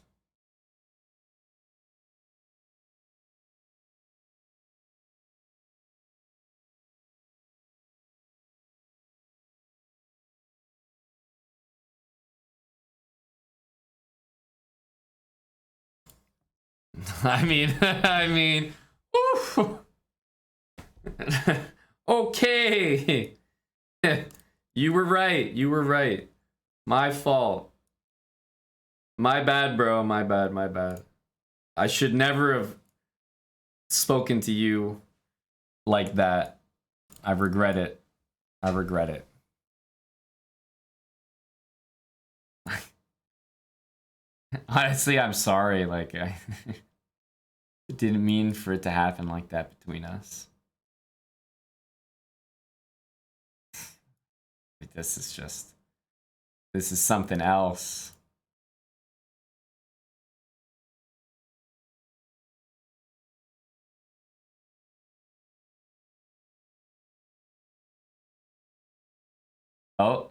I mean, oof. Okay. You were right. You were right. My fault. My bad, bro. My bad. My bad. I should never have spoken to you like that. I regret it. I regret it. Honestly, I'm sorry. Like, I didn't mean for it to happen like that between us. Like, this is something else. Oh.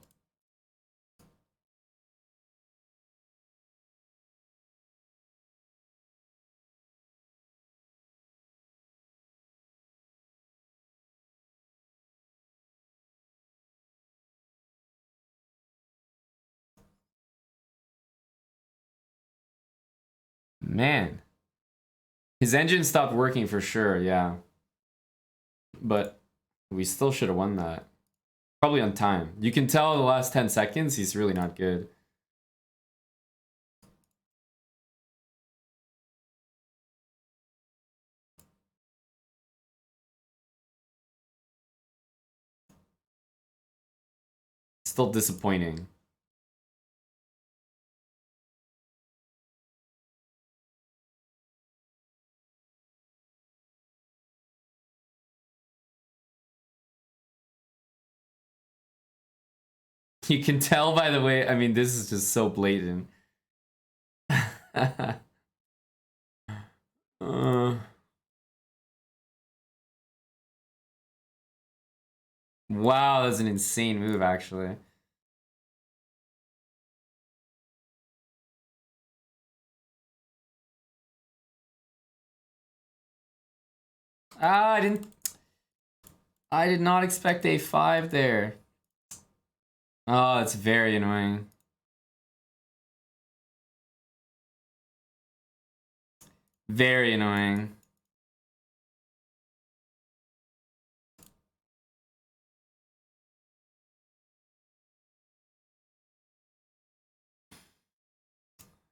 Man. His engine stopped working for sure, yeah. But we still should have won that. Probably on time. You can tell the last 10 seconds, he's really not good. Still disappointing. You can tell by the way, I mean, this is just so blatant. Wow, that's an insane move, actually. Ah, I did not expect a5 there. Oh, it's very annoying. Very annoying.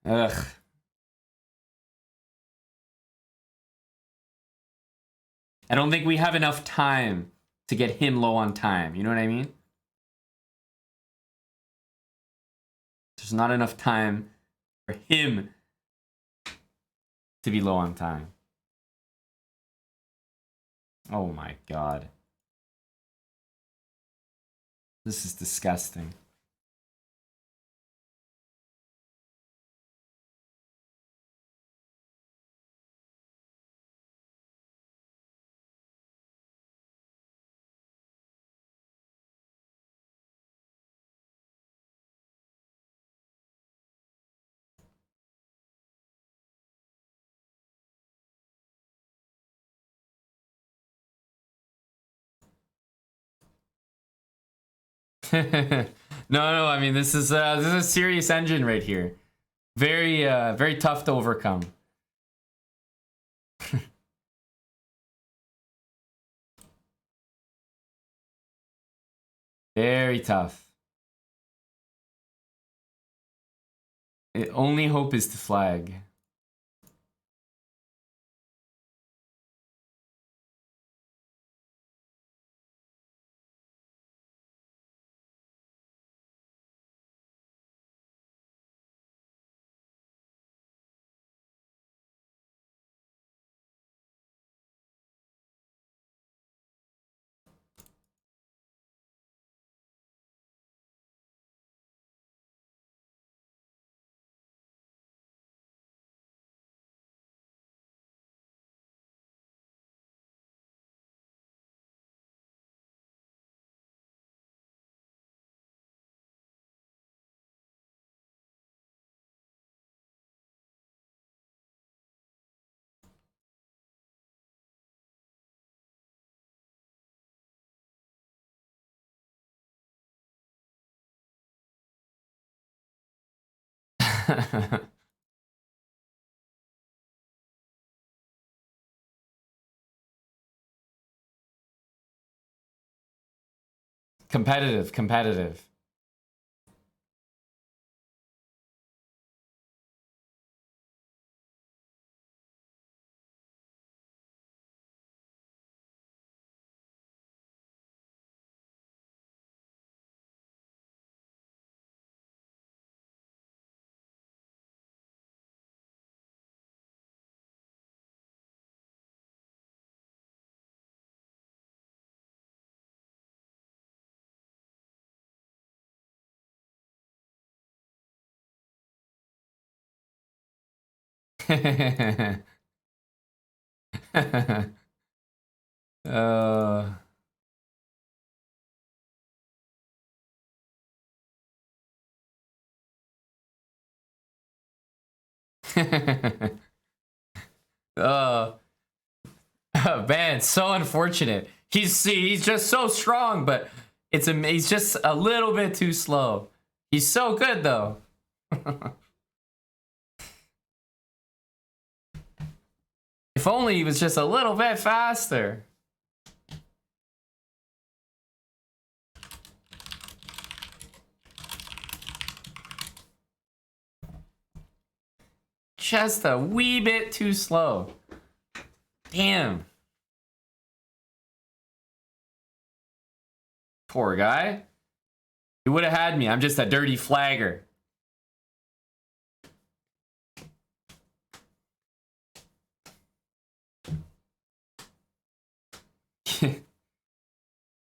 Ugh. I don't think we have enough time to get him low on time. You know what I mean? There's not enough time for him to be low on time. Oh my god. This is disgusting. No, I mean this is a serious engine right here. Very very tough to overcome. Very tough. The only hope is to flag. Competitive. uh oh man, so unfortunate. He's just so strong, but he's just a little bit too slow. He's so good though. If only he was just a little bit faster. Just a wee bit too slow. Damn. Poor guy. He would have had me. I'm just a dirty flagger.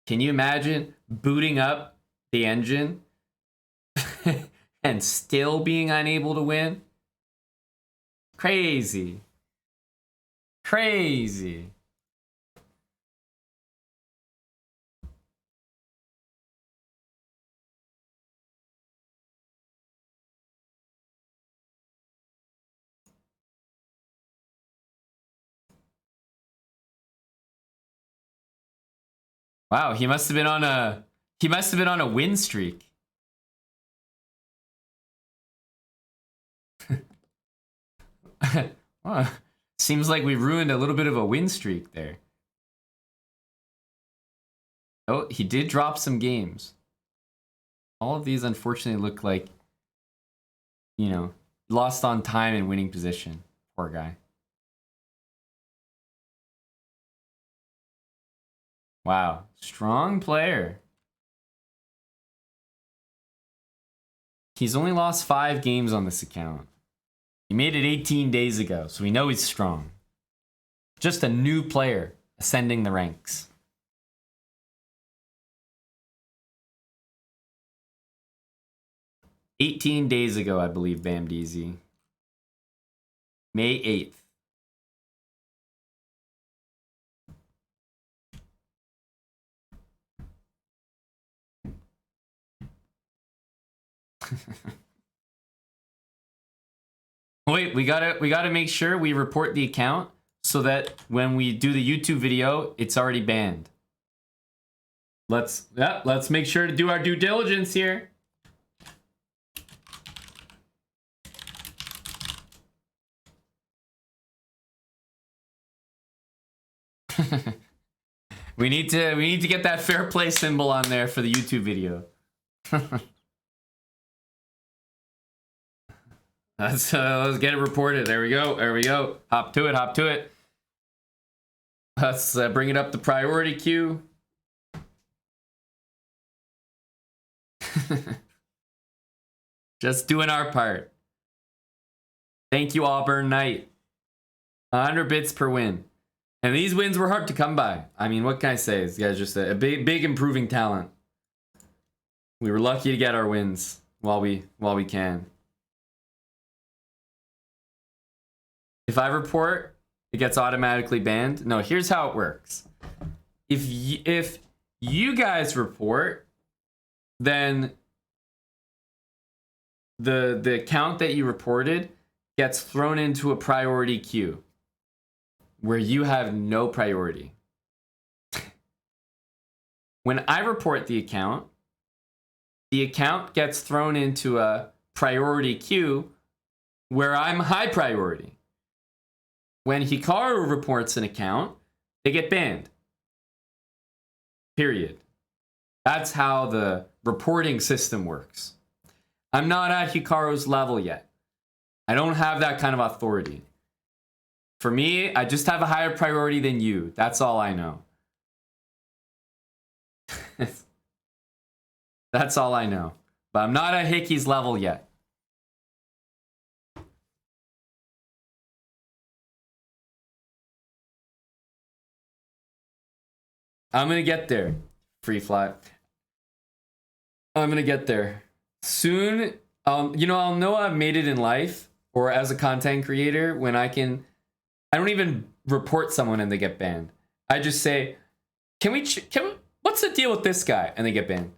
Can you imagine booting up the engine and still being unable to win? Crazy. Crazy. Wow, he must have been on a win streak. Well, seems like we ruined a little bit of a win streak there. Oh, he did drop some games. All of these unfortunately look like, you know, lost on time and winning position. Poor guy. Wow, strong player. He's only lost 5 games on this account. He made it 18 days ago, so we know he's strong. Just a new player ascending the ranks. "18 days ago, I believe, Bamdeezy. May 8th. Wait, we gotta make sure we report the account so that when we do the YouTube video, it's already banned. Let's make sure to do our due diligence here. we need to get that fair play symbol on there for the YouTube video. Let's get it reported. There we go. There we go. Hop to it. Hop to it. Let's bring it up the priority queue. Just doing our part. Thank you, Auburn Knight. 100 bits per win. And these wins were hard to come by. I mean, what can I say? This guy's just a big improving talent. We were lucky to get our wins while we can. If I report, it gets automatically banned. No, here's how it works. If you guys report, then the account that you reported gets thrown into a priority queue where you have no priority. When I report the account gets thrown into a priority queue where I'm high priority. When Hikaru reports an account, they get banned. Period. That's how the reporting system works. I'm not at Hikaru's level yet. I don't have that kind of authority. For me, I just have a higher priority than you. That's all I know. That's all I know. But I'm not at Hickey's level yet. I'm gonna get there. Free fly. I'm gonna get there. Soon, you know, I'll know I've made it in life or as a content creator when I don't even report someone and they get banned. I just say, can we, what's the deal with this guy? And they get banned.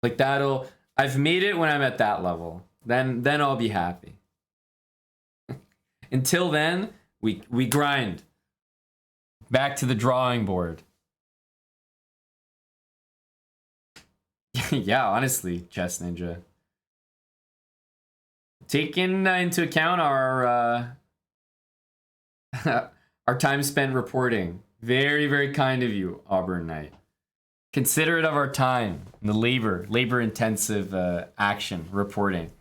Like I've made it when I'm at that level. Then I'll be happy. Until then, we grind. Back to the drawing board. Yeah, honestly, Chess Ninja. Taking into account our our time spent reporting. Very, very kind of you, Auburn Knight. Considerate of our time, the labor-intensive action reporting.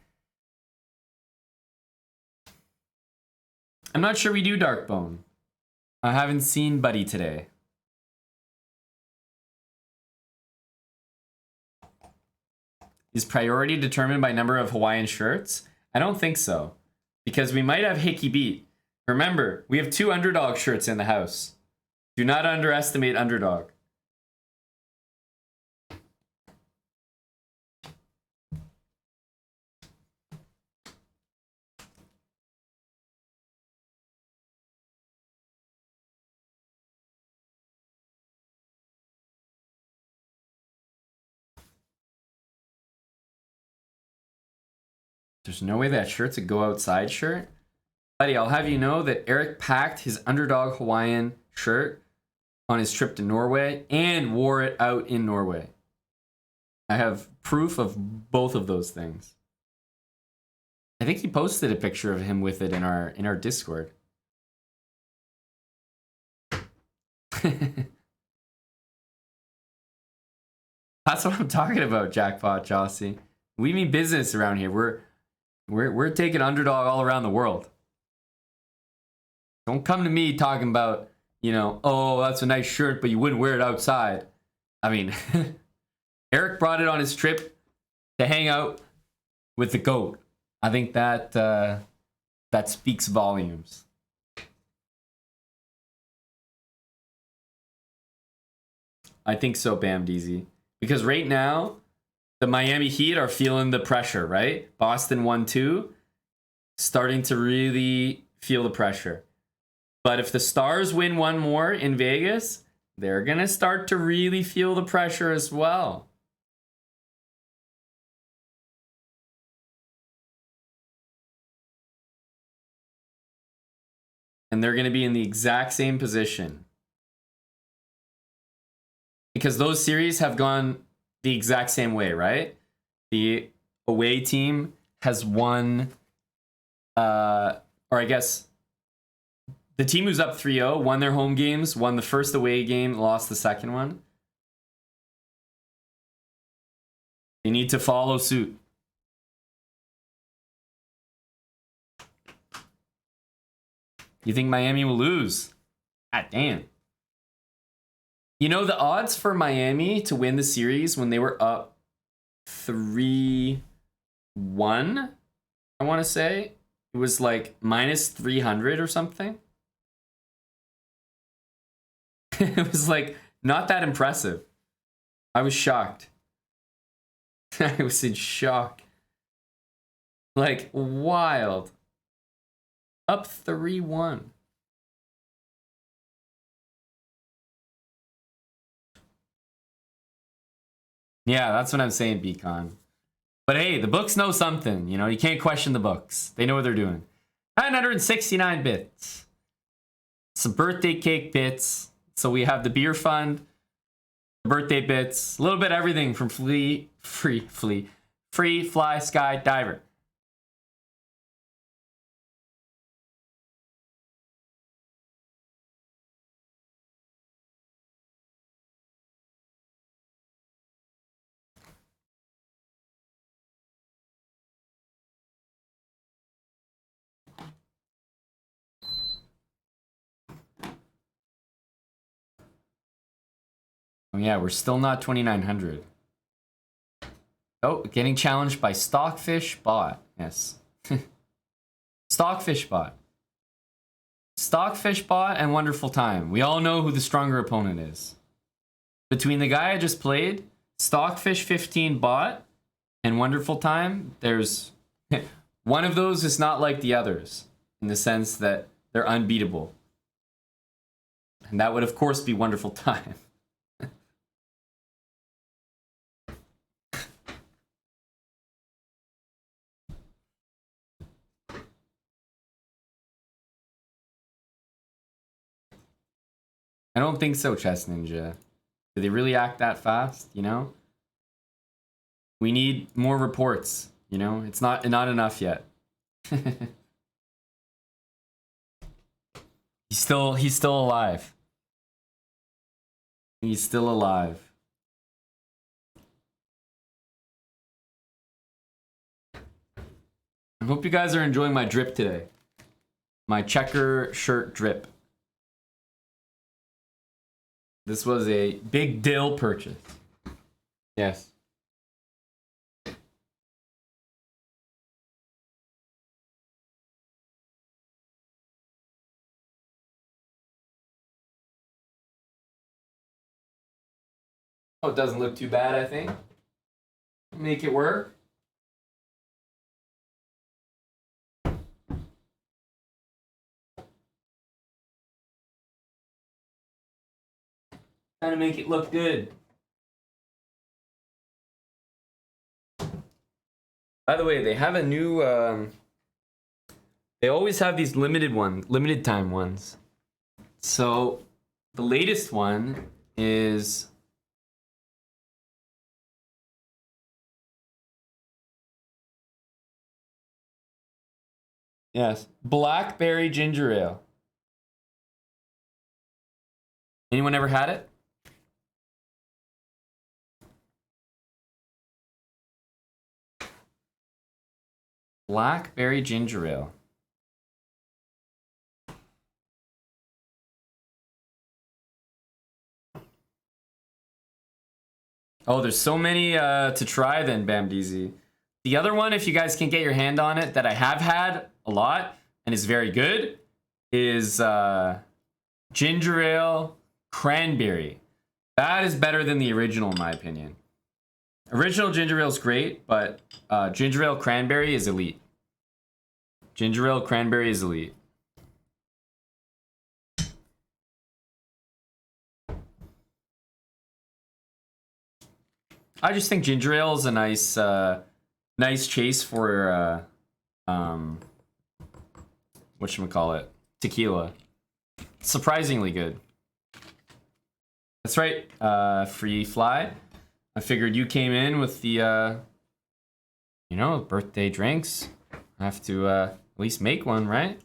I'm not sure we do Darkbone. I haven't seen Buddy today. Is priority determined by number of Hawaiian shirts? I don't think so. Because we might have Hickey beat. Remember, we have 2 underdog shirts in the house. Do not underestimate underdog. There's no way that shirt's a go outside shirt. Buddy, I'll have you know that Eric packed his underdog Hawaiian shirt on his trip to Norway and wore it out in Norway. I have proof of both of those things. I think he posted a picture of him with it in our Discord. That's what I'm talking about, Jackpot Jossie. We mean business around here. We're taking underdog all around the world. Don't come to me talking about, you know, oh, that's a nice shirt, but you wouldn't wear it outside. I mean, Eric brought it on his trip to hang out with the GOAT. I think that that speaks volumes. I think so, Bam DZ. Because right now, the Miami Heat are feeling the pressure, right? Boston 1-2, starting to really feel the pressure. But if the Stars win one more in Vegas, they're going to start to really feel the pressure as well. And they're going to be in the exact same position. Because those series have gone the exact same way, right? The away team has won, or I guess the team who's up 3-0 won their home games, won the first away game, lost the second one. They need to follow suit. You think Miami will lose? God damn. You know, the odds for Miami to win the series when they were up 3-1, I want to say, it was like minus 300 or something. It was like not that impressive. I was shocked. I was in shock. Like, wild. Up 3-1. Yeah, that's what I'm saying, Beacon. But hey, the books know something. You know, you can't question the books. They know what they're doing. 969 bits. Some birthday cake bits. So we have the beer fund, the birthday bits, a little bit of everything from Free Fly Sky Diver. Oh yeah, we're still not 2,900. Oh, getting challenged by Stockfish Bot. Yes. Stockfish Bot. Stockfish Bot and Wonderful Time. We all know who the stronger opponent is. Between the guy I just played, Stockfish 15 Bot, and Wonderful Time, there's... one of those is not like the others, in the sense that they're unbeatable. And that would, of course, be Wonderful Time. I don't think so, Chess Ninja. Do they really act that fast, you know? We need more reports, you know? It's not enough yet. You He's still alive. He's still alive. I hope you guys are enjoying my drip today. My checker shirt drip. This was a big deal purchase. Yes. Oh, it doesn't look too bad, I think. Make it work. Trying to make it look good. By the way, they have a new. They always have these limited time ones. So, the latest one is. Yes, blackberry ginger ale. Anyone ever had it? Blackberry ginger ale. Oh, there's so many to try then, Bamdeezy. The other one, if you guys can get your hand on it, that I have had a lot and is very good, is ginger ale cranberry. That is better than the original, in my opinion. Original ginger ale is great, but ginger ale cranberry is elite. Ginger ale cranberry is elite. I just think ginger ale is a nice, nice chase for whatchamacallit, tequila. Surprisingly good. That's right, Free Fly. I figured you came in with the, you know, birthday drinks. I have to at least make one, right?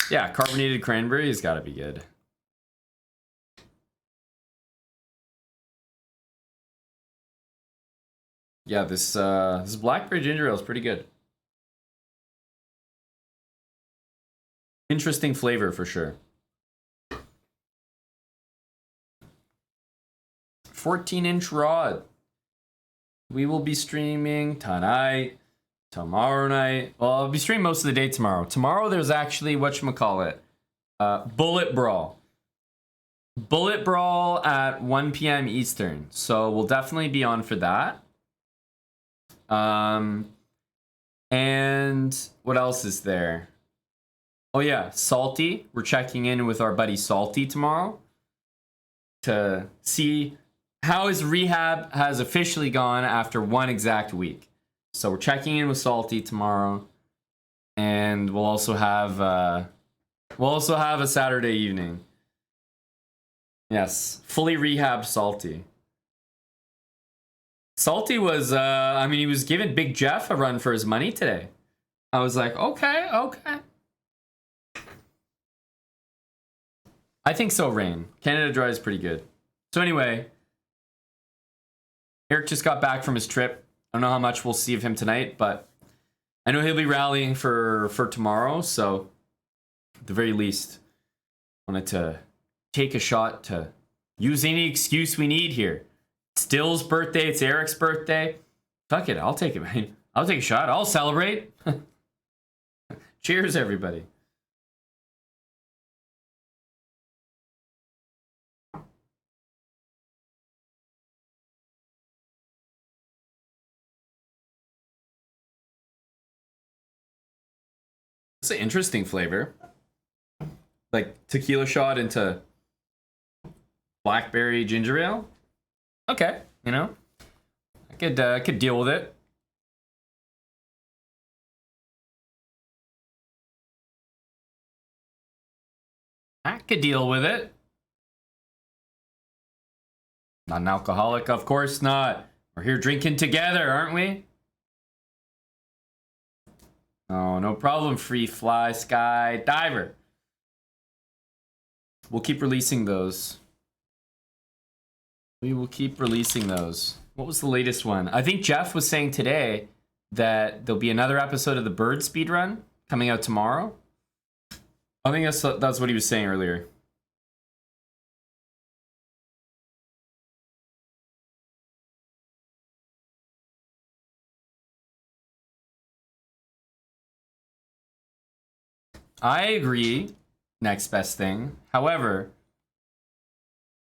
Yeah, carbonated cranberry has got to be good. Yeah, this blackberry ginger ale is pretty good. Interesting flavor for sure. 14-inch rod. We will be streaming tonight, tomorrow night. Well, I'll be streaming most of the day tomorrow. Tomorrow there's actually whatchamacallit, Bullet Brawl. Bullet Brawl at 1 p.m. Eastern. So we'll definitely be on for that. And what else is there? Oh yeah, Salty. We're checking in with our buddy Salty tomorrow to see how his rehab has officially gone after 1 exact week. So we're checking in with Salty tomorrow, and we'll also have a Saturday evening. Yes, fully rehabbed Salty. Salty was, I mean, he was giving Big Jeff a run for his money today. I was like, okay. I think so, Rain. Canada Dry is pretty good. So anyway, Eric just got back from his trip. I don't know how much we'll see of him tonight, but I know he'll be rallying for tomorrow. So at the very least, I wanted to take a shot to use any excuse we need here. It's Dill's birthday. It's Eric's birthday. Fuck it. I'll take it, man. I'll take a shot. I'll celebrate. Cheers, everybody. It's an interesting flavor. Like tequila shot into blackberry ginger ale. Okay, you know, I could deal with it. I could deal with it. Not an alcoholic, of course not. We're here drinking together, aren't we? Oh, no problem. Free fly, sky, diver. We'll keep releasing those. We will keep releasing those. What was the latest one? I think Jeff was saying today that there'll be another episode of the Bird speedrun coming out tomorrow. I think that's what he was saying earlier. I agree. Next best thing. However,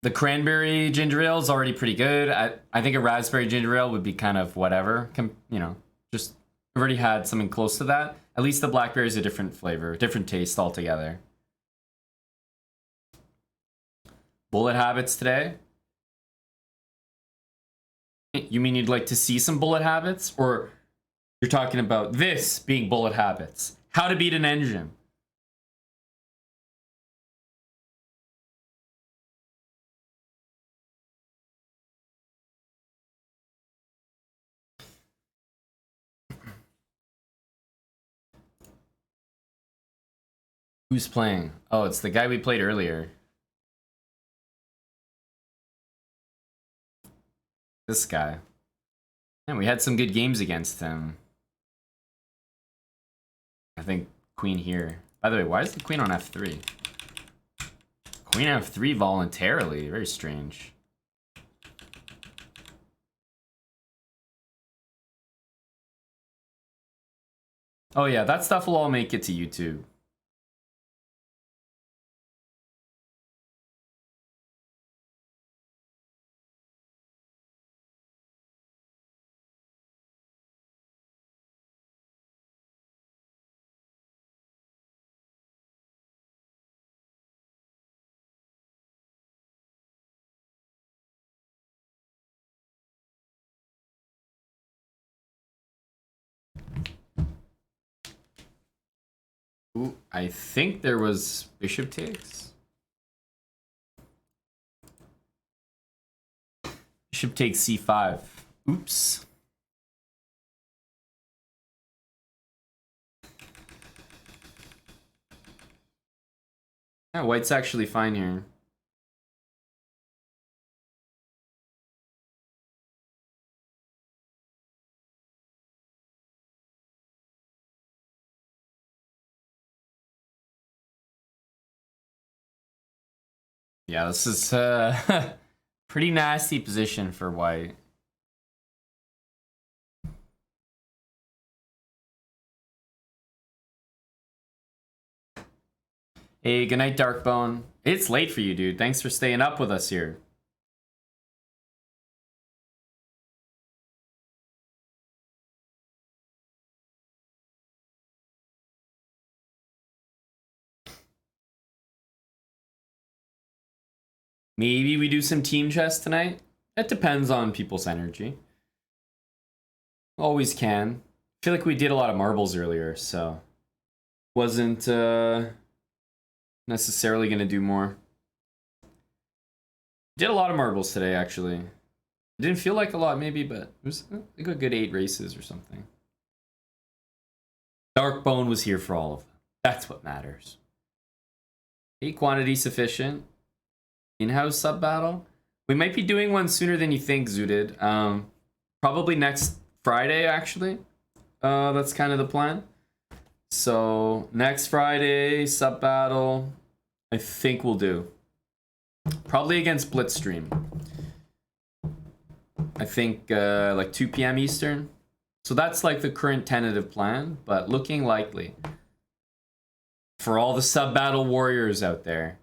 the cranberry ginger ale is already pretty good. I think a raspberry ginger ale would be kind of whatever. You know, just I've already had something close to that. At least the blackberry is a different flavor, different taste altogether. Bullet habits today. You mean you'd like to see some bullet habits? Or you're talking about this being bullet habits? How to beat an engine. Who's playing? Oh, it's the guy we played earlier. This guy. And we had some good games against him. I think queen here. By the way, why is the queen on f3? Queen f3 voluntarily. Very strange. Oh yeah, that stuff will all make it to YouTube. Ooh, I think there was bishop takes. Bishop takes c5. Oops. Yeah, white's actually fine here. Yeah, this is pretty nasty position for white. Hey, good night, Darkbone. It's late for you, dude. Thanks for staying up with us here. Maybe we do some team chess tonight. It depends on people's energy. Always can. I feel like we did a lot of marbles earlier, so wasn't necessarily gonna do more. Did a lot of marbles today, actually. It didn't feel like a lot, maybe, but it was like a good 8 races or something. Darkbone was here for all of them. That's what matters. 8 quantity sufficient. In-house sub battle. We might be doing one sooner than you think, Zooted. Probably next Friday, actually. That's kind of the plan. So next Friday, sub battle. I think we'll do. Probably against Blitzstream. I think like 2 p.m. Eastern. So that's like the current tentative plan, but looking likely. For all the sub battle warriors out there.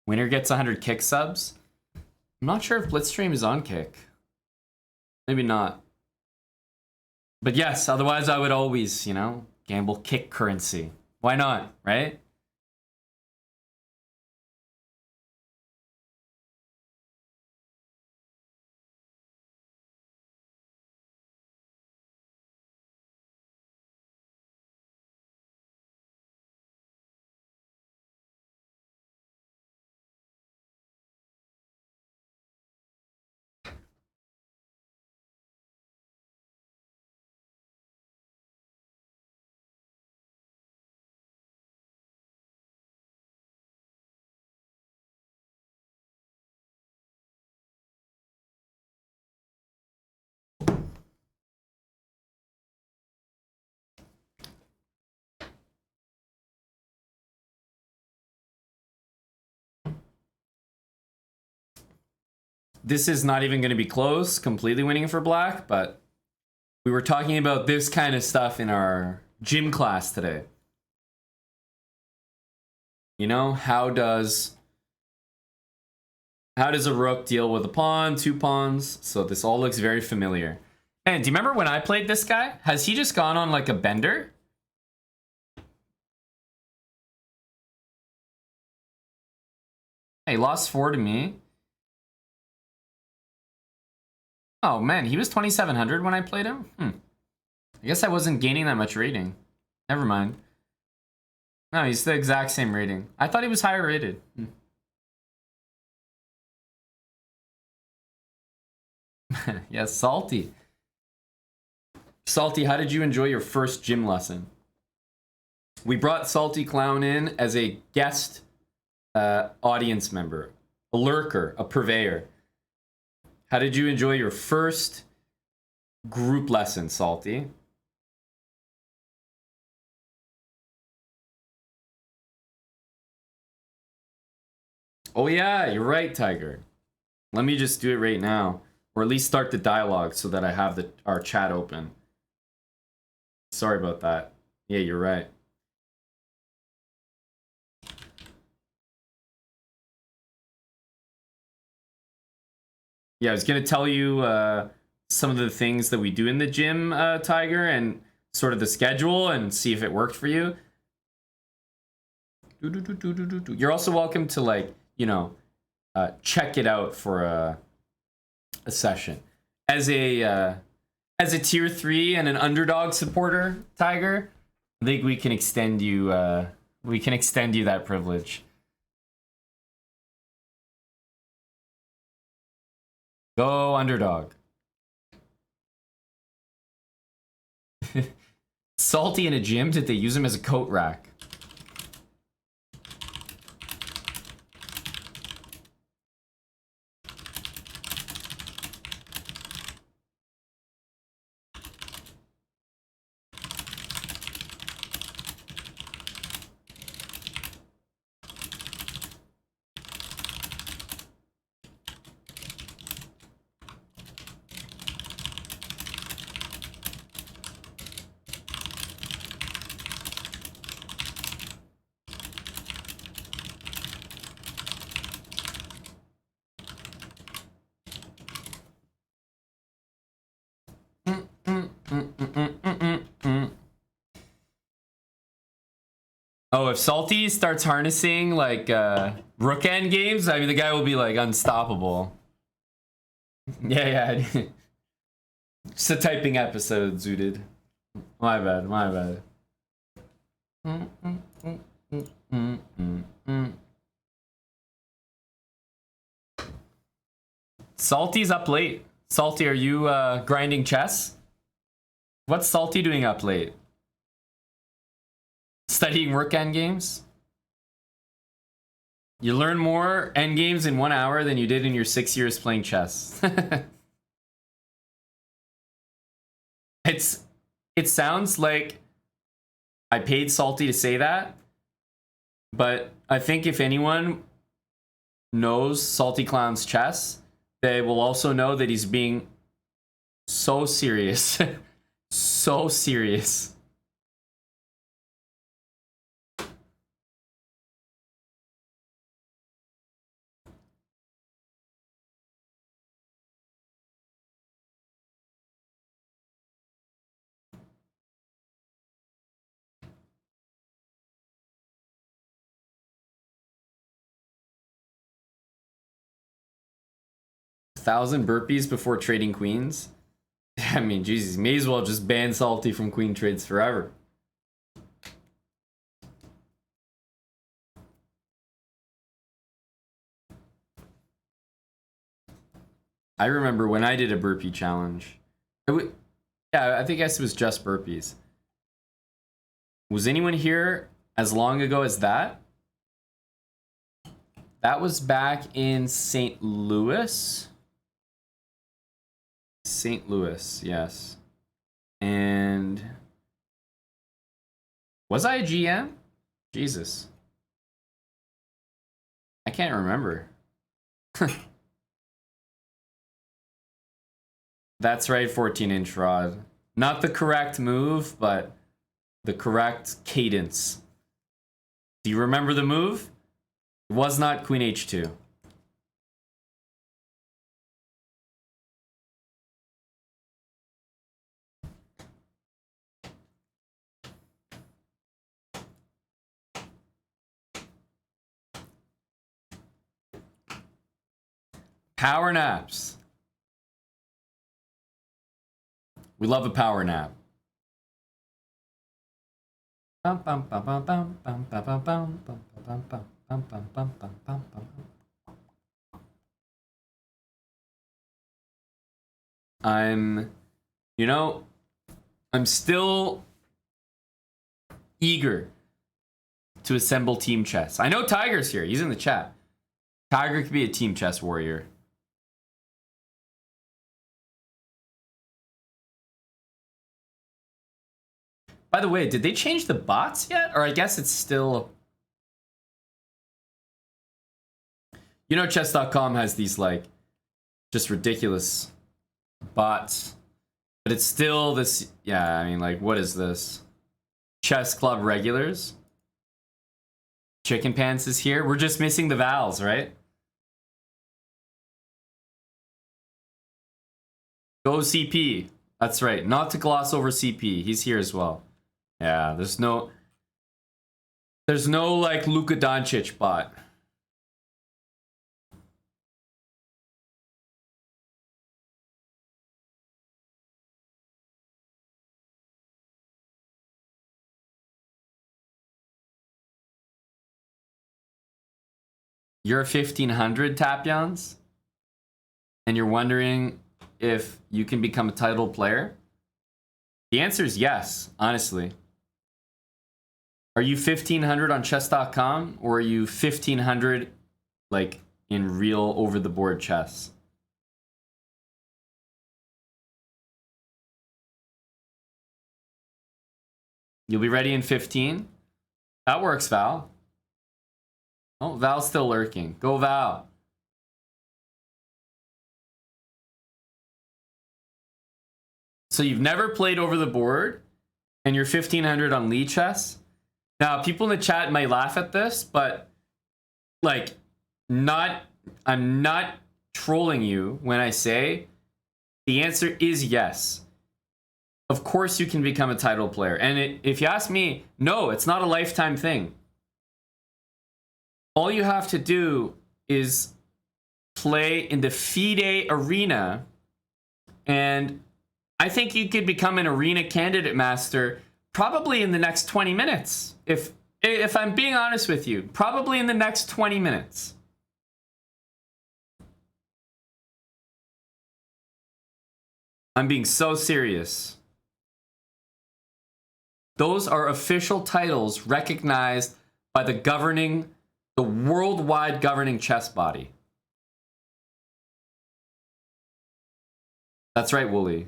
Winner gets 100 kick subs. I'm not sure if Blitzstream is on kick. Maybe not. But yes, otherwise I would always, you know, gamble kick currency. Why not, right? This is not even going to be close, completely winning for black, but we were talking about this kind of stuff in our gym class today. You know, how does a rook deal with a pawn, 2 pawns? So this all looks very familiar. And do you remember when I played this guy? Has he just gone on like a bender? Hey, lost 4 to me. Oh man, he was 2700 when I played him? I guess I wasn't gaining that much rating. Never mind. No, he's the exact same rating. I thought he was higher rated. Yes, Salty. Salty, how did you enjoy your first gym lesson? We brought Salty Clown in as a guest audience member, a lurker, a purveyor. How did you enjoy your first group lesson, Salty? Oh yeah, you're right, Tiger. Let me just do it right now. Or at least start the dialogue so that I have our chat open. Sorry about that. Yeah, you're right. Yeah, I was gonna tell you some of the things that we do in the gym, Tiger, and sort of the schedule and see if it worked for you. You're also welcome to, like, you know, check it out for a session. As a tier 3 and an underdog supporter, Tiger, I think we can extend you that privilege. Go underdog. Salty in a gym, did they use him as a coat rack? Oh, if Salty starts harnessing like rook end games, I mean the guy will be like unstoppable. Yeah. Just a typing episode, Zooted. My bad. Salty's up late. Salty, are you grinding chess? What's Salty doing up late? Studying rook endgames? You learn more endgames in 1 hour than you did in your 6 years playing chess. It sounds like I paid Salty to say that, but I think if anyone knows Salty Clown's chess, they will also know that he's being so serious. So serious. 1,000 burpees before trading queens? I mean, Jesus, may as well just ban Salty from queen trades forever. I remember when I did a burpee challenge. Yeah, I think it was just burpees. Was anyone here as long ago as that? That was back in St. Louis. St. Louis, yes. And was I a GM? Jesus. I can't remember. That's right, 14-inch rod. Not the correct move, but the correct cadence. Do you remember the move? It was not Queen H2. Power naps. We love a power nap. I'm still eager to assemble team chess. I know Tiger's here. He's in the chat. Tiger could be a team chess warrior. By the way, did they change the bots yet? Or I guess it's still... You know, chess.com has these, like, just ridiculous bots. But it's still this... Yeah, I mean, like, what is this? Chess Club regulars? Chicken Pants is here. We're just missing the vowels, right? Go CP. That's right. Not to gloss over CP. He's here as well. Yeah, there's no like Luka Doncic bot. You're a 1500 Tapions? And you're wondering if you can become a title player? The answer is yes, honestly. Are you 1500 on chess.com or are you 1500 like in real over the board chess? You'll be ready in 15? That works, Val. Oh, Val's still lurking. Go, Val. So you've never played over the board and you're 1500 on Lee chess? Now, people in the chat might laugh at this, but like, I'm not trolling you when I say the answer is yes. Of course you can become a title player. And if you ask me, no, it's not a lifetime thing. All you have to do is play in the FIDE arena, and I think you could become an arena candidate master probably in the next 20 minutes. If I'm being honest with you, probably in the next 20 minutes. I'm being so serious. Those are official titles recognized by the worldwide governing chess body. That's right, Wooly.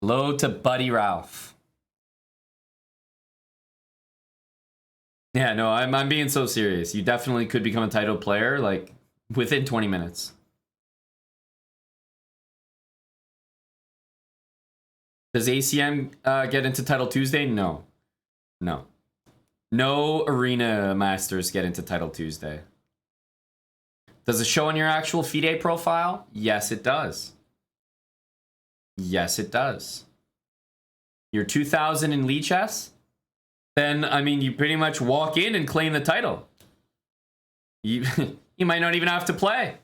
Hello to Buddy Ralph. Yeah, no, I'm being so serious. You definitely could become a title player, like, within 20 minutes. Does ACM get into Title Tuesday? No. No. No Arena Masters get into Title Tuesday. Does it show on your actual FIDE profile? Yes, it does. Yes, it does. You're 2000 in Lee chess? then I mean, you pretty much walk in and claim the title. You you might not even have to play.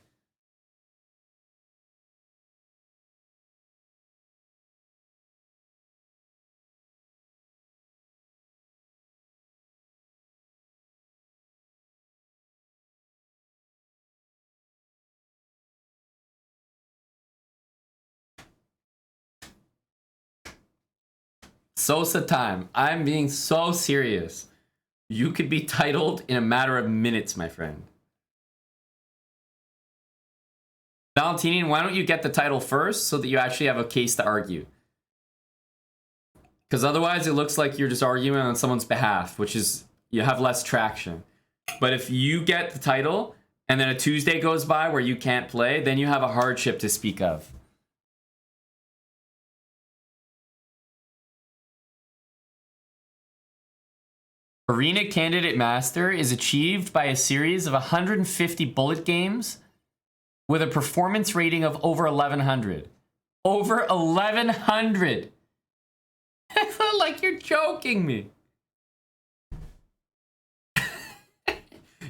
Sosa time. I'm being so serious. You could be titled in a matter of minutes, my friend. Valentinian, why don't you get the title first so that you actually have a case to argue? Because otherwise it looks like you're just arguing on someone's behalf, which is, you have less traction. But if you get the title and then a Tuesday goes by where you can't play, then you have a hardship to speak of. Arena Candidate Master is achieved by a series of 150 bullet games with a performance rating of over 1100. Over 1100! Like you're joking me.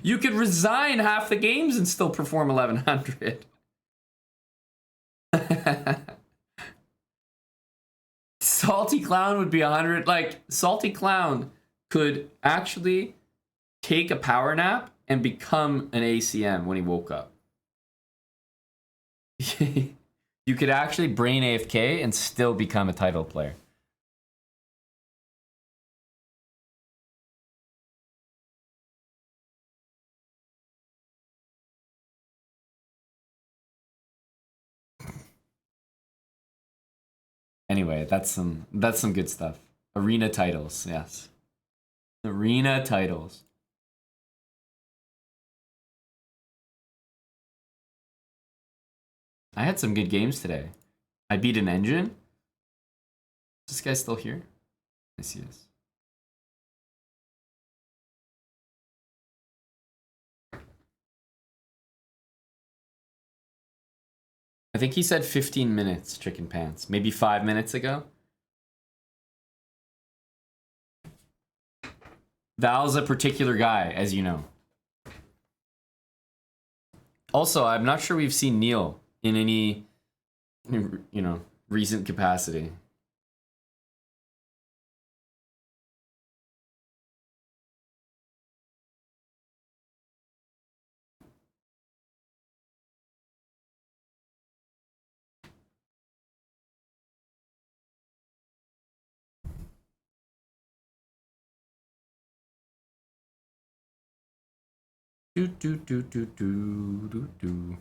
You could resign half the games and still perform 1100. Salty Clown would be 100. Like, Salty Clown could actually take a power nap and become an ACM when he woke up. You could actually brain AFK and still become a title player. Anyway, that's some good stuff. Arena titles, yes. Arena titles. I had some good games today. I beat an engine. Is this guy still here? Yes, he is. I think he said 15 minutes, Chicken Pants. Maybe 5 minutes ago. Val's a particular guy, as you know. Also, I'm not sure we've seen Neil in any, recent capacity. Do do do do do do do.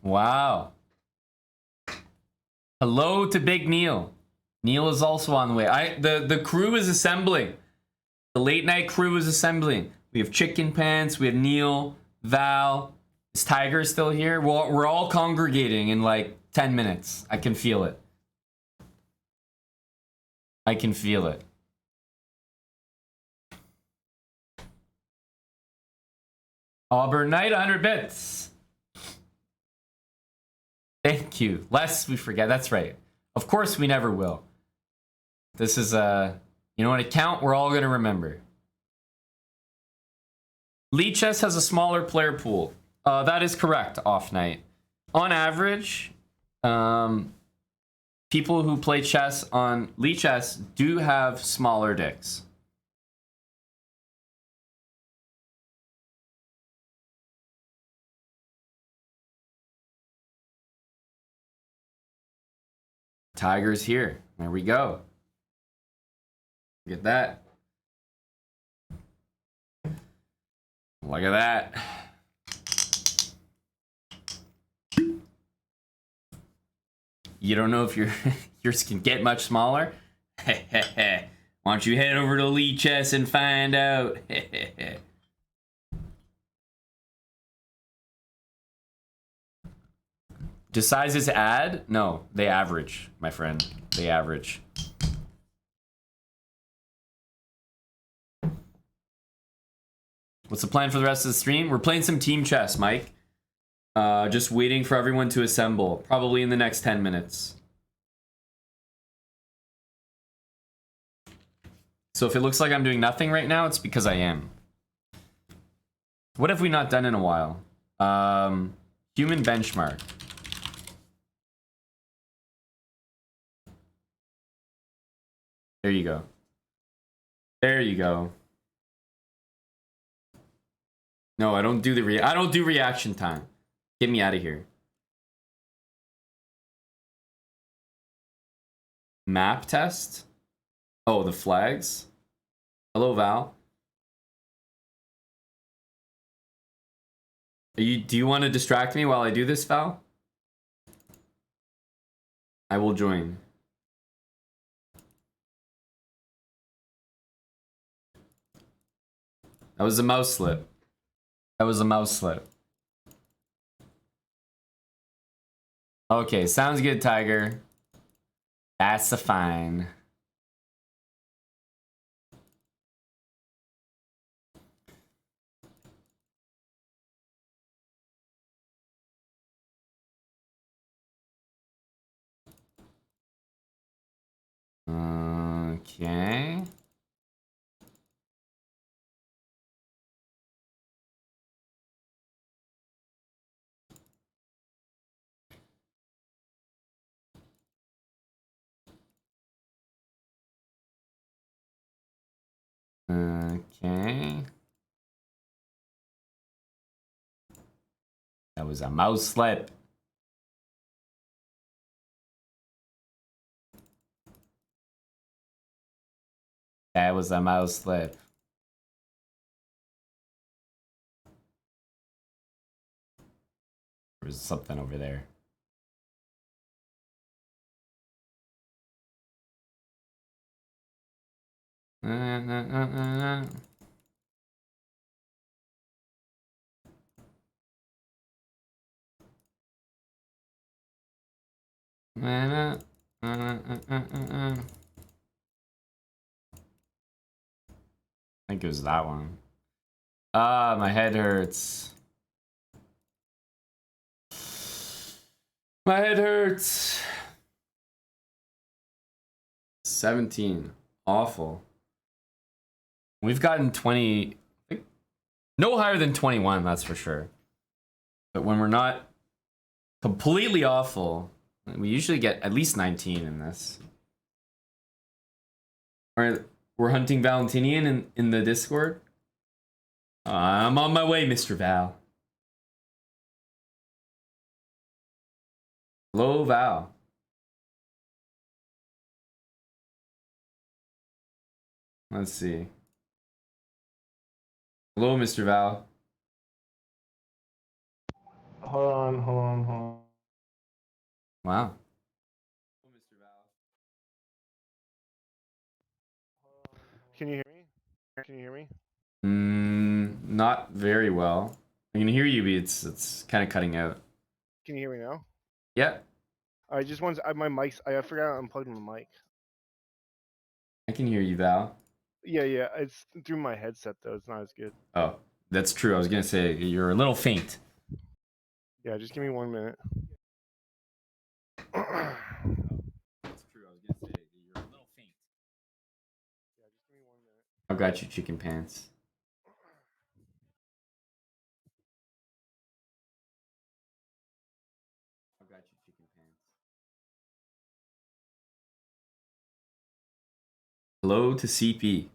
Wow. Hello to Big Neil. Neil is also on the way. The crew is assembling. The late night crew is assembling. We have Chicken Pants, we have Neil, Val. Is Tiger still here? Well, we're all congregating in like 10 minutes. I can feel it. I can feel it. Auburn Knight, 100 bits. Thank you. Lest we forget. That's right. Of course, we never will. This is an account we're all going to remember. Lichess has a smaller player pool. That is correct, Off Night. On average, people who play chess on Lichess do have smaller dicks. Tiger's here. There we go. Look at that. Look at that. You don't know if yours can get much smaller? Why don't you head over to Lee Chess and find out? Do sizes add? No, they average, my friend. They average. What's the plan for the rest of the stream? We're playing some team chess, Mike. Just waiting for everyone to assemble. Probably in the next 10 minutes. So if it looks like I'm doing nothing right now, it's because I am. What have we not done in a while? Human benchmark. There you go. There you go. No, I don't do I don't do reaction time. Get me out of here. Map test? Oh, the flags? Hello, Val. Do you want to distract me while I do this, Val? I will join. That was a mouse slip. That was a mouse slip. Okay, sounds good, Tiger. That's a fine. Okay. Okay. That was a mouse slip. That was a mouse slip. There's something over there. I think it was that one. Ah, my head hurts. My head hurts. 17. Awful. We've gotten 20. No higher than 21, that's for sure. But when we're not completely awful, we usually get at least 19 in this. Alright, we're hunting Valentinian in the Discord. I'm on my way, Mr. Val. Hello, Val. Let's see. Hello, Mr. Val. Hold on. Wow. Mr. Val. Can you hear me? Can you hear me? Not very well. I can hear you, but it's kind of cutting out. Can you hear me now? Yeah, I just want my mic. I forgot I unplugged my mic. I can hear you, Val. Yeah. It's through my headset though. It's not as good. Oh, that's true. I was gonna say you're a little faint. Yeah, just give me 1 minute. That's true. I was gonna say you're a little faint. Yeah, just give me 1 minute. I've got you, chicken pants. I've got you, chicken pants. Hello to CP.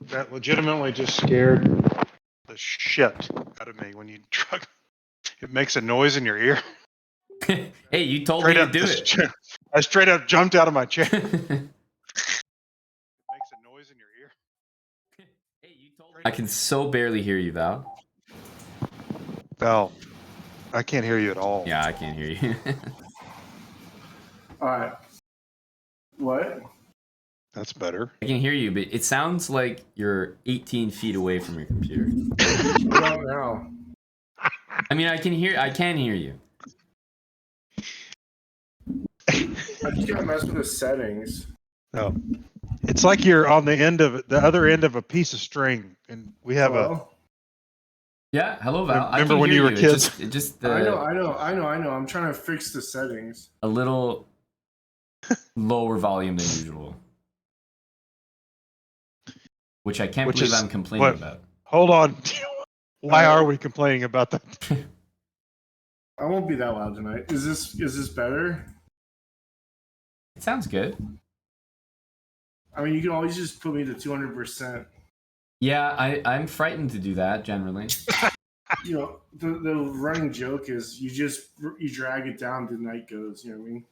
That legitimately just scared the shit out of me when you drug. It makes a noise in your ear. Hey, you told me to do it. I straight up jumped out of my chair. It makes a noise in your ear. I can so barely hear you, Val. Val, I can't hear you at all. Yeah, I can't hear you. All right. What? That's better. I can hear you, but it sounds like you're 18 feet away from your computer. What about now? I mean, I can hear you. I just gotta mess with the settings. No. It's like you're on the other end of a piece of string, and we have Hello? Yeah, hello Val. Remember I can when hear you were you. kids? It just I know. I'm trying to fix the settings. a little lower volume than usual. Which I can't Which believe is I'm complaining what- about. Hold on. Why are we complaining about that? I won't be that loud tonight. Is this better? It sounds good. I mean, you can always just put me to 200%. Yeah, I'm frightened to do that generally. You know, the running joke is you drag it down, the night goes. You know what I mean?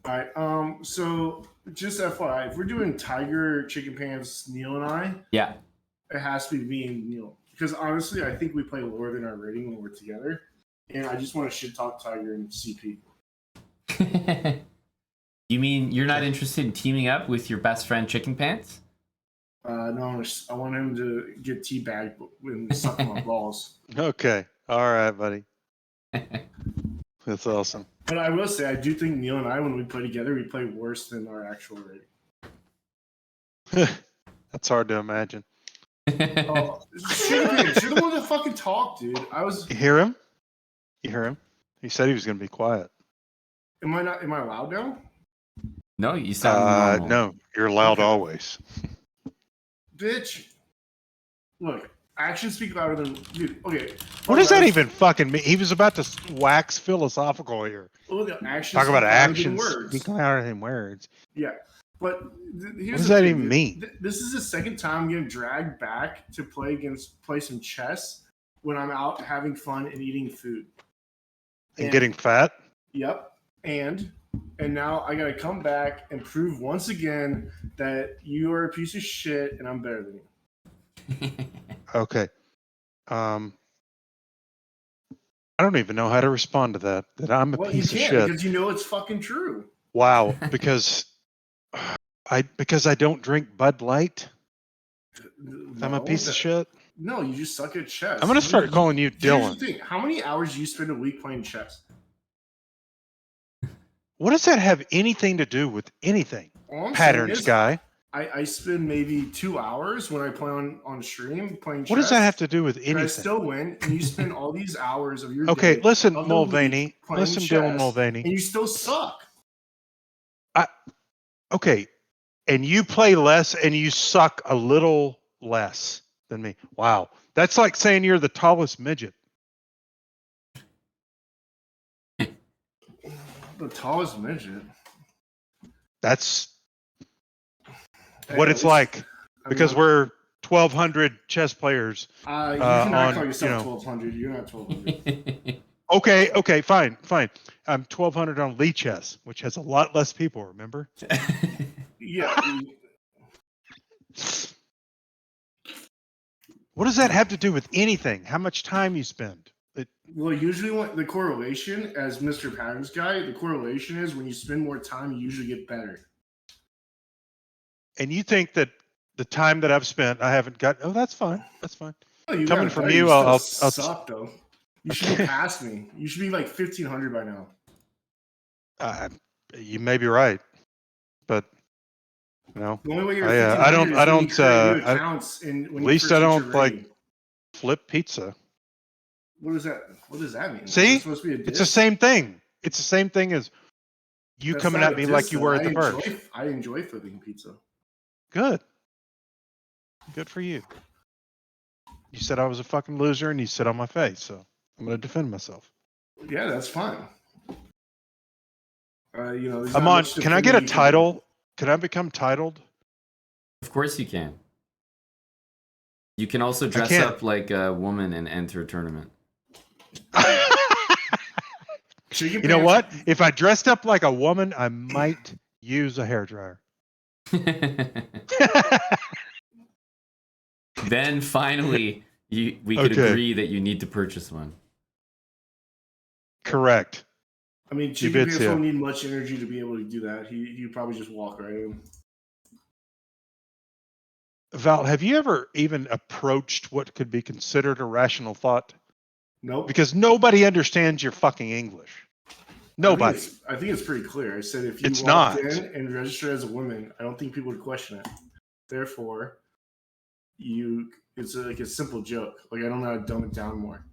All right. So just FYI, if we're doing Tiger, Chicken Pants, Neil and I, Yeah. it has to be me and Neil. Because honestly, I think we play lower than our rating when we're together. And I just want to shit talk Tiger and CP. You mean you're not interested in teaming up with your best friend Chicken Pants? No, I want him to get teabagged and suck my balls. Okay. All right, buddy. That's awesome. But I will say, I do think Neil and I, when we play together, we play worse than our actual rating. That's hard to imagine. Oh, Chicken Pants, you're the one that fucking talked, dude. You hear him? You hear him? He said he was going to be quiet. Am I loud now? No, you sound normal. No, you're loud Okay. always. Bitch. Look, actions speak louder than dude. Okay. What does that even fucking mean? He was about to wax philosophical here. Look, actions Talk about speak louder than actions. words. Speak louder than words. Yeah, but here's What does the that thing, even dude. mean? This is the second time I'm getting dragged back to play some chess when I'm out having fun and eating food. And getting fat? Yep. And now I gotta come back and prove once again that you are a piece of shit and I'm better than you. Okay. I don't even know how to respond to that. That I'm a Well, you piece of can't shit. because you know it's fucking true. Wow. Because I don't drink Bud Light. I'm a piece of shit. No, you just suck at chess. I'm gonna start calling you Here's Dylan. the thing. How many hours do you spend a week playing chess? What does that have anything to do with anything? All I'm saying Patterns is, guy. I spend maybe 2 hours when I play on stream playing chess. What does that have to do with And anything? I still win, and you spend all these hours of your Okay, day listen, of the Mulvaney. week playing Listen, chess, Dylan Mulvaney. and you still suck. Okay, and you play less and you suck a little less than me. Wow. That's like saying you're the tallest midget. The tallest midget. That's Hey, what at it's least- like I because mean, we're 1,200 chess players. you can act on, like yourself you know- 1,200. You're not 1,200. Okay, fine. I'm 1,200 on Lee chess, which has a lot less people, remember? Yeah. What does that have to do with anything? How much time you spend? Well, usually the correlation, as Mr. Patterns guy, the correlation is when you spend more time, you usually get better. And you think that the time that I've spent, I haven't got. Oh, that's fine. That's fine. Oh, you Coming got from better. you, still I'll suck though. You should be past me. You should be like 1,500 by now. You may be right, but you know, The only way you're I 1,500 don't- is when you create new accounts and when at you least first I hit don't, your like, rating. flip pizza. What does that mean? Is See? it supposed to be a It's the diss? same thing. It's the same thing as you That's coming not at a me diss, like you though. were at the first. I enjoy flipping pizza. Good. Good for you. You said I was a fucking loser and you sit on my face, so I'm going to defend myself. Yeah, that's fine. There's I'm not on. much Can I get a defending you can do. title? Can I become titled? Of course you can. You can also dress can't. up like a woman and enter a tournament. Chicken You know pants- what? If I dressed up like a woman, I might use a hairdryer. then finally we could Okay. agree that you need to purchase one. Correct. I mean, You Chicken bits, Pants yeah. won't need much energy to be able to do that. He probably just walk right in. Val, have you ever even approached what could be considered a rational thought? Nope. Because nobody understands your fucking English. Nobody. I think it's pretty clear. I said if you It's walked not. in and registered as a woman, I don't think people would question it. Therefore, it's like a simple joke. Like I don't know how to dumb it down more.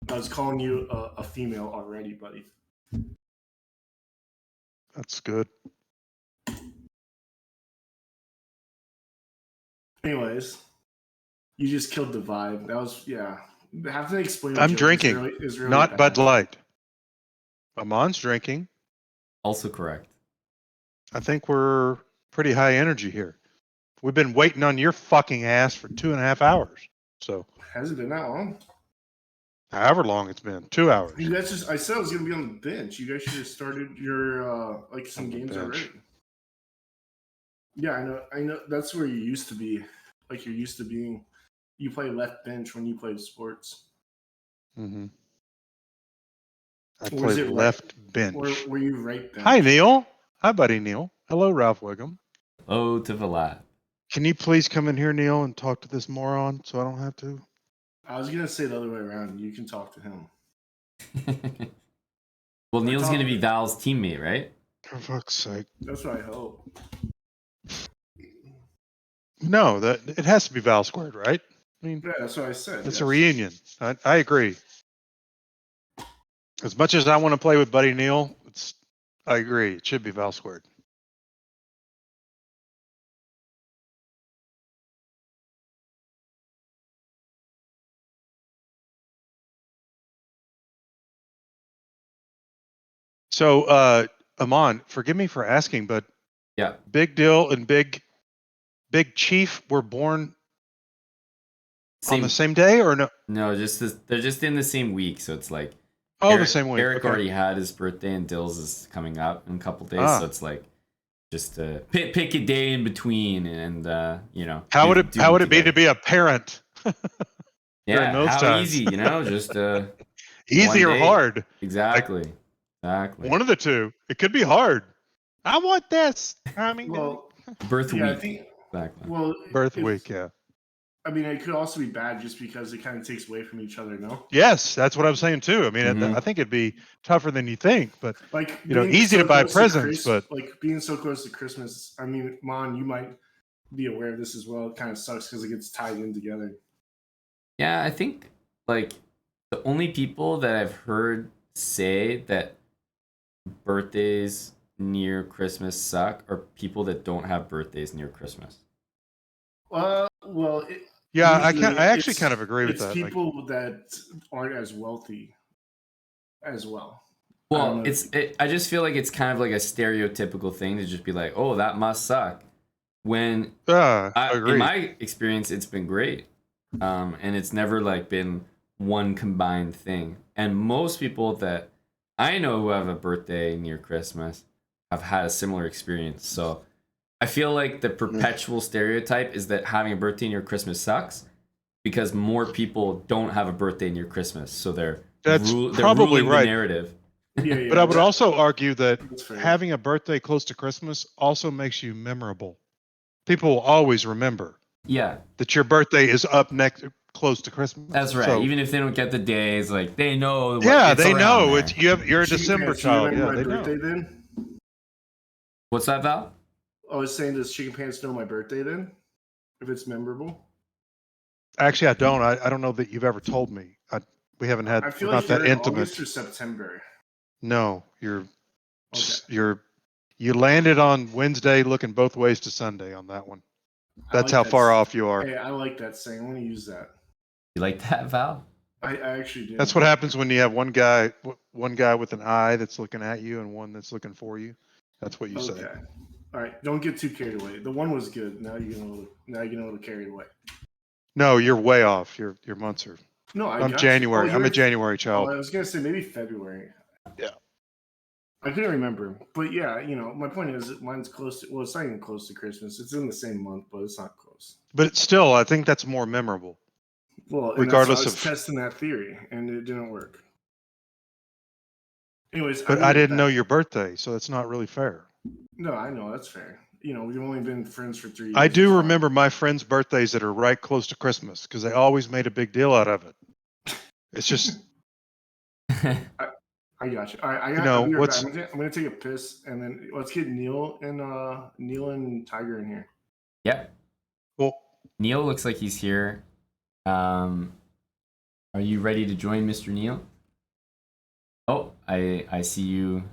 I was calling you a female already, buddy. That's good. Anyways, you just killed the vibe. That was Having to explain. I'm drinking, is really not bad. Bud Light. Amon's drinking. Also correct. I think we're pretty high energy here. We've been waiting on your fucking ass for 2.5 hours. So, Has it been that long? however long it's been, 2 hours. You guys I said I was gonna be on the bench. You guys should have started your some On the games bench. already. Yeah, I know. That's where you used to be. Like you're used to being. You play left bench when you played sports. Mm-hmm. I Or play is it left bench. Were you right bench? Hi, Neil. Hi, buddy Neil. Hello, Ralph Wiggum. Oh, to Vlad. Can you please come in here, Neil, and talk to this moron so I don't have to? I was gonna say the other way around. You can talk to him. Well, Neil's gonna be Val's teammate, right? For fuck's sake. That's what I hope. No, that it has to be Val squared, right? I mean, Yeah, that's what I said. it's a reunion. I agree. As much as I want to play with Buddy Neil, I agree. It should be Val squared. So, Amon, forgive me for asking, but Yeah. Big Dill and Big Chief were born on the same day, or no? No, they're just in the same week, so it's like Oh, the same week. Eric Okay. already had his birthday, and Dill's is coming up in a couple days, Ah. so it's like just pick a day in between, and How would it be to be a parent? Yeah, those how times? easy, just Easy or day. hard? Exactly. One of the two. It could be hard. I want this. I mean, Well, Birth yeah, I week. think. Exactly. Well, birth week. Yeah. I mean, it could also be bad just because it kind of takes away from each other. No. Yes, that's what I'm saying too. I mean, Mhm. I think it'd be tougher than you think, but Like easy to buy presents, but like being so close to Christmas. I mean, Mon, you might be aware of this as well. It kind of sucks because it gets tied in together. Yeah, I think like the only people that I've heard say that birthdays near Christmas suck are people that don't have birthdays near Christmas. Well, yeah, I usually actually it's- kind of agree with It's that. people that aren't as wealthy as well. Well, I just feel like it's kind of like a stereotypical thing to just be like, oh, that must suck. When I in agree. my experience, it's been great. And it's never like been one combined thing. And most people that I know who have a birthday near Christmas have had a similar experience. So I feel like the perpetual stereotype is that having a birthday near Christmas sucks because more people don't have a birthday near Christmas. So they're probably ruling right. the narrative. Yeah, But I would also argue that That's fair. having a birthday close to Christmas also makes you memorable. People will always remember Yeah, that your birthday is up next close to Christmas. that's right. So, Even if they don't get the days, like they know. yeah, it's they around know. there. It's you're a Chicken December Pants, do you child. remember Yeah, they my birthday know. then? What's that, Val? I was saying, does Chicken Pants know my birthday then? If it's memorable? Actually, I don't. I don't know that you've ever told me. We haven't had. I feel We're like not that you're in intimate. August or September. No, you're Okay. you landed on Wednesday, looking both ways to Sunday on that one. I That's like how that far s- off you are. Hey, I like that saying. I'm going to use that. You like that, Val? I actually do. That's what happens when you have one guy with an eye that's looking at you and one that's looking for you. That's what you say. Okay. All right. Don't get too carried away. The one was good. Now you're getting a little carried away. No, you're way off. Your months are. No, I'm got January. You. I'm a you're- January Oh, child. I was going to say maybe February. Yeah. I couldn't remember, but yeah, my point is that mine's close to. Well, it's not even close to Christmas. It's in the same month, but it's not close. But still, I think that's more memorable, Well, and that's I regardless was of. testing that theory, and it didn't work. Anyways, But I'm I gonna get didn't know back. your birthday, so that's not really fair. No, I know that's fair. We've only been friends for 3 I years. It's do fine. remember my friends' birthdays that are right close to Christmas because they always made a big deal out of it. It's just, I got you. All right, I'll be right back. what's. I'm gonna take a piss, and then let's get Neil and Tiger in here. Yep. Well, Neil looks like he's here. Are you ready to join Mr. Neil? Oh, I see you.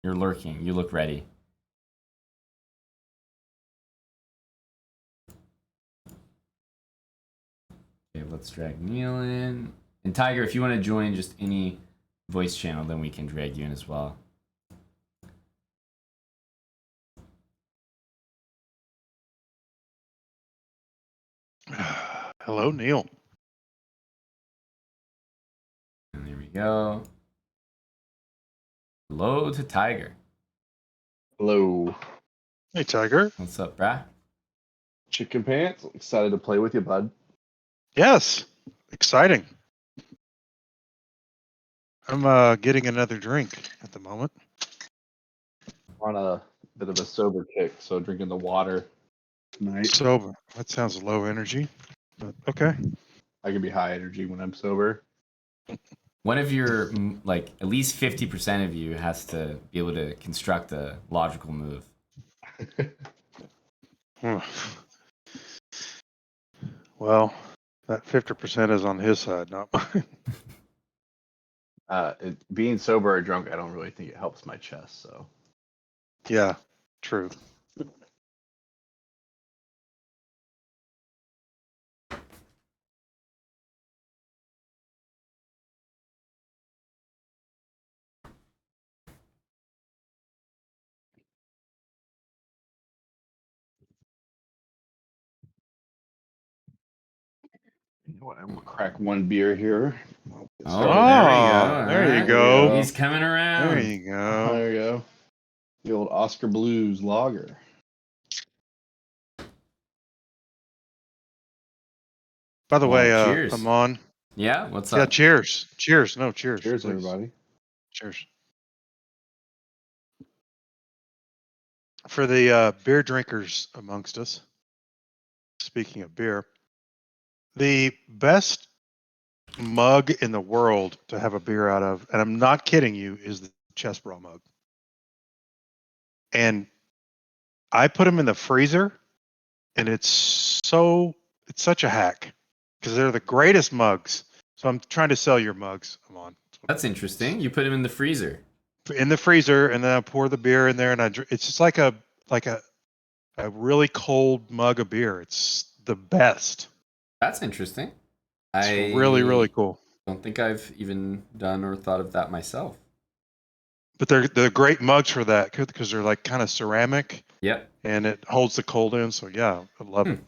You're lurking. You look ready. Okay, let's drag Neil in. And Tiger, if you want to join just any voice channel, then we can drag you in as well. hello, Neil. And there we go. Hello to Tiger. Hello, Hey, Tiger. What's up, brah? chicken pants. Excited to play with you, bud. Yes, exciting. I'm getting another drink at the moment. On a bit of a sober kick, so drinking the water tonight. Sober. That sounds low energy, but okay. I can be high energy when I'm sober. One of your, like, at least 50% of you has to be able to construct a logical move. Well, that 50% is on his side, not mine. Being sober or drunk, I don't really think it helps my chest. So Yeah, true. you know what? I'm gonna crack one beer here. Oh, there we go. Ah, there you Alright. go. He's coming There around. you go. There we go. The old Oscar Blues lager. By the way, Cheers. Amon. Yeah, what's Yeah, up? cheers. Cheers. No, cheers. Cheers, please. everybody. Cheers. For the beer drinkers amongst us, speaking of beer, the best mug in the world to have a beer out of, and I'm not kidding you, is the chest bra mug. And I put them in the freezer, and it's such a hack because they're the greatest mugs. So I'm trying to sell your mugs, Amon. That's interesting. You put him in the freezer. In the freezer, and then I pour the beer in there, and it's just like a really cold mug of beer. It's the best. That's interesting. It's really, really cool. Don't think I've even done or thought of that myself. But they're great mugs for that because they're like kind of ceramic. Yep. And it holds the cold in. So yeah, I love it.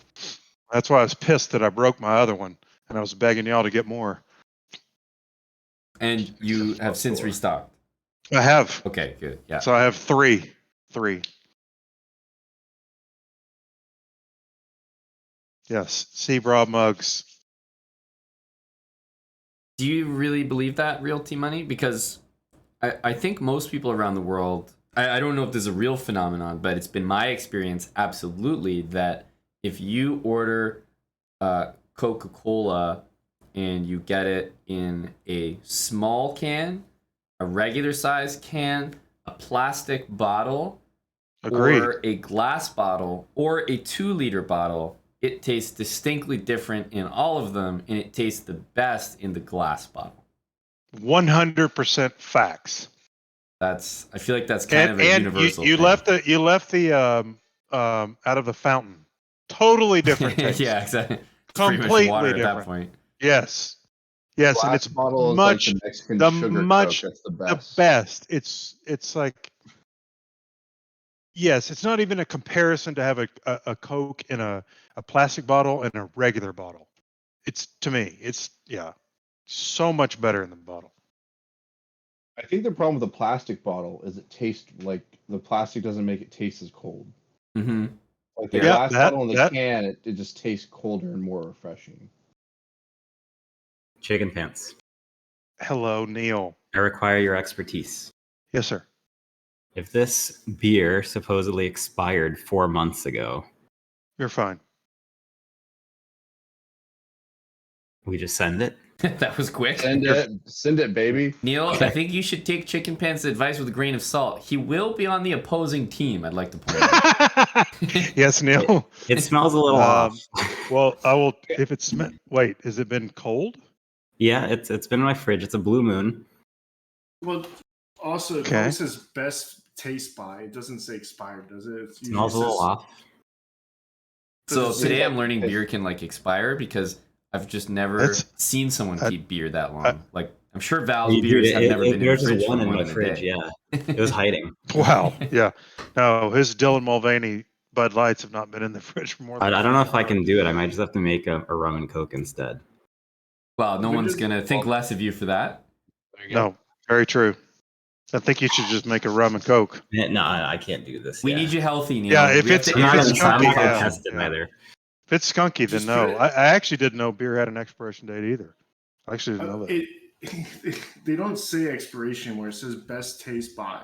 That's why I was pissed that I broke my other one, and I was begging y'all to get more. And you have since restocked. I have. Okay, good. Yeah. So I have three. Yes, Sea-Bra mugs. Do you really believe that, Realty Money? Because I think most people around the world, I don't know if this is a real phenomenon, but it's been my experience absolutely that if you order Coca-Cola and you get it in a small can, a regular size can, a plastic bottle, Agreed. or a glass bottle, or a 2-liter bottle, it tastes distinctly different in all of them, and it tastes the best in the glass bottle. 100% facts. I feel like that's kind of a universal you thing. you left the out of the fountain. Totally different taste. Yeah, exactly. It's Completely pretty much water different. at that point. Yes, and Glass it's bottle is much like the Mexican sugar Coke. That's the best. the best. It's like, yes, it's not even a comparison to have a Coke in a plastic bottle and a regular bottle. It's, to me, it's so much better in the bottle. I think the problem with the plastic bottle is it tastes like the plastic doesn't make it taste as cold. Mm-hmm. Like the Yeah. glass that- bottle and the that- can, it just tastes colder and more refreshing. Chicken Pants. Hello, Neil. I require your expertise. Yes, sir. If this beer supposedly expired 4 months ago, You're fine. we just send it? That was quick. Send it, baby. Neil, Okay. I think you should take Chicken Pants' advice with a grain of salt. He will be on the opposing team, I'd like to point out. Yes, Neil. It smells a little off. Well, I will. If it's wait, has it been cold? Yeah, it's been in my fridge. It's a Blue Moon. Well, also, it Okay. probably says best taste by. It doesn't say expired, does it? It smells a little off. So Does it today say- I'm learning beer can like expire because I've just never That's- seen someone I- keep beer that long. Like I'm sure Val's Dude, beers have never been in the there's fridge just for one in more my than a fridge. day. Yeah, it was hiding. Wow. Yeah. No, his Dylan Mulvaney Bud Lights have not been in the fridge for more I than. don't know if I can do it. I might just have to make a rum and coke instead. Well, no When one's did- gonna think less of you for that. There you go. No, very true. I think you should just make a rum and coke. No, I can't do this. We yeah. need you healthy, Neil. Yeah, if We have it's- to I'm not if answer it's the I'm not chunky, gonna yeah, test it yeah. either. If it's skunky, then Just no. put it- I actually didn't know beer had an expiration date either. I actually didn't know that. They don't say expiration where it says best taste by.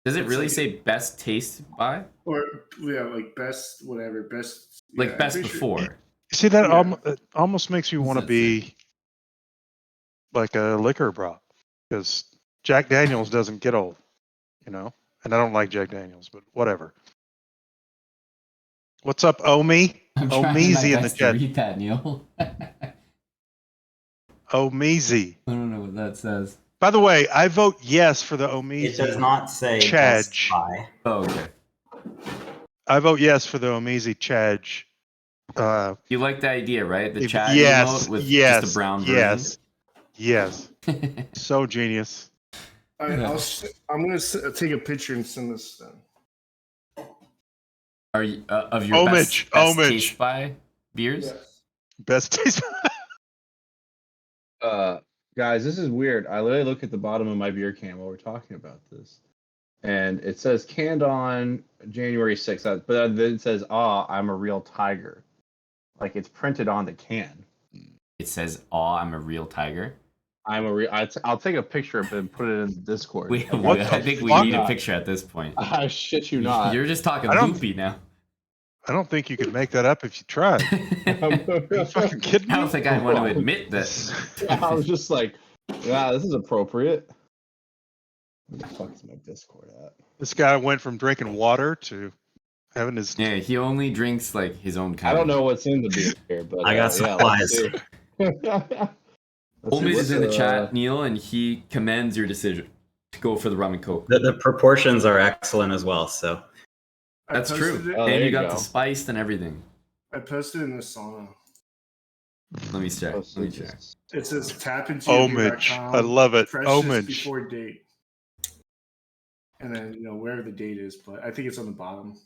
Does it It's really like- say best taste by? Or, yeah, like best, whatever, best. Like yeah, I'm best pretty sure- before? See, that Yeah. it almost makes you What want to does that be like a liquor bra, because Jack Daniels doesn't get old, you know. And I don't like Jack Daniels, but whatever. What's up, Omi? I'm trying my Omeezy in the best to chat. read that, Neil. Omeezy. I don't know what that says. By the way, I vote yes for the Omeezy. It does not say Chadge. best by. Oh, okay. I vote yes for the Omeezy Chadge. You like the idea, right? The If- chat yes, emote with yes, just a brown yes, yes. version. So genius. I'm gonna take a picture and send this then. Are you of your Homage, best homage. taste by beers? Yes. Best taste. Guys, this is weird. I literally look at the bottom of my beer can while we're talking about this, and it says canned on January 6th, but then it says, I'm a real tiger." Like it's printed on the can. It says, "Aw, I'm a real tiger." I'm a real. I'll take a picture of it and put it in Discord. What I the think we fuck? need a picture at this point. I shit you not. You're just talking I don't- loopy now. I don't think you could make that up if you tried. Are you fucking kidding me? I don't think I want to admit that. I was just like, yeah, this is appropriate. Where the fuck is my Discord at? This guy went from drinking water to having his. Yeah, he only drinks like his own kind. I don't know what's in the beer here, but I got supplies. Holmes is in the chat, Neil, and he commends your decision to go for the rum and coke. The proportions are excellent as well. So I That's posted true. it- Oh, there And you you got go. the spiced and everything. I posted in the sauna. Let me check. Let me check. It says tap into Homage. I love it. Freshness Homage. before date. And then, wherever the date is, but I think it's on the bottom.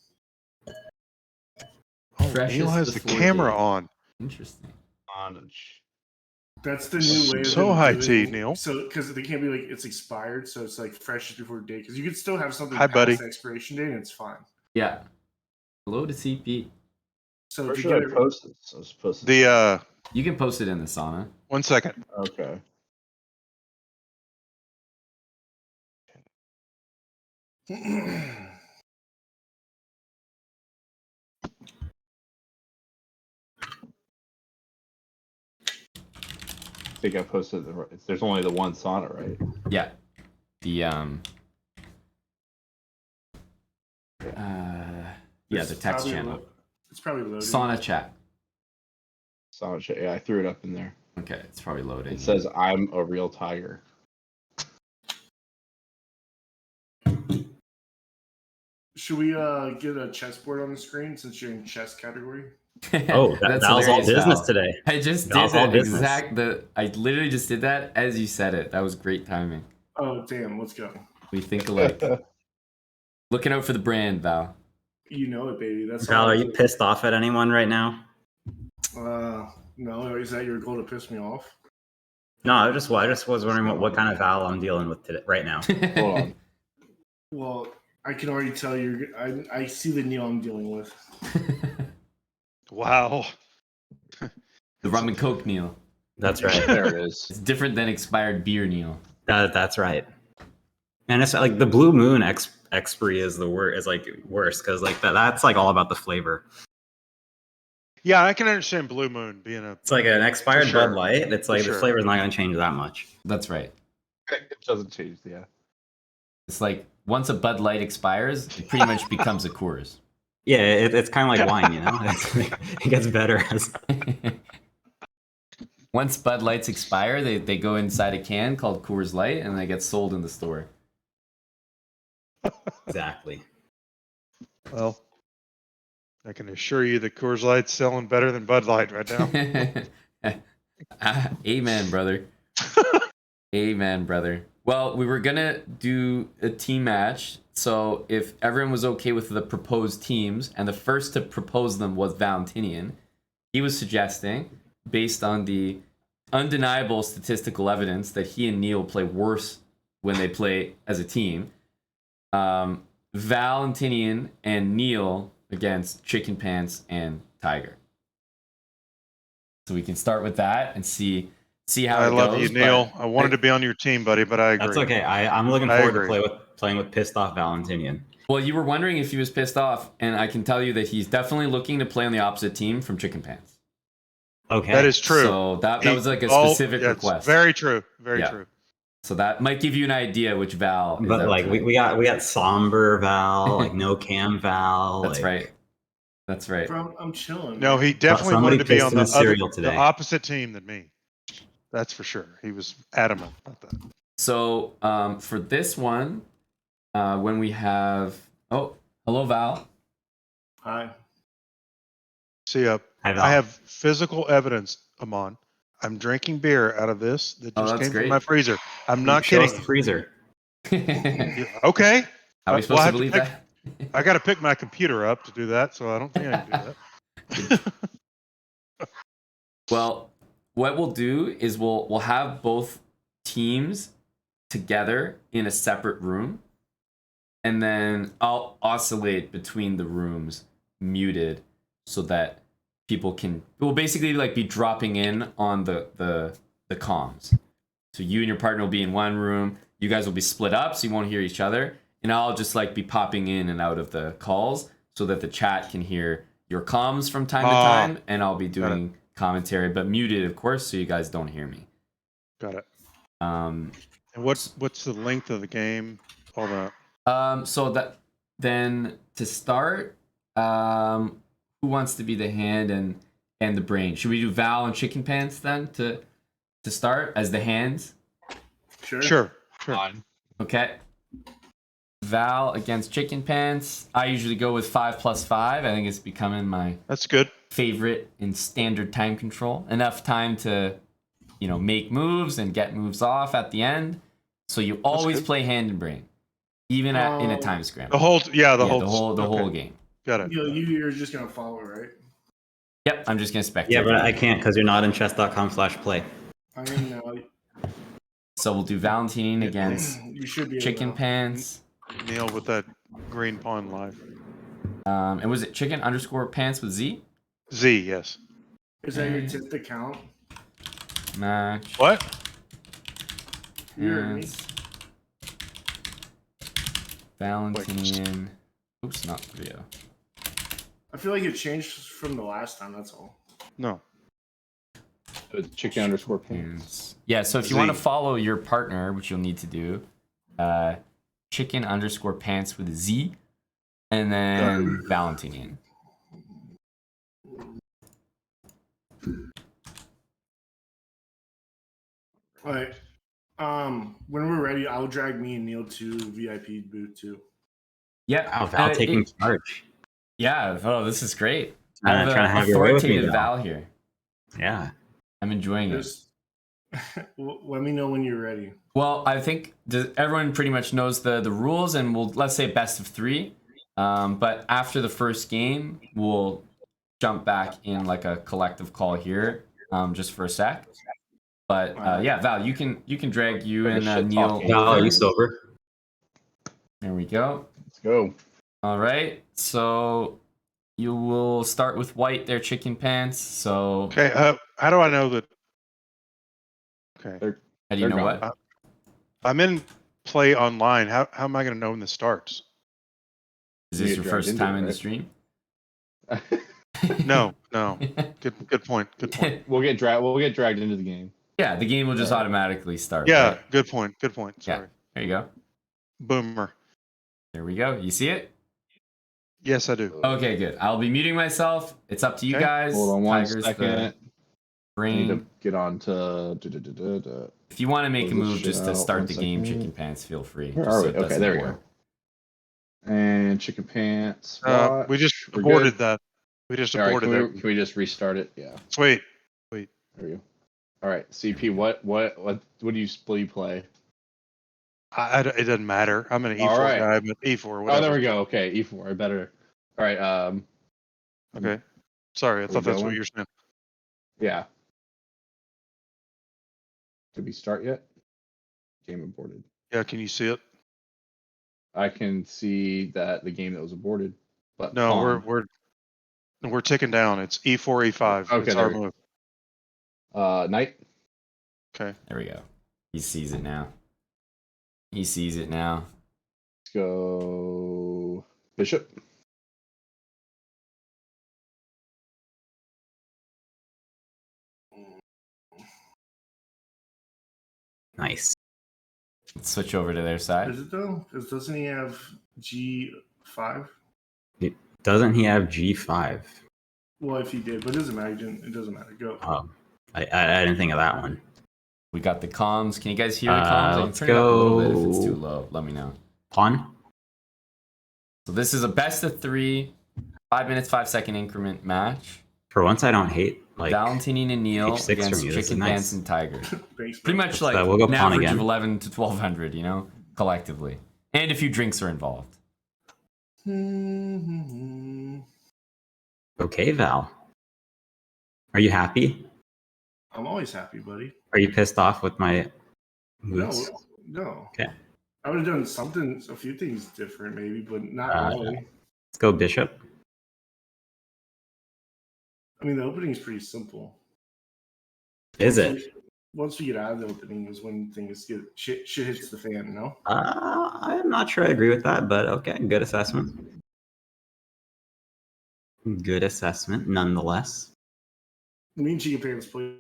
Oh, Freshest Neil has the before camera date. on. Interesting. That's the new way. of So them high doing- tea, Neil. So, because they can't be like it's expired, so it's like freshest before date. Because you could still have something Hi, past buddy. the expiration date, and it's fine. Yeah. Hello to CP. So Where if you should get I it, post this? I was supposed to. The You can post it in the sauna. 1 second. Okay. I think I posted the. There's only the one sauna, right? Yeah. The yeah, it's the text probably channel. it's probably loading. Sauna chat. Sauna chat. Yeah, I threw it up in there. Okay, it's probably loading. It says, "I'm a real tiger." Should we get a chessboard on the screen since you're in chess category? that was all hilarious, business Val. today. I just That did was all that business. I literally just did that as you said it. That was great timing. Oh damn, let's go. We think alike. Looking out for the brand, Val. You know it, baby. That's Val, all are I you do. pissed off at anyone right now? No, is that your goal to piss me off? No, I just was wondering what kind of Val I'm dealing with today, right now. Hold on. Well, I can already tell you. I see the Neil I'm dealing with. Wow. The rum and coke Neil. That's right. There it is. It's different than expired beer Neil. That's right. And it's like the Blue Moon expiry is the worst. Is like worse because like that's like all about the flavor. Yeah, I can understand Blue Moon being a. It's like an expired sure. Bud Light. It's like For the sure. flavor's not going to change that much. That's right. It doesn't change, yeah. It's like once a Bud Light expires, it pretty much becomes a Coors. Yeah, it's kind of like wine, you know. It gets better as. Once Bud Lights expire, they go inside a can called Coors Light and they get sold in the store. Exactly. Well, I can assure you that Coors Light's selling better than Bud Light right now. Amen, brother. Amen, brother. Well, we were gonna do a team match, so if everyone was okay with the proposed teams, and the first to propose them was Valentinian, he was suggesting, based on the undeniable statistical evidence that he and Neil play worse when they play as a team, Valentinian and Neil against Chicken Pants and Tiger. So we can start with that and see how I it love goes. you, Neil. I wanted to be on your team, buddy, but I agree. That's okay. I'm looking I forward agree. to playing with pissed off Valentinian. Well, you were wondering if he was pissed off, and I can tell you that he's definitely looking to play on the opposite team from Chicken Pants. Okay. That is true. So that was like a specific request. Very true. Very Yeah. true. So that might give you an idea which Val is But out like tonight. we got somber Val, like no cam Val. That's like, right. That's right. I'm chilling. No, he definitely somebody wanted to be pissed on in his cereal the today. opposite team than me. That's for sure. He was adamant about that. So for this one, when we have hello Val. Hi. See, Hi, Val. I have physical evidence, Amon. I'm drinking beer out of this that Oh, just that's came great. from my freezer. I'm not Show us kidding. the freezer. How Okay. are we supposed I to have believe pick, that? I got to pick my computer up to do that, so I don't think I can do that. Well, what we'll do is we'll have both teams together in a separate room, and then I'll oscillate between the rooms, muted, so that people will basically like be dropping in on the comms. So you and your partner will be in one room. You guys will be split up, so you won't hear each other, and I'll just like be popping in and out of the calls so that the chat can hear your comms from time to time, and I'll be doing commentary, but muted, of course, so you guys don't hear me. Got it. And what's the length of the game? All that. so that then to start, who wants to be the hand and the brain? Should we do Val and Chicken Pants then to start as the hands? Sure. Okay. Val against Chicken Pants. I usually go with 5+5. I think it's becoming my That's good. favorite in standard time control. Enough time to, make moves and get moves off at the end. So you always good. play hand and brain, even in a time scramble. The whole The whole game. Got it. You're just gonna follow, right? Yep, I'm just gonna spectate. Yeah, but I can't because you're not in chess.com/play. I am now. So we'll do Valentine against You should be able Chicken to. Pants. Neil with that green pawn live. And was it chicken_pants with Z? Z, yes. Is that your tip to count? Match. What? You heard me. Pants. Valentine. Oops, not Rio. I feel like it changed from the last time. That's all. No. Chicken_pants. Pants. Yeah, so if you Z. want to follow your partner, which you'll need to do, chicken_pants with a Z, and then Valentinian. All right. When we're ready, I'll drag me and Neil to VIP booth too. Yeah, Wow, Val taking charge. Yeah, this is great. I Trying have to an have your way with me, authoritative Val. Val here. Yeah. I'm enjoying it. Just let me know when you're ready. Well, I think everyone pretty much knows the rules, and let's say best of 3. But after the first game, we'll jump back in like a collective call here, just for a sec. But yeah, Val, you can drag you For the and shit Neil. talking. Val, are over. you sober? There we go. Let's go. All right. So you will start with white. Their chicken pants. So Okay. How do I know that? Okay. how do you They're know gone. what? I'm in play online. How am I going to know when this starts? Is You this get your dragged first into time it, in the right? stream? No. Good point. Good point. We'll get dragged into the game. Yeah, the game will just Alright. automatically start. Yeah. Right? Good point. Good point. Yeah. Sorry. There you go. Boomer. There we go. You see it? Yes, I do. Okay, good. I'll be muting myself. It's up to you Okay. guys. Hold on one Tiger's second. the I need brain. to get on to. If you want to make a Close this move shit just to out, start one the game, second. chicken pants, feel free. Where just are so we? it Okay, doesn't there we bore. go. And chicken pants. We just We're aborted good. that. We just All right, aborted that. can we just restart it? Yeah. Wait. There we go. All right, CP. What do you play? It doesn't matter. I'm an E4 All right. guy, but E4, Oh, whatever. there we go. Okay, E4. I better. All right. Okay. Sorry, I we thought that's what going? you were saying. Yeah. Did we start yet? Game aborted. Yeah, can you see it? I can see that the game that was aborted, but No, pawn. we're ticking down. It's E4, E5. Okay, it's there our we- move. Knight. Okay. There we go. He sees it now. He sees it now. Let's go bishop. Nice. Let's switch over to their side. Is it though? Because doesn't he have G5? Doesn't he have G5? Well, if he did, but it doesn't matter. It doesn't matter. Go. I didn't think of that one. We got the comms. Can you guys hear the comms? I can Let's turn it up a little bit if it's go. too low. Let me know. Pawn? So this is a best of 3, 5 minutes, 5-second increment match. For once, I don't hate like. Valentine and Neil H6 for against me, this is Chicken nice. Pants and Tiger. Thanks, Pretty man. much like we'll go an pawn average again. of 11 to 1200, you know, collectively. And a few drinks are involved. Okay, Val. Are you happy? I'm always happy, buddy. Are you pissed off with my No, moves? no. Okay. I would have done a few things different, maybe, but not really. Let's go bishop. I mean, the opening is pretty simple. Is it? Once we get out of the opening is when things get shit hits the fan, no? I'm not sure I agree with that, but okay, good assessment. Good assessment, nonetheless. Me and Chicken Pants play.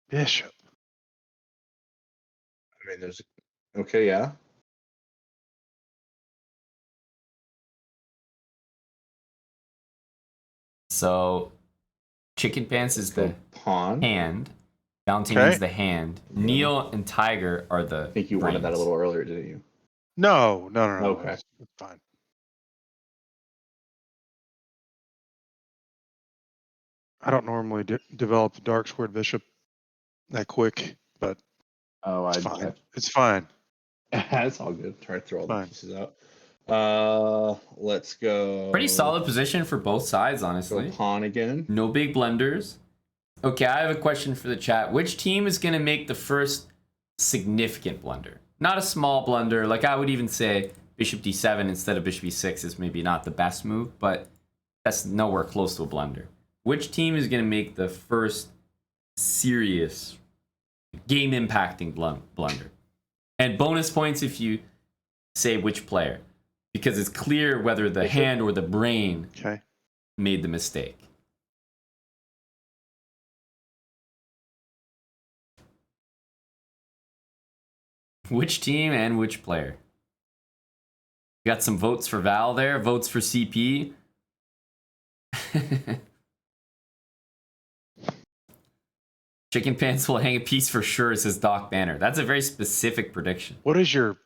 Bishop. I mean, there's. Okay, yeah. So Chicken Pants is the Pawn. hand. Valentine Okay. is the hand. Neil and Tiger are the I think you wanted that a brains. little earlier, didn't you? No. Okay. It's fine. I don't normally develop the dark squared bishop that quick, but Oh, it's fine. It's fine. That's all good. Try to throw all the Fine. pieces out. Let's go. Pretty solid position for both sides, Go honestly. pawn again. No big blunders. Okay, I have a question for the chat. Which team is going to make the first significant blunder? Not a small blunder. Like I would even say bishop d7 instead of bishop e6 is maybe not the best move, but that's nowhere close to a blunder. Which team is going to make the first serious game impacting blunder? And bonus points if you say which player, because it's clear whether the hand or the brain Okay. made the mistake. Which team and which player? Got some votes for Val there, votes for CP. Chicken Pants will hang a piece for sure, says Doc Banner. That's a very specific prediction. What is your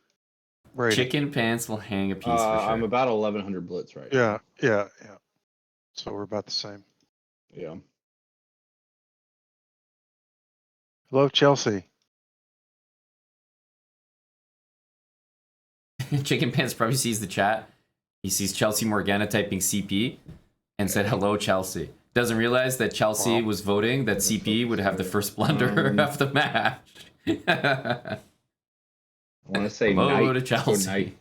rating? Chicken Pants will hang a piece for sure. I'm about 1100 blitz right Yeah. So we're about the same. now. Yeah. Hello, Chelsea. Chicken Pants probably sees the chat. He sees Chelsea Morgana typing CP. and said hello, Chelsea. Doesn't realize that Chelsea Well, was voting that CP would have the first blunder of the match. I want to say Hello knight. to Let's go Chelsea. knight.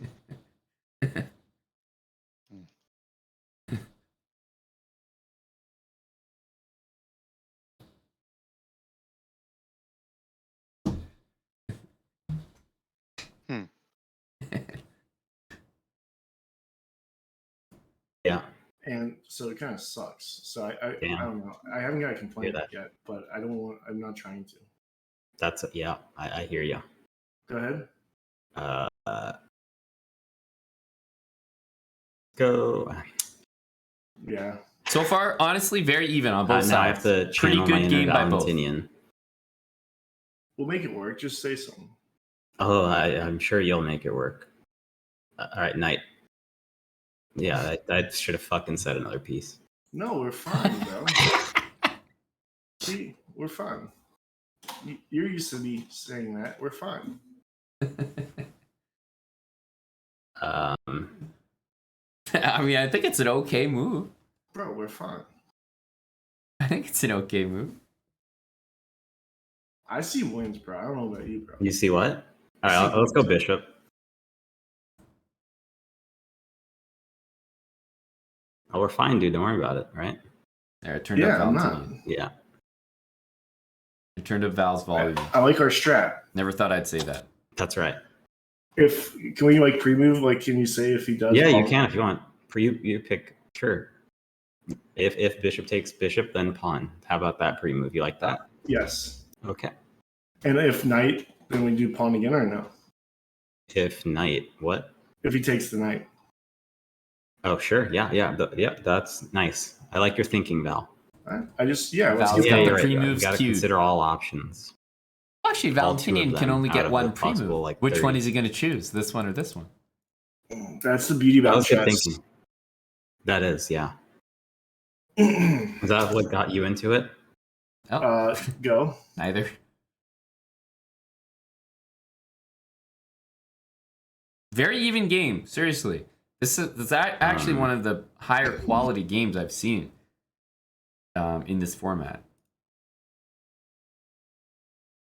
Yeah. And so it kind of sucks. So I Damn. don't know. I haven't got a complaint that. yet, but I don't want. I'm not trying to. That's yeah. I hear you. Go ahead. Go. Yeah. So far, honestly, very even on both Now I have sides. to Pretty channel my good inner game by both. Valentinian. We'll make it work. Just say something. Oh, I'm sure you'll make it work. All right, knight. Yeah, I should have fucking said another piece. No, we're fine, bro. See, we're fine. You're used to me saying that. We're fine. I mean, I think it's an okay move. Bro, we're fine. I think it's an okay move. I see wins, bro. I don't know about you, bro. You see what? All right, let's go bishop. Oh, we're fine, dude. Don't worry about it, right? There, it turned Yeah, up I'm Valentinian. not. Yeah. It turned up Val's volume. I like our strat. Never thought I'd say that. That's right. Can we like pre-move? Like, can you say if he does? Yeah, you can if you want. You pick. Sure. If bishop takes bishop, then pawn. How about that pre-move? You like that? Yes. Okay. And if knight, then we do pawn again or no? If knight, what? If he takes the knight. Oh, sure. Yeah. That's nice. I like your thinking, Val. I just let's Val's get got the you're right. pre-moves You got to queued. consider all options. Actually, All two of Valentinian can them only out get of one the possible, pre-move. like, Which 30. one is he going to choose? This one or this one? That's the beauty That about was good chess. thinking. That is, yeah. Go. Is that what got you into it? Oh, neither. Very even game. Seriously, this is actually one of the higher quality games I've seen in this format.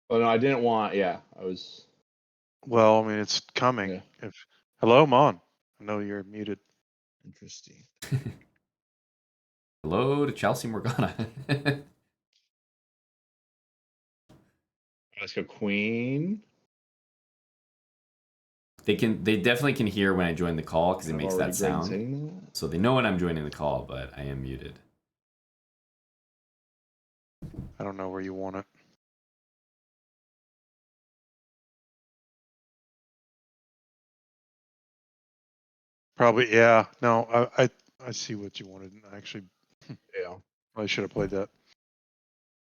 Oh no, I didn't want. Yeah, I was. Well, I mean, it's coming. Yeah. Hello, Mon. I know you're muted. Interesting. Hello to Chelsea Morgana. Let's go queen. They definitely can hear when I join the call because it I've makes already that Greg sound. saying that. So they know when I'm joining the call, but I am muted. I don't know where you want it. Probably, yeah. No, I see what you wanted. Actually, Yeah. I should have played that.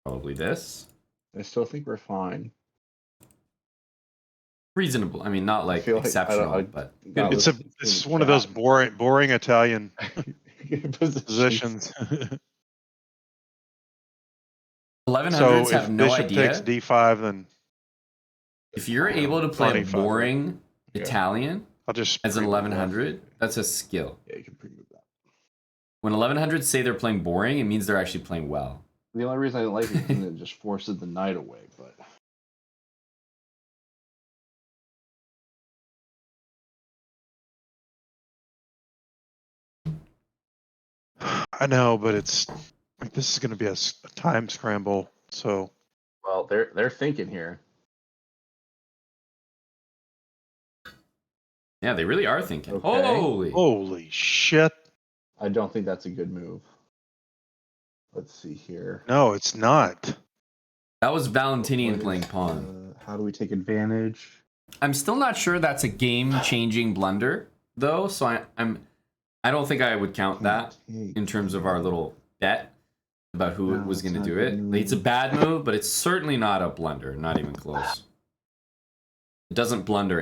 Probably this. I still think we're fine. Reasonable. I mean, not like feel like- exceptional, but No, It's listen to it's the one of those chat. boring Italian Positions. positions. 1100s So have if no bishop idea. takes d5, then If you're able to play a Pawn E5, right? boring Yeah. Italian I'll just as an pre-move that. 1100, that's a skill. Yeah, you can pre-move that. When 1100s say they're playing boring, it means they're actually playing well. The only reason I didn't like it is it just forces the knight away, but I know, but it's like this is going to be a time scramble. So well, they're thinking here. Yeah, they really are thinking. Okay. holy shit! I don't think that's a good move. Let's see here. No, it's not. That was Valentinian What playing is, pawn. how do we take advantage? I'm still not sure that's a game-changing blunder, though. So I don't think I would count that in terms of our little bet about who No, was it's going to not a do good it. move. Like, it's a bad move, but it's certainly not a blunder. Not even close. It doesn't blunder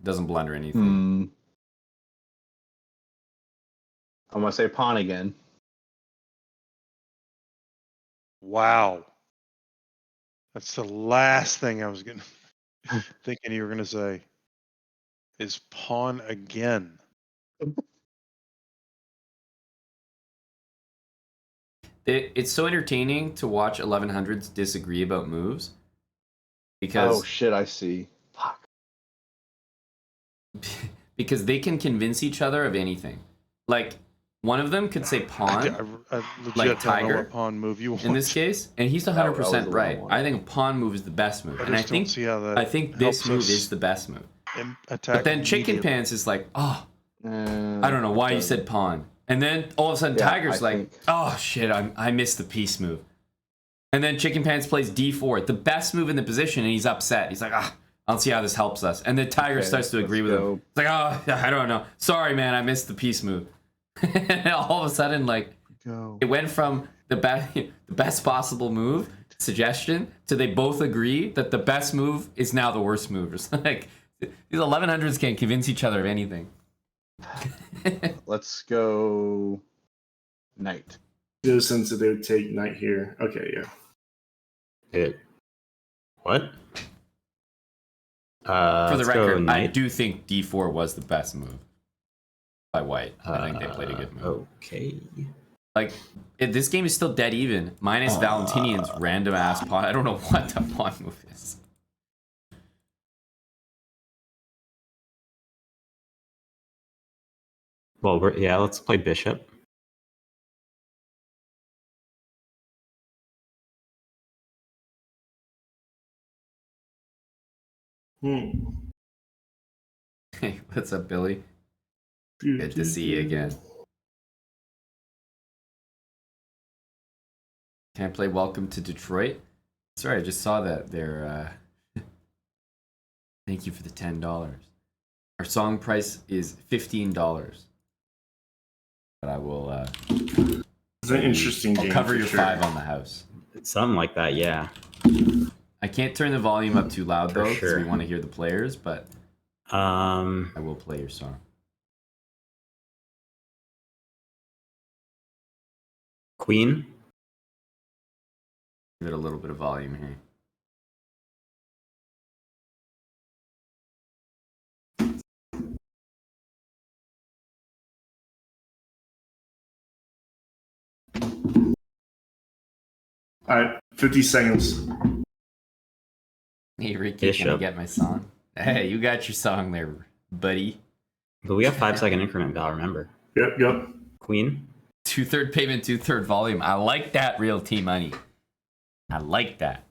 doesn't blunder anything. I'm gonna say pawn again. Wow, that's the last thing I was thinking you were gonna say. Is pawn again? it's so entertaining to watch 1100s disagree about moves because Oh shit! I see. Fuck. because they can convince each other of anything. Like one of them could say pawn I legit like don't know tiger what pawn move you want. in this case, and he's 100% That was the one I right. wanted. I think a pawn move is the best move, I and I just don't think see how that I think this helps move us is the best move. attack. But then chicken immediately. pants is like, oh, I I don't know why you said pawn, and then all of a sudden Yeah, Tiger's I like, think- oh shit, I missed the piece move, and then chicken pants plays d4, the best move in the position, and he's upset. He's like, ah. I don't see how this helps us. And then Tiger Okay, starts to agree let's with go. him. It's like, oh, I don't know. Sorry, man, I missed the piece move. And all of a sudden, like, Go. it went from the best possible move suggestion to they both agree that the best move is now the worst move. It's like these 1100s can't convince each other of anything. Let's go. Knight. No sense that they would take knight here. Okay, yeah. What? For the let's go record, I knight. do think d4 was the best move by white. I think they played a good move. Okay. Like, this game is still dead even, minus Valentinian's random ass pawn. I don't know what the pawn move is. Well, let's play bishop. Hey, what's up, Billy? Good to see you again. Can I play Welcome to Detroit? Sorry, I just saw that there. Thank you for the $10. Our song price is $15. But I will. It's an interesting I'll game. cover for your sure. 5 on the house. Something like that, yeah. I can't turn the volume up too loud For though, because we sure. want to hear the players. But I will play your song. Queen. Give it a little bit of volume here. All right, 50 seconds. Hey Ricky, can I Bishop. get my song? Hey, you got your song there, buddy. But we have 5-second increment, Val, remember. Yep. Queen. 2/3 payment, 2/3 volume. I like that, real T money. I like that.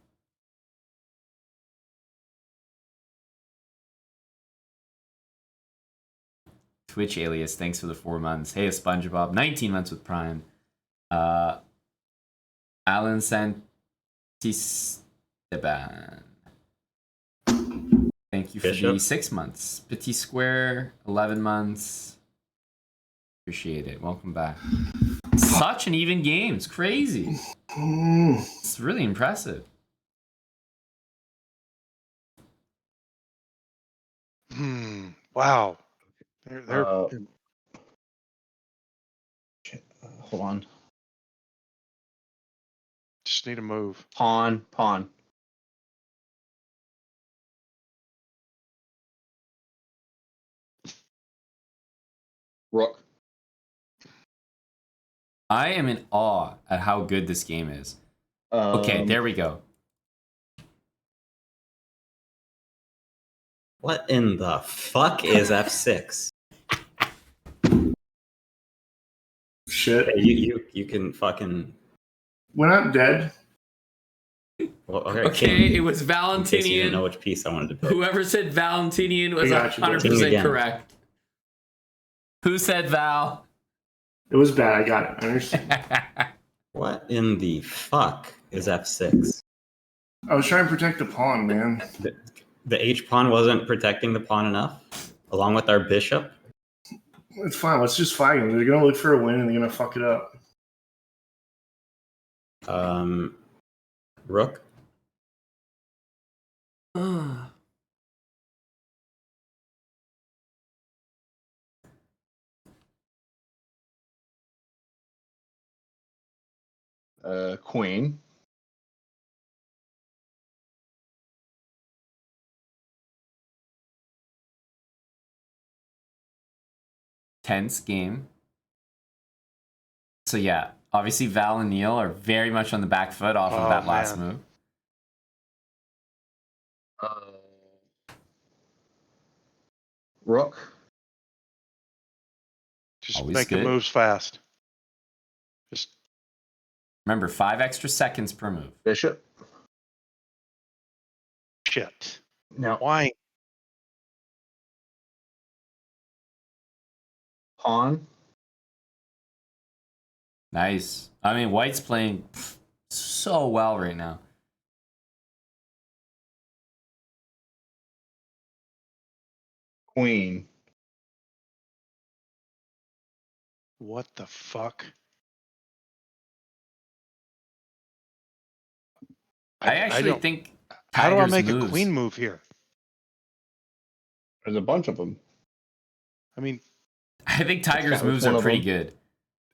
Twitch alias, thanks for the 4 months. Hey, SpongeBob, 19 months with Prime. Alan Santisteban. Thank you for the Bishop. 6 months. Petit Square, 11 months. Appreciate it. Welcome back. Such an even game. It's crazy. It's really impressive. Wow. They're Hold on. just need a move. Pawn. Rook. I am in awe at how good this game is. Okay, there we go. What in the fuck is F6? Shit. Hey, you can fucking. We're not dead. Well, Okay, it was in case you didn't know Valentinian. which piece I wanted to pick. Whoever said Valentinian was I got you, bro. 100% Again. correct. Who said Val? It was bad. I got it. I understand. What in the fuck is F6? I was trying to protect the pawn, man. The H pawn wasn't protecting the pawn enough, along with our bishop. It's fine. Let's just flag them. They're gonna look for a win and they're gonna fuck it up. Rook. Queen. Tense game. So yeah, Obviously, Val and Neil are very much on the back foot off of Oh, that last man. move. Rook. Just Always making good. moves fast. Just Remember, 5 extra seconds per move. Bishop. shit. No. Why? Pawn. Nice. I mean, White's playing so well right now. Queen. What the fuck? I actually don't- think How do I Tiger's make moves, a queen move here? There's a bunch of them. I mean, I think Tiger's Which moves one are of pretty them? good.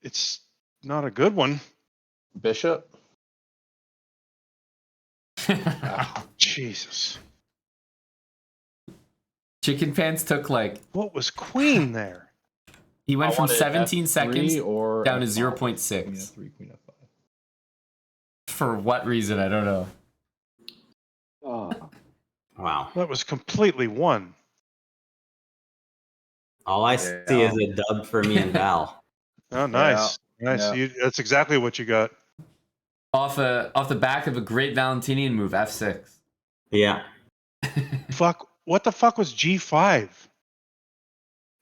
it's not a good one. Bishop. Oh, Jesus. Chicken Pants took like, What was queen there? he went I from wanted 17 F3 seconds or down to F5. 0.6. Queen F3, Queen F5. For what reason? I don't know. Oh. Wow. That was completely one. All I see is a dub for me and Val. Oh, nice. Nice. Yeah. That's exactly what you got. Off the back of a great Valentinian move, F6. Yeah. Fuck. What the fuck was G5?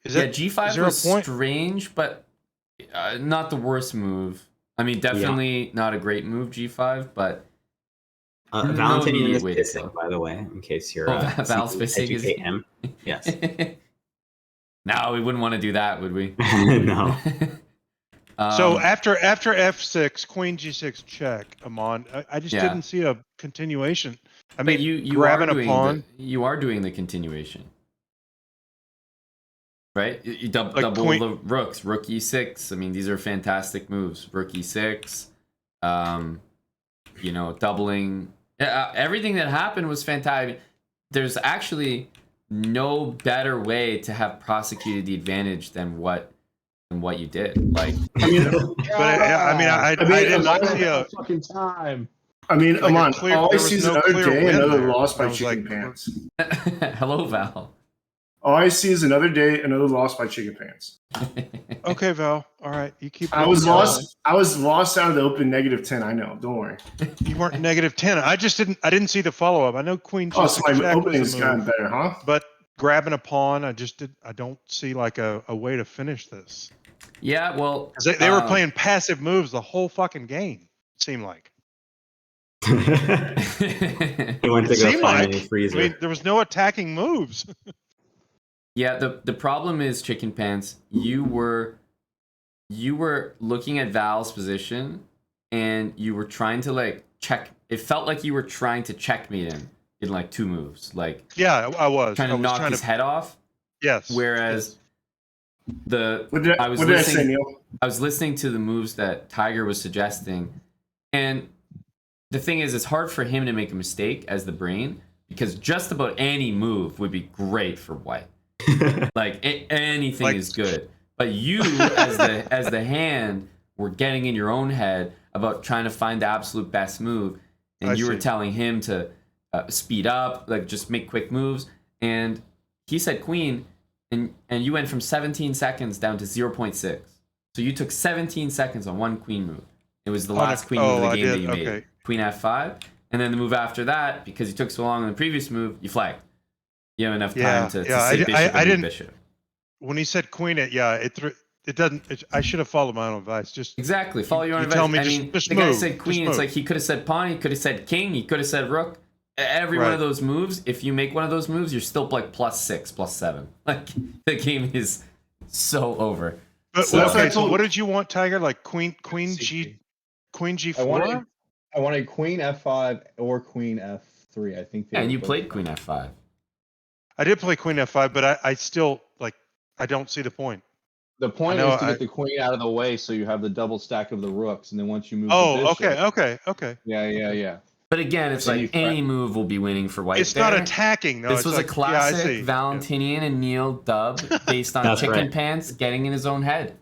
Is Yeah, that G5 is there a was point? strange, but not the worst move. I mean, definitely not a great move, G5, but no Valentinian immediate is way to pissing, kill. by the way, in case you're Val's seeking to pissing is educate him. Yes. No, we wouldn't want to do that, would we? No. So after F6, Queen G6 check, Amon. I just Yeah. didn't see a continuation. I but mean, you grabbing are a doing pawn. you are doing the continuation, right? You double Queen- the rooks, rook e6. I mean, these are fantastic moves. Rook e6, you know, doubling. Everything that happened was fantastic. There's actually no better way to have prosecuted the advantage than what you did. Like, I mean, But I did not see a fucking time. like a Amon, clear- all I there was see is no another clear day, win another there. loss And by I was chicken like, pants. hello, Val. All I see is another day, another loss by chicken pants. okay, Val. All right, you keep. I was going. lost. I was lost out of the open -10. I know. Don't worry. You weren't -10. I didn't see the follow up. I know Queen Oh, so G6 my check opening was is a gotten move, better, huh? but grabbing a pawn, I don't see like a way to finish this. Yeah, well, 'Cause they were playing passive moves the whole fucking game. It seemed like. He went to It go seemed find a like. new freezer. I mean, there was no attacking moves. yeah. The problem is, Chicken Pants. You were looking at Val's position, and you were trying to like check. It felt like you were trying to checkmate him in like 2 moves, like Yeah, I was. trying to I was knock trying his to. head off. Yes. Whereas the What did I say, Neil? I was listening to the moves that Tiger was suggesting, and the thing is, it's hard for him to make a mistake as the brain because just about any move would be great for White. Like anything Like- is good, but you as the hand were getting in your own head about trying to find the absolute best move, and I you were see. telling him to speed up, like just make quick moves, and he said queen, and you went from 17 seconds down to 0.6. So you took 17 seconds on one queen move. It was the last queen move of the I game that did, you made. okay. Queen f5, and then the move after that, because you took so long on the previous move, you flagged. You have enough time to see bishop and move didn't. bishop. When he said queen, it doesn't. I should have followed my own advice. Just Exactly. Follow your own you advice. tell me I just- mean, just the guy move, said just queen. It's move. like he could have said pawn. He could have said king. He could have said rook. Every one Right. of those moves, if you make one of those moves, you're still like +6, +7. Like the game is so over. But So- okay, so what did you want, Tiger? Like queen C3. G4? I wanted queen f5 or queen f3. I think. they Yeah, and were you both played fine. queen f5. I did play queen f5, but I still like. I don't see the point. The point I know, is to get the queen out of the way, so you have the double stack of the rooks, and then once you move. Oh, the bishop, okay. Yeah. But again, it's So like you any move will be winning for White. It's not there. attacking. No, This it's was like, a classic Yeah, I see. Valentinian and Neil dub based on That's chicken right. pants getting in his own head.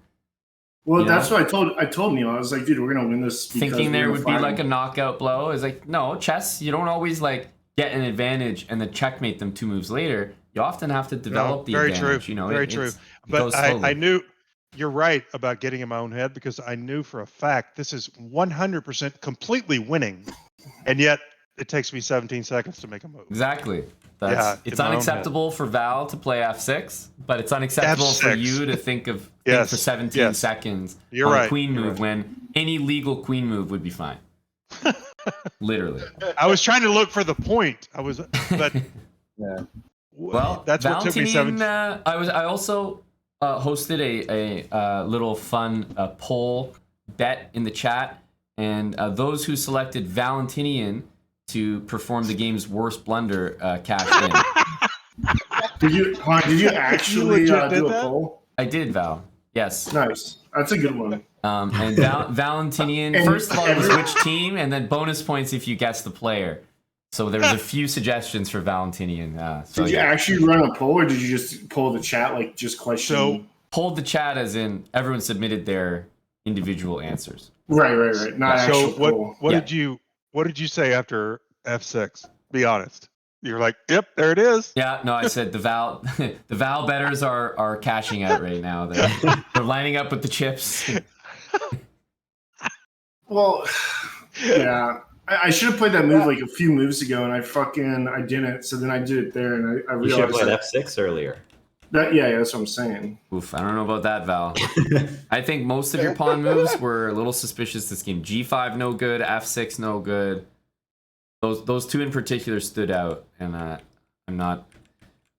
Well, You that's know? what I told Neil. I was like, dude, we're gonna win this. Because Thinking we're there gonna would be flag like a them. knockout blow is like, no, chess, you don't always like get an advantage and then checkmate them 2 moves later. You often have to develop the very advantage. true. You know, Very true. it But goes slowly. I knew you're right about getting in my own head because I knew for a fact this is 100% completely winning, and yet it takes me 17 seconds to make a move. Exactly. Yeah, It's in my own head. unacceptable for Val to play F6, but it's unacceptable for F6. you to think for Yes, 17 yes. seconds You're on a right, queen you're move right. when any legal queen move would be fine. Literally. I was trying to look for the point. But Yeah. Well, that's what took me Valentinian, 7. I also hosted a little fun poll bet in the chat, and those who selected Valentinian to perform the game's worst blunder cashed in. Did you actually legit did do a that? poll? I did, Val. Yes. Nice. That's a good one. And Valentinian, And first of all, it was which team, and then bonus points if you guessed the player. So there was a few suggestions for Valentinian. Did you actually run a poll, or did you just poll the chat, like just question? So Polled the chat as in everyone submitted their individual answers. Right. Not so actual what poll. what Yeah. did you say after F6? Be honest. You're like, yep, there it is. Yeah, no, I said the Val betters are cashing out right now. They're lining up with the chips. Well, yeah. I should have played that move like a few moves ago, and I didn't. So then I did it there, and I You should have realized played that, F6 earlier. yeah, that's what I'm saying. Oof, I don't know about that, Val. I think most of your pawn moves were a little suspicious this game. G5 no good, F6 no good. Those two in particular stood out, and I'm not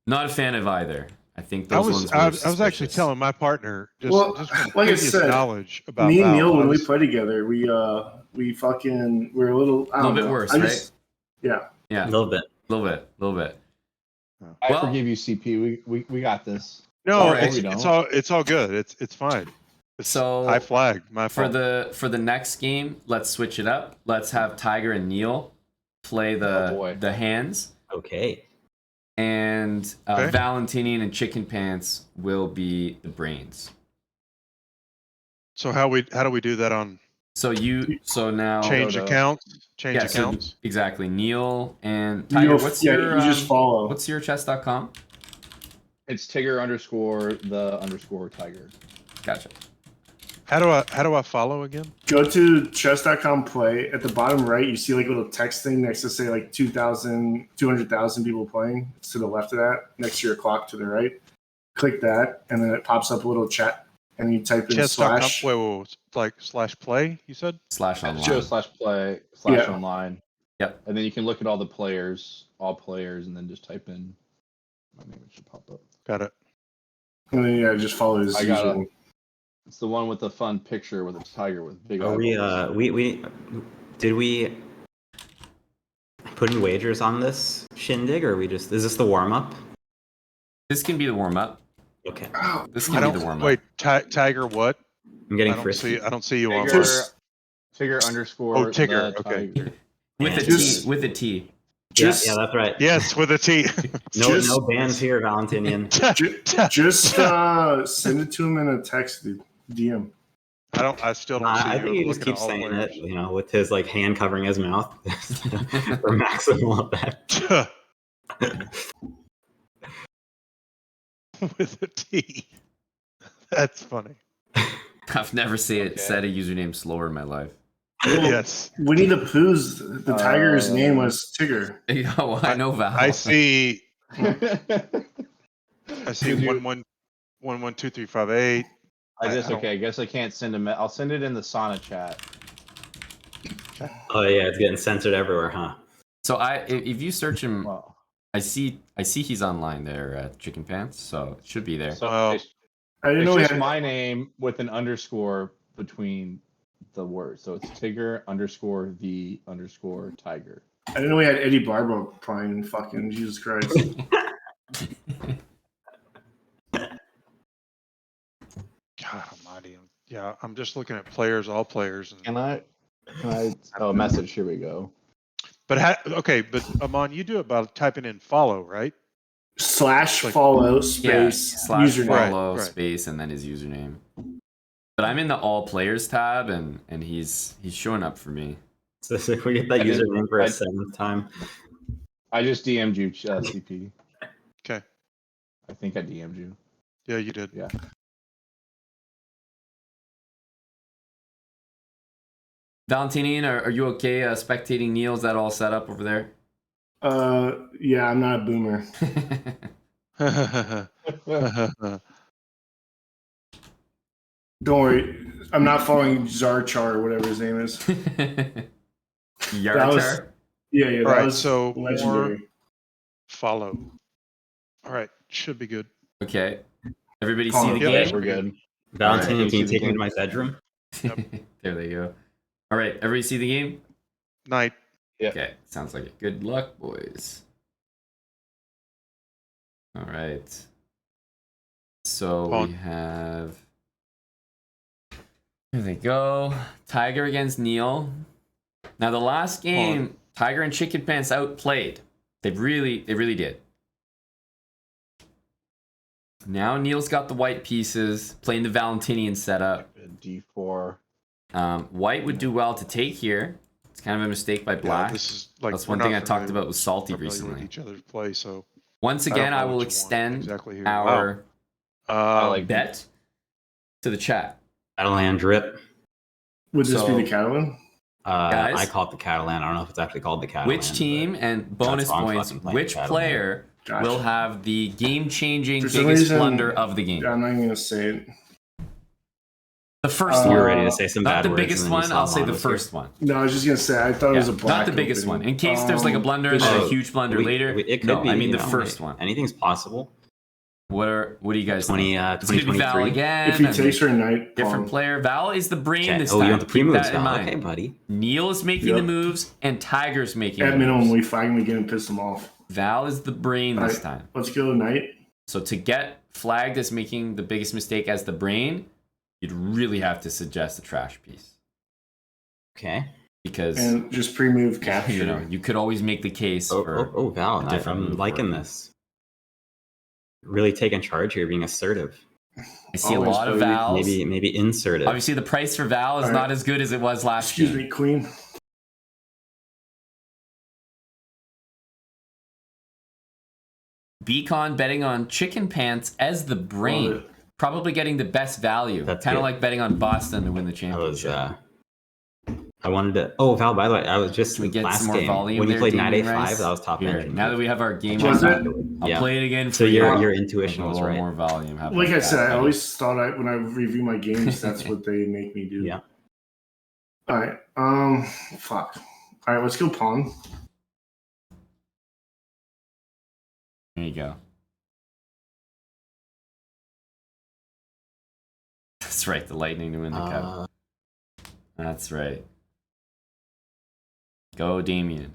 a fan of either. I think those ones were I was actually suspicious. telling my partner just from like I previous said, knowledge about me and Val, Neil, I when we was- play together, we're a little A little bit worse, right? Yeah. Yeah, A little bit. little bit. I Well- forgive you, CP. We got this. No, All right. it's all good. It's fine. So, I flagged my For fault. the next game, let's switch it up. Let's have Tiger and Neil play Oh, boy. the hands, Okay. and Okay. Valentinian and Chicken Pants will be the brains. So how do we do that on So now change Go to- accounts? Change yeah, so accounts. exactly. Neil and Tiger. You What's just follow. your chess.com? It's Tigger_the_Tiger. Gotcha. How do I follow again? Go to chess.com play. At the bottom right, you see like a little text thing next to say like 200,000 people playing. It's to the left of that, next to your clock to the right. Click that, and then it pops up a little chat, and you type in Chess.com. slash. Wait, like /play, you said? /online. Show/play/online. Yep. And then you can look at all players, and then just type in my name. It should pop up. Got it. And then just follow his I got username. it. It's the one with the fun picture with a tiger with big Are eyeballs. we did we put any wagers on this shindig, or is this the warm up? This can be the warm up. Okay. This I can be the don't warm up. wait. Tiger, what? I'm I getting don't frisky. see you on. Tigger, mine. Tigger_. Oh, Tigger, the okay. Tiger. With a Just- T. With a T. Just, yeah, that's right. Yes, with a T. No bans here, Valentinian. just send it to him in a text, dude. DM. I still don't see I you. think he just looking at keeps all saying players. it, with his like hand covering his mouth for maximal effect. With a T. That's funny. I've never Okay. said a username slower in my life. Yes. Winnie the Pooh's the tiger's name was Tigger. Oh, I know Val. I see. I I see 112358. I don't- guess I can't send him. I'll send it in the Sauna chat. Oh yeah, it's getting censored everywhere, huh? So if you search him, Well, I see he's online there at Chicken Pants, so it should be there. so Well, it's, I didn't it's know he just had. my name with an underscore between the words. So it's Tigger_the_Tiger. I didn't know we had Eddie Barbo playing. Fucking Jesus Christ. God almighty. Yeah, I'm just looking at players, all players. Can I? Oh, message. Here we go. But Amon, you do it by typing in follow, right? / Like- follow Yeah, space / username. Right, follow right. space and then his username. But I'm in the all players tab, and he's showing up for me. So if we get that I did- username for I- a 7th time. I just DM'd you, CP. Okay. I think I DM'd you. Yeah, you did. Yeah. Valentinian, are you okay spectating Neil? Is that all set up over there? Yeah, I'm not a boomer. Don't worry, I'm not following Zarchar or whatever his name is. Yarchar? Yeah, that All right, was so legendary. more follow. All right, should be good. Okay. Everybody Paul, see the yep. Yes, game? we're good. Valentine, Alright, can you see take the me to game. my bedroom? There they go. All right, everybody see the game? Night. Yeah. Okay, sounds like it. Good luck, boys. All right. So Pawn. we have. Here they go. Tiger against Neil. Now the last game, Tiger and Chicken Pants outplayed. They really did. Now Neil's got the white pieces, playing the Valentinian setup. D4. White would do well to take here. It's kind of a mistake by black. Yeah, this is like That's we're one thing not I talked familiar about with Salty with recently. each other's play, so Once I don't again, know I what will you want extend exactly here. our I like bet to the chat. Catalan drip. Would this So- be the Catalan? Guys? I call it the Catalan. I don't know if it's actually called the Catalan. Which team and bonus why I'm points, fucking playing which Catalan. player Gotcha. will have the game-changing For some biggest reason- blunder of the game? I'm not even gonna say it. The first You one. You were ready to say some Not bad the words. biggest and then you one, saw I'll say the Mondo's here. first one. No, I was just gonna say I thought it was a Yeah, black. not the biggest opening. one. In case there's like a blunder and then a Oh, huge blunder later. It could no, be. I mean you the know, first one. Anything's possible. What do you guys 20, think? 2023. It's gonna be Val again. If he and takes her night, different Paul. player. Val is the brain Okay. this Oh, time. you want the Keep pre-moves that in now? mind. Okay, buddy. Neil is making Yep. the moves and Tiger's making At the minimum, moves. we finally get him pissed him off. Val is the brain this Alright. time. Let's go tonight. So to get flagged as making the biggest mistake as the brain, you'd really have to suggest a trash piece. Okay. Because And just pre-move capture. you know, you could always make the case for Val, a different I'm move liking working. this. Really taking charge here, being assertive. I see Always, a lot of buddy. Vals. Maybe insertive. Obviously, the price for Val is Alright. not as good as it was last Excuse game. me, Queen. Beacon betting on Chicken Pants as the brain, Love it. probably getting the best value. That's Kind of good. like betting on Boston to win the I was. championship. I wanted to. Oh, Val. By the way, I was just Can we get last some more game volume when you there, played Knight Damien A5. Rice? That was top Here, engine. now that we have our game Was on, it? I'll Yeah. play it again for So you. your With intuition a was little right. more volume. How Like about I that, said, I buddy? always thought when I review my games, that's what they make me do. Yeah. All right. Fuck. All right. Let's go pawn. There you go. That's right, the Lightning to win the cup. That's right. Go, Damien.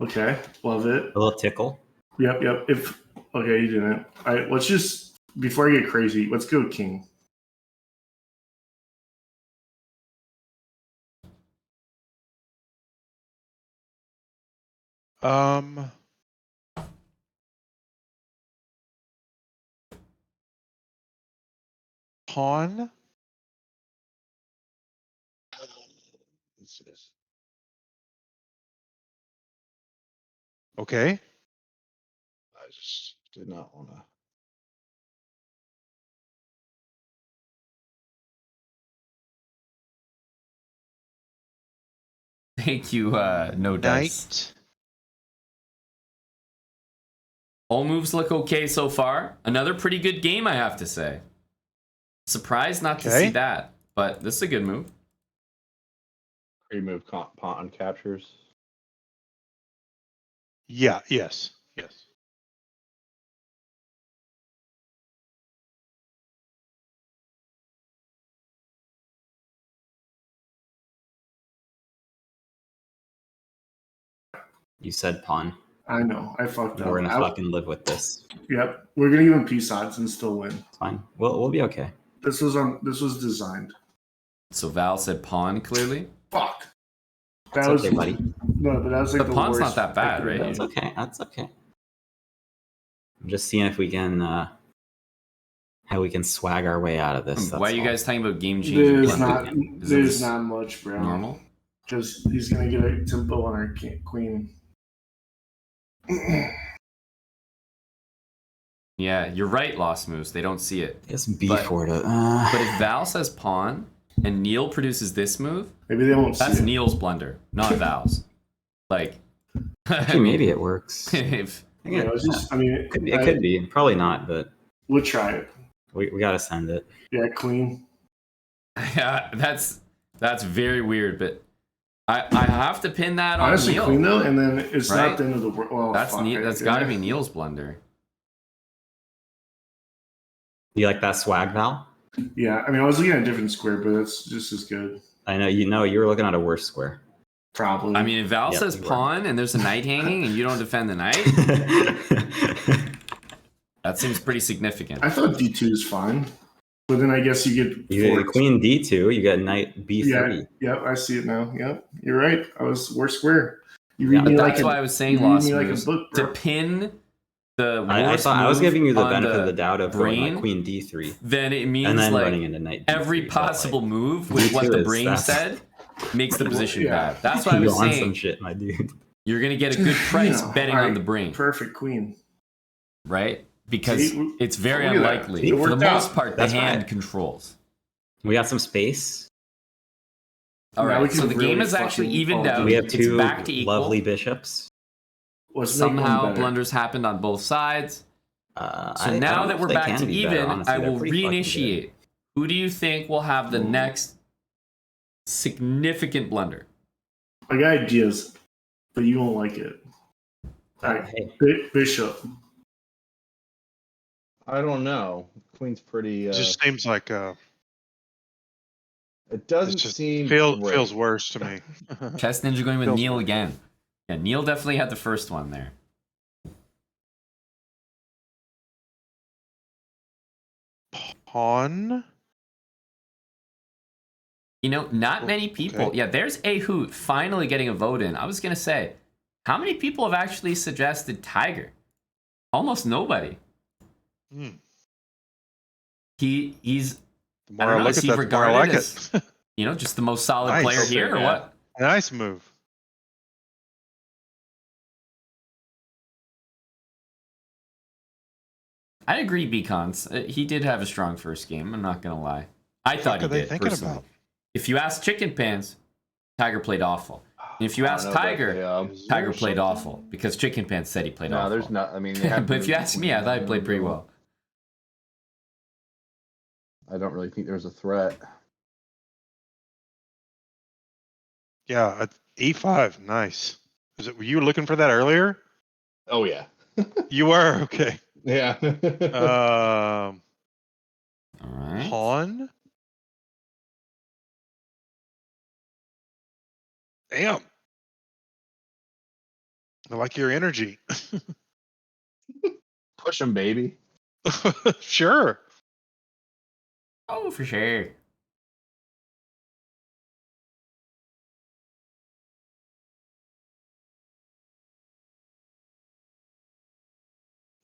Okay. Love it. A little tickle. Yep. If okay, you didn't. All right. Let's just before I get crazy, let's go king. Pawn. Okay. I just did not want to. Thank you, no dice. Knight. All moves look okay so far. Another pretty good game, I have to say. Surprised not to Okay. see that, but this is a good move. Remove pawn captures. Yeah. Yes. You said pawn. I know. I fucked up. We're gonna fucking live with this. Yep. We're gonna give him peace odds and still win. It's fine. We'll be okay. This was designed. So Val said pawn clearly. Fuck. That's That was okay, buddy. no, but that was like The the pawn's worst not that bad, pick right? ever. That's okay. I'm just seeing if we can how we can swag our way out of this. Why are you all. guys talking about game changing? There's blunder? not. Isn't There's this not much, bro. normal? Just he's gonna get a tempo on our queen. Yeah, you're right, Lost Moose. They don't see it. It's B4 to. But if Val says pawn and Neil produces this move, Maybe they won't that's see it. Neil's blunder, not Val's. Like, Actually, maybe it works. if Yeah, it's just, I mean, It could be. Probably not, but we'll try it. we gotta send it. Yeah, queen. yeah, that's very weird, but I have to pin that on Honestly, Neil. queen though, and then it's Right? not the end of the world. Well, That's fuck, that's got to be Neil's blunder. You like that swag, Val? Yeah, I mean, I was looking at a different square, but it's just as good. I know you were looking at a worse square. Probably. I mean, if Val Yep, says you were. pawn and there's a knight hanging and you don't defend the knight, that seems pretty significant. I thought D2 is fine, but then I guess you get You get forwards. queen D2, you get knight B3. Yeah, yep, I see it now. Yep, you're right. We're square. You Yeah, read me But like that's a, why I was saying, you read Lost me like a Moves, book, to bro. pin the I worst thought I was move giving you the on benefit of the doubt of going brain, like queen D3 then it means and then like running into knight B3. every but, possible like, move with what D2 the is- brain that's- said makes the position Yeah. bad. That's why I you was on some saying shit, my dude. you're gonna get a good price Yeah, betting alright, on the brain, Perfect queen. right? Because See, it's very look at that. unlikely. It For the worked out. most part, the That's hand right. controls. We got some space. All Now we right, can so the really game is actually fucking evened follow. out. We have It's two back to equal. lovely bishops. Let's make one Somehow better. blunders happened on both sides. So I now don't that know we're if they back can to be better, even, honestly. I They're will pretty fucking good. reinitiate. Who do you think will have the next significant blunder? I got ideas, but you won't like it. Alright, Hey, Bishop. I don't know. Queen's pretty. It just seems like It it doesn't just seem feels great. worse to me. Chess Ninja going with Feels Neil weird. again. Yeah, Neil definitely had the first one there. Pawn. You know, not many people. Okay. Yeah, there's a hoot finally getting a vote in. I was gonna say, how many people have actually suggested Tiger? Almost nobody. Hmm. He's The I more don't I, know, look is at he that, the more I regarded like as- it. you know just the most solid Nice. player here, or Yeah. what? Nice move. I agree, Beacons. He did have a strong first game. I'm not gonna lie. I thought What he are they did. thinking Personally. about? If you ask Chicken Pants, Tiger played awful. And if you I don't ask know about Tiger, the, Tiger or played something? awful because Chicken Pants said he played No, awful. there's not. I mean, they have to But if you move ask the me, I queen. thought he played pretty well. I don't really think there's a threat. Yeah, E5. Nice. Were you looking for that earlier? Oh yeah. You were okay. Yeah. Um, All right. pawn. Damn. I like your energy. Push him, baby. Sure. Oh, for sure.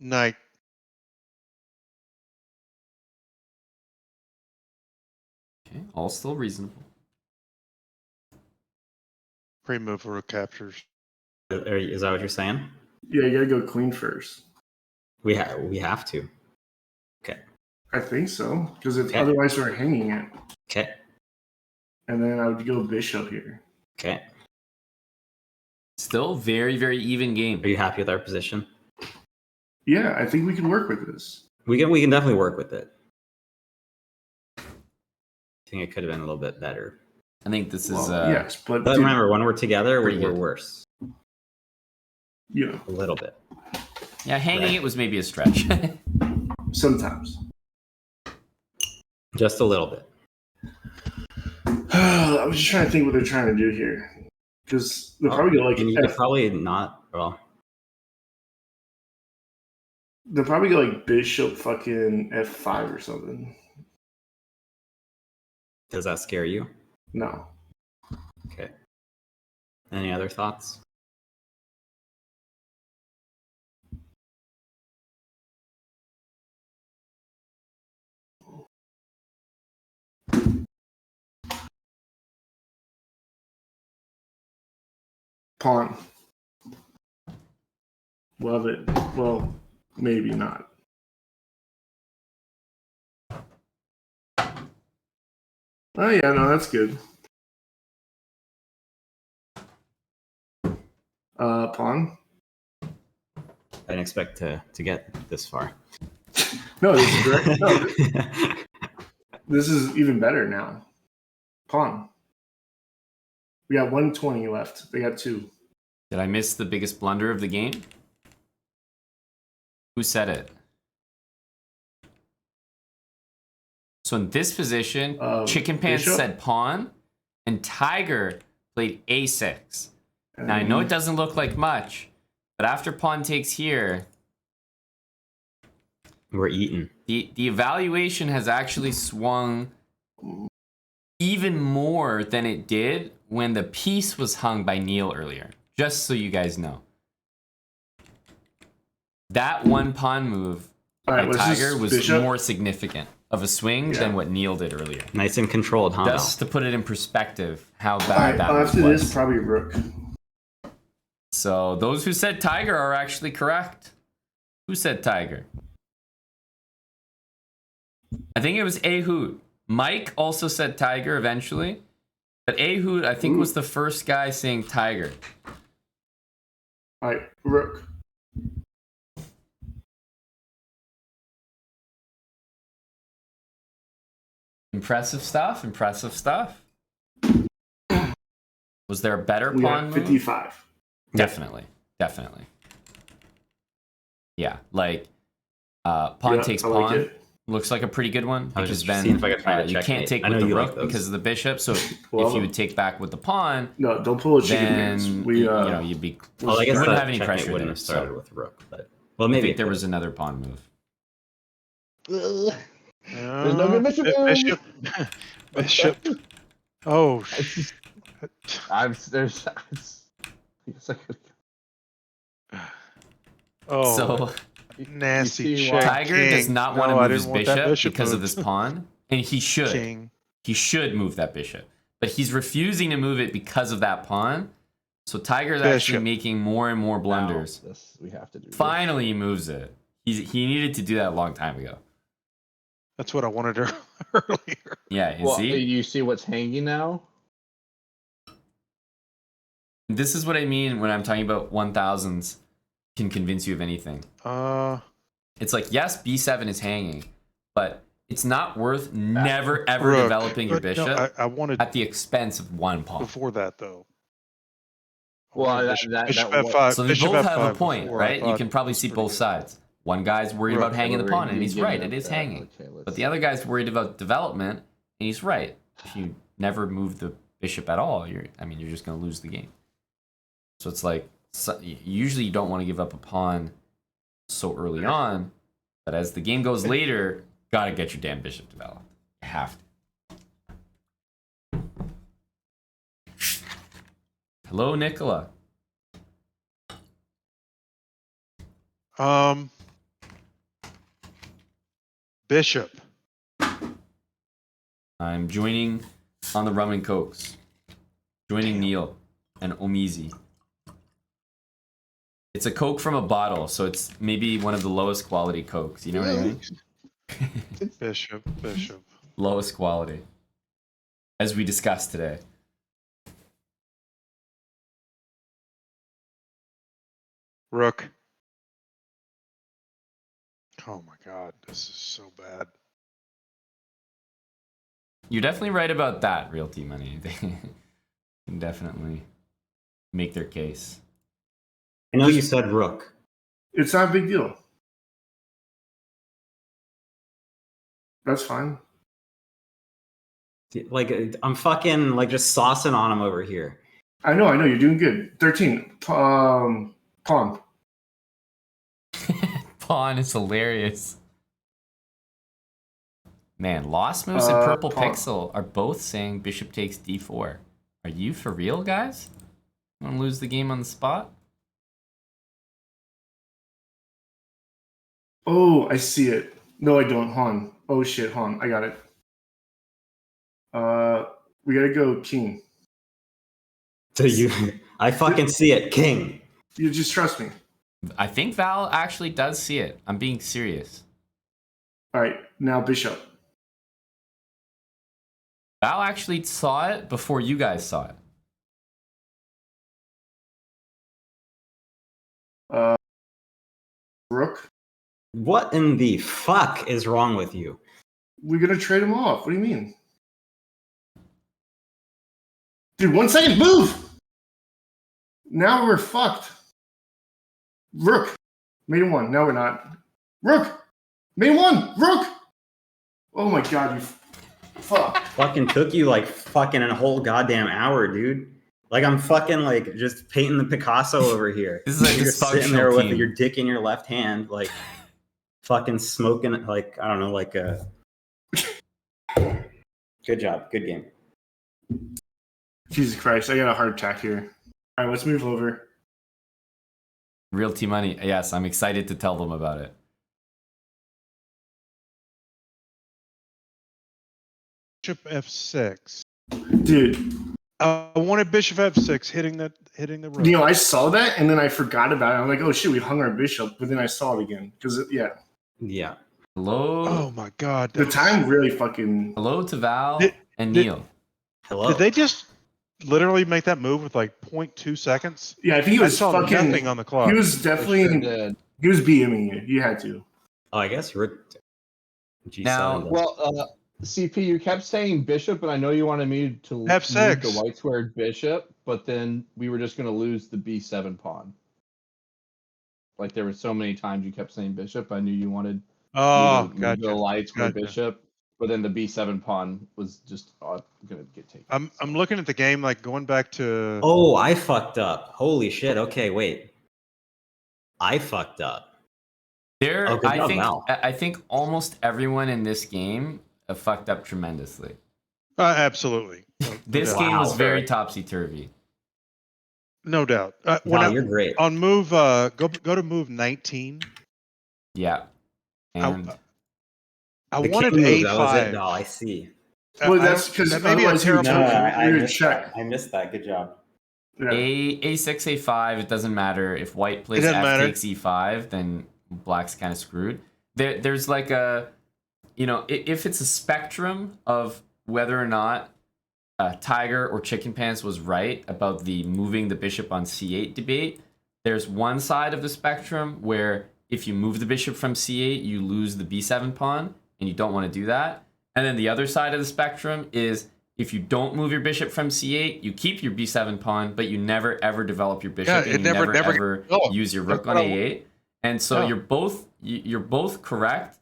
Knight. Okay, all still reasonable. Pre-move for captures. is that what you're saying? Yeah, you gotta go queen first. We have to. Okay. I think so, because Okay. otherwise we're hanging it. Okay. And then I would go bishop here. Okay. Still very, very even Are game. you happy with our position? Yeah, I think we can work with this. We can definitely work with it. I think it could have been a little bit better. I think this is Well, yes, but But dude, remember, when we're together, pretty we're good. worse. you know, A little bit. yeah, hanging Right. it was maybe a stretch. sometimes. Just a little bit. I was just trying to think what they're trying to do here, because they're probably go like And you could probably not. Well, they'll probably go like bishop fucking f5 or something. does that scare you? No, Okay. Any other thoughts? Pawn. Love it. Well, maybe not. Oh yeah, no, that's good. Pawn. I didn't expect to get this far. No, this is great. No, this is even better now. Pawn. We got 120 left. They got 2. Did I miss the biggest blunder of the game? Who said it? So in this position, Chicken Pants Bishop? said pawn, and Tiger played a6. Now I know it doesn't look like much, but after pawn takes here, We're eating. the evaluation has actually swung even more than it did when the piece was hung by Neil earlier. Just so you guys know. That one pawn move by Tiger was Bishop? more significant of a swing than what Neil did earlier. Nice and controlled, huh? Just to put it in perspective, how bad Alright, that move after was. this, probably Rook. So those who said Tiger are actually correct. Who said Tiger? I think it was Ahoot. Mike also said Tiger eventually, but Ahoot I think was the first guy saying Tiger. Alright, Rook. Impressive stuff. Impressive stuff. Was there a better We pawn got move? 55. Definitely. Yeah, like pawn Yeah, takes I like pawn. it. Looks like a pretty good one I was because just then seeing if I could find a you can't checkmate. take I with know the you like rook those. because of the bishop. So if Well, you would take back with the pawn, No, don't pull a chicken dance. then We, you know you'd be. Well, I you guess wouldn't the have any checkmate pressure wouldn't there. have started So with Rook, but well, I maybe think there it was could. another pawn move. There's no good bishop. Bishop. Bishop. Oh, There's. It's like, oh, So nasty you see check. why- Tiger king. does not want No, to I move his didn't want that bishop because of moved. this pawn, and he should. King. He should move that bishop, but he's refusing to move it because of that pawn. So Tiger's actually Bishop. making more and more blunders. now, this we have to do. this. Finally, he moves it. He needed to do that a long time ago. That's what I wanted earlier. Yeah, you Well, see? you see what's hanging now. This is what I mean when I'm talking about 1000s can convince you of anything. It's like, yes, b7 is hanging, but it's not worth never ever Rook. developing your But no, bishop I wanted at the expense of one pawn. before that though. I Well, wanted that- bishop that- f5. So they bishop both have a f5 point, before I right? You thought can probably was see pretty both good. sides. One guy's worried Rook. about hanging the pawn, and he's right, it is Okay, hanging. let's But the other guy's worried about development, and he's right. If you never move the bishop at all, you're just going to lose the game. So it's like, usually you don't want to give up a pawn so early on, but as the game goes later, got to get your damn bishop developed. You have to. Hello, Nicola. Bishop. I'm joining on the rum and cokes. Joining Neil and Omizi. It's a Coke from a bottle, so it's maybe one of the lowest quality Cokes. You know what I mean? Bishop. Bishop. Lowest quality. As we discussed today. Rook. Oh my god, this is so bad. You're definitely right about that, Realty Money. They can definitely make their case. I know you said Rook. It's not a big deal. That's fine. Like I'm fucking like just saucing on him over here. I know. You're doing good. 13. Pawn. Pawn is hilarious. Man, Lost Moose and Purple pawn. Pixel are both saying Bishop takes d4. Are you for real, guys? Want to lose the game on the spot? Oh, I see it. No, I don't. Han. Oh shit, Han. I got it. We gotta go king. So you I fucking see it, king. You just trust me. I think Val actually does see it. I'm being serious. All right, now bishop. Val actually saw it before you guys saw it. Rook. What in the fuck is wrong with you? We're gonna trade him off. What do you mean? Dude, 1 second, move! Now we're fucked. Rook. Made him 1. No, we're not. Rook! Made 1! Rook! Oh my god, you fuck. Fucking took you like fucking a whole goddamn hour, dude. Like I'm fucking like just painting the Picasso over here. This is a You're just sitting dysfunctional there with team. your dick in your left hand, like fucking smoking, like I don't know, like a. Good job, good game. Jesus Christ, I got a heart attack here. All right, let's move over. Real T Money. Yes, I'm excited to tell them about it. Bishop f6. Dude, I wanted bishop f6 hitting the rook. I saw that and then I forgot about it. I'm like, oh shit, we hung our bishop, but then I saw it again because Yeah. Hello. Oh my god. the time really fucking. Hello to Val and did- Neil. Hello. Did they just literally make that move with like 0.2 seconds? Yeah, I think he was I saw fucking. nothing on the clock. He was definitely. He was BMing you. You had to. Oh, I guess Rook. G7 Now- does. Well, CP, you kept saying bishop, and I know you wanted me to move F6. the white squared bishop, but then we were just going to lose the b7 pawn. Like there were so many times you kept saying bishop, I knew you wanted Oh, me to move gotcha. the light squared Gotcha. bishop, but then the b7 pawn was just going to get taken. I'm looking at the game like going back to. Oh, I fucked up. Holy shit. Okay, wait. I fucked up. There, Oh, good job, Val. I think almost everyone in this game fucked up tremendously. Absolutely. This doubt. game was Wow. very topsy turvy. No doubt. Wow, you're great. On move, go to move 19. Yeah. And I The wanted king move, that was it. A5. No, I see. Well, that's because that may be a otherwise you would terrible choke move. him. I You would missed check. that. I missed that. Good job. Yeah. A6, A5, it doesn't matter. If white plays doesn't F matter. takes E5, then black's kind of screwed. There's like a, if it's a spectrum of whether or not Tiger or Chicken Pants was right about the moving the bishop on C8 debate, there's one side of the spectrum where if you move the bishop from C8, you lose the B7 pawn, and you don't want to do that. And then the other side of the spectrum is if you don't move your bishop from C8, you keep your B7 pawn, but you never ever develop your bishop, Yeah, and it you never ever oh, use your rook that's on what I- A8. And so No. you're both correct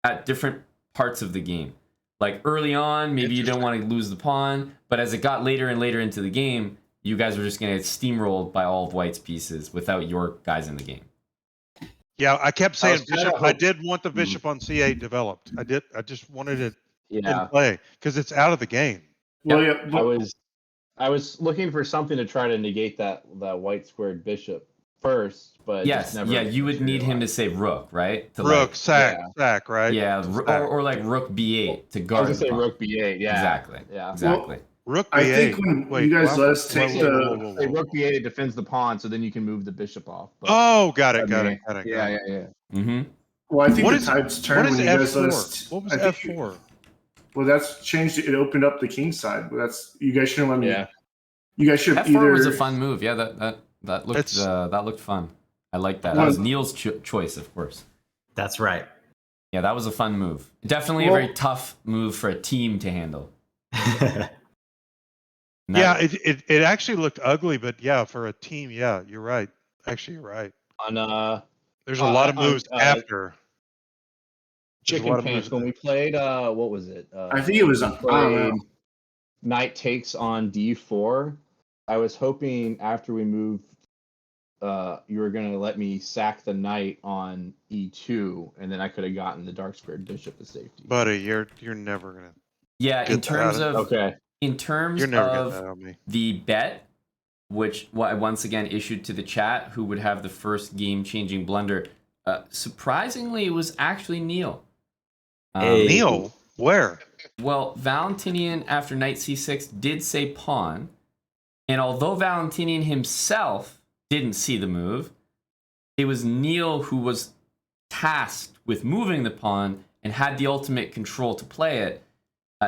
at different parts of the game. Like early on, maybe you didn't want to lose the pawn, but as it got later and later into the game, you guys were just going to get steamrolled by all of white's pieces without your guys in the game. Yeah, I kept saying was kinda bishop. I did want the bishop on C8 developed. I did. I just wanted it in Yeah, play because it's out of the game. Well, yeah, I was looking for something to try to negate that white squared bishop first, but Yes, just never yeah, you would need him to materialized. say rook, right? To Rook, sack, yeah. sack, right? yeah, Sack. or like rook b8 to I was guard gonna the say pawn. rook b8. Yeah, Exactly. Yeah. Exactly. Rook I B8. think when Wait, you guys wow. let us take Say rook b8 defends the pawn, so then you can move the bishop off. But, Oh, got it, I got mean, it, got it. Yeah, got yeah, it. yeah. Mm-hmm. well, I think What the is- tides What turn is when you guys let us. F4? What was I think- F4? Well, that's changed. It opened up the king side. But that's you guys shouldn't let me. Yeah. You guys should F4 either. was a fun move. Yeah, that looked It's- that looked fun. I like that. That was Neil's choice, of course. That's right. Yeah, that was a fun move. Definitely Well- a very tough move for a team to handle. And Yeah, that- it actually looked ugly, but yeah, for a team, yeah, you're right. Actually, you're right. On There's a lot of on, moves after. There's a lot Chicken of Pants moves. when we played what was it? I think it was. we I don't played know. Knight takes on D4. I was hoping after we moved, you were gonna let me sack the knight on E2, and then I could have gotten the dark squared bishop to safety. Buddy, you're never gonna. yeah, in Get that terms out of Okay. in terms You're never getting of that on me. the bet, which I once again issued to the chat, who would have the first game-changing blunder. Surprisingly, it was actually Neil. Hey. Neil, where? Well, Valentinian after knight c6 did say pawn, And although Valentinian himself didn't see the move, it was Neil who was tasked with moving the pawn and had the ultimate control to play it.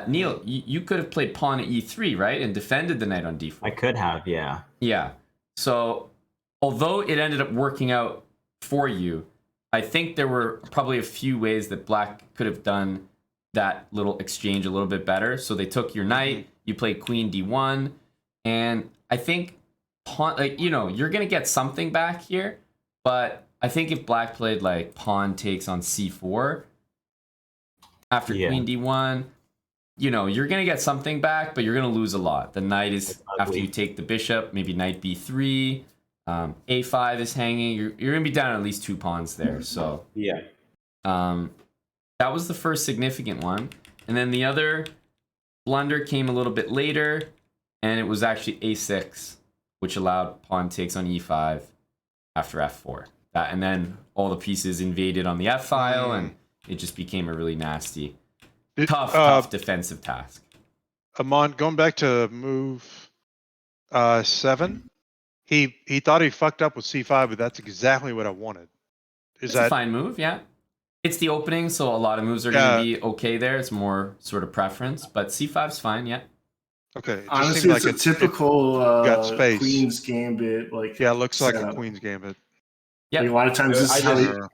Neil, you could have played pawn at e3, right? And defended the knight on d4. I could have, yeah. Yeah. So although it ended up working out for you, I think there were probably a few ways that black could have done that little exchange a little bit better. So they took your knight, you played queen d1, and I think pawn, like, you know, you're going to get something back here, but I think if black played like pawn takes on c4 after queen d1, you know, you're going to get something back, but you're going to lose a lot. The knight is, after you take the bishop, maybe knight b3, a5 is hanging. You're going to be down at least 2 pawns there. So Yeah. that was the first significant one. And then the other blunder came a little bit later, and it was actually a6, which allowed pawn takes on e5 after f4. And then all the pieces invaded on the f file, and it just became a really nasty, tough defensive task. Amon, going back to move 7, he thought he fucked up with c5, but that's exactly what I wanted. It's a fine move, yeah. It's the opening, so a lot of moves are going to be okay there. It's more sort of preference, but c5's fine, yeah. Okay. Honestly, it's a typical Queen's Gambit. Like, yeah, it looks like a Queen's Gambit. Yeah, like a lot of times this is how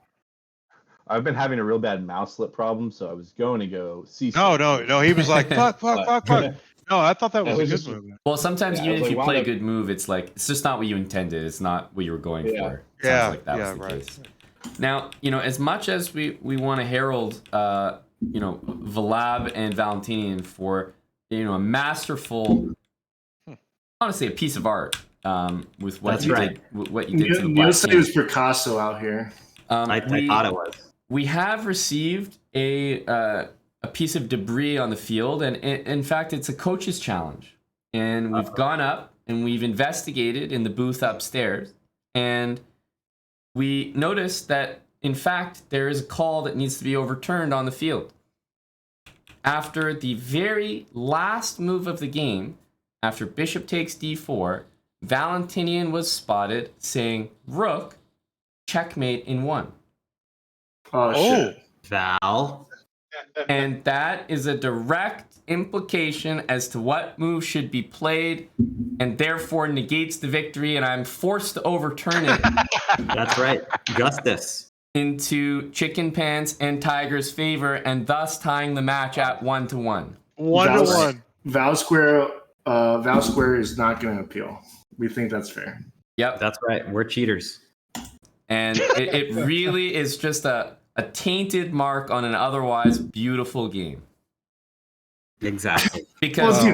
I've been having a real bad mouse slip problem, so I was going to go C6. No. He was like, fuck. No, I thought that was a good move. Well, sometimes even if you play a good move, it's like, it's just not what you intended. It's not what you were going for. Sounds like that was the case. Now, you know, as much as we want to herald, you know, Vlab and Valentinian for, you know, a masterful, honestly, a piece of art with what you did, what you did to the black. Neil said it was Picasso out here. I thought it was. We have received a piece of debris on the field, and in fact, it's a coach's challenge. And we've gone up and we've investigated in the booth upstairs, and we noticed that, in fact, there is a call that needs to be overturned on the field. After the very last move of the game, after bishop takes d4, Valentinian was spotted saying rook, checkmate in 1. Oh, shit. Val. And that is a direct implication as to what move should be played, and therefore negates the victory, and I'm forced to overturn it. That's right. Justice. Into Chicken Pants and Tiger's favor, and thus tying the match at 1-1. 1-1. Val Square is not going to appeal. We think that's fair. Yep. That's right. We're cheaters. And it really is just a tainted mark on an otherwise beautiful game. Exactly. Because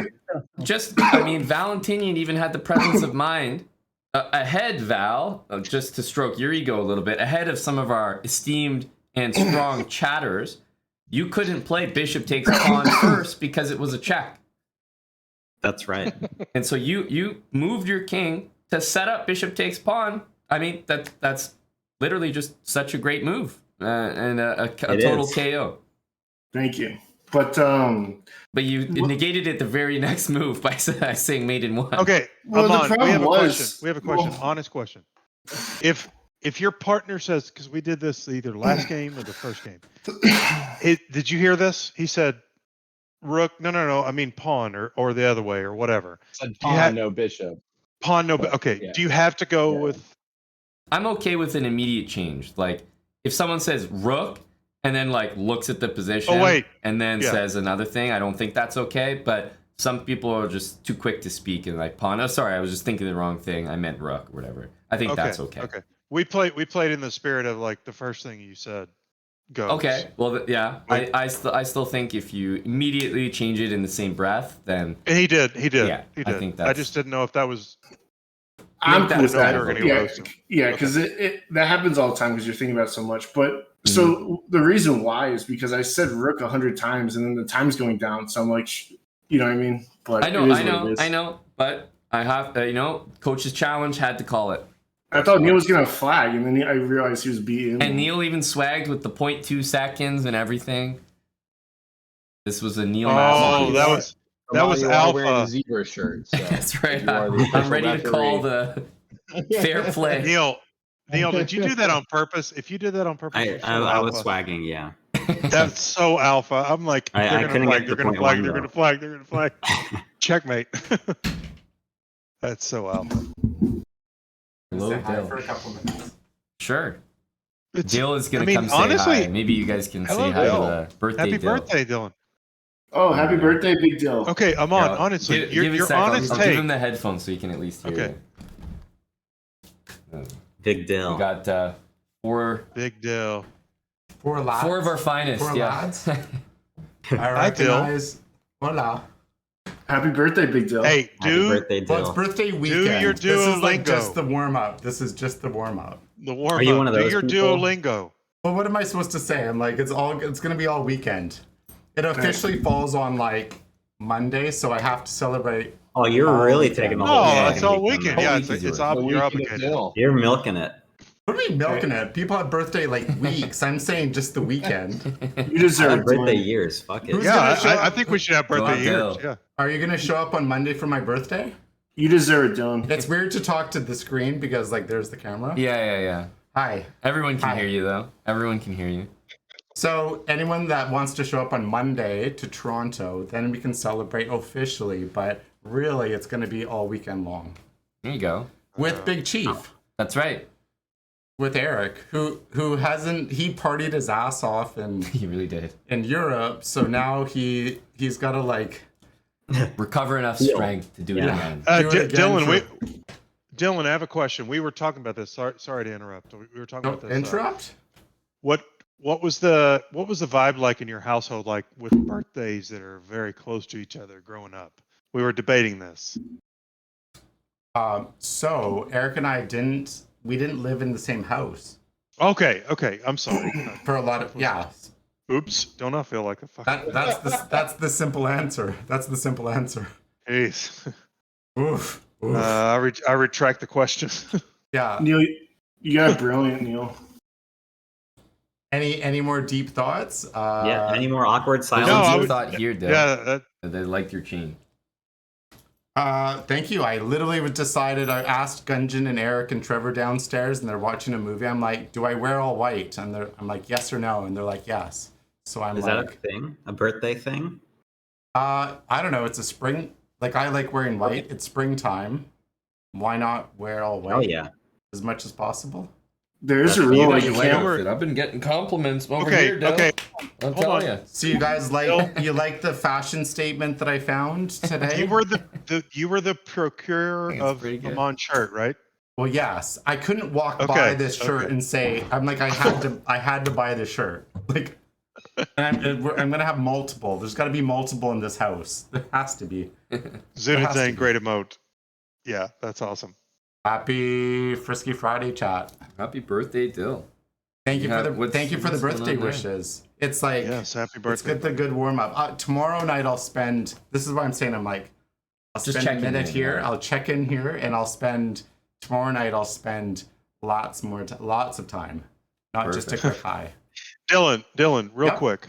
Valentinian even had the presence of mind ahead, Val, just to stroke your ego a little bit, ahead of some of our esteemed and strong chatters. You couldn't play bishop takes pawn first because it was a check. That's right. And so you moved your king to set up bishop takes pawn. I mean, that's literally just such a great move and a total KO. Thank you. But you negated it the very next move by saying mate in 1. Okay, well, we have a question. We have a question. Well, Honest question. If your partner says, because we did this either last game or the first game, did you hear this? He said, rook, no, I mean pawn or the other way or whatever. Said pawn, no bishop. Pawn, no, okay. Yeah. Do you have to go with? I'm okay with an immediate change. Like if someone says rook and then like looks at the position and then says another thing, I don't think that's okay. But some people are just too quick to speak and like pawn. Oh, sorry, I was just thinking the wrong thing. I meant rook or whatever. I think that's okay. Okay. We played in the spirit of like the first thing you said. Goes. Okay. Well, yeah. I still think if you immediately change it in the same breath, then and he did. Yeah, he did. I think I just didn't know if that was. I'm cool with that. Okay. Yeah, because that happens all the time because you're thinking about it so much. But so the reason why is because I said rook 100 times and then the time's going down. So I'm like, you know what I mean? But I know. But I have, coach's challenge had to call it. I thought Neil was gonna flag, and then I realized he was beaten. And Neil even swagged with the 0.2 seconds and everything. This was a Neil. Oh, that was That was you are wearing alpha. a zebra shirt. So That's right. you are the I'm official ready to call referee. the fair play. Neil, did you do that on purpose? If you did that on purpose, you're so I was alpha. swagging, yeah. That's so alpha. I'm like, I they're gonna couldn't flag, get they're to gonna point flag, one, they're though. gonna flag, they're gonna flag. Checkmate. That's so alpha. Hello, Say hi Dale. for a couple minutes. Sure. It's, Dale is gonna I mean, come say honestly, hi. Maybe you guys can hello, say hi Dale. to the birthday Happy Dale. birthday, Dylan. Oh, happy birthday, big deal. Okay, I'm on. Yeah, Honestly, give it a your sec. I'll honest give take. him the headphones so you can at least hear Okay. it. Big deal. We got four Big deal. Four lads. of our finest. Four Yeah. lads. I Hi, Dill. recognize. Hola. Happy birthday, big deal. Hey, Happy do birthday, Well, it's Dill. birthday weekend. your This is like Duolingo. just the warm up. This is just the warm up. the warm Are you up. one of Do those your people? Duolingo. Well, what am I supposed to say? I'm like, it's gonna be all weekend. It officially falls on like Monday, so I have to celebrate. Oh, you're all really weekend. taking the No, whole yeah, it's all weekend, weekend. though. Yeah, week is yours. The you're weekend of obligated. Dill. You're milking it. What are we milking it? People have birthday like weeks. I'm saying just the weekend. You deserve Happy it, birthday Dylan. years. Fuck it. Who's Yeah, gonna show I up? think we should have Go birthday on, years. Dill. Yeah. Are you gonna show up on Monday for my birthday? You deserve it, Dylan. It's weird to talk to the screen because like there's the camera. Yeah. Hi. Everyone can Hi. hear you though. Everyone can hear you. So anyone that wants to show up on Monday to Toronto, then we can celebrate officially. But really, it's going to be all weekend long There you go. with Big Chief, That's right. with Eric, who hasn't he partied his ass off You really did. in Europe. So now he's got to like Recover enough Yeah. strength to do it Yeah. again. Do it again Dylan, Dylan, I have a question. We were talking about this. Sorry to interrupt. We were talking about this. interrupt. What was the vibe like in your household, like with birthdays that are very close to each other growing up? We were debating this. So Eric and I didn't live in the same house Okay. I'm sorry. for a lot of Oops. Don't I feel like a fucking That's the simple answer. That's the simple answer. Jeez. Oof. I retract the question. Yeah. Neil, you got it brilliant, Neil. Any more deep thoughts? Yeah. Any more awkward There's silence? No, a I deep would- thought here, Dale. yeah. They liked your chain. Thank you. I literally decided. I asked Gunjan and Eric and Trevor downstairs, and they're watching a movie. I'm like, "Do I wear all white?" And I'm like, "Yes or no?" And they're like, "Yes." So I'm Is that a like, thing? A birthday thing? I don't know. It's a spring. Like I like wearing white. It's springtime. Why not wear all white? Oh yeah. As much as possible. There's That's a rule. beautiful. You White can't. outfit. I've been getting compliments over Okay. here, Dale. Okay. I'm Hold telling on. you. So you guys like the fashion statement that I found today? You were the procurer It's of pretty good. Amon shirt, right? Well, yes. I couldn't walk by Okay, this shirt okay. and say, I had to buy this shirt. Like, I'm gonna have multiple. There's got to be multiple in this house. There has to be. Zunit has to saying be. great emote. Yeah, that's awesome. Happy Frisky Friday, chat. Happy birthday, Dill. Thank you Yeah, for the what's birthday going on there? wishes. It's like Yes, happy it's birthday. good. The good warm up. Tomorrow night I'll spend. This is what I'm saying. I'm like, I'll Just spend a check in minute here, here. yeah. I'll check in here, and I'll spend tomorrow night. I'll spend lots of time, not just a Perfect. quick hi. Dylan, real Yep. quick.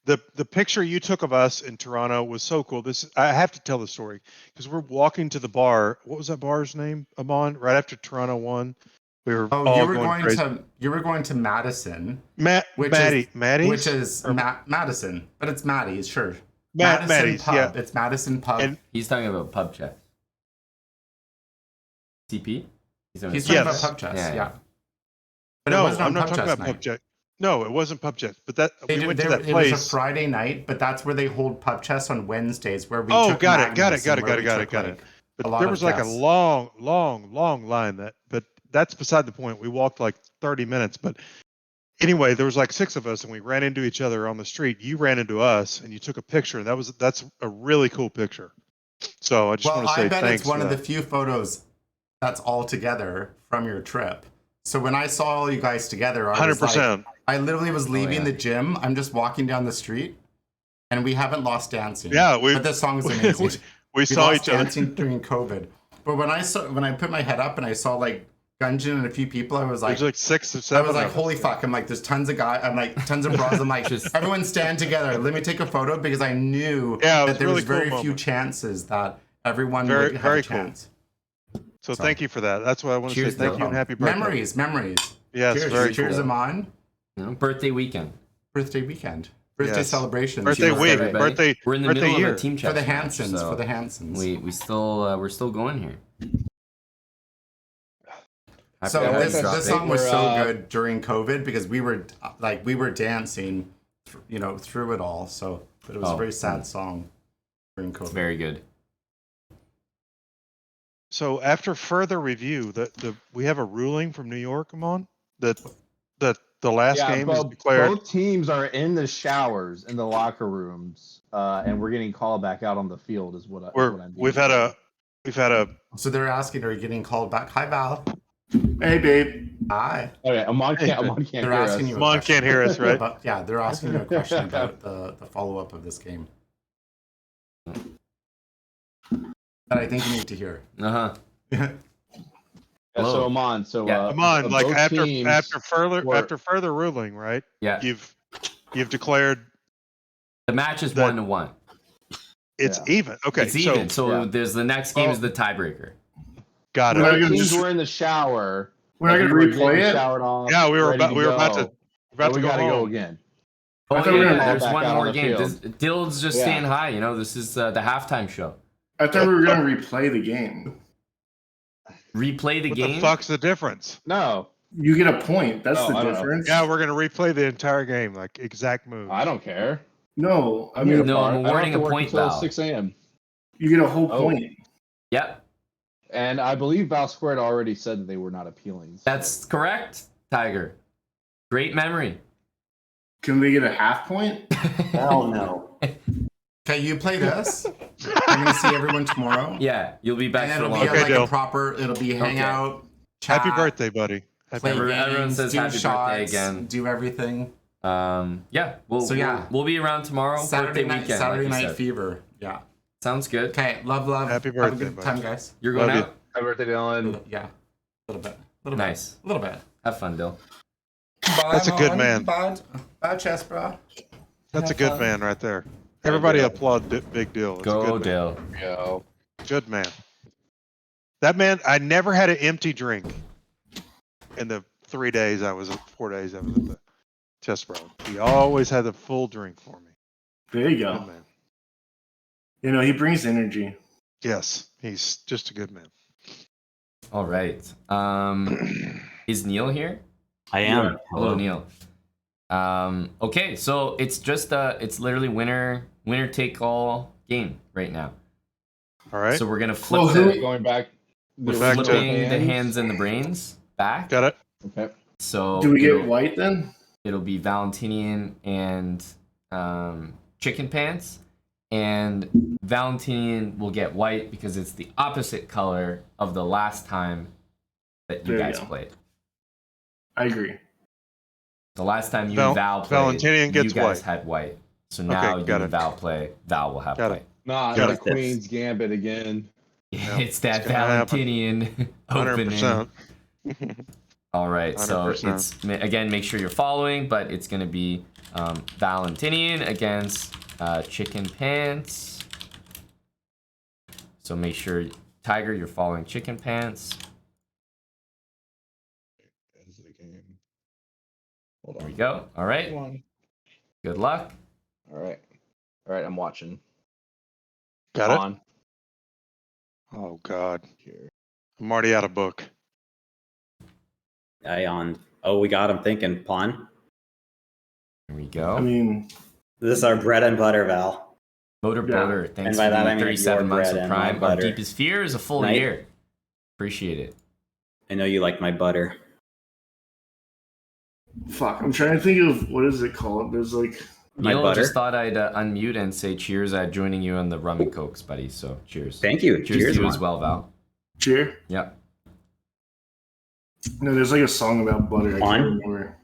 The picture you took of us in Toronto was so cool. I have to tell the story because we're walking to the bar. What was that bar's name, Amon? Right after Toronto won, we were Oh, all you were going going crazy. to Madison, Maddie's? which is Madison, but it's Maddie's, sure. Maddie's, Madison Pub. yeah. It's Madison Pub. And- He's talking about pub chess. CP? He's talking talking Yes. about pub chess, Yeah, yeah. yeah. But it No, wasn't on I'm not pub talking chess about night. PubChet. No, it wasn't PubChet. But that They we did- went to they- that it was a place. Friday night, but that's where they hold pub chess on Wednesdays, where we Oh, took got it. Magnus and where we took, Got it. like, a But lot there of was like a guests. long line but that's beside the point. We walked like 30 minutes, but anyway, there was like 6 of us and we ran into each other on the street. You ran into us and you took a picture. That's a really cool picture. So I just Well, want to say I bet thanks it's one for of the that. few photos that's all together from your trip. So when I saw all you guys together, I was like, 100%. I literally was leaving yeah. the gym. I'm just walking down the street, and we haven't lost dancing. Yeah, but this song is amazing. we We saw lost each other. dancing during COVID. But when I put my head up and I saw like Gungeon and a few people, I was like, There's like 6 or I 7. was like, of us. holy fuck. I'm like, there's tons of guys. I'm like, tons of bros. I'm like, everyone stand together. Let me take a photo because I knew Yeah, it that was there really was very cool few moment. chances that everyone Very- would have very a cool. chance. So thank you for that. That's what I want to say. Cheers, Thank though. you and happy birthday. Memories. Yes, cheers, very cheers, cool. Amon. You know, birthday weekend. Birthday weekend. Birthday Yes. celebration. Birthday Cheers, week. everybody. Birthday. We're in the birthday middle year. of a team chat For the match, Hansons. so For the Hansons. we still we're still going here. Happy So Yeah, this drop it. song was We're, so good during COVID because we were dancing, through it all. So, but it was a very sad song during COVID. Very good. So after further review, we have a ruling from New York, Amon, that the last game is declared. Both teams are in the showers in the locker rooms, and we're getting called back out on the field. Is what I'm. We've had a. So they're asking, are you getting called back? Hi, Val. Hey, babe. Hi. Okay, Amon can't They're hear asking us. you. A Amon question. can't hear us, right? But, yeah, they're asking you a question about the follow up of this game that I think you need to hear. Uh-huh. Yeah, so Amon, Yeah. Amon, like both after teams after further ruling, right? Yeah. You've declared The match is That- 1-1. it's even. Okay, It's even. So yeah. there's the next game is the tiebreaker. got We're it. not gonna teams just- were in the shower. We're not like, gonna we were getting replay it? showered off, Yeah, we were ready about to but we go gotta go home. again. Oh, I thought we were yeah, gonna there's back one out more on the game. field. Dylan's just Yeah. staying high. You know, this is the halftime show. I thought we were gonna replay the game. Replay the What game. the fuck's the difference? No, You get a point. That's Oh, the I don't know. difference. Yeah, we're gonna replay the entire game, like exact moves. I don't care. No, I I'm here mean, No, for I'm it. I don't awarding have to a work point, until Val. 6 a.m. you get a whole Oh. point. Yep, And I believe Val Squared already said that they were not appealing. So. that's correct, Tiger. Great memory. Can we get a half point? Hell no. Okay, you play this. I'm gonna see everyone tomorrow. Yeah, you'll be back And for it'll long. be Okay, like Dylan. a proper. It'll be hangout. Happy Chat, birthday, buddy. Happy Play Everyone- games, everyone says do happy birthday shots, again. Do everything. Yeah, So, yeah. we'll be around tomorrow. Saturday birthday night. weekend. Saturday like you night said. fever. Yeah. Sounds good. Okay. Love. Happy Have a birthday, good buddy. time, guys. You're going Love you. out. Happy birthday, Dylan. Yeah. A little bit. Nice. A little bit. Have fun, Dill. That's a good man. Bad chest, bro. That's a Have good fun. man right there. Everybody applaud Big Deal. It's a Go, good man. Dill. Yo. Good man. That man, I never had an empty drink in the 4 days I was at the Chest Bro. He always had a full drink for me. There you Good go. man. You know, he brings energy. Yes, he's just a good man. All right. Is Neil here? I am. Yeah. Hello, Neil. Okay, so it's just it's literally winner take all game right now. All right. So we're gonna flip Well, who- Going back. we're back to- flipping the hands and the brains back. Got it? Okay. So Do we get it'll- white then? It'll be Valentinian and Chicken Pants, and Valentinian will get white because it's the opposite color of the last time that you There you guys go. played. I agree. The last time you Val- and Val played, Valentinian you gets guys white. had white. So now you got and it. Val play. Val will have Got white. it. Nah, Got the it. Queen's Gambit again. It's that it's gonna happen. Valentinian opening. 100%. All right, so 100%. it's again, make sure you're following, but it's gonna be Valentinian against Chicken Pants. So make sure, Tiger, you're following Chicken Pants. Hold There we on. go. All right, Come on. good luck. All right. All right. I'm watching. Got it? On. Oh, God. Here. I'm already out of book. Oh, we got him thinking. Pawn. Here we I go. mean, This is our bread and butter, Val. Motor yeah. Boater, thanks And by for that, the I mean 37 your months bread of and my Prime. Our butter. deepest fear is a full Night. year. Appreciate it. I know you like my butter. fuck. I'm trying to think of what is it called. There's like My Neil butter. just thought I'd unmute and say cheers at joining you on the rum and cokes, buddy. So cheers. Thank you. Cheers to you man. as well, Val. cheer. Yep. No, there's like a song about butter. I Pawn? can't remember.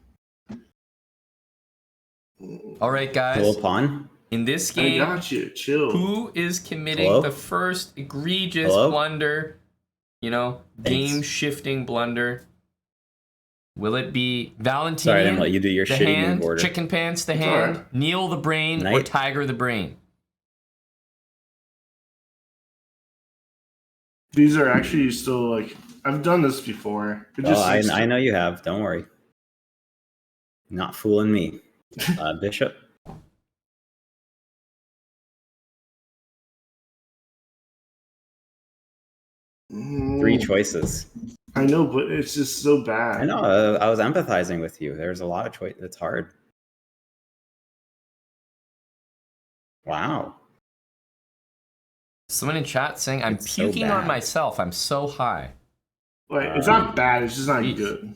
All right, guys. Little pawn. In this I game, got you. Chill. who is committing Hello? the first egregious Hello? blunder You know, game-shifting blunder. Will it be Valentinian? Sorry, I didn't let you do your the shitty hand, move order. Chicken Pants the It's hand, alright. Neil the brain, or Knight. Tiger the brain? These are actually still like I've done this before. It Oh, just I know you have. Don't worry. Not fooling me. Bishop. Three choices. I know, but it's just so bad. I know. I was empathizing with you. There's a lot of choice. It's hard. Wow. Someone in chat saying, I'm It's so puking on bad. myself. I'm so high. Like it's not bad. It's just not Jeez. good.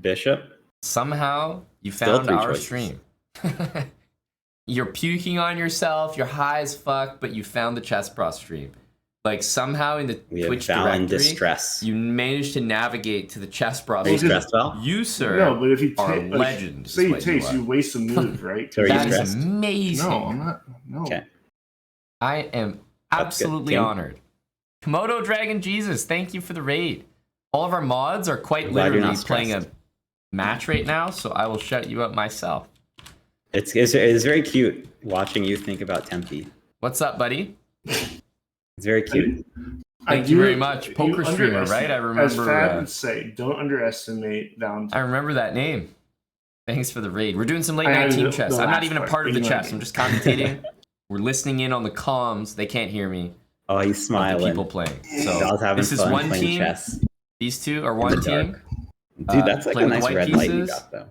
Bishop. Somehow you Still found three our choices. stream. You're puking on yourself. You're high as fuck, but you found the Chess Bra stream. Like somehow in the We have Twitch Val in directory, distress. you managed to navigate to the Chess Bra Are you stream. stressed, Val? You, sir, No, but if you are a take legend. say is you what taste, are. you waste a move, right? So are you That is stressed? amazing. No, I'm not. No. Okay. I am That's absolutely good. King. honored. Komodo Dragon Jesus, thank you for the raid. All of our mods are quite I'm glad you're literally not playing a stressed. match right now, so I will shut you up myself. It's very cute watching you think about Tempe. What's up, buddy? It's very cute. Thank you very much. Poker streamer, right? I As remember. Fad would say, don't underestimate I Valentine. remember that name. Thanks for the raid. We're doing some late I night had team the chess. I'm not last even a part, part of but the you know chess. what I I'm mean. just commentating. We're listening in on the comms. They can't hear me. Oh, he's Of the smiling. people playing. So Val's having this is fun one playing team. chess. These two are in one the team. dark. Dude, that's like play a with nice white red light you pieces. got, though.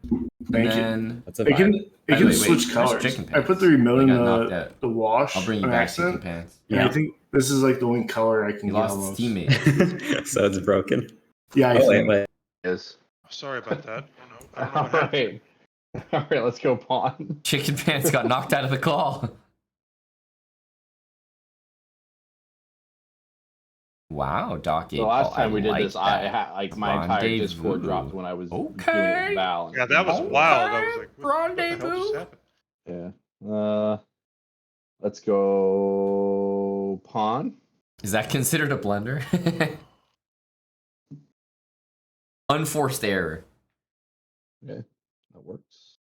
Thank you. Then That's a It can vibe. it can wait, switch where's colors. Chicken I put the Pants? remote They in got knocked out. the wash I'll bring you on back, Chicken accident, Pants. and Yeah. I think this is like the only color I can He get lost almost. his teammate. So it's broken. Yeah, I Oh, think. wait. Is Sorry about that. I don't know all what happened. right. All right, let's go pawn. Chicken Pants got knocked out of the call. Wow, Doc The 8 last Ball. time we did like this, I that. had like my entire Rendezvous. Discord dropped when I was doing it Okay. with Val. Yeah, that was Okay. wild. I was like, what the hell Rendezvous. just happened? Yeah. Let's go pawn. Is that considered a blunder? Unforced error. Okay, that works.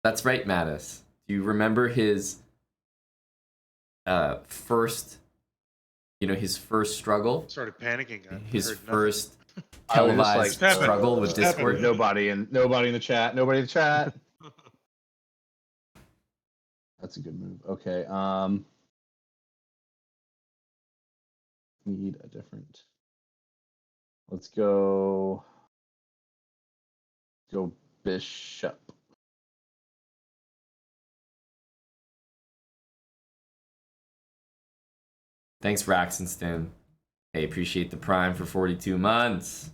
That's right, Mattis. Do you remember his first, his first struggle? Started panicking. I His heard nothing. first I was just televised like, struggle with What's happening? Discord? Nobody in the chat. Nobody in the chat. That's a good move. Okay. Need a different. Let's go. Go bishop. Thanks, Raxenston. Hey, appreciate the prime for 42 months.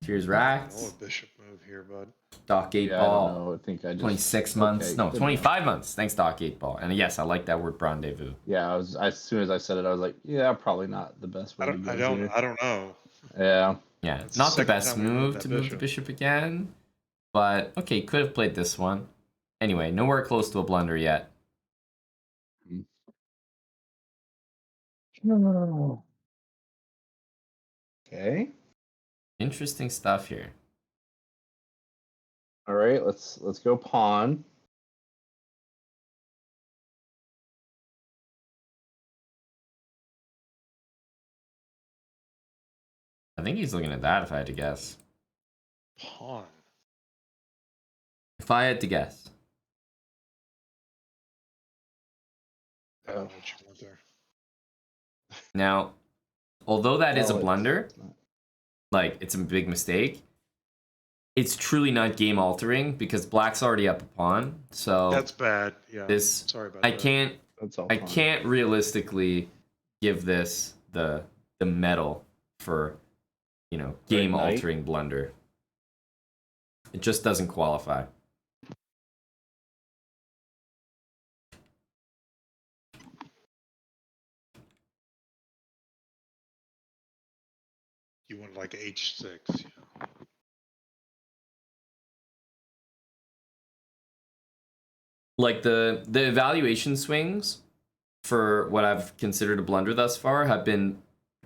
Cheers, Oh, Rax. a bishop move here, bud. Doc 8 Yeah, I Ball. don't know. I think I just 26 months. Okay, No, good 25 months. Thanks, Doc 8 Ball. And yes, I like that word rendezvous. Yeah, as soon as I said it, I was like, yeah, probably not the best way to go here. I don't know. Yeah. Yeah, That's not the the second best time we moved move that to move the bishop. bishop again. But, okay, could have played this one. Anyway, nowhere close to a blunder yet. Okay. Interesting stuff here. All right, let's go pawn. I think he's looking at that if I had to guess. Pawn. If I had to guess. I don't know what you want there. Now, although that is a Well, blunder, it's not. like it's a big mistake, it's truly not game altering because black's already up a pawn. So That's bad. Yeah. this Sorry about I that. can't That's all. I pawn. can't realistically give this the medal for game knight. altering blunder. It just doesn't qualify. You want like H6. Yeah. Like the evaluation swings for what I've considered a blunder thus far have been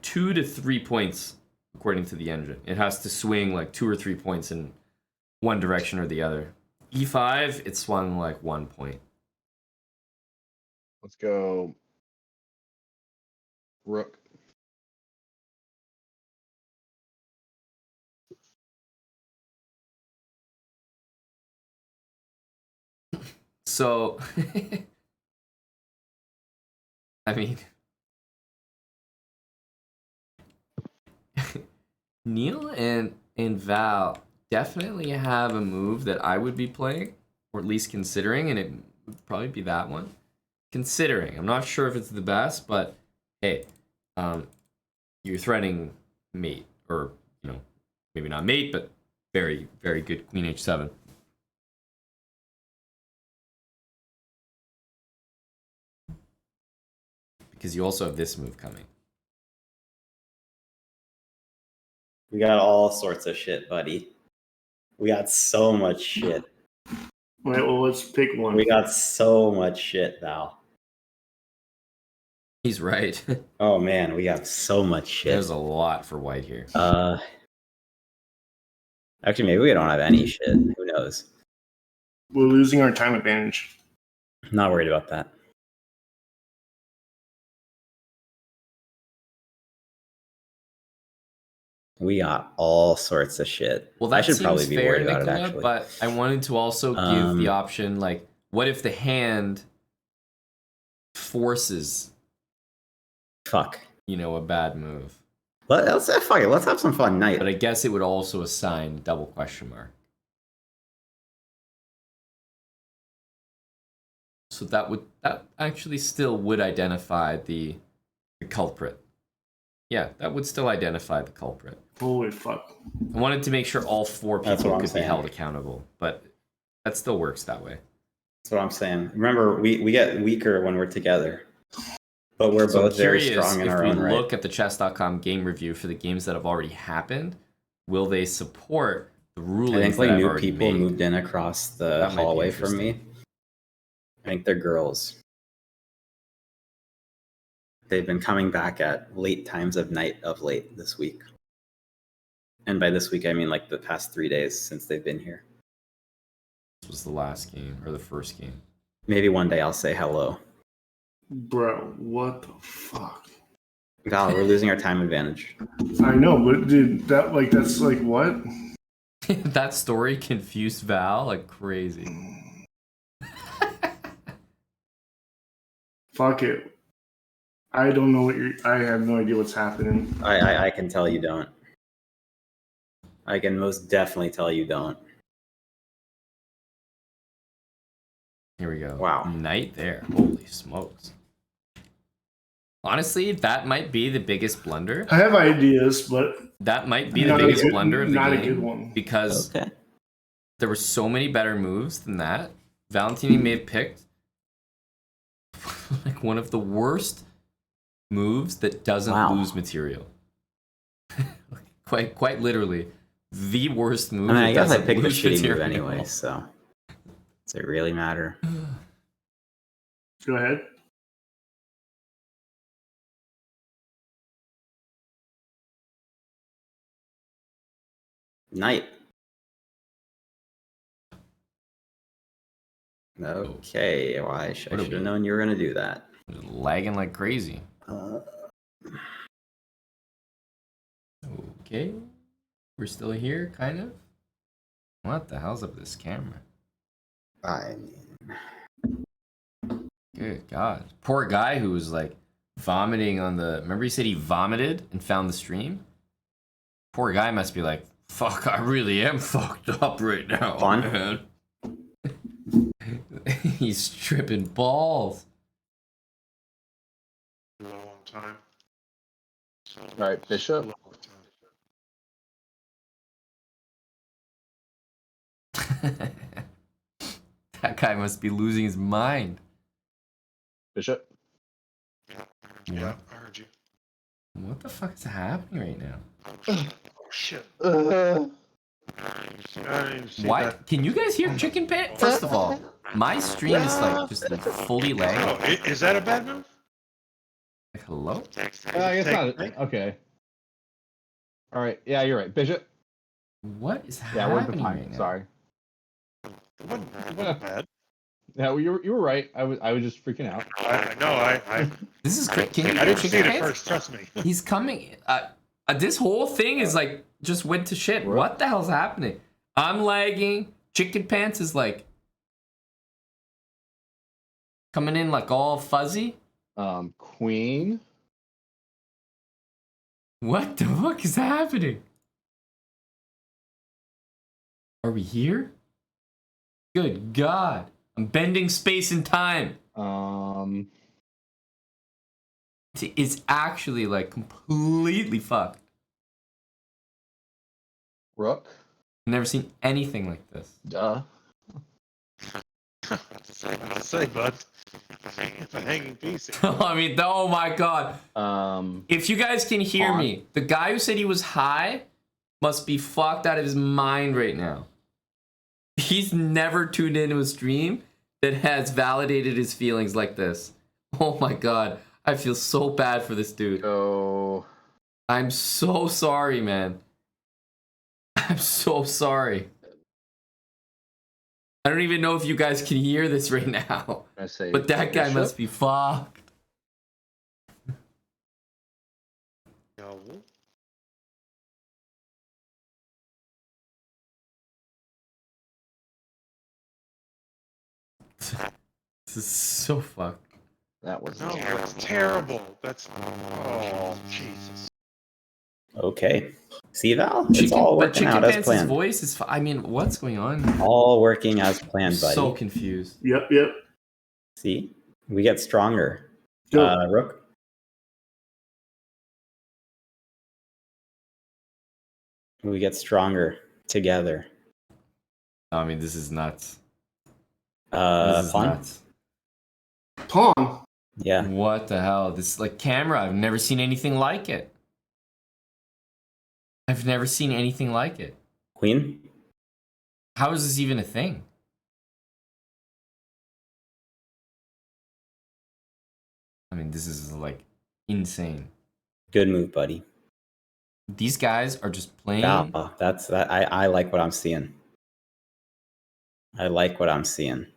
2 to 3 points according to the engine. It has to swing like 2 or 3 points in one direction or the other. E5, it swung like 1 point. Let's go. Rook. So, I mean, Neil and Val definitely have a move that I would be playing, or at least considering, and it would probably be that one. Considering, I'm not sure if it's the best, but hey, you're threatening mate, or maybe not mate, but very, very good Queen H7. Because you also have this move coming. We got all sorts of shit, buddy. We got so much shit. Right, well, let's pick one. We got so much shit, Val. He's right. Oh man, we got so much shit. There's a lot for white here. Actually, maybe we don't have any shit. Who knows? We're losing our time advantage. Not worried about that. We got all sorts of shit. Well, that I should seems probably be fair, worried about it, Nicola, actually. but I wanted to also give the option, like, what if the hand forces, Fuck. a bad move? Let's fuck it. Let's have some fun night. But I guess it would also assign double question mark. So that actually still would identify the culprit. Yeah, that would still identify the culprit. Holy fuck. I wanted to make sure all 4 That's people what I'm could be saying. held accountable, but that still works that way. That's what I'm saying. Remember, we get weaker when we're together. But we're So both I'm very curious, strong in if our we own right. look at the chess.com game review for the games that have already happened, will they support the rulings I think that I've new already people made? moved in across the That might be hallway from me. interesting. I think they're girls. They've been coming back at late times of night of late this week. And by this week, I mean like the past 3 days since they've been here. This was the last game, or the first game. Maybe one day I'll say hello. Bro, what the fuck? Val, we're losing our time advantage. I know, but dude, that's like what? That story confused Val like crazy. Fuck it. I don't know I have no idea what's happening. I can tell you don't. I can most definitely tell you don't. Here we go. Wow. Knight there. Holy smokes. Honestly, that might be the biggest blunder. I have ideas, but That might be the Not a biggest good- blunder of the not a game. good one. Because Okay. there were so many better moves than that. Valentini may have picked like one of the worst moves that doesn't Wow. lose material. quite literally, the worst move. I mean, I that guess I doesn't picked the lose shitty move material. anyway, so does it really matter? go ahead. Knight. Okay, well, I should have known you were going to do that. Lagging like crazy. Okay, we're still here, kind of. What the hell's up with this camera? I mean, Good God. Poor guy who was like vomiting on the. Remember he said he vomited and found the stream? Poor guy must be like, fuck, I really am fucked up right now, Fun. man. He's tripping balls. A long time. All right, bishop. That guy must be losing his mind. Bishop. Yeah, I heard you. What the fuck is happening right now? Oh shit. I didn't see Why? that. Can you guys hear chicken pit? First of all, my stream is like just fully Oh, lagged. is that a bad move? Like, hello? I guess not. Okay. All right. Yeah, you're right. Bishop. What is Yeah, we're happening behind. right now? Sorry. It wasn't bad. Yeah, well, you were right. I was just freaking out. I know. I This is great. Can you didn't see chicken it at pants? first. Trust me. He's coming. This whole thing is like just went to shit. Rook. What the hell's happening? I'm lagging. Chicken pants is like coming in like all fuzzy. Queen. What the fuck is happening? Are we here? Good God. I'm bending space and time. It's actually like completely fucked. Rook. I've never seen anything like this. Duh. What to say, bud? It's a hanging piece. I mean, oh my God. If you guys can hear Pawn. me, the guy who said he was high must be fucked out of his mind right now. He's never tuned into a stream that has validated his feelings like this. Oh my God. I feel so bad for this dude. Go. I'm so sorry, man. I'm so sorry. I don't even know if you guys can hear this right now. I say. But that guy bishop. must be fucked. No. This is so fucked. That was. No, that's terrible. That's oh Jesus. Okay. See, Val? It's all but working Chicken out as Pants' planned. voice is. I mean, what's going on? All working as planned, buddy. So confused. Yep. See? We get stronger. Go. Rook. We get stronger together. I mean, this is nuts. This is Pawn? nuts. Pawn. Yeah. What the hell? This like camera. I've never seen anything like it. I've never seen anything like it. Queen? How is this even a thing? I mean, this is like insane. Good move, buddy. These guys are just playing. Val, that's that. I like what I'm seeing. I like what I'm seeing.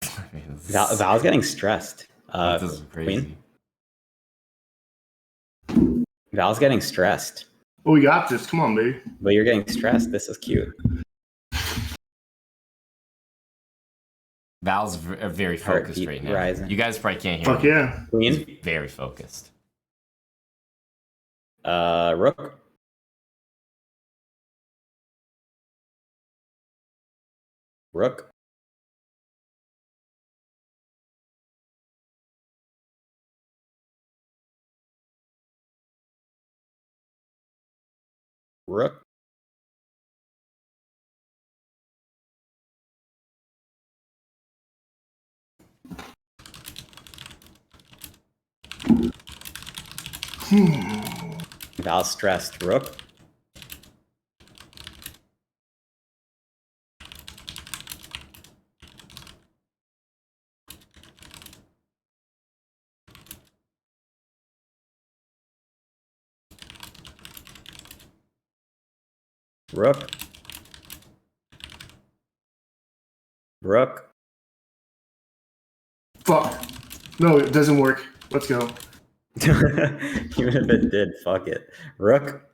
I mean, this Val's getting stressed. this is crazy. Queen? Val's getting stressed. Oh, we got this. Come on, baby. But you're getting stressed. This is cute. Val's very focused Heartbeat right now. rising. You guys probably can't hear Fuck me. yeah. Queen? He's very focused. Rook? Rook? Rook? Val's stressed. Rook? Rook? Rook? Fuck. No, it doesn't work. Let's go. Even if it did, fuck it. Rook?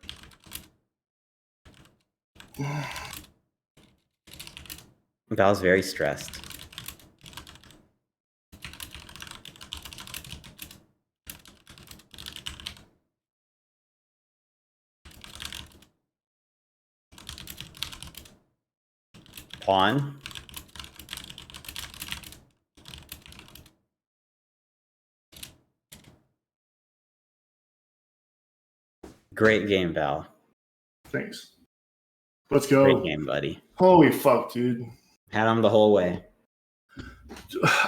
Val's very stressed. Pawn? Great game, Val. Thanks. Let's go. Great game, buddy. Holy fuck, dude. Had him the whole way.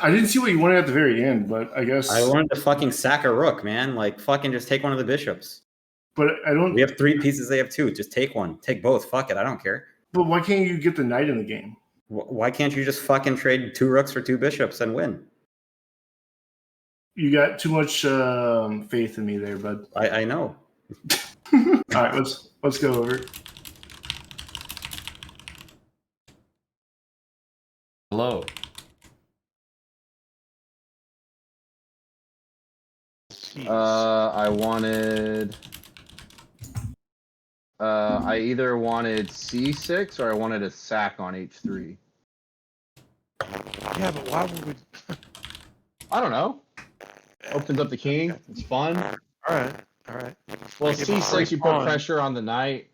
I didn't see what you wanted at the very end, but I guess. I wanted to fucking sack a rook, man. Like, fucking just take one of the bishops. But I don't. We have 3 pieces, they have 2. Just take one. Take both. Fuck it. I don't care. But why can't you get the knight in the game? Why can't you just fucking trade 2 rooks for 2 bishops and win? You got too much faith in me there, bud. I know. All right, let's go over. Hello. I wanted. I either wanted C6 or I wanted a sack on H3. Yeah, but why would we? I don't know. Opens up the king. It's fun. All right, all right. Well, Give him a free C6 you put pawn. pressure on the knight.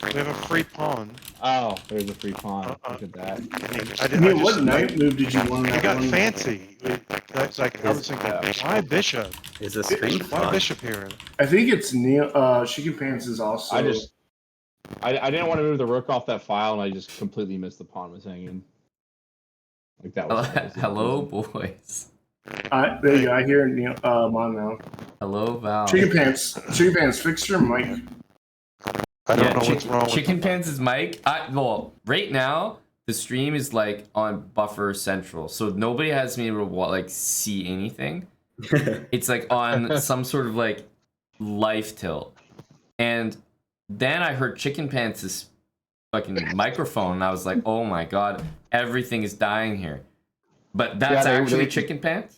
We have a free pawn. Oh, there's a free pawn. Look at that. Neil, what knight move did you want? We got fancy. Like I was thinking, why bishop? Is the stream Why fun? bishop here? I think it's Neil. Chicken Pants is also. I didn't want to move the rook off that file, and I just completely missed the pawn was hanging. Like that was. Hello, boys. There you go. I hear Neil. On now. Hello, Val. Chicken Pants, fix your mic. I don't know what's wrong with Chicken Pants' mic. Well, right now the stream is like on buffer central, so nobody has been able to like see anything. It's like on some sort of like life tilt, and then I heard Chicken Pants' fucking microphone, and I was like, oh my god, everything is dying here. But that's actually Chicken Pants.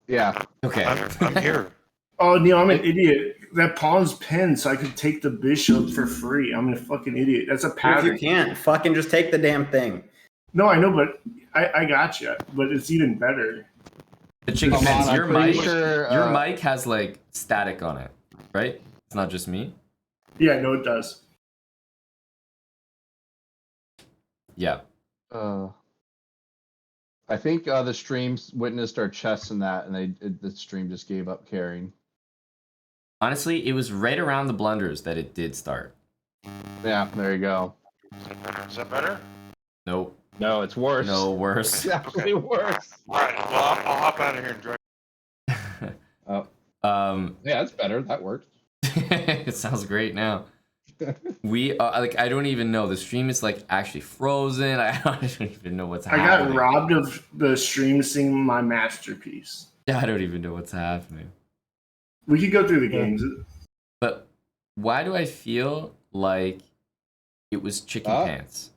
Yeah. Okay. I'm here. Oh, Neil, I'm an idiot. That pawn's pinned, so I could take the bishop for free. I'm a fucking idiot. That's a If pattern. you can't, fucking just take the damn thing. No, I know, but I got you. But it's even better. The Chicken Come Pants, on, your I'm pretty mic, sure, your mic has like static on it, right? It's not just me. Yeah, no, it does. Yeah. I think the streams witnessed our chests in that, and the stream just gave up caring. Honestly, it was right around the blunders that it did start. Yeah, there you go. Is that better? Nope. No, it's worse. No, worse. It's actually worse. All right. Well, I'll hop out of here and drive. Yeah, that's better. That worked. It sounds great now. We like I don't even know. The stream is like actually frozen. I don't even know what's I happening. got robbed of the stream seeing my masterpiece. Yeah, I don't even know what's happening. We could go through the games. But why do I feel like it was Chicken Pants?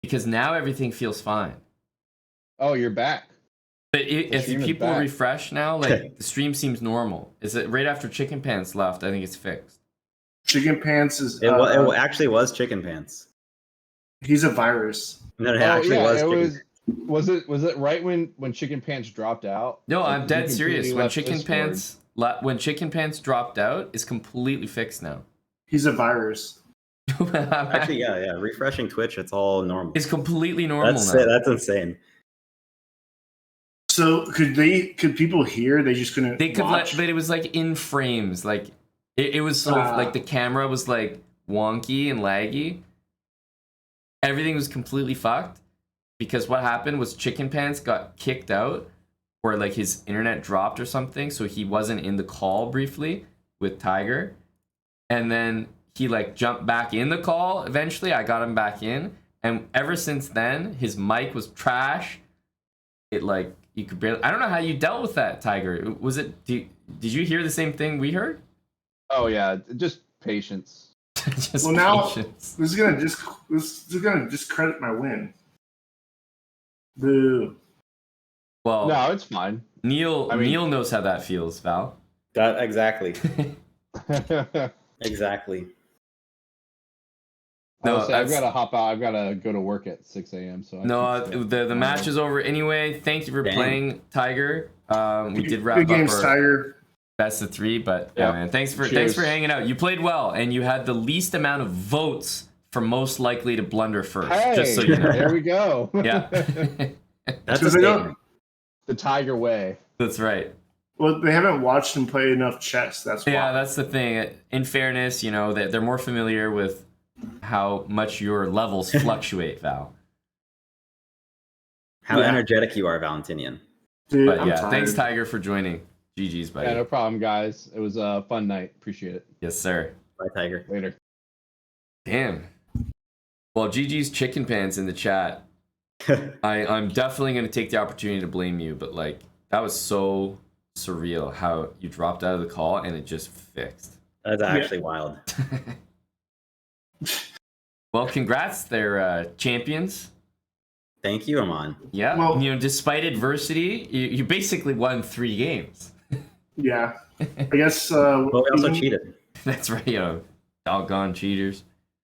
Because now everything feels fine. Oh, you're back. But if stream is people back. refresh now, like the stream seems normal. Is it right after Chicken Pants left? I think it's fixed. Chicken Pants is. It actually was Chicken Pants. He's a virus. No, it actually was. It Chicken was. Was it right when Chicken Pants dropped out? No, Like, I'm you dead serious. completely When left Chicken Pants dropped out, it's completely fixed now. He's a virus. Actually, yeah. Refreshing Twitch, it's all normal. It's completely normal That's now. it. That's insane. So could people hear? They just couldn't. They could watch? but it was like in frames. Like it was so like the camera was like wonky and laggy. Everything was completely fucked because what happened was Chicken Pants got kicked out, or like his internet dropped or something, so he wasn't in the call briefly with Tiger, and then he like jumped back in the call. Eventually, I got him back in, and ever since then, his mic was trash. It like you could barely. I don't know how you dealt with that, Tiger. Was it? Did you hear the same thing we heard? Oh yeah, just patience. Just Well, now patience. this is gonna discredit my win. Boo. Well, No, it's fine. Neil knows how that feels, Val. That exactly. Exactly. No, I've that's- got to hop out. I've got to go to work at 6 a.m. So The match is over anyway. Thank you for Dang. playing, Tiger. We did wrap Good games, up our Tiger. best of 3, but yeah, Yep. man, thanks for Cheers. hanging out. You played well, and you had the least amount of votes for most likely to blunder first. Hey, Just so you know. there we go. Yeah, That's a Because they don't- statement. The Tiger way. that's right. Well, they haven't watched him play enough chess. That's why. Yeah, that's the thing. In fairness, you know, they're more familiar with how much your levels fluctuate, Val. How Yeah. energetic you are, Valentinian. Dude, But I'm yeah, tired. thanks, Tiger, for joining. GG's, buddy. Yeah, no problem, guys. It was a fun night. Appreciate it. Yes, sir. Bye, Tiger. Later. Damn. Well, GG's Chicken Pants in the chat. I'm definitely going to take the opportunity to blame you, but like that was so surreal how you dropped out of the call and it just fixed. That's actually wild. Well, congrats, they're champions. Thank you, Aman. Yeah, Well- despite adversity, you basically won 3 games. Yeah. I guess. But we also even- cheated. That's right, doggone cheaters.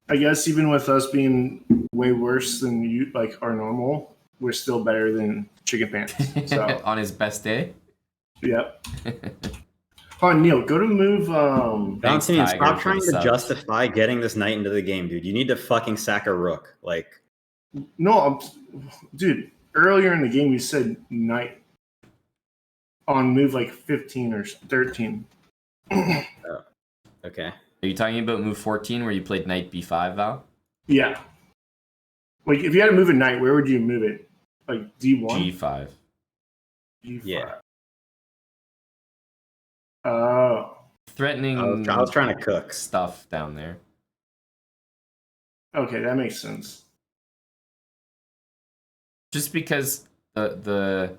I guess even with us being way worse than you, like our normal, we're still better than Chicken Pants. So, On his best day. yep. Oh, Neil, go to move. Thanks, Valentinian, Tiger, stop for trying the to subs. justify getting this knight into the game, dude. You need to fucking sack a rook. Like, No, dude. Earlier in the game, you said knight on move like 15 or 13. okay. Are you talking about move 14 where you played knight b5, Val? Yeah. Like if you had to move a knight, where would you move it? Like D1? g5. G5. Yeah. Oh. Threatening I was trying to cook. stuff down there. Okay, that makes sense. Just because the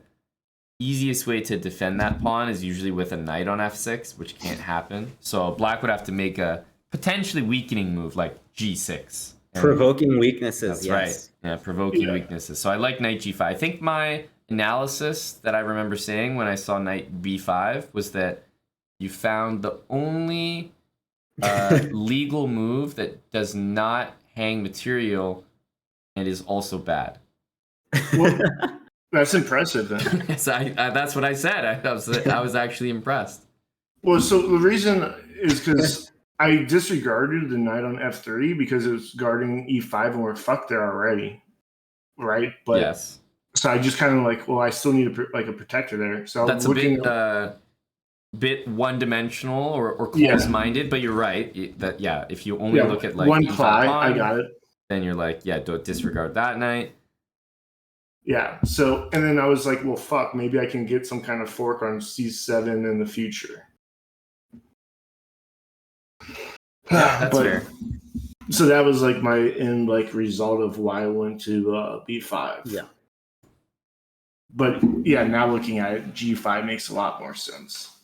easiest way to defend that pawn is usually with a knight on f6, which can't happen. So black would have to make a potentially weakening move like g6. And Provoking weaknesses. that's Yes. right. Yeah, provoking Yeah. weaknesses. So I like knight g5. I think my analysis that I remember saying when I saw knight b5 was that you found the only legal move that does not hang material and is also bad. Well, that's impressive then. So that's what I said. I was actually impressed. Well, so the reason is because I disregarded the knight on F3 because it was guarding E5 and we're fucked there already, right? But Yes, so I just kind of like, well, I still need a protector there. So that's I'm a looking bit one-dimensional or Yeah. close-minded, but you're right. That if you only look at like one E5 ply, pawn, I got it. then you're like, yeah, don't disregard that knight. Yeah. So and then I was like, well, fuck, maybe I can get some kind of fork on C7 in the future. Yeah, that's But- fair. So that was like my end like result of why I went to B5. Yeah. But yeah, now looking at it, G5 makes a lot more sense.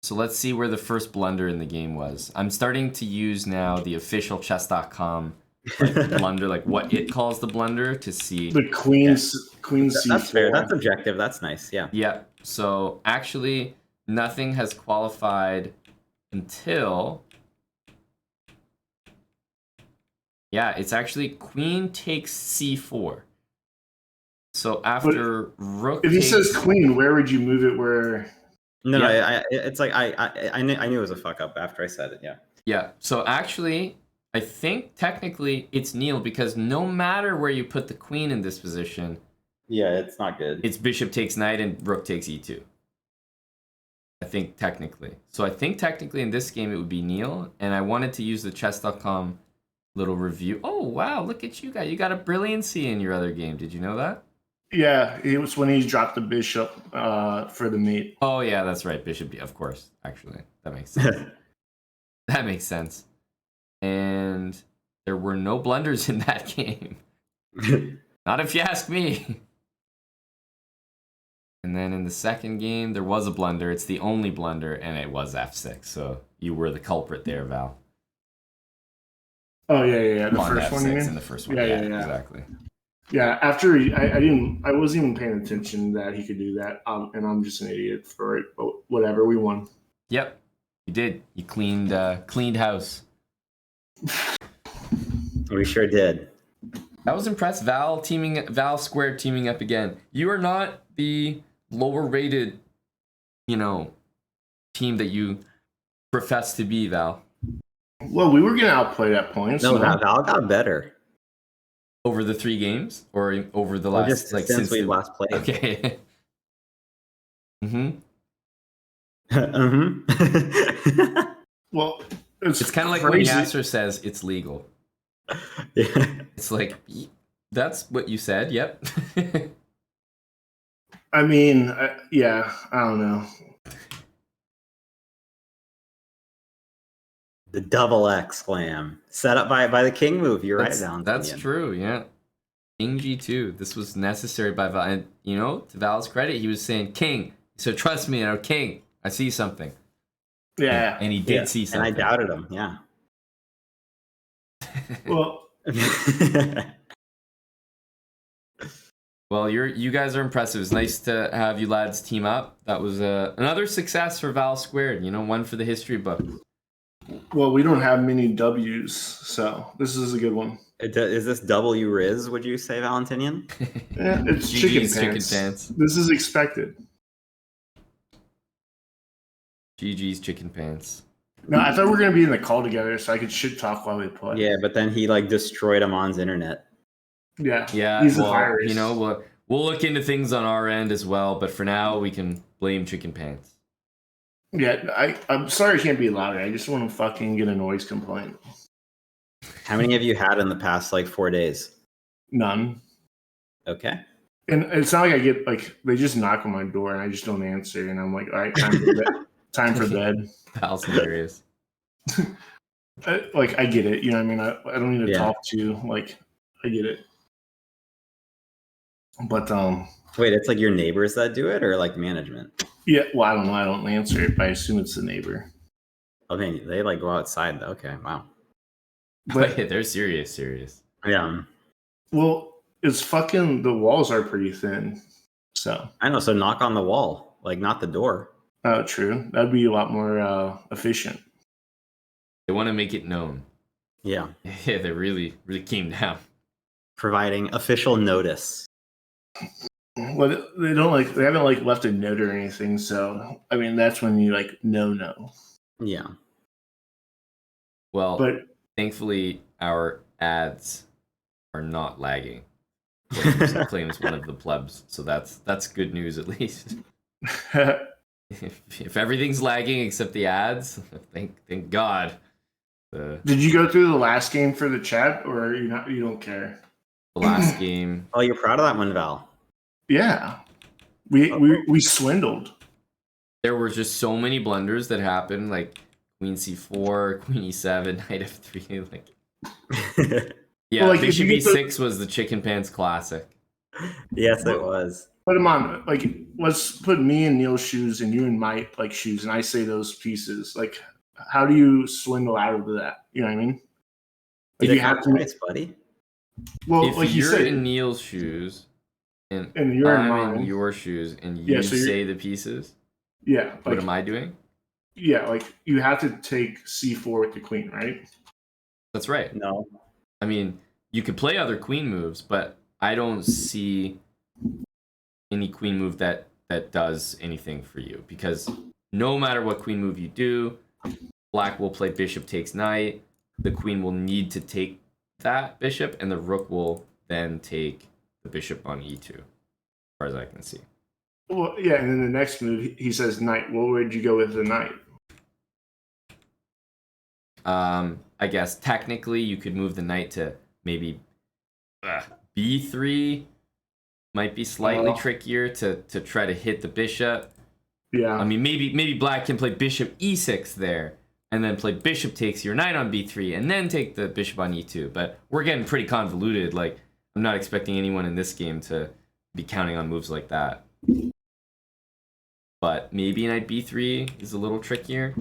So let's see where the first blunder in the game was. I'm starting to use now the official chess.com blunder, like what it calls the blunder, to see. The queen C4. That's fair. That's objective. That's nice. Yeah. Yeah. So actually, nothing has qualified until. Yeah, it's actually queen takes c4. So after rook If he takes, says queen, where would you move it? Where? No, Yeah. it's like I knew it was a fuck up after I said it. Yeah. yeah. So actually, I think technically it's Neil because no matter where you put the queen in this position, Yeah, it's not good. it's bishop takes knight and rook takes e2. I think technically. So I think technically in this game it would be Neil, and I wanted to use the chess.com little review. Oh wow, look at you guys. You got a brilliancy in your other game. Did you know that? Yeah, it was when he dropped the bishop for the mate. Oh yeah, that's right. Bishop B, of course. Actually, that makes sense. That makes sense. And there were no blunders in that game. Not if you ask me. And then in the second game, there was a blunder. It's the only blunder, and it was f6. So you were the culprit there, Val. Oh yeah. The Pawn first to one, you f6 mean? in the first one. Yeah, Yeah, yeah. exactly. Yeah, after I wasn't even paying attention that he could do that, and I'm just an idiot for it. But whatever, we won. Yep, you did. You cleaned house. We sure did. I was impressed. Val squared teaming up again. You are not the lower rated, team that you profess to be, Val. Well, we were getting outplayed at points. No, you know? Val got better. Over the 3 games, or over the Well, last just since we last played. Okay. Mm-hmm. Well, It's kind of like when crazy. Yasser says it's legal. Yeah. It's like, that's what you said. Yep. I mean, yeah, I don't know. The double X slam set up by the king move. You're right, Valentinian. That's true. Yeah. King G2. This was necessary by Val. And, to Val's credit, he was saying, King, So trust me, King, I see something. Yeah. And he did see And something. I doubted him. Yeah. Well, Well, you guys are impressive. It's nice to have you lads team up. That was another success for Val Squared. One for the history book. well, we don't have many W's, so this is a good one. Is this W Riz, would you say, Valentinian? Yeah, it's GG's chicken pants. This is expected. GG's chicken pants. No, I thought we were gonna be in the call together, so I could shit talk while we play. Yeah, but then he destroyed Amon's internet. Yeah. He's a virus. We'll look into things on our end as well, but for now we can blame chicken pants. Yeah, I'm sorry I can't be louder. I just want to fucking get a noise complaint. How many have you had in the past 4 days? None. Okay. And it's not like I get they just knock on my door and I just don't answer, and I'm like, all right, time for bed. Time for bed. Val's hilarious. I get it. You know what I mean? I don't need to talk to you. I get it. But wait, it's your neighbors that do it, or management? Yeah, well, I don't know. I don't answer it, but I assume it's the neighbor. Oh, man, they go outside. Okay, wow. But they're serious. Yeah. Well, it's fucking the walls are pretty thin, so I know. So knock on the wall, not the door. Oh, true. That'd be a lot more efficient. They want to make it known. Yeah. Yeah, they really came down. Providing official notice. Well, they don't they haven't left a note or anything, so I mean that's when you no. Yeah. Well, But thankfully our ads are not lagging. Claims one of the plebs, so that's good news at least. If everything's lagging except the ads, thank God. Did you go through the last game for the chat, or you don't care? The last game. Oh, you're proud of that one, Val. Yeah, we swindled. There were just so many blunders that happened, Queen C4, Queen E7, Knight F3. Yeah, Well, Bishop E6 was the chicken pants classic. Yes, it was. Put them on. Let's put me in Neil's shoes and you in my shoes, and I say those pieces. How do you swindle out of that? You know what I mean? You have to, nice, buddy. Well, if you you're said, in Neil's shoes and you're I'm in your shoes and you say the pieces, yeah. What am I doing? Yeah, you have to take C4 with the queen, right? That's right. No. I mean, you could play other queen moves, but I don't see any queen move that does anything for you, because no matter what queen move you do, black will play bishop takes knight, the queen will need to take that bishop, and the rook will then take the bishop on e2, as far as I can see. Well, yeah, and then the next move, he says knight. Well, where'd you go with the knight? I guess technically you could move the knight to maybe b3. Might be slightly trickier to try to hit the bishop. Yeah. I mean, maybe black can play bishop e6 there, and then play bishop takes your knight on b3, and then take the bishop on e2. But we're getting pretty convoluted. I'm not expecting anyone in this game to be counting on moves like that. But maybe knight b3 is a little trickier.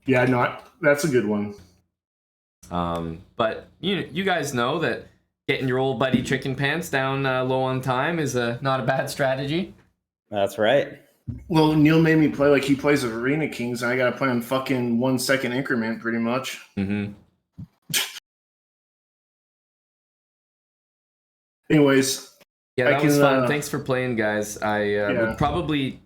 Yeah, no, that's a good one. But you guys know that getting your old buddy chicken pants down low on time is not a bad strategy. That's right. Well, Neil made me play he plays Arena Kings, and I got to play on fucking 1 second increment, pretty much. Mm-hmm. Anyways. Yeah, that was fun. Thanks for playing, guys. I would probably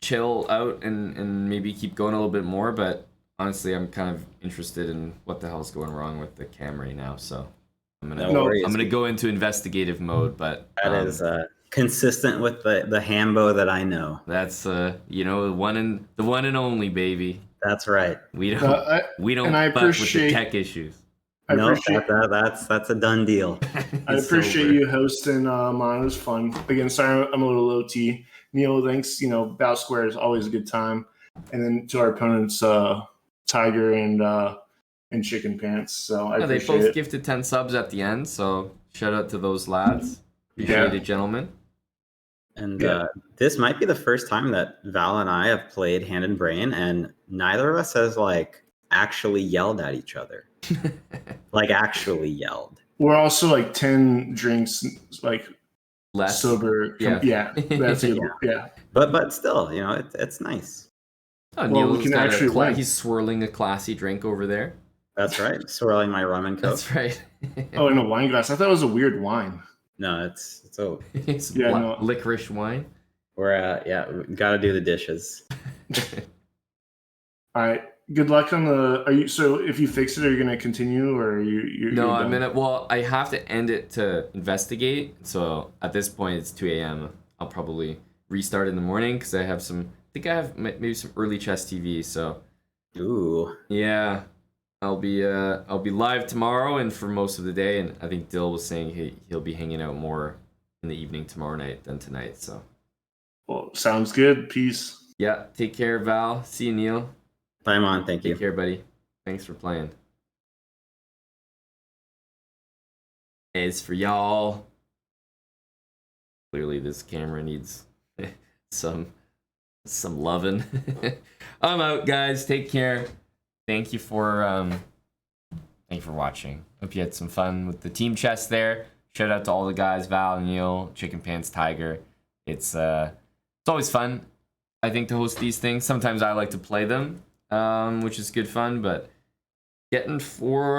chill out and maybe keep going a little bit more, but honestly, I'm kind of interested in what the hell's going wrong with the cam right now, so I'm gonna go into investigative mode. But that is consistent with the Hambo that I know. That's the one and only, baby. That's right. We don't fuck with the tech issues. That's a done deal. I appreciate you hosting, Mon. It was fun. Again, sorry I'm a little OT. Neil, thanks. Bout Square is always a good time. And then to our opponents, Tiger and Chicken Pants. So I appreciate they both it. gifted 10 subs at the end, so shout out to those lads. Appreciate it, gentlemen. And Yeah. this might be the first time that Val and I have played Hand and Brain, and neither of us has like actually yelled at each other. Like actually yelled. We're also like 10 drinks like Less. sober. Yeah. Yeah, that's a good. Yeah. But still, you know, it's nice. Oh, Well, we Neil's can got actually win. he's swirling a classy drink over there. That's right. Swirling my rum and coke. That's right. Oh, in a wine glass. I thought it was a weird wine. No, it's It's Yeah, no. licorice wine. we gotta do the dishes. All right. Good luck on the. Are you so? If you fix it, are you going to continue, or are you? No, you're I'm done? gonna. Well, I have to end it to investigate. So at this point, it's 2 a.m. I'll probably restart in the morning because I have some. I think I have maybe some early chess TV. So Ooh. yeah, I'll be live tomorrow and for most of the day. And I think Dill was saying he'll be hanging out more in the evening tomorrow night than tonight. So Well, sounds good. Peace. yeah, take care, Val. See you, Neil. I'm on, thank you. Take care, buddy. Thanks for playing. As for y'all, clearly this camera needs some loving. I'm out, guys. Take care. Thank you for watching. Hope you had some fun with the team chess there. Shout out to all the guys, Val, Neil, Chicken Pants, Tiger. It's always fun, I think, to host these things. Sometimes I like to play them, which is good fun, but getting 4